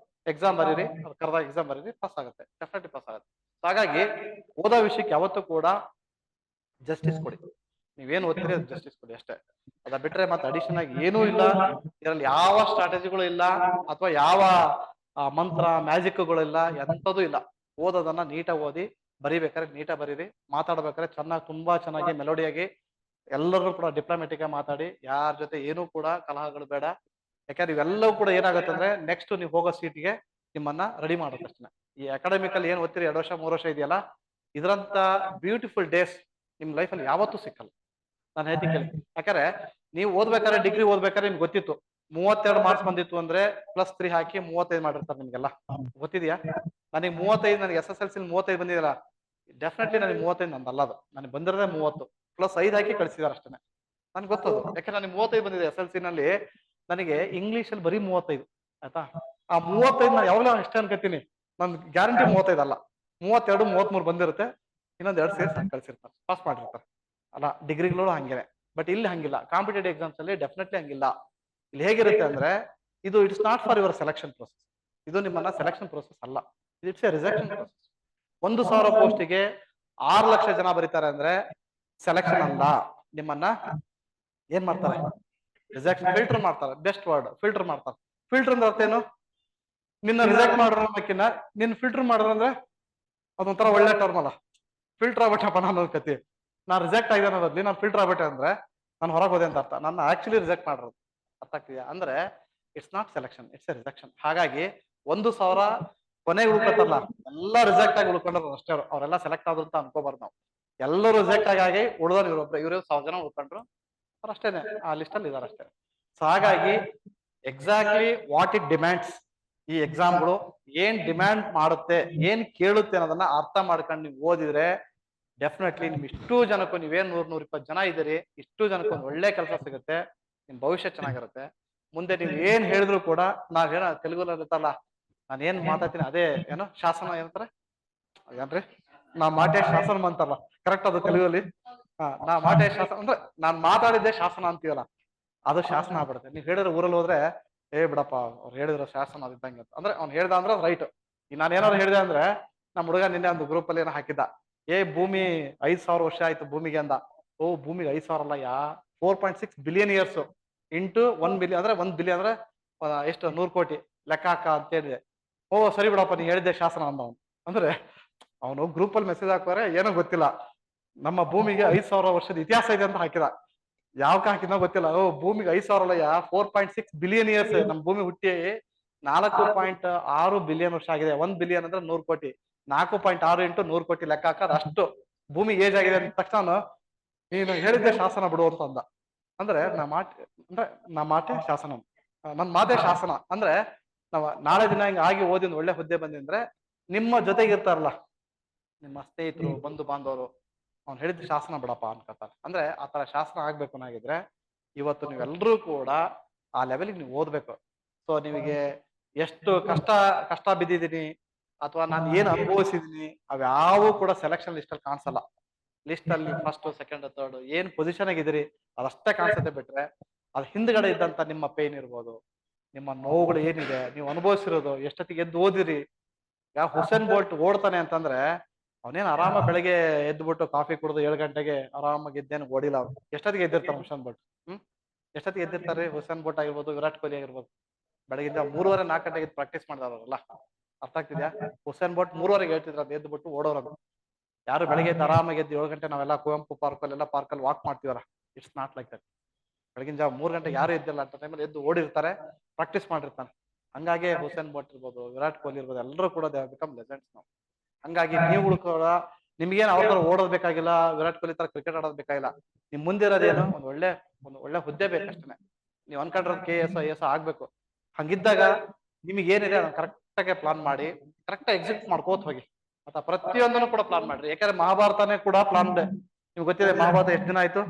ಎಕ್ಸಾಮ್ ಬರೀರಿ, ಅದು ಕರೆದಾಗ ಎಕ್ಸಾಮ್ ಬರೀರಿ, ಪಾಸ್ ಆಗುತ್ತೆ, ಡೆಫಿನೆಟ್ಲಿ ಪಾಸ್ ಆಗುತ್ತೆ. ಹಾಗಾಗಿ ಓದೋ ವಿಷಯಕ್ಕೆ ಯಾವತ್ತೂ ಕೂಡ ಜಸ್ಟಿಸ್ ಕೊಡಿ. ನೀವೇನು ಓದ್ತೀರಿ ಅದು ಜಸ್ಟಿಸ್ ಕೊಡಿ ಅಷ್ಟೇ. ಅದ ಬಿಟ್ರೆ ಮತ್ತೆ ಅಡಿಷನ್ ಆಗಿ ಏನೂ ಇಲ್ಲ. ಇದರಲ್ಲಿ ಯಾವ ಸ್ಟ್ರಾಟಜಿಗಳು ಇಲ್ಲ, ಅಥವಾ ಯಾವ ಮಂತ್ರ ಮ್ಯಾಜಿಕ್ಗಳು ಇಲ್ಲ, ಎಂಥದ್ದು ಇಲ್ಲ. ಓದೋದನ್ನ ನೀಟಾಗಿ ಓದಿ, ಬರಿಬೇಕಾದ್ರೆ ನೀಟಾಗಿ ಬರೀರಿ, ಮಾತಾಡ್ಬೇಕಾದ್ರೆ ಚೆನ್ನಾಗಿ, ತುಂಬಾ ಚೆನ್ನಾಗಿ ಮೆಲೋಡಿಯಾಗಿ, ಎಲ್ಲರೂ ಕೂಡ ಡಿಪ್ಲೊಮ್ಯಾಟಿಕ್ ಆಗಿ ಮಾತಾಡಿ. ಯಾರ ಜೊತೆ ಏನೂ ಕೂಡ ಕಲಹಗಳು ಬೇಡ. ಯಾಕಂದ್ರೆ ಇವೆಲ್ಲವೂ ಕೂಡ ಏನಾಗುತ್ತೆ ಅಂದ್ರೆ ನೆಕ್ಸ್ಟ್ ನೀವು ಹೋಗೋ ಸೀಟ್ಗೆ ನಿಮ್ಮನ್ನ ರೆಡಿ ಮಾಡುತ್ತೆ ಅಷ್ಟೇ. ಈ ಅಕಾಡೆಮಿಕಲ್ಲಿ ಏನ್ ಓದ್ತೀರಿ 2 ವರ್ಷ 3 ವರ್ಷ ಇದೆಯಲ್ಲ, ಇದರಂತ ಬ್ಯೂಟಿಫುಲ್ ಡೇಸ್ ನಿಮ್ ಲೈಫಲ್ಲಿ ಯಾವತ್ತೂ ಸಿಕ್ಕಲ್ಲ. ನಾನು ಹೇಳ್ತೀನಿ ಕೇಳಿ. ಯಾಕಂದ್ರೆ ನೀವು ಓದ್ಬೇಕಾದ್ರೆ, ಡಿಗ್ರಿ ಓದ್ಬೇಕಾದ್ರೆ ನಿಮ್ಗೆ ಗೊತ್ತಿತ್ತು 32 ಮಾರ್ಕ್ಸ್ ಬಂದಿತ್ತು ಅಂದ್ರೆ +3 ಹಾಕಿ 35 ಮಾಡಿರ್ತಾರೆ. ನಿಮ್ಗೆಲ್ಲ ಗೊತ್ತಿದ್ಯಾ? ನನಗೆ 35, ನನಗೆ SSLC 35 ಬಂದಿದೆಯಲ್ಲ, ಡೆಫಿನೆಟ್ಲಿ ನನಗೆ 35 ನಂದಲ್ಲ, ಅದು ನನಗೆ ಬಂದಿರೋದೇ 30 +5 ಹಾಕಿ ಕಳಿಸಿದಾರೆ ಅಷ್ಟೇ. ನನ್ಗೆ ಗೊತ್ತದು. ಯಾಕಂದ್ರೆ ನನಗೆ 35 ಬಂದಿದೆ SLC ನಲ್ಲಿ. ನನಗೆ ಇಂಗ್ಲಿಷ್ ಅಲ್ಲಿ ಬರೀ 35. ಆಯ್ತಾ? ಆ 35 ನಾನು ಯಾವಾಗಲೂ ಅಷ್ಟೇ ಅನ್ಕೋತೀನಿ, ನನ್ ಗ್ಯಾರಂಟಿ 35 ಅಲ್ಲ, 32 33 ಬಂದಿರುತ್ತೆ. ಇನ್ನೊಂದ್ 2 ಸೇರ್ಸಿ ಕಳ್ಸಿರ್ತಾರೆ, ಪಾಸ್ ಮಾಡಿರ್ತಾರೆ. ಅಲ್ಲ ಡಿಗ್ರಿಗಳು ಹಂಗೇನೆ. ಬಟ್ ಇಲ್ಲಿ ಹಂಗಿಲ್ಲ, ಕಾಂಪಿಟೇಟಿವ್ ಎಕ್ಸಾಮ್ಸ್ ಅಲ್ಲಿ ಡೆಫಿನೆಟ್ಲಿ ಹಂಗಿಲ್ಲ. ಇಲ್ಲಿ ಹೇಗಿರುತ್ತೆ ಅಂದ್ರೆ ಇದು it's not for your selection process. ಇದು ನಿಮ್ಮನ್ನ ಸೆಲೆಕ್ಷನ್ ಪ್ರೊಸೆಸ್ ಅಲ್ಲ, it's A rejection process. 1,000 ಪೋಸ್ಟಿಗೆ 6 lakh ಜನ ಬರೀತಾರೆ ಅಂದ್ರೆ ಸೆಲೆಕ್ಷನ್ ಅಲ್ಲ. ನಿಮ್ಮನ್ನ ಏನ್ ಮಾಡ್ತಾರೆ? ರಿಜೆಕ್ಷನ್, ಫಿಲ್ಟರ್ ಮಾಡ್ತಾರೆ. ಬೆಸ್ಟ್ ವರ್ಡ್ ಫಿಲ್ಟರ್ ಮಾಡ್ತಾರೆ. ಫಿಲ್ಟರ್ ಅಂದ್ರೆ ಅರ್ಥ ಏನು? ನಿನ್ನ ರಿಜೆಕ್ಟ್ ಮಾಡೋದಕ್ಕಿನ್ನ ನಿನ್ನ ಫಿಲ್ಟರ್ ಮಾಡೋದಂದ್ರೆ ಅದೊಂಥರ ಒಳ್ಳೆ ಟರ್ಮ್ ಅಲ್ಲ. ಫಿಲ್ಟರ್ ಆಗ್ಬಿಟ್ಟಪ್ಪ ನಾನು ಅನ್ಕತಿ, ನಾನು ರಿಜೆಕ್ಟ್ ಆಗಿದೆ ಅನ್ನೋದ್ಲಿ ನಾನು ಫಿಲ್ಟರ್ ಆಗ್ಬಿಟ್ಟೆ ಅಂದ್ರೆ ನಾನು ಹೊರಗೆ ಹೋದೆ ಅಂತ ಅರ್ಥ. ನನ್ನ ಆಕ್ಚುಲಿ ರಿಜೆಕ್ಟ್ ಮಾಡಿರೋದು. ಅರ್ಥ ಆಗ್ತಿದೆಯಾ? ಅಂದ್ರೆ it's not selection, it's A rejection. ಹಾಗಾಗಿ 1,000 ಕೊನೆಗೆ ಉಳ್ಕೊತಾರಲ್ಲ, ಎಲ್ಲ ರಿಜೆಕ್ಟ್ ಆಗಿ ಉಳ್ಕೊಂಡ್ರು ಅಷ್ಟೇ. ಅವರೆಲ್ಲ ಸೆಲೆಕ್ಟ್ ಆದ್ರು ಅಂತ ಅನ್ಕೋಬಾರ್ದು ನಾವು. ಎಲ್ಲರೂ ರಿಜೆಕ್ಟ್ ಆಗಿ ಉಳಿದವ್ರು ಇವ್ರೊಬ್ರು, ಇವ್ರು 1,000 ಜನ ಉಳ್ಕೊಂಡ್ರು, ಅವ್ರು ಅಷ್ಟೇನೆ ಆ ಲಿಸ್ಟ್ ಅಲ್ಲಿ ಇದಾರೆ ಅಷ್ಟೇ. ಸೊ ಹಾಗಾಗಿ ಎಕ್ಸಾಕ್ಟ್ಲಿ ವಾಟ್ ಇಟ್ ಡಿಮ್ಯಾಂಡ್ಸ್, ಈ ಎಕ್ಸಾಮ್ಗಳು ಏನ್ ಡಿಮ್ಯಾಂಡ್ ಮಾಡುತ್ತೆ, ಏನ್ ಕೇಳುತ್ತೆ ಅನ್ನೋದನ್ನ ಅರ್ಥ ಮಾಡ್ಕೊಂಡು ನೀವು ಓದಿದ್ರೆ ಡೆಫಿನೆಟ್ಲಿ ನಿಮ್ ಇಷ್ಟು ಜನಕ್ಕೂ, ನೀವೇನ್ 100-120 ಜನ ಇದ್ದೀರಿ, ಇಷ್ಟು ಜನಕ್ಕೂ ಒಂದು ಒಳ್ಳೆ ಕೆಲಸ ಸಿಗುತ್ತೆ. ನಿಮ್ ಭವಿಷ್ಯ ಚೆನ್ನಾಗಿರುತ್ತೆ. ಮುಂದೆ ನೀವು ಏನ್ ಹೇಳಿದ್ರು ಕೂಡ, ನಾವೇನೋ ತೆಲುಗುನಲ್ಲಿ ಇರುತ್ತಲ್ಲ, ನಾನು ಏನ್ ಮಾತಾಡ್ತೀನಿ ಅದೇ ಏನೋ ಶಾಸನ ಏನಂತಾರೆ ಏನ್ರಿ, ನಾ ಮಾಟೆ ಶಾಸನ ಅಂತಾರಲ್ಲ, ಕರೆಕ್ಟ್ ಅದು ತೆಲುಗಲ್ಲಿ. ನಾ ಮಾಟೆ ಶಾಸನ ಅಂದ್ರೆ ನಾನ್ ಮಾತಾಡಿದ್ದೆ ಶಾಸನ ಅಂತೀವಲ್ಲ, ಅದು ಶಾಸನ ಆಗ್ಬಿಡುತ್ತೆ. ನೀವ್ ಹೇಳಿದ್ರೆ ಊರಲ್ಲಿ ಹೋದ್ರೆ ಬಿಡಪ್ಪ ಅವ್ರು ಹೇಳಿದ್ರು ಶಾಸನ ಅದಿದ್ದಂಗೆ ಅಂತ. ಅಂದ್ರೆ ಅವ್ನು ಹೇಳ್ದ ಅಂದ್ರೆ ರೈಟ್. ಈಗ ನಾನು ಏನಾದ್ರು ಹೇಳಿದೆ ಅಂದ್ರೆ, ನಮ್ಮ ಹುಡುಗ ನಿನ್ನೆ ಒಂದು ಗ್ರೂಪ್ ಅಲ್ಲಿ ಏನೋ ಹಾಕಿದ್ದ, ಭೂಮಿ 5,000 ವರ್ಷ ಆಯ್ತು ಭೂಮಿಗೆ ಅಂದ. ಓ ಭೂಮಿಗೆ 5,000 ಅಲ್ಲ, 4.6 ಬಿಲಿಯನ್ ಇಯರ್ಸ್ ಇಂಟು 1 ಬಿಲಿಯನ್ ಅಂದ್ರೆ 1 ಬಿಲಿಯನ್ ಅಂದ್ರೆ ಎಷ್ಟು 100 ಕೋಟಿ ಲೆಕ್ಕ ಹಾಕ ಅಂತ ಹೇಳಿದೆ. ಓ ಸರಿ ಬಿಡಪ್ಪ ನೀ ಹೇಳಿದ್ದೆ ಶಾಸನ ಅಂದವನು. ಅಂದ್ರೆ ಅವನು ಗ್ರೂಪ್ ಅಲ್ಲಿ ಮೆಸೇಜ್ ಹಾಕೋರೆ ಏನೋ ಗೊತ್ತಿಲ್ಲ, ನಮ್ಮ ಭೂಮಿಗೆ 5,000 ವರ್ಷದ ಇತಿಹಾಸ ಇದೆ ಅಂತ ಹಾಕಿದ. ಯಾವಕ ಹಾಕಿದ್ನೋ ಗೊತ್ತಿಲ್ಲ. ಓ ಭೂಮಿಗೆ 5,000 ಅಲ್ಲ, 4.6 ಬಿಲಿಯನ್ ಇಯರ್ಸ್. ನಮ್ಮ ಭೂಮಿ ಹುಟ್ಟಿ 4.6 ಬಿಲಿಯನ್ ವರ್ಷ ಆಗಿದೆ. 1 ಬಿಲಿಯನ್ ಅಂದ್ರೆ 100 ಕೋಟಿ. 4.6 ಇಂಟು 100 ಕೋಟಿ ಲೆಕ್ಕ ಹಾಕೋದು ಅಷ್ಟು ಭೂಮಿ ಏಜ್ ಆಗಿದೆ ಅಂದ ತಕ್ಷಣ ನೀನು ಹೇಳಿದ್ದೆ ಶಾಸನ ಬಿಡು ಅಂತ ಅಂದ. ಅಂದ್ರೆ ನಾ ಮಾಟೆ ಶಾಸನ, ನನ್ ಮಾತೆ ಶಾಸನ. ಅಂದ್ರೆ ನಾವ್ ನಾಳೆ ದಿನ ಹಿಂಗ ಆಗಿ ಓದಿ ಒಂದು ಒಳ್ಳೆ ಹುದ್ದೆ ಬಂದಿಂದ್ರೆ ನಿಮ್ಮ ಜೊತೆಗಿರ್ತಾರಲ್ಲ ನಿಮ್ಮ ಸ್ನೇಹಿತರು, ಬಂಧು ಬಾಂಧವರು, ಅವ್ನು ಹೇಳಿದ ಶಾಸನ ಬಿಡಪ್ಪ ಅನ್ಕೋತಾರೆ. ಅಂದ್ರೆ ಆತರ ಶಾಸನ ಆಗ್ಬೇಕು ಅನ್ನೋಗಿದ್ರೆ ಇವತ್ತು ನೀವೆಲ್ಲರೂ ಕೂಡ ಆ ಲೆವೆಲ್ಗೆ ನೀವು ಓದ್ಬೇಕು. ಸೊ ನಿಮಗೆ ಎಷ್ಟು ಕಷ್ಟ ಬಿದ್ದಿದ್ದೀನಿ ಅಥವಾ ನಾನು ಏನ್ ಅನುಭವಿಸಿದೀನಿ ಅವ್ಯಾವು ಕೂಡ ಸೆಲೆಕ್ಷನ್ ಲಿಸ್ಟ್ ಅಲ್ಲಿ ಕಾಣಿಸಲ್ಲ. ಲಿಸ್ಟ್ ಅಲ್ಲಿ ಫಸ್ಟ್, ಸೆಕೆಂಡ್, ಥರ್ಡ್ ಏನ್ ಪೊಸಿಷನ್ ಆಗಿದ್ದೀರಿ ಅದಷ್ಟೇ ಕಾಣಿಸುತ್ತೆ. ಬಿಟ್ರೆ ಅದ್ ಹಿಂದ್ಗಡೆ ಇದ್ದಂತ ನಿಮ್ಮ ಪೇನ್ ಇರ್ಬೋದು, ನಿಮ್ಮ ನೋವುಗಳು ಏನಿದೆ, ನೀವು ಅನುಭವಿಸಿರೋದು, ಎಷ್ಟೊತ್ತಿಗೆ ಎದ್ದು ಓದಿರಿ. ಹುಸೇನ್ ಬೋಲ್ಟ್ ಓಡ್ತಾನೆ ಅಂತಂದ್ರೆ ಅವನೇನ್ ಆರಾಮ ಬೆಳಗ್ಗೆ ಎದ್ಬಿಟ್ಟು ಕಾಫಿ ಕುಡಿದು 7 ಗಂಟೆಗೆ ಆರಾಮಾಗಿ ಎದ್ದೇನು ಓಡಿಲ್ಲ. ಅವ್ರು ಎಷ್ಟೊತ್ತಿಗೆ ಎದ್ದಿರ್ತಾರೆ ಹುಸೇನ್ ಬೋಲ್ಟ್? ಎಷ್ಟೊತ್ತಿಗೆ ಎದ್ದಿರ್ತಾರೆ ಹುಸೇನ್ ಬೋಲ್ಟ್ ಆಗಿರ್ಬೋದು, ವಿರಾಟ್ ಕೊಹ್ಲಿ ಆಗಿರ್ಬೋದು? ಬೆಳಗಿಂದ 3:30-4 ಗಂಟೆಗೆ ಪ್ರಾಕ್ಟೀಸ್ ಮಾಡಿದವರಲ್ಲ. ಅರ್ಥ ಆಗ್ತಿದ್ಯಾ? ಹುಸೇನ್ ಬೋಲ್ಟ್ 3:30ಗೆ ಹೇಳ್ತಿದ್ರ ಅದು ಎದ್ಬಿಟ್ಟು ಓಡೋರದು. ಯಾರು ಬೆಳಗ್ಗೆ ಎದ್ದು ಆರಾಮಾಗಿ ಎದ್ದು 7 ಗಂಟೆ ನಾವೆಲ್ಲ ಕುವೆಂಪು ಪಾರ್ಕಲ್ಲೆಲ್ಲ ಪಾರ್ಕಲ್ಲಿ ವಾಕ್ ಮಾಡ್ತೀವಲ್ಲ, ಇಟ್ಸ್ ನಾಟ್ ಲೈಕ್ ದಟ್. ಬೆಳಗಿನ ಜಾವ 3 ಗಂಟೆಗೆ ಯಾರು ಎದ್ದಿಲ್ಲ ಅಂತ ಟೈಮಲ್ಲಿ ಎದ್ದು ಓಡಿರ್ತಾರೆ, ಪ್ರಾಕ್ಟೀಸ್ ಮಾಡಿರ್ತಾನೆ. ಹಂಗಾಗಿ ಹುಸೇನ್ ಬೋಲ್ಟ್ ಇರ್ಬೋದು, ವಿರಾಟ್ ಕೊಹ್ಲಿ ಇರ್ಬೋದು, ಎಲ್ಲರೂ ಕೂಡ ದೇ ಬಿಕಮ್ ಲೆಜೆಂಡ್ಸ್ ನಾವು. ಹಂಗಾಗಿ ನೀವು ಕೂಡ ನಿಮ್ಗೇನು ಅವ್ರ ತರ ಓಡೋದ್ ಬೇಕಾಗಿಲ್ಲ, ವಿರಾಟ್ ಕೊಹ್ಲಿ ತರ ಕ್ರಿಕೆಟ್ ಆಡೋದ್ ಬೇಕಾಗಿಲ್ಲ. ನಿಮ್ ಮುಂದಿರೋದೇನು ಒಂದು ಒಳ್ಳೆ ಹುದ್ದೆ ಬೇಕಷ್ಟೇ. ನೀವು ಅನ್ಕೊಂಡ್ರೆ KS IAS ಆಗ್ಬೇಕು. ಹಂಗಿದ್ದಾಗ ನಿಮಗೆ ಏನಿದೆ ಅದನ್ನ ಕರೆಕ್ಟ್ ಆಗಿ ಪ್ಲಾನ್ ಮಾಡಿ ಕರೆಕ್ಟ್ ಎಕ್ಸಿಕ್ಯೂಟ್ ಮಾಡ್ಕೋತ ಹೋಗಿ. ಅಥವಾ ಪ್ರತಿಯೊಂದನ್ನು ಕೂಡ ಪ್ಲಾನ್ ಮಾಡ್ರಿ. ಯಾಕಂದ್ರೆ ಮಹಾಭಾರತನೇ ಕೂಡ ಪ್ಲಾನ್ ಇದೆ. ನಿಮ್ಗೆ ಗೊತ್ತಿದೆ ಮಹಾಭಾರತ ಎಷ್ಟು ದಿನ ಆಯ್ತು?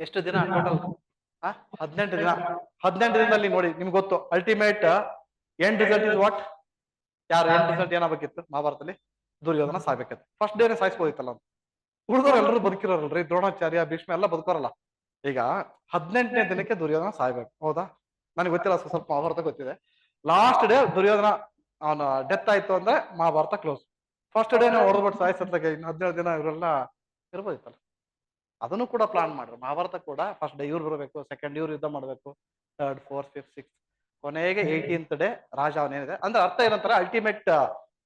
ಎಷ್ಟು ದಿನ ಟೋಟಲ್? 18 ದಿನ. 18 ದಿನದಲ್ಲಿ ನೋಡಿ ನಿಮ್ಗೆ ಗೊತ್ತು ultimate end result is what? ಯಾರು ಎಂಡ್ ರಿಸಲ್ಟ್ ಏನಾಗಬೇಕಿತ್ತು ಮಹಾಭಾರತದಲ್ಲಿ? ದುರ್ಯೋಧನ ಸಾಯ್ಬೇಕಿತ್ತು. ಫಸ್ಟ್ ಡೇನೆ ಸಾಯಿಸ್ಬೋದಿತ್ತಲ್ಲ. ಉಳಿದವ್ರು ಎಲ್ಲರೂ ಬದುಕಿರೋರಲ್ರಿ, ದ್ರೋಣಾಚಾರ್ಯ, ಭೀಷ್ಮ ಎಲ್ಲ ಬದುಕೋರಲ್ಲ. ಈಗ 18ನೇ ದಿನಕ್ಕೆ ದುರ್ಯೋಧನ ಸಾಯ್ಬೇಕು, ಹೌದಾ? ನನಗೆ ಗೊತ್ತಿಲ್ಲ, ಸ್ವಲ್ಪ ಮಹಾಭಾರತ ಗೊತ್ತಿದೆ. ಲಾಸ್ಟ್ ಡೇ ದುರ್ಯೋಧನ ಅವನ ಡೆತ್ ಆಯ್ತು ಅಂದ್ರೆ ಮಹಾಭಾರತ ಕ್ಲೋಸ್. ಫಸ್ಟ್ ಡೇನೆ ಹೊಡೆದ್ಬಿಟ್ಟು ಸಾಯಿಸತ್ಲಾಗೆ ಇನ್ನು 17 ದಿನ ಇವರೆಲ್ಲ ಇರ್ಬೋದಿತ್ತಲ್ಲ. ಅದನ್ನು ಕೂಡ ಪ್ಲಾನ್ ಮಾಡ್ರಿ. ಮಹಾಭಾರತ ಕೂಡ ಫಸ್ಟ್ ಡೇ ಇವ್ರು ಬರಬೇಕು, ಸೆಕೆಂಡ್ ಇವ್ರು ಯುದ್ಧ ಮಾಡ್ಬೇಕು, ಥರ್ಡ್, ಫೋರ್ತ್, ಫಿಫ್ತ್, ಸಿಕ್ಸ್, ಕೊನೆಗೆ 18th ಡೇ ರಾಜ ಅವನೇನಿದೆ ಅಂದ್ರೆ ಅರ್ಥ ಏನಂತಾರೆ ಅಲ್ಟಿಮೇಟ್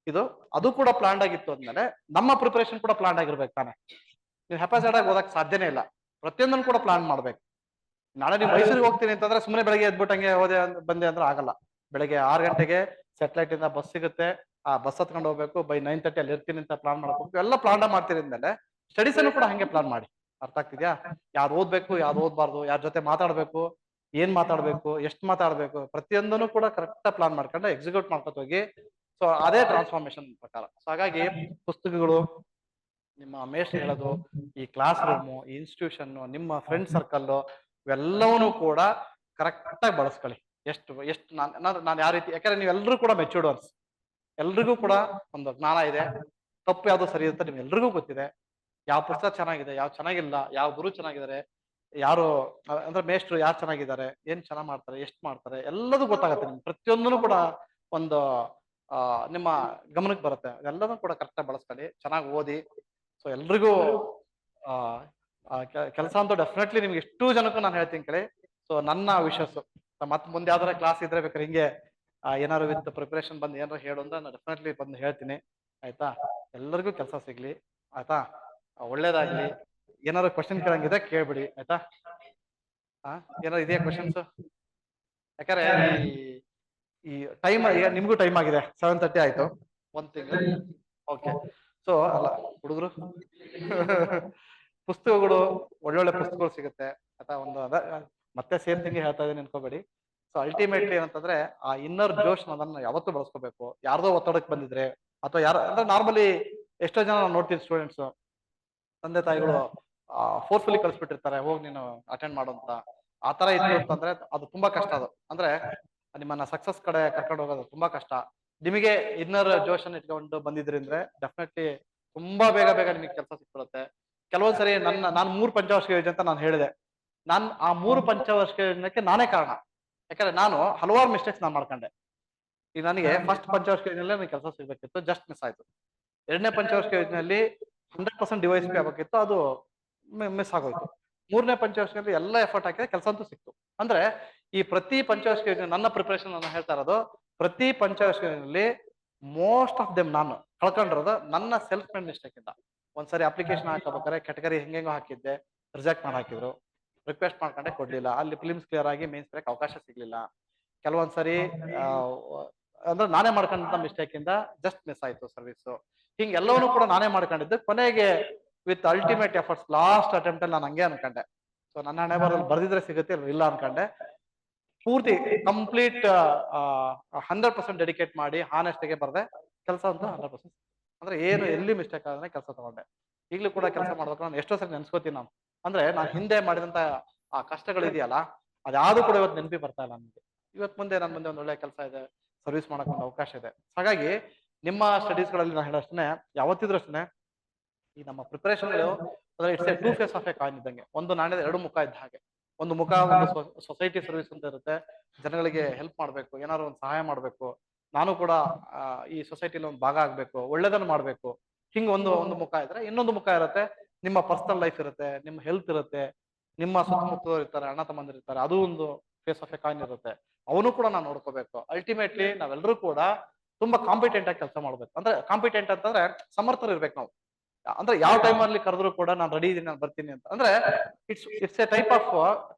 ಇದು. ಅದು ಕೂಡ ಪ್ಲಾನ್ ಆಗಿತ್ತು ಅಂದ್ಮೇಲೆ ನಮ್ಮ ಪ್ರಿಪರೇಷನ್ ಕೂಡ ಪ್ಲಾನ್ ಆಗಿರ್ಬೇಕು ತಾನೆ. ನೀವು ಹೆಪಾಸೈಡ್ ಆಗಿ ಓದಕ್ ಸಾಧ್ಯನೇ ಇಲ್ಲ. ಪ್ರತಿಯೊಂದನ್ನು ಕೂಡ ಪ್ಲಾನ್ ಮಾಡ್ಬೇಕು. ನಾಳೆ ನೀವು ಮೈಸೂರಿಗೆ ಹೋಗ್ತೀನಿ ಅಂತಂದ್ರೆ ಸುಮ್ಮನೆ ಬೆಳಗ್ಗೆ ಎದ್ಬಿಟ್ಟಂಗೆ ಹೋದೆ ಬಂದೆ ಅಂದ್ರೆ ಆಗಲ್ಲ. ಬೆಳಗ್ಗೆ 6 ಗಂಟೆಗೆ ಸ್ಯಾಟಲೈಟ್ ಇಂದ ಬಸ್ ಸಿಗುತ್ತೆ, ಆ ಬಸ್ ಹತ್ಕೊಂಡು ಹೋಗ್ಬೇಕು. ಬೈ 9:30 ಅಲ್ಲಿ ಇರ್ತೀನಿ ಅಂತ ಪ್ಲಾನ್ ಮಾಡ್ಬೇಕು. ಎಲ್ಲ ಪ್ಲಾನ್ ಮಾಡ್ತೀರಿ ಅಂದ್ಮೇಲೆ ಸ್ಟಡೀಸ್ ಅನ್ನು ಕೂಡ ಹಂಗೆ ಪ್ಲಾನ್ ಮಾಡಿ. ಅರ್ಥ ಆಗ್ತಿದ್ಯಾ? ಯಾವ್ದು ಓದ್ಬೇಕು, ಯಾವ್ದು ಓದ್ಬಾರ್ದು, ಯಾರ ಜೊತೆ ಮಾತಾಡ್ಬೇಕು, ಏನ್ ಮಾತಾಡ್ಬೇಕು, ಎಷ್ಟು ಮಾತಾಡ್ಬೇಕು, ಪ್ರತಿಯೊಂದನ್ನು ಕೂಡ ಕರೆಕ್ಟ್ ಪ್ಲಾನ್ ಮಾಡ್ಕೊಂಡು ಎಕ್ಸಿಕ್ಯೂಟ್ ಮಾಡ್ಕೊತ ಹೋಗಿ. ಸೊ ಅದೇ ಟ್ರಾನ್ಸ್ಫಾರ್ಮೇಶನ್ ಪ್ರಕಾರ. ಸೊ ಹಾಗಾಗಿ ಪುಸ್ತಕಗಳು, ನಿಮ್ಮ ಮೇಷ್ಟ್ರು ಹೇಳೋದು, ಈ ಕ್ಲಾಸ್ ರೂಮು, ಈ ಇನ್ಸ್ಟಿಟ್ಯೂಷನ್, ನಿಮ್ಮ ಫ್ರೆಂಡ್ ಸರ್ಕಲ್ ಇವೆಲ್ಲವನ್ನೂ ಕೂಡ ಕರೆಕ್ಟ್ ಆಗಿ ಬಳಸ್ಕೊಳ್ಳಿ. ಎಷ್ಟು ನಾನು ಯಾವ ರೀತಿ, ಯಾಕಂದ್ರೆ ನೀವೆಲ್ಲರೂ ಕೂಡ ಮೆಚೂರ್ಡ್ ಒನ್ಸ್, ಎಲ್ರಿಗೂ ಕೂಡ ಒಂದು ಜ್ಞಾನ ಇದೆ. ತಪ್ಪು ಯಾವ್ದು ಸರಿ ಅಂತ ನಿಮ್ಗೆಲ್ರಿಗೂ ಗೊತ್ತಿದೆ. ಯಾವ ಪುಸ್ತಕ ಚೆನ್ನಾಗಿದೆ, ಯಾವ ಚೆನ್ನಾಗಿಲ್ಲ, ಯಾವ ಗುರು ಚೆನ್ನಾಗಿದ್ದಾರೆ, ಯಾರು ಅಂದ್ರೆ ಮೇಷ್ಟ್ರು ಯಾರು ಚೆನ್ನಾಗಿದ್ದಾರೆ, ಏನ್ ಚೆನ್ನಾಗ್ ಮಾಡ್ತಾರೆ, ಎಷ್ಟು ಮಾಡ್ತಾರೆ, ಎಲ್ಲದೂ ಗೊತ್ತಾಗತ್ತೆ ನಿಮ್ಗೆ. ಪ್ರತಿಯೊಂದನ್ನು ಕೂಡ ಒಂದು ನಿಮ್ಮ ಗಮನಕ್ಕೆ ಬರುತ್ತೆ. ಅದೆಲ್ಲದೂ ಕೂಡ ಕರೆಕ್ಟಾಗಿ ಬಳಸ್ಕೊಳ್ಳಿ, ಚೆನ್ನಾಗಿ ಓದಿ. ಸೊ ಎಲ್ರಿಗೂ ಆ ಕೆಲಸ ಅಂತೂ ಡೆಫಿನೆಟ್ಲಿ ನಿಮ್ಗೆ ಎಷ್ಟು ಜನಕ್ಕೂ ನಾನು ಹೇಳ್ತೀನಿ ಕೇಳಿ. ಸೊ ನನ್ನ ವಿಶಸ್ ಮತ್ತೆ ಮುಂದೆ ಯಾವ್ದಾರ ಕ್ಲಾಸ್ ಇದ್ರೆ ಬೇಕಾದ್ರೆ ಹಿಂಗೆ ಏನಾದ್ರು ವಿತ್ ಪ್ರಿಪರೇಷನ್ ಬಂದು ಏನಾರು ಹೇಳು ಅಂದ್ರೆ ನಾನು ಡೆಫಿನೆಟ್ಲಿ ಬಂದು ಹೇಳ್ತೀನಿ. ಆಯ್ತಾ? ಎಲ್ಲರಿಗೂ ಕೆಲಸ ಸಿಗ್ಲಿ. ಆಯ್ತಾ? ಒಳ್ಳೇದಾಗ್ಲಿ. ಏನಾದ್ರು ಕ್ವಶನ್ ಕೇಳಂಗಿದ್ರೆ ಕೇಳ್ಬಿಡಿ. ಆಯ್ತಾ? ಏನಾದ್ರು ಇದೆಯಾ ಕ್ವಶನ್ಸ್? ಯಾಕಂದ್ರೆ ಈ ಟೈಮ್ ಈಗ ನಿಮ್ಗೂ ಟೈಮ್ ಆಗಿದೆ, 7:30 ಆಯ್ತು. ಒಂದ್ ತಿಂಗಳು. ಓಕೆ. ಸೊ ಅಲ್ಲ ಹುಡುಗರು ಪುಸ್ತಕಗಳು, ಒಳ್ಳೊಳ್ಳೆ ಪುಸ್ತಕಗಳು ಸಿಗುತ್ತೆ. ಅಥವಾ ಒಂದು ಮತ್ತೆ ಸೇಮ್ ಥಿಂಗ್ ಹೇಳ್ತಾ ಇದೀನಿ ಅನ್ಕೋಬೇಡಿ. ಸೊ ಅಲ್ಟಿಮೇಟ್ಲಿ ಏನಂತಂದ್ರೆ ಆ ಇನ್ನರ್ ಜೋಶ್ ಅದನ್ನ ಯಾವತ್ತೂ ಬಳಸ್ಕೋಬೇಕು. ಯಾರ್ದೋ ಒತ್ತಡಕ್ಕೆ ಬಂದಿದ್ರೆ ಅಥವಾ ಯಾರ ಅಂದ್ರೆ ನಾರ್ಮಲಿ ಎಷ್ಟೋ ಜನ ನಾವು ನೋಡ್ತೀವಿ ಸ್ಟೂಡೆಂಟ್ಸ್ ತಂದೆ ತಾಯಿಗಳು ಫೋರ್ಸ್ಫುಲಿ ಕಳ್ಸಿಬಿಟ್ಟಿರ್ತಾರೆ, ಹೋಗಿ ನೀನು ಅಟೆಂಡ್ ಮಾಡು ಅಂತ. ಆ ತರ ಇತ್ತು ಅಂತಂದ್ರೆ ಅದು ತುಂಬಾ ಕಷ್ಟ. ಅದು ಅಂದ್ರೆ ನಿಮ್ಮನ್ನ ಸಕ್ಸಸ್ ಕಡೆ ಕರ್ಕೊಂಡು ಹೋಗೋದು ತುಂಬಾ ಕಷ್ಟ. ನಿಮಗೆ ಇನ್ನರ್ ಜೋಶ್ ಅನ್ನು ಇಟ್ಕೊಂಡು ಬಂದಿದ್ರಿಂದ ಡೆಫಿನೆಟ್ಲಿ ತುಂಬಾ ಬೇಗ ಬೇಗ ನಿಮಗೆ ಕೆಲಸ ಸಿಕ್ಬಿಡುತ್ತೆ. ಕೆಲವೊಂದ್ಸರಿ ನಾನು 3 ಪಂಚವಾರ್ಷಿಕ ಯೋಜನೆ ಅಂತ ನಾನು ಹೇಳಿದೆ. ನಾನು ಆ 3 ಪಂಚವಾರ್ಷಿಕ ಯೋಜನೆಗೆ ನಾನೇ ಕಾರಣ. ಯಾಕಂದ್ರೆ ನಾನು ಹಲವಾರು ಮಿಸ್ಟೇಕ್ಸ್ ನಾನು ಮಾಡ್ಕೊಂಡೆ. ಈಗ ನನಗೆ ಫಸ್ಟ್ ಪಂಚವಾರ್ಷಿಕ ಯೋಜನೆಯಲ್ಲೇ ನನಗೆ ಕೆಲಸ ಸಿಗ್ಬೇಕಿತ್ತು, ಜಸ್ಟ್ ಮಿಸ್ ಆಯ್ತು. 2ನೇ ಪಂಚವಾರ್ಷಿಕ ಯೋಜನೆಯಲ್ಲಿ 100% ಡಿವೈಸ್ ಪಿ ಆಗ್ಬೇಕಿತ್ತು, ಅದು ಮಿಸ್ ಆಗೋಯ್ತು. 3ನೇ ಪಂಚವಾರ್ಷಿಕದಲ್ಲಿ ಎಲ್ಲ ಎಫರ್ಟ್ ಹಾಕಿದ್ರೆ ಕೆಲಸ ಅಂತೂ ಸಿಕ್ತು. ಅಂದ್ರೆ ಈ ಪ್ರತಿ ಪಂಚವಾರ್ಷಿಕ ಯೋಜನೆ ನನ್ನ ಪ್ರಿಪರೇಷನ್ ನಾನು ಹೇಳ್ತಾ ಇರೋದು. ಪ್ರತಿ ಪಂಚವಾರ್ಷಿಕ ಯೋಜನೆಯಲ್ಲಿ ಮೋಸ್ಟ್ ಆಫ್ ದೆಮ್ ನಾನು ಕಳ್ಕೊಂಡಿರೋದು ನನ್ನ ಸೆಲ್ಫ್ ಮೇಡ್ ಮಿಸ್ಟೇಕ್ ಇಂದ. ಒಂದ್ಸರಿ ಅಪ್ಲಿಕೇಶನ್ ಹಾಕಬೇಕಾದ್ರೆ ಕೆಟಗರಿ ಹೆಂಗೆಂಗೋ ಹಾಕಿದ್ದೆ, ರಿಜೆಕ್ಟ್ ಮಾಡಿ ಹಾಕಿದ್ರು. ರಿಕ್ವೆಸ್ಟ್ ಮಾಡ್ಕೊಂಡೆ ಕೊಡ್ಲಿಲ್ಲ, ಅಲ್ಲಿ ಫಿಲಿಮ್ಸ್ ಕ್ಲಿಯರ್ ಆಗಿ ಮೇನ್ಸ್ ಬರಕ್ಕೆ ಅವಕಾಶ ಸಿಗ್ಲಿಲ್ಲ. ಕೆಲವೊಂದ್ಸರಿ ಅಂದ್ರೆ ನಾನೇ ಮಾಡ್ಕೊಂಡಂತ ಮಿಸ್ಟೇಕ್ ಇಂದ ಜಸ್ಟ್ ಮಿಸ್ ಆಯ್ತು ಸರ್ವಿಸ್. ಹಿಂಗ್ ಎಲ್ಲವನ್ನೂ ಕೂಡ ನಾನೇ ಮಾಡ್ಕೊಂಡಿದ್ದು. ಕೊನೆಗೆ with ultimate efforts last attempt ಅಲ್ಲಿ ನಾನು ಹಂಗೆ ಅನ್ಕೊಂಡೆ. ಸೊ ನನ್ನ ಹಣೆ ಬರದಲ್ಲಿ ಬರ್ದಿದ್ರೆ ಸಿಗುತ್ತೆ, ಇಲ್ಲ ಅನ್ಕೊಂಡೆ. ಪೂರ್ತಿ ಕಂಪ್ಲೀಟ್ 100% ಡೆಡಿಕೇಟ್ ಮಾಡಿ ಹಾನೆಸ್ಟಿಗೆ ಬರ್ದೆ. ಕೆಲಸ ಅಂತ 100% ಅಂದ್ರೆ ಏನು ಎಲ್ಲಿ ಮಿಸ್ಟೇಕ್ ಆದ್ರೆ ಕೆಲಸ ತಗೊಂಡೆ. ಈಗಲೂ ಕೂಡ ಕೆಲಸ ಮಾಡ್ಬೇಕು ನಾನು ಎಷ್ಟೋ ಸರಿ ನೆನ್ಸ್ಕೋತೀನಿ ನಾನು. ಅಂದ್ರೆ ನಾನು ಹಿಂದೆ ಮಾಡಿದಂತ ಆ ಕಷ್ಟಗಳಿದೆಯಲ್ಲ, ಅದ್ಯಾವುದು ಕೂಡ ಇವತ್ತು ನೆನಪಿ ಬರ್ತಾ ಇಲ್ಲ ನನ್ಗೆ. ಇವತ್ತು ಮುಂದೆ ನನ್ನ ಮುಂದೆ ಒಂದು ಒಳ್ಳೆ ಕೆಲಸ ಇದೆ, ಸರ್ವಿಸ್ ಮಾಡಕ್ ಒಂದು ಅವಕಾಶ ಇದೆ. ಹಾಗಾಗಿ ನಿಮ್ಮ ಸ್ಟಡೀಸ್ ಗಳಲ್ಲಿ ನಾನು ಹೇಳೋಷ್ಟೇ, ಯಾವತ್ತಿದ್ರು ಅಷ್ಟೇ ಈ ನಮ್ಮ ಪ್ರಿಪರೇಷನ್ಗಳು ಅಂದ್ರೆ it's a two face of a coin ಇದ್ದಂಗೆ. ಒಂದು ನಾಣ್ಯದ 2 ಮುಖ ಇದ್ದ ಹಾಗೆ. ಒಂದು ಮುಖ ಒಂದು ಸೊಸೈಟಿ ಸರ್ವಿಸ್ ಅಂತ ಇರುತ್ತೆ, ಜನಗಳಿಗೆ ಹೆಲ್ಪ್ ಮಾಡ್ಬೇಕು, ಏನಾದ್ರು ಒಂದು ಸಹಾಯ ಮಾಡ್ಬೇಕು, ನಾನು ಕೂಡ ಈ ಸೊಸೈಟಿಲಿ ಒಂದು ಭಾಗ ಆಗ್ಬೇಕು, ಒಳ್ಳೇದನ್ನ ಮಾಡ್ಬೇಕು. ಹಿಂಗ್ ಒಂದು ಒಂದು ಮುಖ ಇದ್ರೆ, ಇನ್ನೊಂದು ಮುಖ ಇರುತ್ತೆ ನಿಮ್ಮ ಪರ್ಸನಲ್ ಲೈಫ್ ಇರುತ್ತೆ, ನಿಮ್ಮ ಹೆಲ್ತ್ ಇರುತ್ತೆ, ನಿಮ್ಮ ಸುತ್ತಮುತ್ತಲು ಇರ್ತಾರೆ, ಅಣ್ಣ ತಮ್ಮಂದಿರು ಇರ್ತಾರೆ, ಅದು ಒಂದು ಫೇಸ್ ಆಫ್ ಎ ಕಾಯಿನ್ ಇರುತ್ತೆ. ಅವನು ಕೂಡ ನಾವು ನೋಡ್ಕೋಬೇಕು. ಅಲ್ಟಿಮೇಟ್ಲಿ ನಾವೆಲ್ಲರೂ ಕೂಡ ತುಂಬಾ ಕಾಂಪಿಟೆಂಟ್ ಆಗಿ ಕೆಲಸ ಮಾಡ್ಬೇಕು. ಅಂದ್ರೆ ಕಾಂಪಿಟೆಂಟ್ ಅಂತಂದ್ರೆ ಸಮರ್ಥರು ಇರ್ಬೇಕು ನಾವು. ಅಂದ್ರೆ ಯಾವ ಟೈಮ್ ಅಲ್ಲಿ ಕರೆದ್ರು ಕೂಡ ನಾನು ರೆಡಿ ಇದೀನಿ, ನಾನು ಬರ್ತೀನಿ ಅಂತ. ಅಂದ್ರೆ it's a type of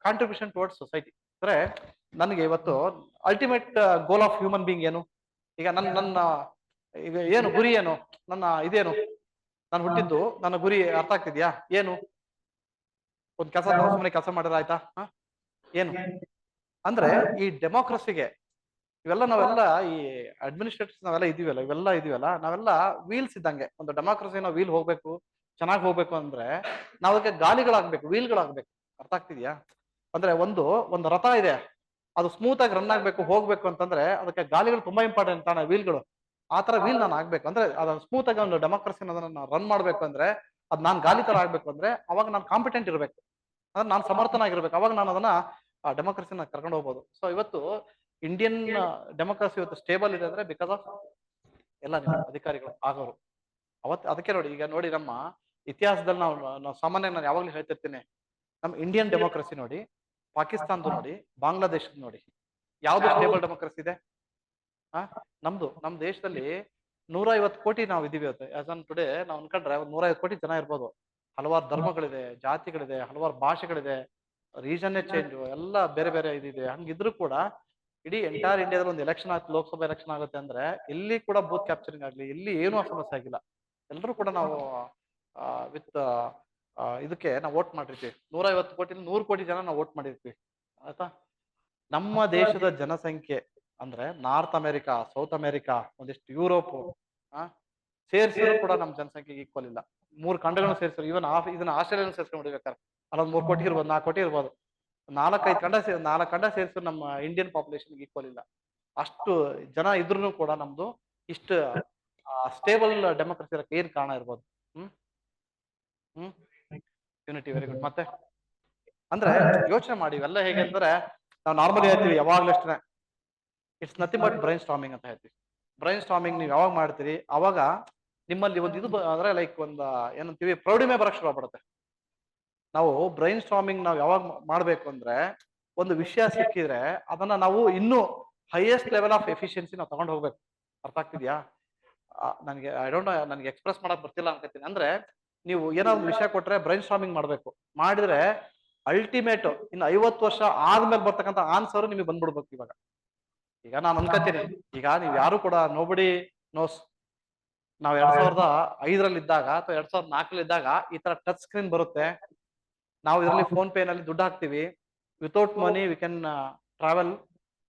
contribution towards society. ಅಂದ್ರೆ ನನಗೆ ಇವತ್ತು ultimate goal of human being ಏನು? ಈಗ ನನ್ನ ಈಗ ಏನು ಗುರಿ ಏನು? ನನ್ನ ಇದೇನು? ನಾನು ಹುಟ್ಟಿದ್ದು ನನ್ನ ಗುರಿ ಅರ್ಥ ಆಗ್ತಿದ್ಯಾ? ಏನು? ಒಂದ್ ಕೆಲಸ ಸುಮ್ಮನೆ ಕೆಲಸ ಮಾಡಿದ್ರೆ ಆಯ್ತಾ? ಏನು ಅಂದ್ರೆ ಈ ಡೆಮೋಕ್ರಸಿಗೆ ನಾವೆಲ್ಲ ಈ ಅಡ್ಮಿನಿಸ್ಟ್ರೇಟರ್ಸ್ ನಾವೆಲ್ಲ ಇದೀವಲ್ಲ, ನಾವೆಲ್ಲ ವೀಲ್ಸ್ ಇದ್ದಂಗೆ. ಒಂದು ಡೆಮೋಕ್ರಸಿ ನಾವು ವೀಲ್ ಹೋಗ್ಬೇಕು, ಚೆನ್ನಾಗಿ ಹೋಗ್ಬೇಕು ಅಂದ್ರೆ ನಾವು ಅದಕ್ಕೆ ಗಾಲಿಗಳಾಗ್ಬೇಕು, ವೀಲ್ಗಳಾಗ್ಬೇಕು. ಅರ್ಥ ಆಗ್ತಿದ್ಯಾ? ಅಂದ್ರೆ ಒಂದು ರಥ ಇದೆ, ಅದು ಸ್ಮೂತ್ ಆಗಿ ರನ್ ಆಗ್ಬೇಕು, ಹೋಗ್ಬೇಕು ಅಂತಂದ್ರೆ ಅದಕ್ಕೆ ಗಾಲಿಗಳು ತುಂಬಾ ಇಂಪಾರ್ಟೆಂಟ್ ತಾನೆ, ವೀಲ್ಗಳು. ಆ ತರ ವೀಲ್ ನಾನು ಆಗ್ಬೇಕು ಅಂದ್ರೆ ಅದನ್ನ ಸ್ಮೂತ್ ಆಗಿ ಒಂದು ಡೆಮೋಕ್ರಸಿನ ಅದನ್ನ ರನ್ ಮಾಡ್ಬೇಕು ಅಂದ್ರೆ ಅದ್ ನಾನ್ ಗಾಲಿ ತರ ಆಗ್ಬೇಕು ಅಂದ್ರೆ ಅವಾಗ ನಾನು ಕಾಂಪಿಟೆಂಟ್ ಇರ್ಬೇಕು, ಅಂದ್ರೆ ನಾನು ಸಮರ್ಥನಾಗಿರ್ಬೇಕು. ಅವಾಗ ನಾನು ಅದನ್ನ ಡೆಮೋಕ್ರಸಿನ ಕರ್ಕೊಂಡು ಹೋಗ್ಬೋದು. ಸೊ ಇವತ್ತು ಇಂಡಿಯನ್ ಡೆಮೋಕ್ರಸಿ ಇವತ್ತು ಸ್ಟೇಬಲ್ ಇದೆ ಅಂದ್ರೆ ಬಿಕಾಸ್ ಆಫ್ ಎಲ್ಲ ನಿಮ್ಮ ಅಧಿಕಾರಿಗಳು ಆಗೋರು. ಅದಕ್ಕೆ ನೋಡಿ, ಈಗ ನೋಡಿ ನಮ್ಮ ಇತಿಹಾಸದಲ್ಲಿ ನಾವು ಸಾಮಾನ್ಯ ನಾನು ಯಾವಾಗ್ಲೂ ಹೇಳ್ತಿರ್ತೀನಿ, ನಮ್ಮ ಇಂಡಿಯನ್ ಡೆಮೋಕ್ರಸಿ ನೋಡಿ, ಪಾಕಿಸ್ತಾನದ ನೋಡಿ, ಬಾಂಗ್ಲಾದೇಶದ ನೋಡಿ, ಯಾವ್ದು ಸ್ಟೇಬಲ್ ಡೆಮೋಕ್ರಸಿ ಇದೆ? ನಮ್ ದೇಶದಲ್ಲಿ 150 ಕೋಟಿ ನಾವು ಇದೀವಿ ಇವತ್ತು. ಆಸ್ ಆನ್ ಟುಡೇ ನಾವು ಅನ್ಕೊಂಡ್ರೆ 150 ಕೋಟಿ ಜನ ಇರ್ಬೋದು. ಹಲವಾರು ಧರ್ಮಗಳಿದೆ, ಜಾತಿಗಳಿದೆ, ಹಲವಾರು ಭಾಷೆಗಳಿದೆ, ರೀಜನ್ನೇ ಚೇಂಜ್, ಎಲ್ಲ ಬೇರೆ ಬೇರೆ ಇದಿದೆ. ಹಂಗಿದ್ರು ಕೂಡ ಇಡೀ ಎಂಟೈರ್ ಇಂಡಿಯಾದಲ್ಲಿ ಒಂದು ಎಲೆಕ್ಷನ್ ಆಗುತ್ತೆ, ಲೋಕಸಭಾ ಎಲೆಕ್ಷನ್ ಆಗುತ್ತೆ ಅಂದ್ರೆ ಎಲ್ಲಿ ಕೂಡ ಬೂತ್ ಕ್ಯಾಪ್ಚರಿಂಗ್ ಆಗ್ಲಿ, ಎಲ್ಲಿ ಏನೂ ಸಮಸ್ಯೆ ಆಗಿಲ್ಲ. ಎಲ್ಲರೂ ಕೂಡ ನಾವು ವಿತ್ ಇದಕ್ಕೆ ನಾವು ವೋಟ್ ಮಾಡಿರ್ತೀವಿ. 150 ಕೋಟಿ 100 ಕೋಟಿ ಜನ ನಾವು ವೋಟ್ ಮಾಡಿರ್ತೀವಿ. ಆಯ್ತಾ? ನಮ್ಮ ದೇಶದ ಜನಸಂಖ್ಯೆ ಅಂದ್ರೆ ನಾರ್ತ್ ಅಮೆರಿಕಾ, ಸೌತ್ ಅಮೆರಿಕಾ, ಒಂದಿಷ್ಟು ಯುರೋಪ್ ಸೇರಿಸಿದ್ರು ಕೂಡ ನಮ್ಮ ಜನಸಂಖ್ಯೆಗೆ ಈಕ್ವಲ್ ಇಲ್ಲ. 3 ಖಂಡಗಳನ್ನು ಸೇರಿಸಿದ್ರು, ಇವನ್ ಇದನ್ನ ಆಸ್ಟ್ರೇಲಿಯಾ ಸೇರ್ಸ್ಕೊಂಡ್ಬಿಡ್ಬೇಕಾರೆ ಅಲ್ಲೊಂದು 3 ಕೋಟಿ ಇರ್ಬೋದು, 4 ಕೋಟಿ ಇರ್ಬೋದು. 4 ಖಂಡ ಸೇರಿಸಿದ್ರು ನಮ್ಮ ಇಂಡಿಯನ್ ಪಾಪ್ಯುಲೇಷನ್ ಈಕ್ವಲ್ ಇಲ್ಲ. ಅಷ್ಟು ಜನ ಇದ್ರೂ ಕೂಡ ನಮ್ದು ಇಷ್ಟು ಸ್ಟೇಬಲ್ ಡೆಮೋಕ್ರಸಿ ಇರಕ್ಕೆ ಏನ್ ಕಾರಣ ಇರ್ಬೋದು? ಹ್ಮ್ ಹ್ಮ್ ಯೂನಿಟಿ, ವೆರಿ ಗುಡ್. ಮತ್ತೆ ಅಂದ್ರೆ ಯೋಚನೆ ಮಾಡಿ, ಇವೆಲ್ಲ ಹೇಗೆ ಅಂದ್ರೆ ನಾವು ನಾರ್ಮಲಿ ಹೇಳ್ತೀವಿ ಯಾವಾಗ್ಲೂ ಅಷ್ಟೇ, it's nothing but brain storming ಅಂತ ಹೇಳ್ತೀವಿ. ಬ್ರೈನ್ ಸ್ಟಾರ್ಮಿಂಗ್ ನೀವು ಯಾವಾಗ ಮಾಡ್ತೀರಿ ಅವಾಗ ನಿಮ್ಮಲ್ಲಿ ಒಂದು ಇದು ಅಂದ್ರೆ ಲೈಕ್ ಒಂದು ಏನಂತೀವಿ, ಪ್ರೌಢಿಮೆ ಬರಕ್ ಶುರು ಆಗ್ಬಿಡುತ್ತೆ. ನಾವು ಬ್ರೈನ್ ಸ್ಟಾರ್ಮಿಂಗ್ ನಾವು ಯಾವಾಗ ಮಾಡ್ಬೇಕು ಅಂದ್ರೆ, ಒಂದು ವಿಷಯ ಸಿಕ್ಕಿದ್ರೆ ಅದನ್ನ ನಾವು ಇನ್ನೂ ಹೈಯೆಸ್ಟ್ ಲೆವೆಲ್ ಆಫ್ ಎಫಿಷಿಯನ್ಸಿ ನಾವು ತಗೊಂಡು ಹೋಗ್ಬೇಕು. ಅರ್ಥ ಆಗ್ತಿದ್ಯಾ? ನನಗೆ ಐ ಡೋಂಟ್ ನೋ, ನನಗೆ ಎಕ್ಸ್ಪ್ರೆಸ್ ಮಾಡಕ್ ಬರ್ತಿಲ್ಲ ಅನ್ಕೋತೀನಿ. ಅಂದ್ರೆ ನೀವು ಏನಾದ್ರು ವಿಷಯ ಕೊಟ್ರೆ ಬ್ರೈನ್ ಸ್ಟಾರ್ಮಿಂಗ್ ಮಾಡ್ಬೇಕು. ಮಾಡಿದ್ರೆ ಅಲ್ಟಿಮೇಟ್ ಇನ್ನು 50 ವರ್ಷ ಆದ್ಮೇಲೆ ಬರ್ತಕ್ಕಂಥ ಆನ್ಸರ್ ನಿಮಗೆ ಬಂದ್ಬಿಡ್ಬೇಕು. ಇವಾಗ ಈಗ ನಾನು ಅನ್ಕೋತೀನಿ, ಈಗ ನೀವು ಯಾರು ಕೂಡ ನೋಬಡಿ ನೋಸ್, ನಾವ್ 2005ರಲ್ಲಿ ಇದ್ದಾಗ ಅಥವಾ 2004ರಲ್ಲಿ ಇದ್ದಾಗ ಈ ತರ ಟಚ್ ಸ್ಕ್ರೀನ್ ಬರುತ್ತೆ. ನಾವು ಇದರಲ್ಲಿ ಫೋನ್ ಪೇ ನಲ್ಲಿ ದುಡ್ಡು ಹಾಕ್ತಿವಿ. Without money we can travel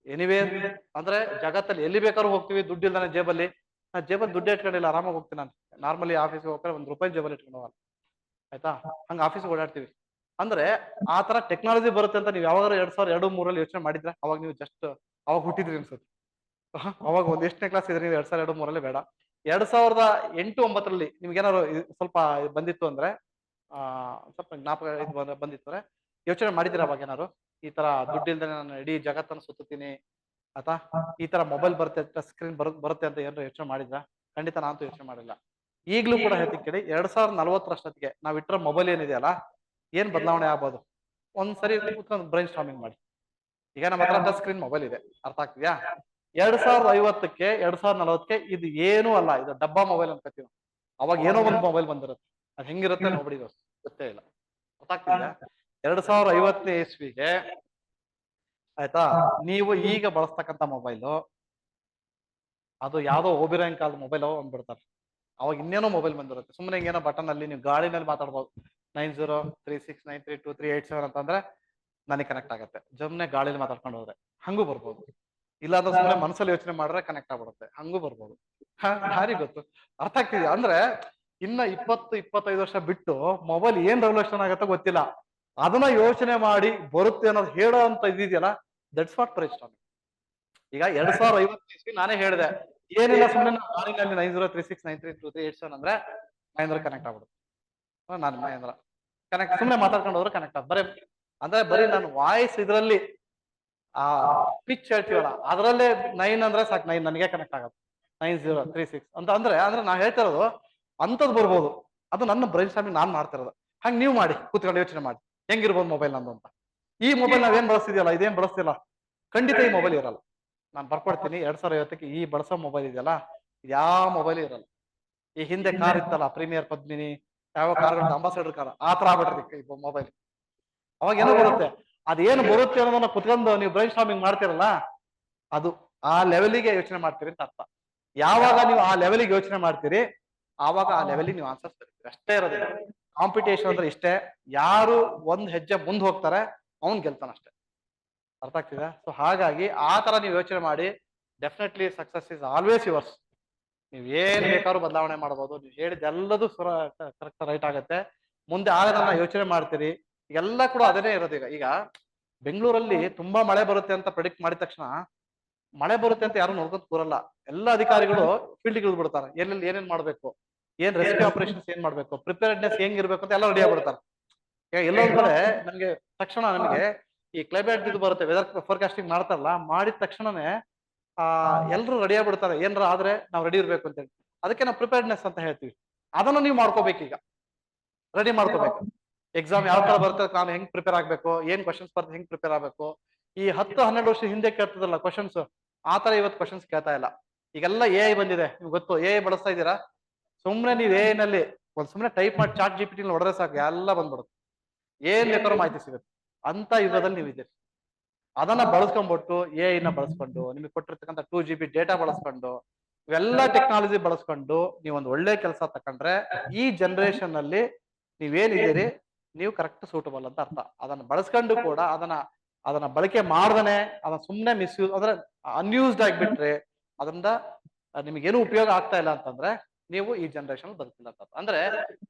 anywhere. ಅಂದ್ರೆ ಜಗತ್ತಲ್ಲಿ ಎಲ್ಲಿ ಬೇಕಾದ್ರೂ ಹೋಗ್ತೀವಿ ದುಡ್ಡು ಇಲ್ದಾನೆ ಜೇಬಲ್ಲಿ. ನಾ ಜೇಬಲ್ಲಿ ದುಡ್ಡು ಇಟ್ಕೊಂಡಿಲ್ಲ, ಆರಾಮಾಗಿ ಹೋಗ್ತೀನಿ ನಾನು. ನಾರ್ಮಲಿ ಆಫೀಸ್ಗೆ ಹೋಗ್ತಾರೆ, ₹1 ಜೇಬಲ್ಲಿ ಇಟ್ಕೊಂಡು ಹೋಗಲ್ಲ. ಆಯ್ತಾ? ಹಂಗ ಆಫೀಸ್ಗೆ ಓಡಾಡ್ತೀವಿ. ಅಂದ್ರೆ ಆ ತರ ಟೆಕ್ನಾಲಜಿ ಬರುತ್ತೆ ಅಂತ ನೀವು ಯಾವಾಗ 2002-2003ರಲ್ಲಿ ಯೋಚನೆ ಮಾಡಿದ್ರೆ? ಅವಾಗ ನೀವು ಜಸ್ಟ್ ಅವಾಗ ಹುಟ್ಟಿದ್ರಿ ಅನ್ಸುತ್ತೆ. ಅವಾಗ ಒಂದ್ ಎಷ್ಟನೇ ಕ್ಲಾಸ್ ಇದ್ರಿ ನೀವು? 2002-2003ರಲ್ಲಿ ಬೇಡ, 2008-2009ರಲ್ಲಿ ನಿಮ್ಗೆ ಏನಾದ್ರು ಸ್ವಲ್ಪ ಬಂದಿತ್ತು ಅಂದ್ರೆ, ಸ್ವಲ್ಪ ಜ್ಞಾಪಕ ಇದು ಬಂದಿತ್ತು ಅಂದ್ರೆ ಯೋಚನೆ ಮಾಡಿದಿರ ಅವಾಗ ಏನಾರು? ಈ ತರ ದುಡ್ಡು ಇಲ್ದೇನೆ ನಾನು ಇಡೀ ಜಗತ್ತನ್ನು ಸುತ್ತುತ್ತೀನಿ ಆತಾ, ಈ ತರ ಮೊಬೈಲ್ ಬರುತ್ತೆ, ಟಚ್ ಸ್ಕ್ರೀನ್ ಬರುತ್ತೆ ಅಂತ ಏನಾದ್ರು ಯೋಚನೆ ಮಾಡಿದ್ರ? ಖಂಡಿತ ನಾನಂತೂ ಯೋಚನೆ ಮಾಡಿಲ್ಲ. ಈಗ್ಲೂ ಕೂಡ ಹೇಳ್ತೀನಿ ಕೇಳಿ, 2040ರಷ್ಟೊತ್ತಿಗೆ ನಾವ್ ಇಟ್ಟರೆ ಮೊಬೈಲ್ ಏನಿದೆಯಲ್ಲ, ಏನ್ ಬದಲಾವಣೆ ಆಗ್ಬೋದು? ಒಂದ್ಸರಿ ಕೂತ್ಕೊಂಡು ಬ್ರೈನ್ ಸ್ಟಾರ್ಮಿಂಗ್ ಮಾಡಿ. ಈಗ ನಮ್ಮ ಹತ್ರ ಟಚ್ ಸ್ಕ್ರೀನ್ ಮೊಬೈಲ್ ಇದೆ, ಅರ್ಥ ಆಗ್ತಿದ್ಯಾ? 2050ಕ್ಕೆ 2040ಕ್ಕೆ ಇದು ಏನೂ ಅಲ್ಲ, ಇದು ಡಬ್ಬಾ ಮೊಬೈಲ್ ಅನ್ಕೋತೀವಿ. ಅವಾಗ ಏನೋ ಒಂದು ಮೊಬೈಲ್ ಬಂದಿರುತ್ತೆ, ಅದ್ ಹೆಂಗಿರುತ್ತೆ ನೋಬಡಿ ಗೊತ್ತೇ ಇಲ್ಲ. ಅರ್ಥ ಆಗ್ತಿದ್ಯಾ? 2050ನೇ ಇಸ್ವಿಗೆ ಆಯ್ತಾ, ನೀವು ಈಗ ಬಳಸ್ತಕ್ಕಂಥ ಮೊಬೈಲು ಅದು ಯಾವ್ದೋ ಓಬಿರಾಯನ್ ಕಾಲದ ಮೊಬೈಲ್ ಅಂದ್ಬಿಡ್ತಾರೆ. ಅವಾಗ ಇನ್ನೇನೋ ಮೊಬೈಲ್ ಬಂದಿರುತ್ತೆ, ಸುಮ್ಮನೆ ಹಿಂಗೇನೋ ಬಟನ್ ಅಲ್ಲಿ ನೀವು ಗಾಳಿನಲ್ಲಿ ಮಾತಾಡ್ಬೋದು. 9036932387 ಅಂತಂದ್ರೆ ನನಗೆ ಕನೆಕ್ಟ್ ಆಗುತ್ತೆ, ಜಮ್ನೆ ಗಾಳಿಲಿ ಮಾತಾಡ್ಕೊಂಡು ಹೋದ್ರೆ ಹಂಗೂ ಬರ್ಬೋದು. ಇಲ್ಲಾಂದ್ರೆ ಸುಮ್ಮನೆ ಮನಸ್ಸಲ್ಲಿ ಯೋಚನೆ ಮಾಡಿದ್ರೆ ಕನೆಕ್ಟ್ ಆಗ್ಬಿಡುತ್ತೆ, ಹಂಗೂ ಬರ್ಬೋದು. ಯಾರಿಗ್ ಗೊತ್ತು? ಅರ್ಥ ಆಗ್ತಿದ್ಯಾ? ಅಂದ್ರೆ ಇನ್ನ 20-25 ವರ್ಷ ಬಿಟ್ಟು ಮೊಬೈಲ್ ಏನ್ ರೆವಲ್ಯೂಷನ್ ಆಗತ್ತೋ ಗೊತ್ತಿಲ್ಲ. ಅದನ್ನ ಯೋಚನೆ ಮಾಡಿ ಬರುತ್ತೆ ಅನ್ನೋದು ಹೇಳೋ ಅಂತ ಇದೆಯಲ್ಲ, ದಟ್ಸ್ ವಾಟ್ ಬ್ರೈನ್ ಸ್ಟಾರ್ಮಿಂಗ್. ಈಗ 2050 ಇಸ್ವಿ ನಾನೇ ಹೇಳಿದೆ, ಏನಿಲ್ಲ ಸುಮ್ಮನೆ ಗಾಳಿನಲ್ಲಿ 9036932387 ಅಂದ್ರೆ ಮಹೇಂದ್ರ ಕನೆಕ್ಟ್ ಆಗ್ಬಿಡುತ್ತೆ. ನಾನು ಮಹೇಂದ್ರ ಕನೆಕ್ಟ್, ಸುಮ್ಮನೆ ಮಾತಾಡ್ಕೊಂಡು ಹೋದ್ರೆ ಕನೆಕ್ಟ್ ಆಗ ಬರೀ ಅಂದ್ರೆ ಬರೀ ನಾನು ವಾಯ್ಸ್ ಇದ್ರಲ್ಲಿ ಆ ಪಿಚ್ ಹೇಳ್ತೀವಲ್ಲ ಅದ್ರಲ್ಲೇ 9 ಅಂದ್ರೆ ಸಾಕು, 9 ನನಗೆ ಕನೆಕ್ಟ್ ಆಗುತ್ತೆ. 9036 ಅಂತ ಅಂದ್ರೆ ನಾ ಹೇಳ್ತಾ ಇರೋದು ಅಂತದ್ ಬರ್ಬೋದು. ಅದು ನನ್ನ ಬ್ರೈನ್ ಸ್ಟಾರ್ಮಿಂಗ್ ನಾನ್ ಮಾಡ್ತಿರೋದು. ಹಂಗ ನೀವು ಮಾಡಿ, ಕೂತ್ಕೊಂಡು ಯೋಚನೆ ಮಾಡಿ ಹೆಂಗಿರ್ಬೋದು ಮೊಬೈಲ್ ನಂದು ಅಂತ. ಈ ಮೊಬೈಲ್ ನಾವೇನ್ ಬಳಸ್ತಿದ್ಯಲ್ಲ, ಇದೇನ್ ಬಳಸ್ತಿಲ್ಲ, ಖಂಡಿತ ಈ ಮೊಬೈಲ್ ಇರಲ್ಲ. ನಾನು ಬರ್ಕೊಡ್ತೀನಿ, 2050ಕ್ಕೆ ಈ ಬಳಸೋ ಮೊಬೈಲ್ ಇದೆಯಲ್ಲ, ಯಾವ ಮೊಬೈಲ್ ಇರಲ್ಲ. ಈ ಹಿಂದೆ ಕಾರ್ ಇತ್ತಲ್ಲ, ಪ್ರೀಮಿಯರ್ ಪದ್ಮಿನಿ, ಯಾವ ಕಾರ್ಗಳ ಅಂಬಾಸಡರ್ ಕಾರ್, ಆ ತರ ಆಗ್ಬಿಟ್ಟಿದೆ ಮೊಬೈಲ್. ಅವಾಗ ಏನೋ ಬರುತ್ತೆ, ಅದೇನು ಬರುತ್ತೆ ಅನ್ನೋದನ್ನ ಕುತ್ಕೊಂಡು ನೀವು ಬ್ರೈನ್ ಸ್ಟಾರ್ಮಿಂಗ್ ಮಾಡ್ತಿರಲ್ಲ, ಅದು ಆ ಲೆವೆಲಿಗೆ ಯೋಚನೆ ಮಾಡ್ತೀರಿ ಅಂತ ಅರ್ಥ. ಯಾವಾಗ ನೀವು ಆ ಲೆವೆಲಿಗೆ ಯೋಚನೆ ಮಾಡ್ತೀರಿ, ಆವಾಗ ಆ ಲೆವೆಲಿಗೆ ನೀವು ಆನ್ಸರ್ಸ್ ಬರೀತೀರಿ. ಅಷ್ಟೇ ಇರೋದಿಲ್ಲ. ಕಾಂಪಿಟೇಷನ್ ಅಂದ್ರೆ ಇಷ್ಟೇ, ಯಾರು ಒಂದ್ ಹೆಜ್ಜೆ ಮುಂದೆ ಹೋಗ್ತಾರೆ ಅವ್ನ್ ಗೆಲ್ತಾನ ಅಷ್ಟೇ. ಅರ್ಥ ಆಗ್ತಿದೆ? ಸೊ ಹಾಗಾಗಿ ಆ ತರ ನೀವು ಯೋಚನೆ ಮಾಡಿ, definitely success is always yours. ನೀವ್ ಏನ್ ಬೇಕಾದ್ರೂ ಬದಲಾವಣೆ ಮಾಡಬಹುದು. ನೀವು ಹೇಳಿದ್ದೆಲ್ಲದೂ ಕರೆಕ್ಟ್ ರೈಟ್ ಆಗತ್ತೆ. ಮುಂದೆ ಆಗದನ್ನ ಯೋಚನೆ ಮಾಡ್ತೀರಿ. ಎಲ್ಲ ಕೂಡ ಅದೇನೇ ಇರೋದು. ಈಗ ಬೆಂಗಳೂರಲ್ಲಿ ತುಂಬಾ ಮಳೆ ಬರುತ್ತೆ ಅಂತ ಪ್ರೆಡಿಕ್ಟ್ ಮಾಡಿದ ತಕ್ಷಣ ಮಳೆ ಬರುತ್ತೆ ಅಂತ ಯಾರು ನೋಡ್ಕೊಂತ ಕೂರಲ್ಲ. ಎಲ್ಲ ಅಧಿಕಾರಿಗಳು ಫೀಲ್ಡ್ಗೆ ಇಳಿದ್ಬಿಡ್ತಾರೆ. ಎಲ್ಲೆಲ್ಲಿ ಏನೇನ್ ಮಾಡ್ಬೇಕು, ಏನ್ ರೆಸ್ಕ್ಯೂ ಆಪರೇಷನ್ಸ್ ಏನ್ ಮಾಡ್ಬೇಕು, ಪ್ರಿಪೇರ್ಡ್ನೆಸ್ ಹೆಂಗಿರ್ಬೇಕು ಅಂತ ಎಲ್ಲ ರೆಡಿ ಆಗ್ಬಿಡ್ತಾರೆ. ಈಗ ಎಲ್ಲೊಂದ್ ಕಡೆ ನಮ್ಗೆ ತಕ್ಷಣ ನಮಗೆ ಈ ಕ್ಲೈಮೇಟ್ ಇದು ಬರುತ್ತೆ, ವೆದರ್ ಫೋರ್ಕಾಸ್ಟಿಂಗ್ ಮಾಡ್ತಾರಲ್ಲ, ಮಾಡಿದ ತಕ್ಷಣನೇ ಎಲ್ರು ರೆಡಿ ಆಗ್ಬಿಡ್ತಾರೆ. ಏನ್ರ ಆದ್ರೆ ನಾವು ರೆಡಿ ಇರ್ಬೇಕು ಅಂತ ಹೇಳಿ. ಅದಕ್ಕೆ ನಾವು ಪ್ರಿಪೇರ್ಡ್ನೆಸ್ ಅಂತ ಹೇಳ್ತೀವಿ. ಅದನ್ನ ನೀವು ಮಾಡ್ಕೋಬೇಕು. ಈಗ ರೆಡಿ ಮಾಡ್ಕೋಬೇಕು. ಎಕ್ಸಾಮ್ ಯಾವ ತರ ಬರುತ್ತೆ, ನಾನು ಹೆಂಗ್ ಪ್ರಿಪೇರ್ ಆಗ್ಬೇಕು, ಏನ್ ಕ್ವಶನ್ಸ್ ಬರ್ತದೆ, ಹೆಂಗ್ ಪ್ರಿಪೇರ್ ಆಗ್ಬೇಕು. ಈ 10-12 ವರ್ಷ ಹಿಂದೆ ಕೇಳ್ತದಲ್ಲ ಕ್ವಶನ್ಸ್, ಆ ತರ ಇವತ್ತು ಕ್ವಶನ್ಸ್ ಕೇಳ್ತಾ ಇಲ್ಲ. ಈಗೆಲ್ಲ AI ಬಂದಿದೆ, ನಿಮ್ಗೆ ಗೊತ್ತು. AI ಬಳಸ್ತಾ ಇದ್ದೀರಾ? ಸುಮ್ನೆ ನೀವು AI ನಲ್ಲಿ ಸುಮ್ನೆ ಟೈಪ್ ಮಾಡಿ ಚಾಟ್ GPT ಹೊಡೆದ್ರೆ ಸಾಕು, ಎಲ್ಲ ಬಂದ್ಬಿಡುತ್ತೆ. ಏನ್ ಬೇಕಾದ್ರೂ ಮಾಹಿತಿ ಸಿಗುತ್ತೆ. ಅಂತ ಯುಗದಲ್ಲಿ ನೀವು ಇದ್ದೀರಿ. ಅದನ್ನ ಬಳಸ್ಕೊಂಡ್ಬಿಟ್ಟು AI ನ ಬಳಸ್ಕೊಂಡು, ನಿಮಗೆ ಕೊಟ್ಟಿರ್ತಕ್ಕಂಥ 2GB ಡೇಟಾ ಬಳಸ್ಕೊಂಡು, ಇವೆಲ್ಲ ಟೆಕ್ನಾಲಜಿ ಬಳಸ್ಕೊಂಡು ನೀವು ಒಂದು ಒಳ್ಳೆ ಕೆಲಸ ತಕೊಂಡ್ರೆ, ಈ ಜನರೇಷನ್ ನಲ್ಲಿ ನೀವೇನಿದ್ದೀರಿ ನೀವು ಕರೆಕ್ಟ್ ಸೂಟಬಲ್ ಅಂತ ಅರ್ಥ. ಅದನ್ನ ಬಳಸ್ಕೊಂಡು ಕೂಡ ಅದನ್ನ ಬಳಕೆ ಮಾಡ್ದನೆ ಅದನ್ನ ಸುಮ್ನೆ ಮಿಸ್ಯೂಸ್ ಅಂದ್ರೆ ಅನ್ಯೂಸ್ಡ್ ಆಗಿಬಿಟ್ರೆ, ಅದರಿಂದ ನಿಮ್ಗೇನು ಉಪಯೋಗ ಆಗ್ತಾ ಇಲ್ಲ ಅಂತಂದ್ರೆ ನೀವು ಈ ಜನರೇಷನ್ ಬದುಕಿಲ್ಲ ಅಂತ. ಅಂದ್ರೆ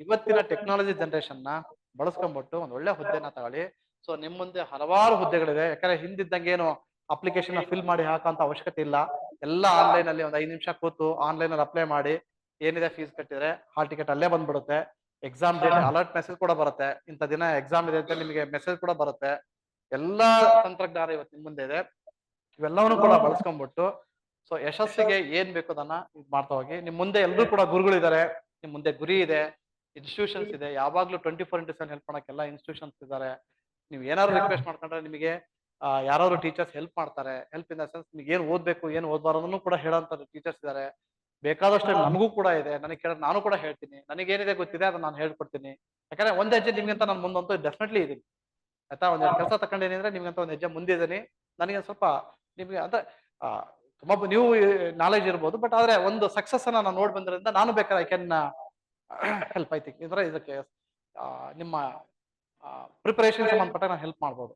ಇವತ್ತಿನ ಟೆಕ್ನಾಲಜಿ ಜನರೇಷನ್ ನ ಬಳಸ್ಕೊಂಡ್ಬಿಟ್ಟು ಒಂದು ಒಳ್ಳೆ ಹುದ್ದೆನ ತಗೊಳ್ಳಿ. ಸೊ ನಿಮ್ ಮುಂದೆ ಹಲವಾರು ಹುದ್ದೆಗಳಿವೆ. ಯಾಕಂದ್ರೆ ಹಿಂದಿದ್ದಂಗೆ ಏನು ಅಪ್ಲಿಕೇಶನ್ ಫಿಲ್ ಮಾಡಿ ಹಾಕಂತ ಅವಶ್ಯಕತೆ ಇಲ್ಲ. ಎಲ್ಲ ಆನ್ಲೈನ್ ಅಲ್ಲಿ ಒಂದು 5 ನಿಮಿಷ ಕೂತು ಆನ್ಲೈನ್ ಅಲ್ಲಿ ಅಪ್ಲೈ ಮಾಡಿ ಏನಿದೆ ಫೀಸ್ ಕಟ್ಟಿದ್ರೆ ಹಾಲ್ ಟಿಕೆಟ್ ಅಲ್ಲೇ ಬಂದ್ಬಿಡುತ್ತೆ. ಎಕ್ಸಾಮ್ ಡೇಟ್ ಅಲರ್ಟ್ ಮೆಸೇಜ್ ಕೂಡ ಬರುತ್ತೆ, ಇಂಥ ದಿನ ಎಕ್ಸಾಮ್ ಇದೆ ಅಂತ ನಿಮಗೆ ಮೆಸೇಜ್ ಕೂಡ ಬರುತ್ತೆ. ಎಲ್ಲಾ ತಂತ್ರಜ್ಞಾನ ಇವತ್ತು ನಿಮ್ ಮುಂದೆ ಇದೆ. ಇವೆಲ್ಲವನ್ನು ಕೂಡ ಬಳಸ್ಕೊಂಡ್ಬಿಟ್ಟು ಸೊ ಯಶಸ್ಸಿಗೆ ಏನ್ ಬೇಕು ಅದನ್ನ ಇದ್ ಮಾಡ್ತಾ ಹೋಗಿ. ನಿಮ್ ಮುಂದೆ ಎಲ್ರು ಕೂಡ ಗುರುಗಳಿದ್ದಾರೆ, ನಿಮ್ ಮುಂದೆ ಗುರಿ ಇದೆ, ಇನ್ಸ್ಟಿಟ್ಯೂಷನ್ಸ್ ಇದೆ, ಯಾವಾಗ್ಲೂ 24/7 ಹೆಲ್ಪ್ ಮಾಡಕ್ಕೆ ಎಲ್ಲ ಇನ್ಸ್ಟಿಟ್ಯೂಷನ್ಸ್ ಇದ್ದಾರೆ. ನೀವು ಏನಾದ್ರು ರಿಕ್ವೆಸ್ಟ್ ಮಾಡ್ಕೊಂಡ್ರೆ ನಿಮಗೆ ಯಾರಾದ್ರು ಟೀಚರ್ಸ್ ಹೆಲ್ಪ್ ಮಾಡ್ತಾರೆ. ಹೆಲ್ಪ್ ಇನ್ ದ ಸೆನ್ಸ್ ನಿಮ್ಗೆ ಏನ್ ಓದ್ಬೇಕು ಏನ್ ಓದ್ಬಾರ್ದನ್ನು ಕೂಡ ಹೇಳೋಂತ ಟೀಚರ್ಸ್ ಇದ್ದಾರೆ. ಬೇಕಾದಷ್ಟು ಟೈಮ್ ನಮಗೂ ಕೂಡ ಇದೆ, ನನಗೆ ಕೇಳಿದ್ರೆ ನಾನು ಕೂಡ ಹೇಳ್ತೀನಿ, ನನಗೆ ಏನಿದೆ ಗೊತ್ತಿದೆ ಅದನ್ನ ನಾನು ಹೇಳ್ಕೊಡ್ತೀನಿ. ಯಾಕಂದ್ರೆ ಒಂದ್ ಹೆಜ್ಜೆ ನಿಮ್ಗಿಂತ ನಾನು ಮುಂದಂತೂ ಡೆಫಿನೆಟ್ಲಿ ಇದೀನಿ ಆಯ್ತಾ. ಒಂದೆರಡು ಕೆಲಸ ತಗೊಂಡೇನಿದ್ರೆ ನಿಮ್ಗಂತ ಒಂದ್ ಹೆಜ್ಜೆ ಮುಂದಿದ್ದೀನಿ. ನನಗೆ ಸ್ವಲ್ಪ ನಿಮ್ಗೆ ಅಂದ್ರೆ ಆ, ತುಂಬಾ ನೀವು ನಾಲೆಜ್ ಇರ್ಬೋದು, ಬಟ್ ಆದ್ರೆ ಒಂದು ಸಕ್ಸಸ್ ಅನ್ನ ನಾನು ನೋಡಿ ಬಂದ್ರಿಂದ ನಾನು ಬೇಕಾದ್ರೆ I can help I think ಅಂದ್ರೆ ಇದಕ್ಕೆ ನಿಮ್ಮ ಪ್ರಿಪರೇಷನ್ ಸಂಬಂಧಪಟ್ಟ ನಾನು ಹೆಲ್ಪ್ ಮಾಡ್ಬೋದು.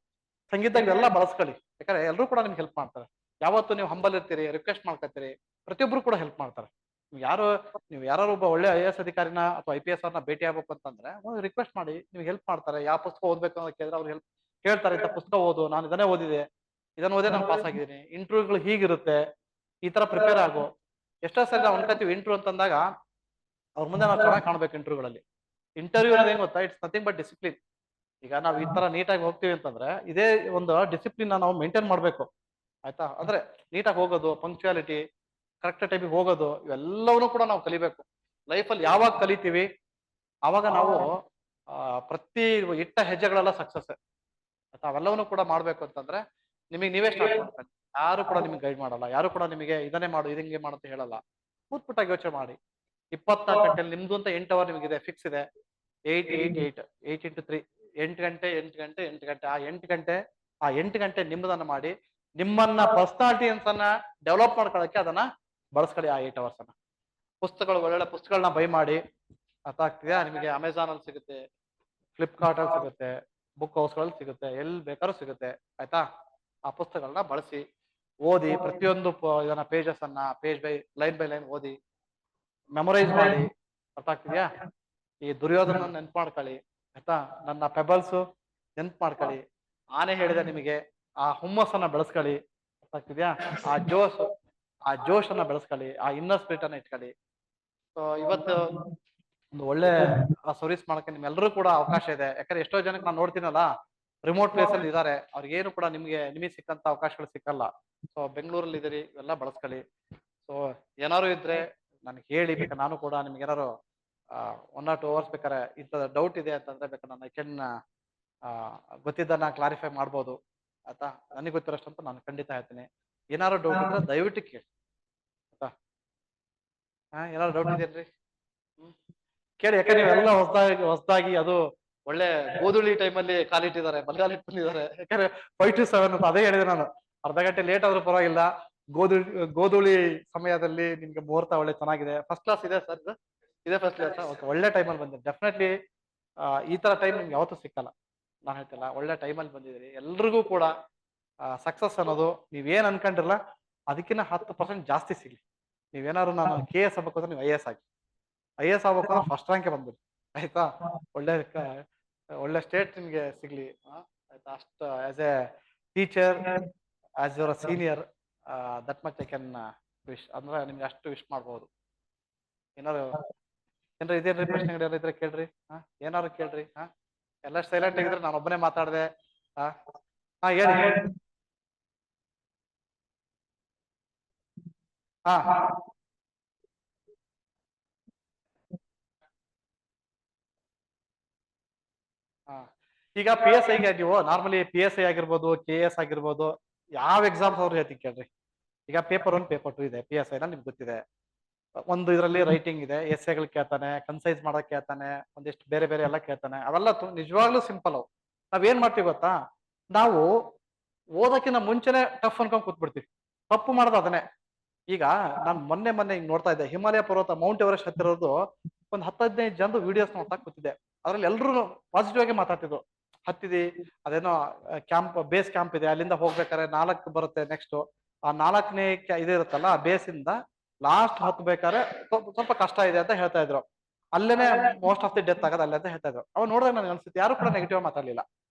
ಸಂಗೀತ ಇವೆಲ್ಲ ಬಳಸ್ಕೊಳ್ಳಿ, ಯಾಕಂದ್ರೆ ಎಲ್ಲರೂ ಕೂಡ ನಿಮ್ಗೆ ಹೆಲ್ಪ್ ಮಾಡ್ತಾರೆ. ಯಾವತ್ತು ನೀವು ಹಂಬಲ್ ಇರ್ತೀರಿ, ರಿಕ್ವೆಸ್ಟ್ ಮಾಡ್ಕೊತೀರಿ, ಪ್ರತಿಯೊಬ್ರು ಕೂಡ ಹೆಲ್ಪ್ ಮಾಡ್ತಾರೆ. ನೀವು ಯಾರು ಒಬ್ಬ ಒಳ್ಳೆ IAS ಅಧಿಕಾರಿನ ಅಥವಾ IPS ಅವ್ರನ್ನ ಭೇಟಿ ಆಗ್ಬೇಕು ಅಂತಂದ್ರೆ ಒಂದು ರಿಕ್ವೆಸ್ಟ್ ಮಾಡಿ, ನಿಮ್ಗೆ ಹೆಲ್ಪ್ ಮಾಡ್ತಾರೆ. ಯಾವ ಪುಸ್ತಕ ಓದ್ಬೇಕು ಅಂತ ಕೇಳಿದ್ರೆ ಅವ್ರು ಹೆಲ್ಪ್ ಹೇಳ್ತಾರೆ, ಇಂಥ ಪುಸ್ತಕ ಓದು, ನಾನು ಇದನ್ನೇ ಓದಿದೆ, ಇದನ್ನ ಓದೇ ನಾನು ಪಾಸ್ ಆಗಿದ್ದೀನಿ, ಇಂಟರ್ವ್ಯೂಗಳು ಹೀಗಿರುತ್ತೆ, ಈ ತರ ಪ್ರಿಪೇರ್ ಆಗು. ಎಷ್ಟೋ ಸರಿ ನಾವು ಅನ್ಕೋತೀವಿ ಇಂಟರ್ವ್ಯೂ ಅಂತಂದಾಗ ಅವ್ರ ಮುಂದೆ ನಾವು ಚೆನ್ನಾಗಿ ಕಾಣ್ಬೇಕು. ಇಂಟರ್ವ್ಯೂಗಳಲ್ಲಿ ಇಂಟರ್ವ್ಯೂ ಅನ್ನೋದು ಏನ್ ಗೊತ್ತಾ, ಇಟ್ಸ್ ನಥಿಂಗ್ ಬಟ್ ಡಿಸಿಪ್ಲಿನ್. ಈಗ ನಾವು ಈ ತರ ನೀಟಾಗಿ ಹೋಗ್ತೀವಿ ಅಂತಂದ್ರೆ ಇದೇ ಒಂದು ಡಿಸಿಪ್ಲಿನ್ ನಾವು ಮೇಂಟೈನ್ ಮಾಡ್ಬೇಕು ಆಯ್ತಾ. ಅಂದ್ರೆ ನೀಟಾಗಿ ಹೋಗೋದು, ಪಂಕ್ಚುಯಾಲಿಟಿ, ಕರೆಕ್ಟ್ ಟೈಮಿಗೆ ಹೋಗೋದು, ಇವೆಲ್ಲವನ್ನೂ ಕೂಡ ನಾವು ಕಲಿಬೇಕು. ಲೈಫಲ್ಲಿ ಯಾವಾಗ ಕಲಿತೀವಿ ಆವಾಗ ನಾವು ಪ್ರತಿ ಇಟ್ಟ ಹೆಜ್ಜೆಗಳೆಲ್ಲ ಸಕ್ಸಸ್ ಆಯ್ತಾ. ಅವೆಲ್ಲವನ್ನೂ ಕೂಡ ಮಾಡ್ಬೇಕು ಅಂತಂದ್ರೆ ನಿಮಗೆ ನೀವೇ ಸ್ಟಾರ್ಟ್ ಮಾಡ್ತಾರೆ. ಯಾರು ಕೂಡ ನಿಮ್ಗೆ ಗೈಡ್ ಮಾಡಲ್ಲ, ಯಾರು ಕೂಡ ನಿಮಗೆ ಇದನ್ನೇ ಮಾಡು ಇದಂಗೆ ಮಾಡು ಅಂತ ಹೇಳಲ್ಲ. ಕೂತ್ಬಿಟ್ಟಾಗಿ ಯೋಚನೆ ಮಾಡಿ. 24 ಗಂಟೆಲಿ ನಿಮ್ದು ಅಂತ 8 ಅವರ್ ನಿಮಗಿದೆ, ಫಿಕ್ಸ್ ಇದೆ. 8 ಇಂಟು 3 8 ಗಂಟೆ 8 ಗಂಟೆ 8 ಗಂಟೆ ಆ 8 ಗಂಟೆ ನಿಮ್ಮದನ್ನ ಮಾಡಿ ನಿಮ್ಮನ್ನ ಪರ್ಸನಾಲಿಟಿಯನ್ಸನ್ನ ಡೆವಲಪ್ ಮಾಡ್ಕೊಳ್ಳೋಕೆ ಅದನ್ನ ಬಳಸ್ಕೊಳ್ಳಿ. ಆ 8 ಅವರ್ಸ್ ಅನ್ನ ಪುಸ್ತಕಗಳು, ಒಳ್ಳೊಳ್ಳೆ ಪುಸ್ತಕಗಳನ್ನ ಬೈ ಮಾಡಿ. ಅರ್ಥ ಆಗ್ತಿದ್ಯಾ ನಿಮಗೆ? ಅಮೆಝಾನ್ ಅಲ್ಲಿ ಸಿಗುತ್ತೆ, ಫ್ಲಿಪ್ಕಾರ್ಟ್ ಅಲ್ಲಿ ಸಿಗುತ್ತೆ, ಬುಕ್ ಹೌಸ್ಗಳಲ್ಲಿ ಸಿಗುತ್ತೆ, ಎಲ್ಲಿ ಬೇಕಾದ್ರೂ ಸಿಗುತ್ತೆ ಆಯ್ತಾ. ಆ ಪುಸ್ತಕಗಳನ್ನ ಬಳಸಿ ಓದಿ. ಪ್ರತಿಯೊಂದು ಇದನ್ನ ಪೇಜಸ್ ಅನ್ನ ಪೇಜ್ ಬೈ ಲೈನ್ ಓದಿ, ಮೆಮೊರೈಸ್ ಮಾಡಿ. ಅರ್ಥ ಆಗ್ತಿದ್ಯಾ? ಈ ದುರ್ಯೋಧನ ನೆನ್ಪು ಮಾಡ್ಕೊಳ್ಳಿ ಆಯ್ತಾ. ನನ್ನ ಪೆಬಲ್ಸ್ ನೆನ್ಪು ಮಾಡ್ಕೊಳ್ಳಿ. ಆನೆ ಹೇಳಿದೆ ನಿಮಗೆ, ಆ ಹುಮ್ಮಸ್ಸನ್ನ ಬೆಳೆಸ್ಕೊಳ್ಳಿ. ಅರ್ಥ ಆಗ್ತಿದ್ಯಾ? ಆ ಜೋಶ್ ಅನ್ನ ಬೆಳೆಸ್ಕೊಳ್ಳಿ, ಆ ಇನ್ನರ್ ಸ್ಪಿರಿಟ್ ಅನ್ನ ಇಟ್ಕೊಳ್ಳಿ. ಸೊ ಇವತ್ತು ಒಂದು ಒಳ್ಳೆ ಸರ್ವಿಸ್ ಮಾಡಕ್ಕೆ ನಿಮ್ಮೆಲ್ಲರೂ ಕೂಡ ಅವಕಾಶ ಇದೆ. ಯಾಕಂದ್ರೆ ಎಷ್ಟೋ ಜನಕ್ಕೆ ನಾನು ನೋಡ್ತೀನಲ್ಲ, ರಿಮೋಟ್ ಪ್ಲೇಸ್ ಅಲ್ಲಿ ಇದ್ದಾರೆ, ಅವ್ರಿಗೇನು ಕೂಡ ನಿಮಗೆ ಸಿಕ್ಕಂತ ಅವಕಾಶಗಳು ಸಿಕ್ಕಲ್ಲ. ಸೊ ಬೆಂಗಳೂರಲ್ಲಿ ಇದೀರಿ, ಇವೆಲ್ಲ ಬಳಸ್ಕೊಳ್ಳಿ. ಸೊ ಏನಾರು ಇದ್ರೆ ನನಗೆ ಹೇಳಿ, ಬೇಕಾದ್ರೆ ನಾನು ಕೂಡ ನಿಮ್ಗೆ ಏನಾರು 1 or 2 ಅವರ್ಸ್ ಬೇಕಾದ್ರೆ ಇಂಥ ಡೌಟ್ ಇದೆ ಅಂತಂದ್ರೆ ಬೇಕಾದ್ರೆ ನಾನು ಐ ಕ್ಯಾನ್ ಗೊತ್ತಿದ್ದನ್ನ ಕ್ಲಾರಿಫೈ ಮಾಡ್ಬೋದು ಆಯ್ತಾ. ನನಗೆ ಗೊತ್ತಿರೋಷ್ಟಂತ ನಾನು ಖಂಡಿತ ಹೇಳ್ತೀನಿ. ಏನಾರು ಡೌಟ್ ಇದ್ರೆ ದಯವಿಟ್ಟು ಕೇಳಿ ಆಯ್ತಾ. ಏನಾರು ಡೌಟ್ ಇದೆಯಲ್ರಿ? ಕೇಳಿ. ಯಾಕಂದ್ರೆ ನೀವೆಲ್ಲ ಹೊಸದಾಗಿ ಅದು ಒಳ್ಳೆ ಗೋಧುಳಿ ಟೈಮಲ್ಲಿ ಕಾಲಿಟ್ಟಿದ್ದಾರೆ, ಬಲ್ಗಾಲಿಟ್ ಬಂದಿದ್ದಾರೆ. ಯಾಕಂದ್ರೆ 5 to 7 ಅಂತ ಅದೇ ಹೇಳಿದೆ ನಾನು. ಅರ್ಧ ಗಂಟೆ ಲೇಟ್ ಆದ್ರೂ ಪರವಾಗಿಲ್ಲ, ಗೋಧುಳಿ ಸಮಯದಲ್ಲಿ ನಿಮ್ಗೆ ಮುಹೂರ್ತ ಒಳ್ಳೆ ಚೆನ್ನಾಗಿದೆ. ಫಸ್ಟ್ ಕ್ಲಾಸ್ ಇದೆ ಸರ್, ಇದೇ ಫಸ್ಟ್ ಕ್ಲಾಸ್. ಓಕೆ, ಒಳ್ಳೆ ಟೈಮಲ್ಲಿ ಬಂದಿದೆ ಡೆಫಿನೆಟ್ಲಿ. ಈ ತರ ಟೈಮ್ ನಿಮ್ಗೆ ಯಾವತ್ತೂ ಸಿಕ್ಕಲ್ಲ, ನಾನು ಹೇಳ್ತಿಲ್ಲ. ಒಳ್ಳೆ ಟೈಮಲ್ಲಿ ಬಂದಿದ್ದೀರಿ. ಎಲ್ರಿಗೂ ಕೂಡ ಸಕ್ಸಸ್ ಅನ್ನೋದು ನೀವೇನ್ ಅನ್ಕೊಂಡಿರಲ್ಲ ಅದಕ್ಕಿಂತ 10% ಜಾಸ್ತಿ ಸಿಗ್ಲಿ. ನೀವೇನಾದ್ರು ನಾನು KS ಆಗ್ಬೇಕು ಅಂದ್ರೆ ನೀವು IAS ಆಗಿ. IAS ಆಗ್ಬೇಕು ಅಂದ್ರೆ ಫಸ್ಟ್ ರ್ಯಾಂಕ್ ಬಂದ್ಬಿಡಿ ಆಯ್ತಾ. ಒಳ್ಳೆ ಸ್ಟೇಟ್ ನಿಮ್ಗೆ ಸಿಗ್ಲಿ ಆಯ್ತಾ. ಅಷ್ಟು as A teacher, as your senior, that much I can wish. ಅಂದ್ರೆ ನಿಮ್ಗೆ ಅಷ್ಟು ವಿಶ್ ಮಾಡ್ಬೋದು. ಏನಾರು ಇದೇನ್ರಿ ಪ್ರಶ್ನೆಗಳು ಏನಾರು ಇದ್ರೆ ಕೇಳ್ರಿ. ಏನಾರು ಕೇಳ್ರಿ. ಎಲ್ಲ ಸೈಲೆಂಟ್ ಆಗಿದ್ರೆ ನಾನು ಒಬ್ಬನೇ ಮಾತಾಡ್ದೆ. ಹೇಳಿ. ಹಾ ಈಗ PSIಗೆ ನೀವು ನಾರ್ಮಲಿ PSI ಆಗಿರ್ಬೋದು, KS ಆಗಿರ್ಬೋದು, ಯಾವ ಎಕ್ಸಾಮ್ಸ್ ಅವ್ರು ಹೇಳ್ತೀನಿ ಕೇಳ್ರಿ. ಈಗ ಪೇಪರ್ 1 ಪೇಪರ್ 2 ಇದೆ. PSI ನ ನಿಮ್ಗೆ ಗೊತ್ತಿದೆ. ಒಂದು ಇದರಲ್ಲಿ ರೈಟಿಂಗ್ ಇದೆ, ಎಸ್ಸೆಗಳು ಕೇಳ್ತಾನೆ, ಕನ್ಸೈಸ್ ಮಾಡಕ್ ಕೇಳ್ತಾನೆ, ಒಂದಿಷ್ಟು ಬೇರೆ ಬೇರೆ ಎಲ್ಲ ಕೇಳ್ತಾನೆ. ಅವೆಲ್ಲ ನಿಜವಾಗ್ಲೂ ಸಿಂಪಲ್. ಅವು ನಾವೇನ್ ಮಾಡ್ತೀವಿ ಗೊತ್ತಾ, ನಾವು ಓದಕ್ಕಿಂತ ಮುಂಚೆನೆ ಟಫ್ ಅನ್ಕೊಂಡ್ ಕೂತ್ಬಿಡ್ತೀವಿ. ತಪ್ಪು ಮಾಡೋದು ಅದನ್ನೇ. ಈಗ ನಾನು ಮೊನ್ನೆ ಹಿಂಗ್ ನೋಡ್ತಾ ಇದ್ದೆ, ಹಿಮಾಲಯ ಪರ್ವತ ಮೌಂಟ್ ಎವರೆಸ್ಟ್ ಹತ್ತಿರೋದು ಒಂದು 10-15 ಜನರು ವಿಡಿಯೋಸ್ ನೋಡ್ತಾ ಕೂತಿದ್ದೆ. ಅದ್ರಲ್ಲಿ ಎಲ್ರು ಪಾಸಿಟಿವ್ ಆಗಿ ಮಾತಾಡ್ತಿದ್ರು. ಹತ್ತಿದಿ, ಅದೇನೋ ಬೇಸ್ ಕ್ಯಾಂಪ್ ಇದೆ, ಅಲ್ಲಿಂದ ಹೋಗ್ಬೇಕಾದ್ರೆ 4 ಬರುತ್ತೆ. ನೆಕ್ಸ್ಟ್ ಆ 4ನೇ ಇದಿರುತ್ತಲ್ಲ, ಆ ಬೇಸ್ ಇಂದ ಲಾಸ್ಟ್ ಹತ್ಬೇಕಾದ್ರೆ ಸ್ವಲ್ಪ ಕಷ್ಟ ಇದೆ ಅಂತ ಹೇಳ್ತಾ ಇದ್ರು. ಅಲ್ಲೇನೆ ಮೋಸ್ಟ್ ಆಫ್ ದಿ ಡೆತ್ ಆಗೋದು ಅಲ್ಲೇ ಅಂತ ಹೇಳ್ತಾ ಇದ್ರು. ಅವಾಗ ನೋಡಿದಾಗ ನನಗೆ ಅನ್ಸುತ್ತೆ ಯಾರು ಕೂಡ ನೆಗೆಟಿವ್ ಮಾತಾಡ್ಲಿಲ್ಲ.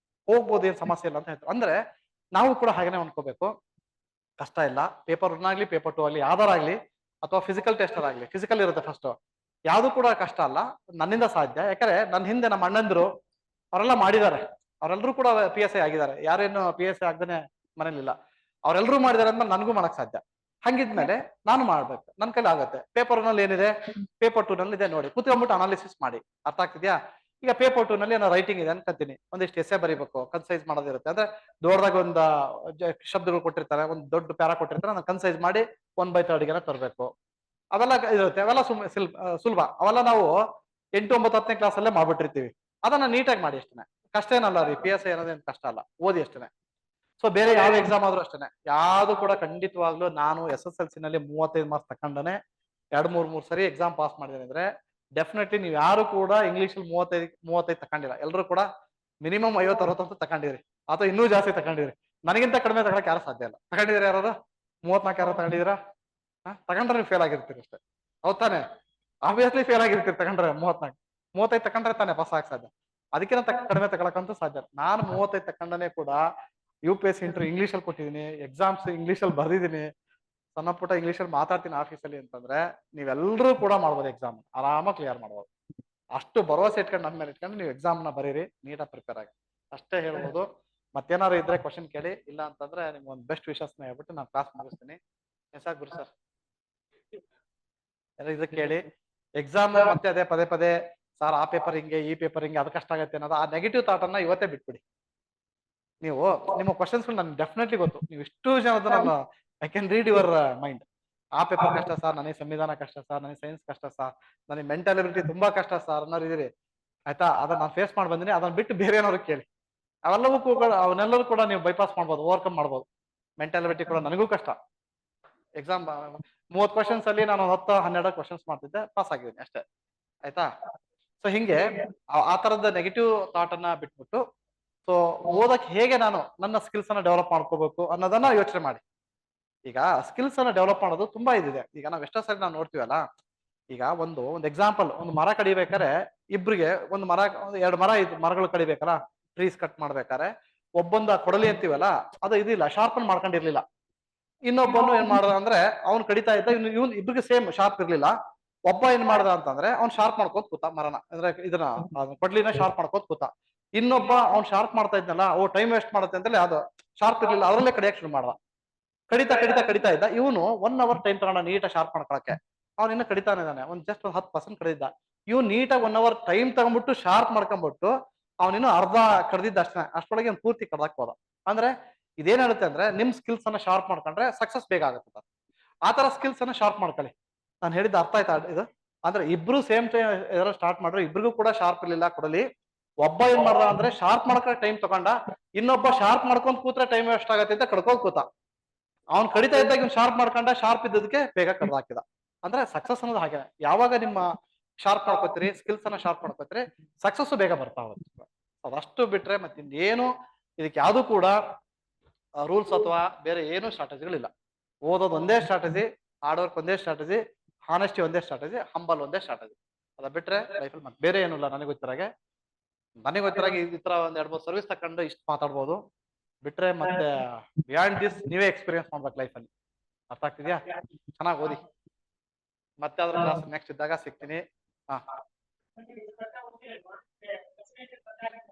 ಹೋಗ್ಬೋದು, ಏನ್ ಸಮಸ್ಯೆ ಇಲ್ಲ ಅಂತ ಹೇಳ್ತಾರೆ. ಅಂದ್ರೆ ನಾವು ಕೂಡ ಹಾಗೇನೆ ಅನ್ಕೋಬೇಕು. ಕಷ್ಟ ಇಲ್ಲ. ಪೇಪರ್ 1 ಆಗ್ಲಿ, ಪೇಪರ್ 2 ಆಗ್ಲಿ, ಯಾವ್ದಾರಾಗ್ಲಿ, ಅಥವಾ ಫಿಸಿಕಲ್ ಟೆಸ್ಟರ್ ಆಗ್ಲಿ. ಫಿಸಿಕಲ್ ಇರುತ್ತೆ ಫಸ್ಟ್, ಯಾವ್ದು ಕೂಡ ಕಷ್ಟ ಅಲ್ಲ, ನನ್ನಿಂದ ಸಾಧ್ಯ. ಯಾಕಂದ್ರೆ ನನ್ನ ಹಿಂದೆ ನಮ್ಮ ಅಣ್ಣಂದಿರು ಅವರೆಲ್ಲ ಮಾಡಿದ್ದಾರೆ, ಅವರೆಲ್ಲರೂ ಕೂಡ PSI ಆಗಿದ್ದಾರೆ. ಯಾರೇನು PSI ಆಗದೇನೆ ಮನೇಲಿಲ್ಲ, ಅವರೆಲ್ಲರೂ ಮಾಡಿದಾರೆ ಅಂದ್ರೆ ನನಗೂ ಮಾಡಕ್ ಸಾಧ್ಯ. ಹಂಗಿದ್ಮೇಲೆ ನಾನು ಮಾಡ್ಬೇಕು, ನನ್ನ ಕೈಲಿ ಆಗುತ್ತೆ. ಪೇಪರ್ ನಲ್ಲಿ ಏನಿದೆ, ಪೇಪರ್ 2 ನಲ್ಲಿ ಇದೆ ನೋಡಿ, ಕೂತ್ಕೊಂಡ್ಬಿಟ್ಟು ಅನಾಲಿಸಿಸ್ ಮಾಡಿ. ಅರ್ಥ ಆಗ್ತಿದ್ಯಾ? ಈಗ ಪೇಪರ್ 2 ನಲ್ಲಿ ಏನೋ ರೈಟಿಂಗ್ ಇದೆ ಅನ್ಕೊಂತೀನಿ, ಒಂದಿಷ್ಟು ಎಸ್ಸೆ ಬರೀಬೇಕು, ಕನ್ಸೈಸ್ ಮಾಡೋದಿರುತ್ತೆ. ಅಂದ್ರೆ ದೊಡ್ಡದಾಗ ಒಂದು ಶಬ್ದಗಳು ಕೊಟ್ಟಿರ್ತಾರೆ, ಒಂದು ದೊಡ್ಡ ಪ್ಯಾರಾ ಕೊಟ್ಟಿರ್ತಾರೆ, ನಾನು ಕನ್ಸೈಸ್ ಮಾಡಿ 1/3 ತರಬೇಕು. ಅವೆಲ್ಲ ಇರುತ್ತೆ, ಅವೆಲ್ಲ ಸುಲಭ. ಅವೆಲ್ಲ ನಾವು 8, 9, 10ನೇ ಕ್ಲಾಸಲ್ಲೇ ಮಾಡ್ಬಿಟ್ಟಿರ್ತೀವಿ. ಅದನ್ನ ನೀಟಾಗಿ ಮಾಡಿ ಅಷ್ಟೇ, ಕಷ್ಟ ಏನಲ್ಲ ರೀ. PSI ಅನ್ನೋದೇನು ಕಷ್ಟ ಅಲ್ಲ, ಓದಿ ಅಷ್ಟೇ. ಸೊ ಬೇರೆ ಯಾವ ಎಕ್ಸಾಮ್ ಆದ್ರೂ ಅಷ್ಟೇ, ಯಾವ್ದು ಕೂಡ ಖಂಡಿತವಾಗ್ಲೂ ನಾನು SSLC ನಲ್ಲಿ 35 ಮಾರ್ಕ್ಸ್ ತಕೊಂಡನೆ 2-3 ಸರಿ ಎಕ್ಸಾಮ್ ಪಾಸ್ ಮಾಡಿದ್ದೇನೆ ಅಂದ್ರೆ ಡೆಫಿನೆಟ್ಲಿ ನೀವು ಯಾರು ಕೂಡ ಇಂಗ್ಲಿಷ್ 35 ತಕೊಂಡಿಲ್ಲ. ಎಲ್ಲರೂ ಕೂಡ ಮಿನಿಮಮ್ 50-60 ತಕೊಂಡಿರಿ, ಅಥವಾ ಇನ್ನೂ ಜಾಸ್ತಿ ತಕೊಂಡಿರಿ. ನನಗಿಂತ ಕಡಿಮೆ ತಗೊಳಕ್ ಯಾರು ಸಾಧ್ಯ ಇಲ್ಲ. ತಗೊಂಡಿದ್ದೀರಾ ಯಾರು? 34 ಯಾರು ತಗೊಂಡಿದ್ದೀರಾ? ತಗೊಂಡ್ರೆ ನೀವು ಫೇಲ್ ಆಗಿರ್ತೀರಿ ಅಷ್ಟೇ, ಹೌದ್ ತಾನೆ? ಆಬ್ವಿಯಸ್ಲಿ ಫೇಲ್ ಆಗಿರ್ತೀರಿ ತಗೊಂಡ್ರೆ. 35 ತಕೊಂಡ್ರೆ ತಾನೆ ಪಾಸ್ ಆಗಕ್ ಸಾಧ್ಯ. ಅದಕ್ಕಿಂತ ಕಡಿಮೆ ತಗೊಳಕಂತೂ ಸಾಧ್ಯ. ನಾನು 35 ತಕೊಂಡನೆ ಕೂಡ UPSC ಇಂಟರ್ವ್ಯೂ ಇಂಗ್ಲಿಷ್ ಅಲ್ಲಿ ಕೊಟ್ಟಿದ್ದೀನಿ, ಎಕ್ಸಾಮ್ಸ್ ಇಂಗ್ಲಿಷ್ ಅಲ್ಲಿ ಬರ್ದಿದ್ದೀನಿ, ಸಣ್ಣ ಪುಟ್ಟ ಇಂಗ್ಲಿಷ್ ಅಲ್ಲಿ ಮಾತಾಡ್ತೀನಿ ಆಫೀಸಲ್ಲಿ ಅಂತಂದ್ರೆ ನೀವೆಲ್ಲರೂ ಕೂಡ ಮಾಡ್ಬೋದು, ಎಕ್ಸಾಮ್ ಆರಾಮಾಗಿ ಕ್ಲಿಯರ್ ಮಾಡ್ಬೋದು. ಅಷ್ಟು ಭರವಸೆ ಇಟ್ಕೊಂಡು ನನ್ನ ಮೇಲೆ ಇಟ್ಕೊಂಡು ನೀವು ಎಕ್ಸಾಮ್ ನ ಬರೀರಿ, ನೀಟಾಗಿ ಪ್ರಿಪೇರ್ ಆಗಿ, ಅಷ್ಟೇ ಹೇಳ್ಬೋದು. ಮತ್ತೇನಾದ್ರು ಇದ್ರೆ ಕ್ವಶನ್ ಕೇಳಿ, ಇಲ್ಲ ಅಂತಂದ್ರೆ ನಿಮ್ಗೆ ಒಂದು ಬೆಸ್ಟ್ ವಿಶಸ್ನ ಹೇಳ್ಬಿಟ್ಟು ನಾನು ಕ್ಲಾಸ್ ಮುಗಿಸ್ತೀನಿ. ಸಾಕು ಗುರು ಸರ್, ಎಲ್ಲ ಇದಕ್ಕೆ ಕೇಳಿ. ಎಕ್ಸಾಮ್ ಮತ್ತೆ ಅದೇ ಪದೇ ಪದೇ ಸರ್ ಆ ಪೇಪರ್ ಹಿಂಗೆ, ಈ ಪೇಪರ್ ಹಿಂಗೆ, ಅದು ಕಷ್ಟ ಆಗತ್ತೆ ಅನ್ನೋದು, ಆ ನೆಗೆಟಿವ್ ಥಾಟ್ ಅನ್ನ ಇವತ್ತೇ ಬಿಟ್ಬಿಡಿ. ನೀವು ನಿಮ್ಮ ಕ್ವಶನ್ಸ್ ನನ್ಗೆ ಡೆಫಿನೆಟ್ಲಿ ಗೊತ್ತು. ನೀವು ಇಷ್ಟು ಜನದ ನಾನು I can read your mind. ಆ ಪೇಪರ್ ಕಷ್ಟ ಸರ್, ನನಗೆ ಸಂವಿಧಾನ ಕಷ್ಟ ಸರ್, ನನಗೆ ಸೈನ್ಸ್ ಕಷ್ಟ ಸರ್, ನನಗೆ ಮೆಂಟಲ್ ಎಬಿಲಿಟಿ ತುಂಬಾ ಕಷ್ಟ ಸರ್ ಅನ್ನೋರು ಇದೀರಿ ಆಯ್ತಾ. ಅದನ್ನ ನಾನು ಫೇಸ್ ಮಾಡಿ ಬಂದಿನಿ. ಅದನ್ನ ಬಿಟ್ಟು ಬೇರೆ ಏನಾದ್ರು ಕೇಳಿ, ಅವೆಲ್ಲವೂ ಕೂಡ ಅವನ್ನೆಲ್ಲರೂ ಕೂಡ ನೀವು ಬೈಪಾಸ್ ಮಾಡ್ಬೋದು, ಓವರ್ಕಮ್ ಮಾಡ್ಬೋದು. ಮೆಂಟಲ್ ಎಬಿಲಿಟಿ ಕೂಡ ನನಗೂ ಕಷ್ಟ. ಎಕ್ಸಾಮ್ 30 ಕ್ವಶನ್ಸ್ ಅಲ್ಲಿ ನಾನು 10-12 ಕ್ವಶನ್ಸ್ ಮಾಡ್ತಿದ್ದೆ, ಪಾಸ್ ಆಗಿದ್ದೀನಿ ಅಷ್ಟೇ, ಆಯ್ತಾ. ಸೊ ಹಿಂಗೆ ಆ ತರದ ನೆಗೆಟಿವ್ ಥಾಟ್ ಅನ್ನ ಬಿಟ್ಬಿಟ್ಟು, ಸೊ ಓದಕ್ ಹೇಗೆ ನಾನು ನನ್ನ ಸ್ಕಿಲ್ಸ್ ಅನ್ನ ಡೆವಲಪ್ ಮಾಡ್ಕೋಬೇಕು ಅನ್ನೋದನ್ನ ಯೋಚನೆ ಮಾಡಿ. ಈಗ ಸ್ಕಿಲ್ಸ್ ಅನ್ನ ಡೆವಲಪ್ ಮಾಡೋದು ತುಂಬಾ ಇದಿದೆ. ಈಗ ನಾವ್ ಎಷ್ಟೋ ಸರಿ ನಾವು ನೋಡ್ತೀವಲ್ಲ, ಈಗ ಒಂದು ಎಕ್ಸಾಂಪಲ್, ಒಂದು ಮರ ಕಡಿಬೇಕಾರೆ ಇಬ್ರಿಗೆ ಒಂದು ಮರ, 2 ಮರ ಮರಗಳು ಕಡಿಬೇಕಲ್ಲ, ಟ್ರೀಸ್ ಕಟ್ ಮಾಡ್ಬೇಕಾರೆ ಒಬ್ಬೊಂದ ಕೊಡಲಿ ಅಂತೀವಲ್ಲ, ಅದು ಇದಿಲ್ಲ, ಶಾರ್ಪನ್ ಮಾಡ್ಕೊಂಡಿರ್ಲಿಲ್ಲ. ಇನ್ನೊಬ್ಬನು ಏನ್ ಮಾಡ್ದ ಅಂದ್ರೆ ಅವ್ನು ಕಡಿತಾ ಇದ್ದ, ಇವ್ನು ಇಬ್ರಿಗೆ ಸೇಮ್ ಶಾರ್ಪ್ ಇರ್ಲಿಲ್ಲ. ಒಬ್ಬ ಏನ್ ಮಾಡ್ದ ಅಂತಂದ್ರೆ ಅವ್ನ್ ಶಾರ್ಪ್ ಮಾಡ್ಕೋತ ಕೂತ ಮರನ, ಅಂದ್ರೆ ಇದನ್ನ ಕೊಡ್ಲಿನ ಶಾರ್ಪ್ ಮಾಡ್ಕೋತ ಕೂತ. ಇನ್ನೊಬ್ಬ ಅವ್ನ್ ಶಾರ್ಪ್ ಮಾಡ್ತಾ ಇದ್ನಲ್ಲ, ಟೈಮ್ ವೇಸ್ಟ್ ಮಾಡುತ್ತೆ ಅಂತೇಳಿ ಅದು ಶಾರ್ಪ್ ಇರ್ಲಿಲ್ಲ, ಅದ್ರಲ್ಲೇ ಕಡಿಯಕ್ ಶುರು ಮಾಡ್ದ. ಕಡಿತಾ ಇದ್ದ. ಇವನು 1 ಅವರ್ ಟೈಮ್ ತಗೊಂಡ ನೀಟಾಗಿ ಶಾರ್ಪ್ ಮಾಡ್ಕೊಳಕ್ಕೆ. ಅವ್ನು ಇನ್ನ ಕಡಿತಾನೆ ಇದ್ದಾನೆ, ಒಂದ್ ಜಸ್ಟ್ 10% ಕಡಿದಿದ್ದ. ಇವ್ನು ನೀಟಾಗಿ 1 ಅವರ್ ಟೈಮ್ ತಗೊಂಡ್ಬಿಟ್ಟು ಶಾರ್ಪ್ ಮಾಡ್ಕೊಂಡ್ಬಿಟ್ಟು ಅವನಿನ್ನು ಅರ್ಧ ಕಡ್ದಿದ್ದ ಅಷ್ಟೇ, ಅಷ್ಟೊಳಗೆ ಅವ್ನು ಪೂರ್ತಿ ಕಡ್ದಾಕ್ ಹೋದ. ಅಂದ್ರೆ ಇದೇನ್ ಹೇಳುತ್ತೆ ಅಂದ್ರೆ, ನಿಮ್ ಸ್ಕಿಲ್ಸ್ ಅನ್ನ ಶಾರ್ಪ್ ಮಾಡ್ಕೊಂಡ್ರೆ ಸಕ್ಸಸ್ ಬೇಗ ಆಗುತ್ತೆ. ಆ ತರ ಸ್ಕಿಲ್ಸ್ ಅನ್ನ ಶಾರ್ಪ್ ಮಾಡ್ಕೊಳ್ಳಿ. ನಾನು ಹೇಳಿದ ಅರ್ಥ ಆಯ್ತಾ ಇದು? ಅಂದ್ರೆ ಇಬ್ರು ಸೇಮ್ ಟೈಮ್ ಯಾರೋ ಸ್ಟಾರ್ಟ್ ಮಾಡ್ರು, ಇಬ್ರಿಗೂ ಕೂಡ ಶಾರ್ಪ್ ಇರ್ಲಿಲ್ಲ ಕೊಡಲಿ. ಒಬ್ಬ ಏನ್ ಮಾಡ್ದ ಅಂದ್ರೆ ಶಾರ್ಪ್ ಮಾಡ್ಕೊಂಡ್ ಟೈಮ್ ತಗೊಂಡ, ಇನ್ನೊಬ್ಬ ಶಾರ್ಪ್ ಮಾಡ್ಕೊಂಡ್ ಕೂತ್ರೆ ಟೈಮ್ ವೇಸ್ಟ್ ಆಗತ್ತೆ ಅಂತ ಕಡ್ಕೊಂಡ್ ಕೂತ. ಅವ್ನ್ ಕಡಿತಾ ಇದ್ದಾಗ ಇವ್ನು ಶಾರ್ಪ್ ಮಾಡ್ಕೊಂಡ, ಶಾರ್ಪ್ ಇದ್ದದಕ್ಕೆ ಬೇಗ ಕಡ್ದು ಹಾಕಿದ. ಅಂದ್ರೆ ಸಕ್ಸಸ್ ಅನ್ನೋದು ಹಾಗೆ, ಯಾವಾಗ ನಿಮ್ಮ ಶಾರ್ಪ್ ಮಾಡ್ಕೋತೀರಿ, ಸ್ಕಿಲ್ಸ್ ಅನ್ನ ಶಾರ್ಪ್ ಮಾಡ್ಕೋತೀರಿ, ಸಕ್ಸಸ್ ಬೇಗ ಬರ್ತಾ ಹೋಗುತ್ತೆ. ಅದಷ್ಟು ಬಿಟ್ರೆ ಮತ್ತೆ ಇನ್ನೇನು ಇದಕ್ಕೆ ಯಾವ್ದು ಕೂಡ ರೂಲ್ಸ್ ಅಥವಾ ಬೇರೆ ಏನು ಸ್ಟ್ರಾಟಜಿಗಳಿಲ್ಲ. ಓದೋದು ಒಂದೇ ಸ್ಟ್ರಾಟಜಿ, ಹಾರ್ಡ್ ವರ್ಕ್ ಒಂದೇ ಸ್ಟ್ರಾಟಜಿ, ಹಾನೆಸ್ಟಿ ಒಂದೇ ಸ್ಟ್ರಾಟಜಿ, ಹಂಬಲ್ ಒಂದೇ ಸ್ಟ್ರಾಟಜಿ. ಅದ ಬಿಟ್ರೆ ಲೈಫಲ್ಲಿ ಮತ್ತೆ ಬೇರೆ ಏನಿಲ್ಲ. ನನಗೆ ಗೊತ್ತಿರಾಗೆ ಈ ತರ ಒಂದ್ 2-3 ಸರ್ವಿಸ್ ತಕೊಂಡು ಇಷ್ಟು ಮಾತಾಡ್ಬೋದು. ಬಿಟ್ರೆ ಮತ್ತೆ ಬಿಯಾಂಡ್ ದಿಸ್ ನೀವೇ ಎಕ್ಸ್ಪೀರಿಯನ್ಸ್ ಮಾಡ್ಬೇಕು ಲೈಫಲ್ಲಿ. ಅರ್ಥ ಆಗ್ತಿದ್ಯಾ? ಚೆನ್ನಾಗಿ ಓದಿ. ಮತ್ತೆ ಅದ್ರ ಕ್ಲಾಸ್ ನೆಕ್ಸ್ಟ್ ಇದ್ದಾಗ ಸಿಗ್ತೀನಿ. ಹಾ,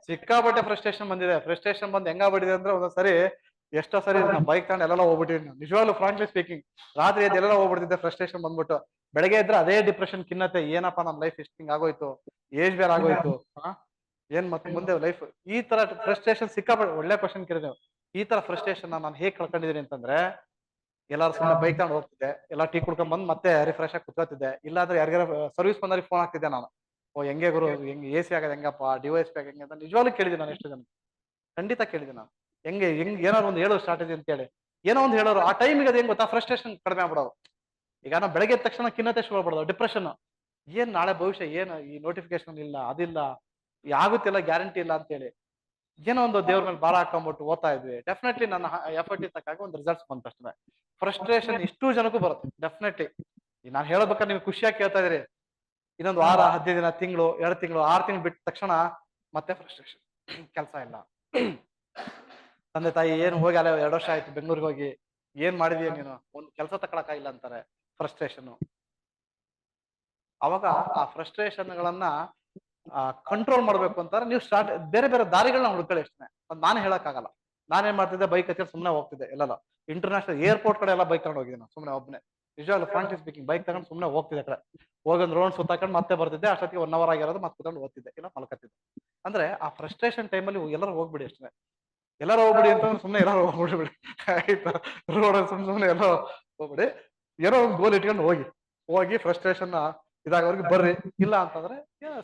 ಸಿಕ್ಕಾಪಟ್ಟೆ ಫ್ರಸ್ಟ್ರೇಷನ್ ಬಂದಿದೆ. ಫ್ರಸ್ಟ್ರೇಷನ್ ಬಂದು ಹೆಂಗಾಗ್ಬಿಟ್ಟಿದೆ ಅಂದ್ರೆ, ಒಂದೊಂದ್ಸರಿ ಎಷ್ಟೋ ಸರಿ ಬೈಕ್ ತಗೊಂಡು ಎಲ್ಲೆಲ್ಲ ಹೋಗ್ಬಿಟ್ಟಿದ್ದೀನಿ. ನಿಜವಾಗ್ಲೂ ಫ್ರಾಂಕ್ಲಿ ಸ್ಪೀಕಿಂಗ್, ರಾತ್ರಿ ಎದ್ದು ಎಲ್ಲೆಲ್ಲ ಹೋಗ್ಬಿಡ್ತಿದ್ದೆ ಫ್ರಸ್ಟ್ರೇಷನ್ ಬಂದ್ಬಿಟ್ಟು. ಬೆಳಗ್ಗೆ ಇದ್ರೆ ಅದೇ ಡಿಪ್ರೆಷನ್ ಖಿನ್ನತೆ, ಏನಪ್ಪಾ ನಮ್ ಲೈಫ್ ಇಷ್ಟ ಹಿಂಗ್ ಆಗೋಯ್ತು, ಏಜ್ ಬೇರೆ ಆಗೋಯ್ತು, ಏನ್ ಮತ್ತೆ ಮುಂದೆ ಲೈಫ್. ಈ ತರ ಫ್ರಸ್ಟ್ರೇಷನ್ ಸಿಕ್ಕಾಪಟ್ಟೆ. ಒಳ್ಳೆ ಕ್ವಶನ್ ಕೇಳಿದೆವು. ಈ ತರ ಫ್ರಸ್ಟ್ರೇಷನ್ ನಾನು ಹೇಗ್ ಕಳ್ಕೊಂಡಿದ್ದೀನಿ ಅಂತಂದ್ರೆ, ಎಲ್ಲಾರು ಸುಮ್ಮನೆ ಬೈಕ್ ತಗೊಂಡು ಹೋಗ್ತಿದ್ದೆ, ಎಲ್ಲ ಟೀ ಕುಡ್ಕೊಂಡ್ ಬಂದ್ ಮತ್ತೆ ರಿಫ್ರೆಶ್ ಆಗಿ ಕುತ್ಕೋತಿದ್ದೆ. ಇಲ್ಲಾಂದ್ರೆ ಯಾರಿಗಾರ ಸರ್ವಿಸ್ ಬಂದ್ರೆ ಫೋನ್ ಹಾಕ್ತಿದ್ದೆ ನಾನು. ಓ ಹೆಂಗೆ ಗುರು, ಹೆಂಗ್ AC ಆಗೋದು ಹೆಂಗಪ್ಪ, ಡಿವೈಸ್ ಬ್ಯಾಗ್ ಹೆಂಗೆ ಅಂತ ನಿಜವಾಗ್ಲೂ ಕೇಳಿದ್ದೀನಿ ನಾನು. ಎಷ್ಟು ಜನ ಖಂಡಿತ ಕೇಳಿದ್ದೀನಿ ನಾನು. ಹೆಂಗ್ ಏನಾದ್ರು ಒಂದು ಹೇಳೋ ಸ್ಟ್ರಾಟಜಿ ಅಂತ ಹೇಳಿ, ಏನೋ ಒಂದು ಹೇಳೋರು. ಆ ಟೈಮಿಗೆ ಅದು ಹೆಂಗ್ ಗೊತ್ತಾ, ಫ್ರಸ್ಟ್ರೇಷನ್ ಕಡಿಮೆ ಆಗ್ಬಿಡೋದು. ಈಗ ನಾವು ಬೆಳಗ್ಗೆ ಎದ್ದ ತಕ್ಷಣ ಖಿನ್ನತೆ ಶುರು ಆಗ್ಬಿಡೋದು, ಡಿಪ್ರೆಷನ್. ಏನ್ ನಾಳೆ ಭವಿಷ್ಯ, ಏನು ಈ ನೋಟಿಫಿಕೇಶನ್ ಇಲ್ಲ, ಅದಿಲ್ಲ, ಆಗುತ್ತಿಲ್ಲ, ಗ್ಯಾರಂಟಿ ಇಲ್ಲ ಅಂತೇಳಿ ಏನೋ ಒಂದು ದೇವ್ರ ಮೇಲೆ ಭಾರ ಹಾಕೊಂಡ್ಬಿಟ್ಟು ಓದ್ತಾ ಇದ್ವಿ. ಡೆಫಿನೆಟ್ಲಿ ನನ್ನ ಎಫರ್ಟ್ ತಕ್ಕಾಗ ಒಂದು ರಿಸಲ್ಟ್ಸ್ ಬಂತು ಅಷ್ಟೇ. ಫ್ರಸ್ಟ್ರೇಷನ್ ಇಷ್ಟು ಜನಕ್ಕೂ ಬರುತ್ತೆ ಡೆಫಿನೆಟ್ಲಿ. ನಾನು ಹೇಳ್ಬೇಕಾದ್ರೆ ನೀವು ಖುಷಿಯಾಗಿ ಕೇಳ್ತಾ ಇದೀರಿ. ಇನ್ನೊಂದು ವಾರ, 15 ದಿನ, ತಿಂಗಳು, 2 ತಿಂಗಳು, 6 ತಿಂಗಳು ಬಿಟ್ಟ ತಕ್ಷಣ ಮತ್ತೆ ಫ್ರಸ್ಟ್ರೇಷನ್. ಕೆಲಸ ಇಲ್ಲ, ತಂದೆ ತಾಯಿ ಏನು ಹೋಗಿ ಅಲ್ಲ 2 ವರ್ಷ ಆಯ್ತು ಬೆಂಗಳೂರಿಗೆ ಹೋಗಿ, ಏನ್ ಮಾಡಿದೀಯ ನೀನು, ಒಂದು ಕೆಲಸ ತಗೊಳಕ್ಕಾಗಿಲ್ಲ ಅಂತಾರೆ. ಫ್ರಸ್ಟ್ರೇಷನ್. ಅವಾಗ ಆ ಫ್ರಸ್ಟ್ರೇಷನ್ಗಳನ್ನ ಕಂಟ್ರೋಲ್ ಮಾಡ್ಬೇಕು ಅಂತಾರೆ ನೀವು ಬೇರೆ ಬೇರೆ ದಾರಿಗಳನ್ನ ಹುಡ್ಕೊಳ್ಳಿ ಅಷ್ಟೇ. ಅದ್ ನಾನು ಹೇಳಕ್ಕಾಗಲ್ಲ. ನಾನೇನ್ ಮಾಡ್ತಿದ್ದೆ, ಬೈಕ್ ಹತ್ತಿರ ಸುಮ್ಮನೆ ಹೋಗ್ತಿದ್ದೆ ಎಲ್ಲೆಲ್ಲ. ಇಂಟರ್ನ್ಯಾಷನಲ್ ಏರ್ಪೋರ್ಟ್ ಕಡೆ ಎಲ್ಲ ಬೈಕ್ ತಗೊಂಡು ಹೋಗಿದ್ದೆ ನಾನು ಸುಮ್ಮನೆ ಒಬ್ಬನೇ. ನಿಜವಾಗ್ಲೂ ಫ್ರಾಂಕ್ಲಿ ಸ್ಪೀಕಿಂಗ್ ಬೈಕ್ ತಗೊಂಡು ಸುಮ್ಮನೆ ಹೋಗ್ತಿದ್ದೆ ಕಡೆ. ಹೋಗೊಂದು ರೌಂಡ್ ಸುತ್ತಾಕೊಂಡು ಮತ್ತೆ ಬರ್ತಿದ್ದೆ. ಅಷ್ಟೊತ್ತಿಗೆ 1 hour ಆಗಿರೋದು, ಮತ್ತೆ ಕುತ್ಕೊಂಡು ಓದ್ತಿದ್ದೆ ಇಲ್ಲ ಮಲ್ಕತ್ತಿದ್ದೆ. ಅಂದ್ರೆ ಆ ಫ್ರಸ್ಟ್ರೇಷನ್ ಟೈಮಲ್ಲಿ ಎಲ್ಲರೂ ಹೋಗ್ಬಿಡಿ ಅಷ್ಟೇ. ಎಲ್ಲರೂ ಹೋಗ್ಬಿಡಿ ಅಂತಂದ್ರೆ ಸುಮ್ಮನೆ ಎಲ್ಲರೂ ಹೋಗ್ಬಿಡ್ಬಿಡಿ ಆಯ್ತಾ. ರೋಡಲ್ಲಿ ಸುಮ್ಮನೆ ಎಲ್ಲೋ ಹೋಗ್ಬಿಡಿ. ಏನೋ ಒಂದು ಗೋಲ್ ಇಟ್ಕೊಂಡು ಹೋಗಿ ಫ್ರಸ್ಟ್ರೇಷನ್ ಇದಾಗೋರ್ಗೆ ಬರ್ರಿ. ಇಲ್ಲ ಅಂತಂದ್ರೆ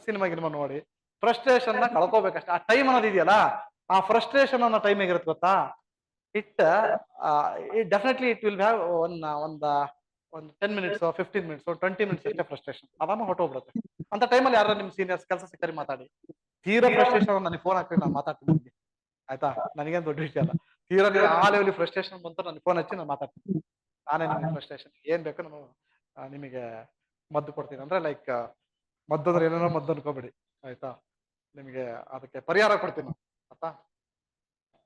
ಸಿನಿಮಾ ಗಿನಿಮಾ ನೋಡಿ ಫ್ರಸ್ಟ್ರೇಷನ್ ನ ಕಳ್ಕೋಬೇಕಷ್ಟೇ. ಆ ಟೈಮ್ ಅನ್ನೋದು ಇದೆಯಲ್ಲ, ಆ ಫ್ರಸ್ಟ್ರೇಷನ್ ಅನ್ನೋ ಟೈಮ್ ಹೇಗಿರುತ್ತೆ ಗೊತ್ತಾ, it definitely it will have ಒಂದು 10 minutes 15 minutes 20 minutes ಅಷ್ಟೇ ಫ್ರಸ್ಟ್ರೇಷನ್, ಆರಾಮ ಹೊಟ್ಟೋಗ್ಬಿಡುತ್ತೆ. ಅಂತ ಟೈಮಲ್ಲಿ ಯಾರು ನಿಮ್ ಸೀನಿಯರ್ಸ್ ಕೆಲಸ ಸಿಕ್ಕರಿ ಮಾತಾಡಿ. ತೀರಾ ಫ್ರಸ್ಟ್ರೇಷನ್ ನನಗೆ ಫೋನ್ ಹಾಕಿ ನಾನು ಮಾತಾಡ್ತೀನಿ ನಿಮ್ಗೆ ಆಯ್ತಾ. ನನಗೇನು ದೊಡ್ಡ ವಿಷಯ ಅಲ್ಲ. ತೀರಾ ನೀವು ಆ ಲೆವೆಲ್ ಫ್ರಸ್ಟ್ರೇಷನ್ ಬಂತು ನನಗೆ ಫೋನ್ ಹಚ್ಚಿ ನಾನು ಮಾತಾಡ್ತೀನಿ. ನಾನೇ ನಿಮಗೆ ಫ್ರಸ್ಟ್ರೇಷನ್ ಏನ್ ಬೇಕು ನಾನು ನಿಮಗೆ ಮದ್ದು ಕೊಡ್ತೀನಿ. ಅಂದ್ರೆ ಲೈಕ್ ಮದ್ದು ಅಂದ್ರೆ ಏನೇನೋ ಮದ್ದು ಅನ್ಕೋಬೇಡಿ ಆಯ್ತಾ. ನಿಮಗೆ ಅದಕ್ಕೆ ಪರಿಹಾರ ಕೊಡ್ತೀನಿ ನಾನು ಆಯ್ತಾ.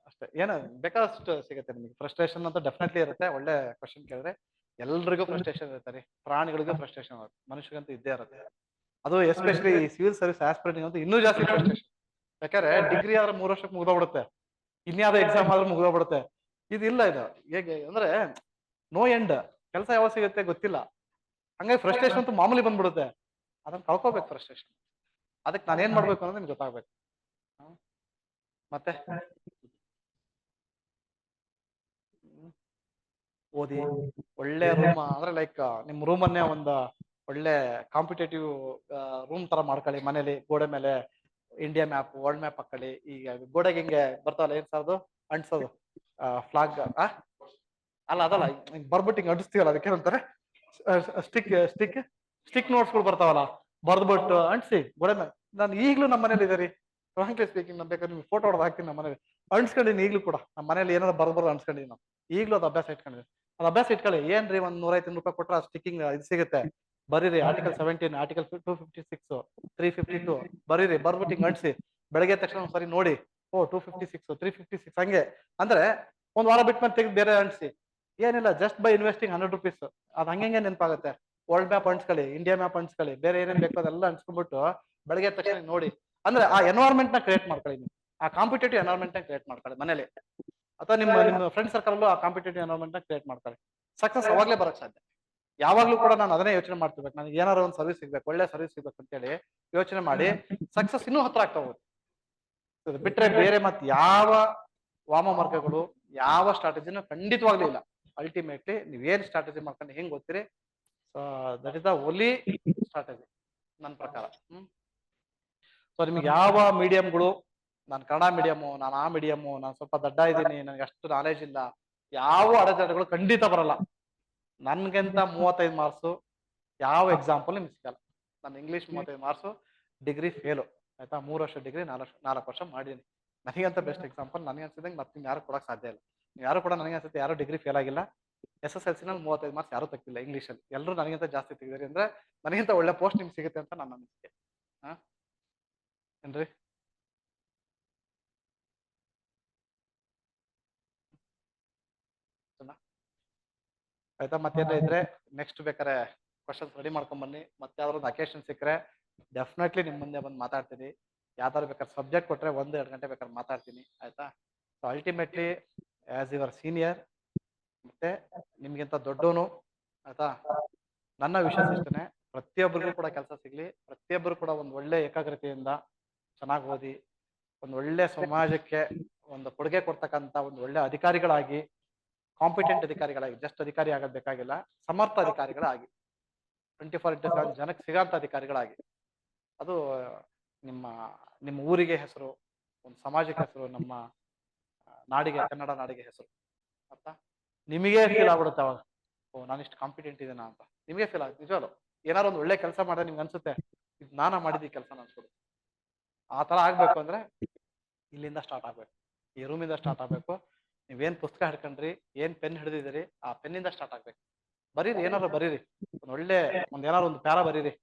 ಅಷ್ಟೇ, ಏನು ಬೇಕಾದಷ್ಟು ಸಿಗುತ್ತೆ ನಿಮಗೆ. ಫ್ರಸ್ಟ್ರೇಷನ್ ಅಂತ ಡೆಫಿನೆಟ್ಲಿ ಇರುತ್ತೆ. ಒಳ್ಳೆ ಕ್ವಶನ್ ಕೇಳಿದ್ರೆ. ಎಲ್ರಿಗೂ ಫ್ರಸ್ಟ್ರೇಷನ್ ಇರುತ್ತೆ ರೀ. ಪ್ರಾಣಿಗಳಿಗೂ ಫ್ರಸ್ಟ್ರೇಷನ್ ಇರುತ್ತೆ, ಮನುಷ್ಯರಿಗಂತೂ ಇದ್ದೇ ಇರುತ್ತೆ. ಅದು ಎಸ್ಪೆಷಲಿ ಸಿವಿಲ್ ಸರ್ವಿಸ್ ಆಸ್ಪಿರೆಂಟ್ ಅಂತೂ ಇನ್ನೂ ಜಾಸ್ತಿ ಫ್ರಸ್ಟ್ರೇಷನ್. ಯಾಕಂದ್ರೆ ಡಿಗ್ರಿ ಆದ್ರೆ 3 ವರ್ಷಕ್ಕೆ ಮುಗ್ದೋಗ್ಬಿಡುತ್ತೆ. ಇನ್ಯಾವುದೋ ಎಕ್ಸಾಮ್ ಆದ್ರೂ ಮುಗ್ದೋಗ್ಬಿಡುತ್ತೆ. ಇದಿಲ್ಲ ಇದು. ಹೇಗೆ ಅಂದ್ರೆ ನೋ ಎಂಡ್. ಕೆಲಸ ಯಾವಾಗ ಸಿಗುತ್ತೆ ಗೊತ್ತಿಲ್ಲ. ಹಂಗಾಗಿ ಫ್ರಸ್ಟ್ರೇಷನ್ ಅಂತೂ ಮಾಮೂಲಿ ಬಂದ್ಬಿಡುತ್ತೆ. ಅದನ್ನ ಕಳ್ಕೋಬೇಕು ಫ್ರಸ್ಟ್ರೇಷನ್. ಅದಕ್ಕೆ ನಾನು ಏನ್ ಮಾಡ್ಬೇಕು ಅನ್ನೋದು ನಿಮ್ಗೆ ಗೊತ್ತಾಗ್ಬೇಕು. ಮತ್ತೆ ಓದಿ ಒಳ್ಳೆ ರೂಮ್ ಅಂದ್ರೆ ಲೈಕ್ ನಿಮ್ ರೂಮ್ ಅನ್ನೇ ಒಂದು ಒಳ್ಳೆ ಕಾಂಪಿಟೇಟಿವ್ ರೂಮ್ ತರ ಮಾಡ್ಕೊಳ್ಳಿ. ಮನೇಲಿ ಗೋಡೆ ಮೇಲೆ ಇಂಡಿಯಾ ಮ್ಯಾಪ್, ವರ್ಲ್ಡ್ ಮ್ಯಾಪ್ ಹಾಕೊಳ್ಳಿ. ಈಗ ಗೋಡೆಗೆ ಹಿಂಗೆ ಬರ್ತಾವಲ್ಲ ಏನ್ ಸಾರ್ದು ಅಂಟಿಸೋದು ಫ್ಲಾಗ್ ಅಲ್ಲ ಅದಲ್ಲ, ಹಿಂಗ್ ಬರ್ಬಿಟ್ಟು ಹಿಂಗ್ ಅಂಟಿಸ್ತೀವಲ್ಲ ಅದಕ್ಕೆ ಏನಂತಾರೆ, ಸ್ಟಿಕ್ ನೋಟ್ಸ್ಗಳು ಬರ್ತಾವಲ್ಲ, ಬರ್ದ್ಬಿಟ್ಟು ಅಂಟಿಸಿ ಗೋಡೆ ಮೇಲೆ. ನಾನು ಈಗಲೂ ನಮ್ಮ ಮನೇಲಿ ಇದೆ ರೀ. ಫ್ರಾಂಕ್ಲಿ ಸ್ಪೀಕಿಂಗ್ ನಾನು ಬೇಕಾದ್ರೆ ನಿಮ್ಗೆ ಫೋಟೋ ಹೊಡೆದು ಹಾಕ್ತೀನಿ. ನಮ್ಮ ಮನೇಲಿ ಅಂಟಿಸ್ಕೊಂಡಿನಿ ಈಗಲೂ ಕೂಡ. ನಮ್ಮ ಮನೇಲಿ ಏನಾದ್ರು ಬರ್ದು ಅಂಟಿಸ್ಕೊಂಡಿನಿ ನಾವು. ಈಗಲೂ ಅದು ಅಭ್ಯಾಸ ಇಟ್ಕೊಂಡಿದ್ದೀನಿ. ಅದು ಅಭ್ಯಾಸ ಇಟ್ಕೊಳ್ಳಿ. ಏನ್ರಿ ಒಂದ್ 150 ರೂಪಾಯಿ ಕೊಟ್ರೆ ಸ್ಟಿಕ್ಕಿಂಗ್ ಇದು ಸಿಗುತ್ತೆ. ಬರೀರಿ ಆರ್ಟಿಕಲ್ 17, ಆರ್ಟಿಕಲ್ 256, 352 ಬರೀರಿ. ಬರ್ಬಿಟ್ಟು ಹಿಂಗ್ ಅಂಟಿಸಿ. ಬೆಳಗ್ಗೆ ತಕ್ಷಣ ಒಂದ್ಸರಿ ನೋಡಿ, ಓ 256 356 ಹಂಗೆ. ಅಂದ್ರೆ ಒಂದ್ ವಾರ ಬಿಟ್ಟು ಮತ್ತೆ ತೆಗೆದು ಬೇರೆ ಅಂಟಿಸಿ. ಏನಿಲ್ಲ, ಜಸ್ಟ್ ಬೈ ಇನ್ವೆಸ್ಟಿಂಗ್ 100 rupees ಅದು ಹಂಗೆ ನೆನಪಾಗುತ್ತೆ. ವರ್ಲ್ಡ್ ಮ್ಯಾಪ್ ಅಂಟಿಸ್ಕೊಳ್ಳಿ, ಇಂಡಿಯಾ ಮ್ಯಾಪ್ ಅಂಟಿಸ್ಕೊಳ್ಳಿ, ಬೇರೆ ಏನೇನ್ ಬೇಕೋ ಅದೆಲ್ಲ ಅಂಟಿಸ್ಕೊಂಡ್ಬಿಟ್ಟು ಬೆಳಗ್ಗೆ ತಕ್ಷಣ ನೋಡಿ. ಅಂದ್ರೆ ಆ ಎನ್ವೈರನ್ಮೆಂಟ್ ನ ಕ್ರಿಯೇಟ್ ಮಾಡ್ಕೊಳ್ಳಿ ನೀವು. ಆ ಕಾಂಪಿಟೇಟಿವ್ ಎನ್ವೈರನ್ಮೆಂಟ್ ನ ಕ್ರಿಯೇಟ್ ಮಾಡ್ಕೊಳ್ಳಿ ಮನೇಲಿ. ಅಥವಾ ನಿಮ್ಮ ಫ್ರೆಂಡ್ ಸರ್ಕಲ್ ಅಲ್ಲೂ ಆ ಕಾಂಪಿಟೇಟಿವ್ ಎನ್ವೈರನ್ಮೆಂಟ್ ನ ಕ್ರಿಯೇಟ್ ಮಾಡ್ಕೊಳ್ಳಿ. ಸಕ್ಸಸ್ ಅವಾಗ್ಲೇ ಬರಕ್ ಸಾಧ್ಯ. ಯಾವಾಗ್ಲೂ ಕೂಡ ನಾನು ಅದನ್ನೇ ಯೋಚನೆ ಮಾಡ್ತಿರ್ಬೇಕು. ನನಗೆ ಏನಾದ್ರು ಒಂದು ಸರ್ವಿಸ್ ಸಿಗ್ಬೇಕು, ಒಳ್ಳೆ ಸರ್ವಿಸ್ ಸಿಗ್ಬೇಕು ಅಂತೇಳಿ ಯೋಚನೆ ಮಾಡಿ ಸಕ್ಸಸ್ ಇನ್ನೂ ಹತ್ರ ಆಗ್ತಾ ಹೋಗುತ್ತೆ. ಬಿಟ್ರೆ ಬೇರೆ ಮತ್ತೆ ಯಾವ ವಾಮ ಮಾರ್ಗಗಳು, ಯಾವ ಸ್ಟ್ರಾಟಜಿನೂ ಖಂಡಿತವಾಗ್ಲೂ ಇಲ್ಲ. ಅಲ್ಟಿಮೇಟ್ಲಿ ನೀವ್ ಏನ್ ಸ್ಟ್ರಾಟಜಿ ಮಾಡ್ಕೊಂಡು ಹೆಂಗ್ ಗೊತ್ತೀರಿ, that is the only strategy ನನ್ನ ಪ್ರಕಾರ. ಸೊ ನಿಮ್ಗೆ ಯಾವ ಮೀಡಿಯಂಗಳು, ನಾನು ಕನ್ನಡ ಮೀಡಿಯಮು, ನಾನು ಆ ಮೀಡಿಯಮು, ನಾನು ಸ್ವಲ್ಪ ದಡ್ಡ ಇದ್ದೀನಿ, ನನಗೆ ಅಷ್ಟು ನಾಲೆಜ್ ಇಲ್ಲ, ಯಾವ ಅಡೆತಡೆಗಳು ಖಂಡಿತ ಬರಲ್ಲ. ನನ್ಗಿಂತ 35 ಮಾರ್ಕ್ಸು ಯಾವ ಎಕ್ಸಾಂಪಲ್ ನಿಮ್ಗೆ ಸಿಗಲ್ಲ. ನಾನು ಇಂಗ್ಲೀಷ್ 35 ಮಾರ್ಕ್ಸು, ಡಿಗ್ರಿ ಫೇಲು ಆಯ್ತಾ. 3 ವರ್ಷ ಡಿಗ್ರಿ, 4 ವರ್ಷ ಮಾಡಿದ್ದೀನಿ. ನನಗಂತ ಬೆಸ್ಟ್ ಎಕ್ಸಾಂಪಲ್. ನನಗೆ ಅನ್ಸಿದಂಗೆ ಮತ್ತೆ ನಿಮ್ಗೆ ಯಾರು ಕೊಡಕ್ ಸಾಧ್ಯ ಇಲ್ಲ. ಯಾರು ಕೂಡ ನನಗೆ ಅನ್ಸುತ್ತೆ ಯಾರು ಡಿಗ್ರಿ ಫೇಲ್ ಆಗಿಲ್ಲ. SSLC ನಲ್ಲಿ 35 ಮಾರ್ಕ್ಸ್ ಯಾರು ತೆಗ್ದಿಲ್ಲ ಇಂಗ್ಲೀಷಲ್ಲಿ. ಎಲ್ಲರೂ ನನಗಿಂತ ಜಾಸ್ತಿ ತೆಗೆದಿರಿ ಅಂದ್ರೆ ನನಗಿಂತ ಒಳ್ಳೆ ಪೋಸ್ಟ್ ನಿಮ್ಗೆ ಸಿಗುತ್ತೆ ಅಂತ ನನ್ನ ಅನಿಸಿಕೆ. ಏನ್ರಿ? ಆಯ್ತಾ. ಮತ್ತೇನ ಇದ್ರೆ ನೆಕ್ಸ್ಟ್ ಬೇಕಾರೆ ಕ್ವಶನ್ಸ್ ರೆಡಿ ಮಾಡ್ಕೊಂಡ್ ಬನ್ನಿ. ಮತ್ತೆ ಯಾವ್ದಾದ್ರು ಒಂದು ಅಕೇಶನ್ ಸಿಕ್ಕರೆ ಡೆಫಿನೆಟ್ಲಿ ನಿಮ್ ಮುಂದೆ ಬಂದು ಮಾತಾಡ್ತೀನಿ. ಯಾವ್ದಾದ್ರು ಬೇಕಾದ್ರೆ ಸಬ್ಜೆಕ್ಟ್ ಕೊಟ್ರೆ 1-2 ಗಂಟೆ ಬೇಕಾದ್ರೆ ಮಾತಾಡ್ತೀನಿ ಆಯ್ತಾ. So ultimately as your senior, ಮತ್ತೆ ನಿಮ್ಗಿಂತ ದೊಡ್ಡವನು ಆಯ್ತಾ, ನನ್ನ ವಿಷಯ ಇಷ್ಟನೇ. ಪ್ರತಿಯೊಬ್ಬರಿಗೂ ಕೂಡ ಕೆಲಸ ಸಿಗ್ಲಿ, ಪ್ರತಿಯೊಬ್ಬರು ಕೂಡ ಒಂದು ಒಳ್ಳೆ ಏಕಾಗ್ರತೆಯಿಂದ ಚೆನ್ನಾಗಿ ಓದಿ ಒಂದು ಒಳ್ಳೆ ಸಮಾಜಕ್ಕೆ ಒಂದು ಕೊಡುಗೆ ಕೊಡ್ತಕ್ಕಂತ ಒಂದು ಒಳ್ಳೆ ಅಧಿಕಾರಿಗಳಾಗಿ, ಕಾಂಪಿಟೆಂಟ್ ಅಧಿಕಾರಿಗಳಾಗಿ, ಜಸ್ಟ್ ಅಧಿಕಾರಿ ಆಗೋದ್ ಬೇಕಾಗಿಲ್ಲ, ಸಮರ್ಥ ಅಧಿಕಾರಿಗಳಾಗಿ 24/7 ಜನಕ್ಕೆ ಸಿಗಂತ ಅಧಿಕಾರಿಗಳಾಗಿ. ಅದು ನಿಮ್ಮ ನಿಮ್ಮ ಊರಿಗೆ ಹೆಸರು, ಒಂದು ಸಮಾಜಕ್ಕೆ ಹೆಸರು, ನಮ್ಮ ನಾಡಿಗೆ, ಕನ್ನಡ ನಾಡಿಗೆ ಹೆಸರು ಅಂತ ನಿಮಗೆ ಫೀಲ್ ಆಗ್ಬಿಡುತ್ತೆ ಅವಾಗ. ಓ ನಾನಿಷ್ಟು ಕಾಂಪಿಟೆಂಟ್ ಇದೀನಾ ಅಂತ ನಿಮಗೆ ಫೀಲ್ ಆಗುತ್ತೆ. ನಿಜವಲ್ಲ ಏನಾರು ಒಂದು ಒಳ್ಳೆ ಕೆಲಸ ಮಾಡಿದ್ರೆ ನಿಮ್ಗೆ ಅನ್ಸುತ್ತೆ ಇದು ನಾನಾ ಮಾಡಿದ ಕೆಲಸ ಅನ್ಸ್ಬಿಡುತ್ತೆ. ಆ ತರ ಆಗ್ಬೇಕು ಅಂದ್ರೆ ಇಲ್ಲಿಂದ ಸ್ಟಾರ್ಟ್ ಆಗ್ಬೇಕು, ಈ ರೂಮಿಂದ ಸ್ಟಾರ್ಟ್ ಆಗ್ಬೇಕು. ನೀವೇನ್ ಪುಸ್ತಕ ಹಿಡ್ಕೊಂಡ್ರಿ, ಏನ್ ಪೆನ್ ಹಿಡಿದಿದ್ದೀರಿ, ಆ ಪೆನ್ನಿಂದ ಸ್ಟಾರ್ಟ್ ಆಗ್ಬೇಕು. ಬರೀರಿ, ಏನಾರು ಬರೀರಿ, ಏನಾರು ಒಂದು ಪ್ಯಾರ ಬರೀರಿ.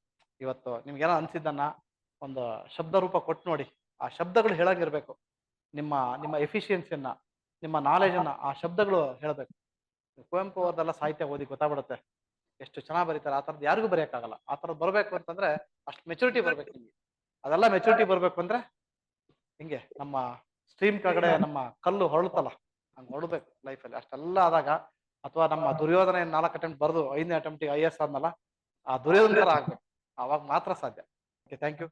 ಇವತ್ತು ನಿಮ್ಗೆ ಏನೋ ಅನ್ಸಿದ್ದನ್ನ ಒಂದು ಶಬ್ದ ರೂಪ ಕೊಟ್ಟು ನೋಡಿ. ಆ ಶಬ್ದಗಳು ಹೇಳಂಗಿರ್ಬೇಕು. ನಿಮ್ಮ ನಿಮ್ಮ ಎಫಿಷಿಯನ್ಸಿಯನ್ನ, ನಿಮ್ಮ ನಾಲೆಜ್ ಅನ್ನ ಆ ಶಬ್ದಗಳು ಹೇಳ್ಬೇಕು. ಕುವೆಂಪು ಅವ್ರದೆಲ್ಲ ಸಾಹಿತ್ಯ ಓದಿ ಗೊತ್ತಾಗ್ಬಿಡುತ್ತೆ. ಎಷ್ಟು ಚೆನ್ನಾಗಿ ಬರೀತಾರೆ ಆ ಥರದ್ದು ಯಾರಿಗೂ ಬರೆಯಕ್ಕಾಗಲ್ಲ. ಆ ಥರದ್ದು ಬರ್ಬೇಕು ಅಂತಂದ್ರೆ ಅಷ್ಟು ಮೆಚುರಿಟಿ ಬರ್ಬೇಕು ನಿಮ್ಗೆ. ಅದೆಲ್ಲ ಮೆಚುರಿಟಿ ಬರ್ಬೇಕು ಅಂದ್ರೆ ಹಿಂಗೆ ನಮ್ಮ ಸ್ಟ್ರೀಮ್ ಕೆಳಗಡೆ ನಮ್ಮ ಕಲ್ಲು ಹೊರಳುತ್ತಲ್ಲ ಹಂಗ್ ಹೊರಡ್ಬೇಕು ಲೈಫಲ್ಲಿ. ಅಷ್ಟೆಲ್ಲ ಆದಾಗ ಅಥವಾ ನಮ್ಮ ದುರ್ಯೋಧನ 4 ಅಟೆಂಪ್ಟ್ ಬರೆದು 5ನೇ ಅಟೆಂಪ್ಟಿಗೆ IAS ಆದ್ನಲ್ಲ, ಆ ದುರ್ಯೋಧನ ತರ ಆಗ್ಬೇಕು. ಅವಾಗ ಮಾತ್ರ ಸಾಧ್ಯ. Okay, thank you.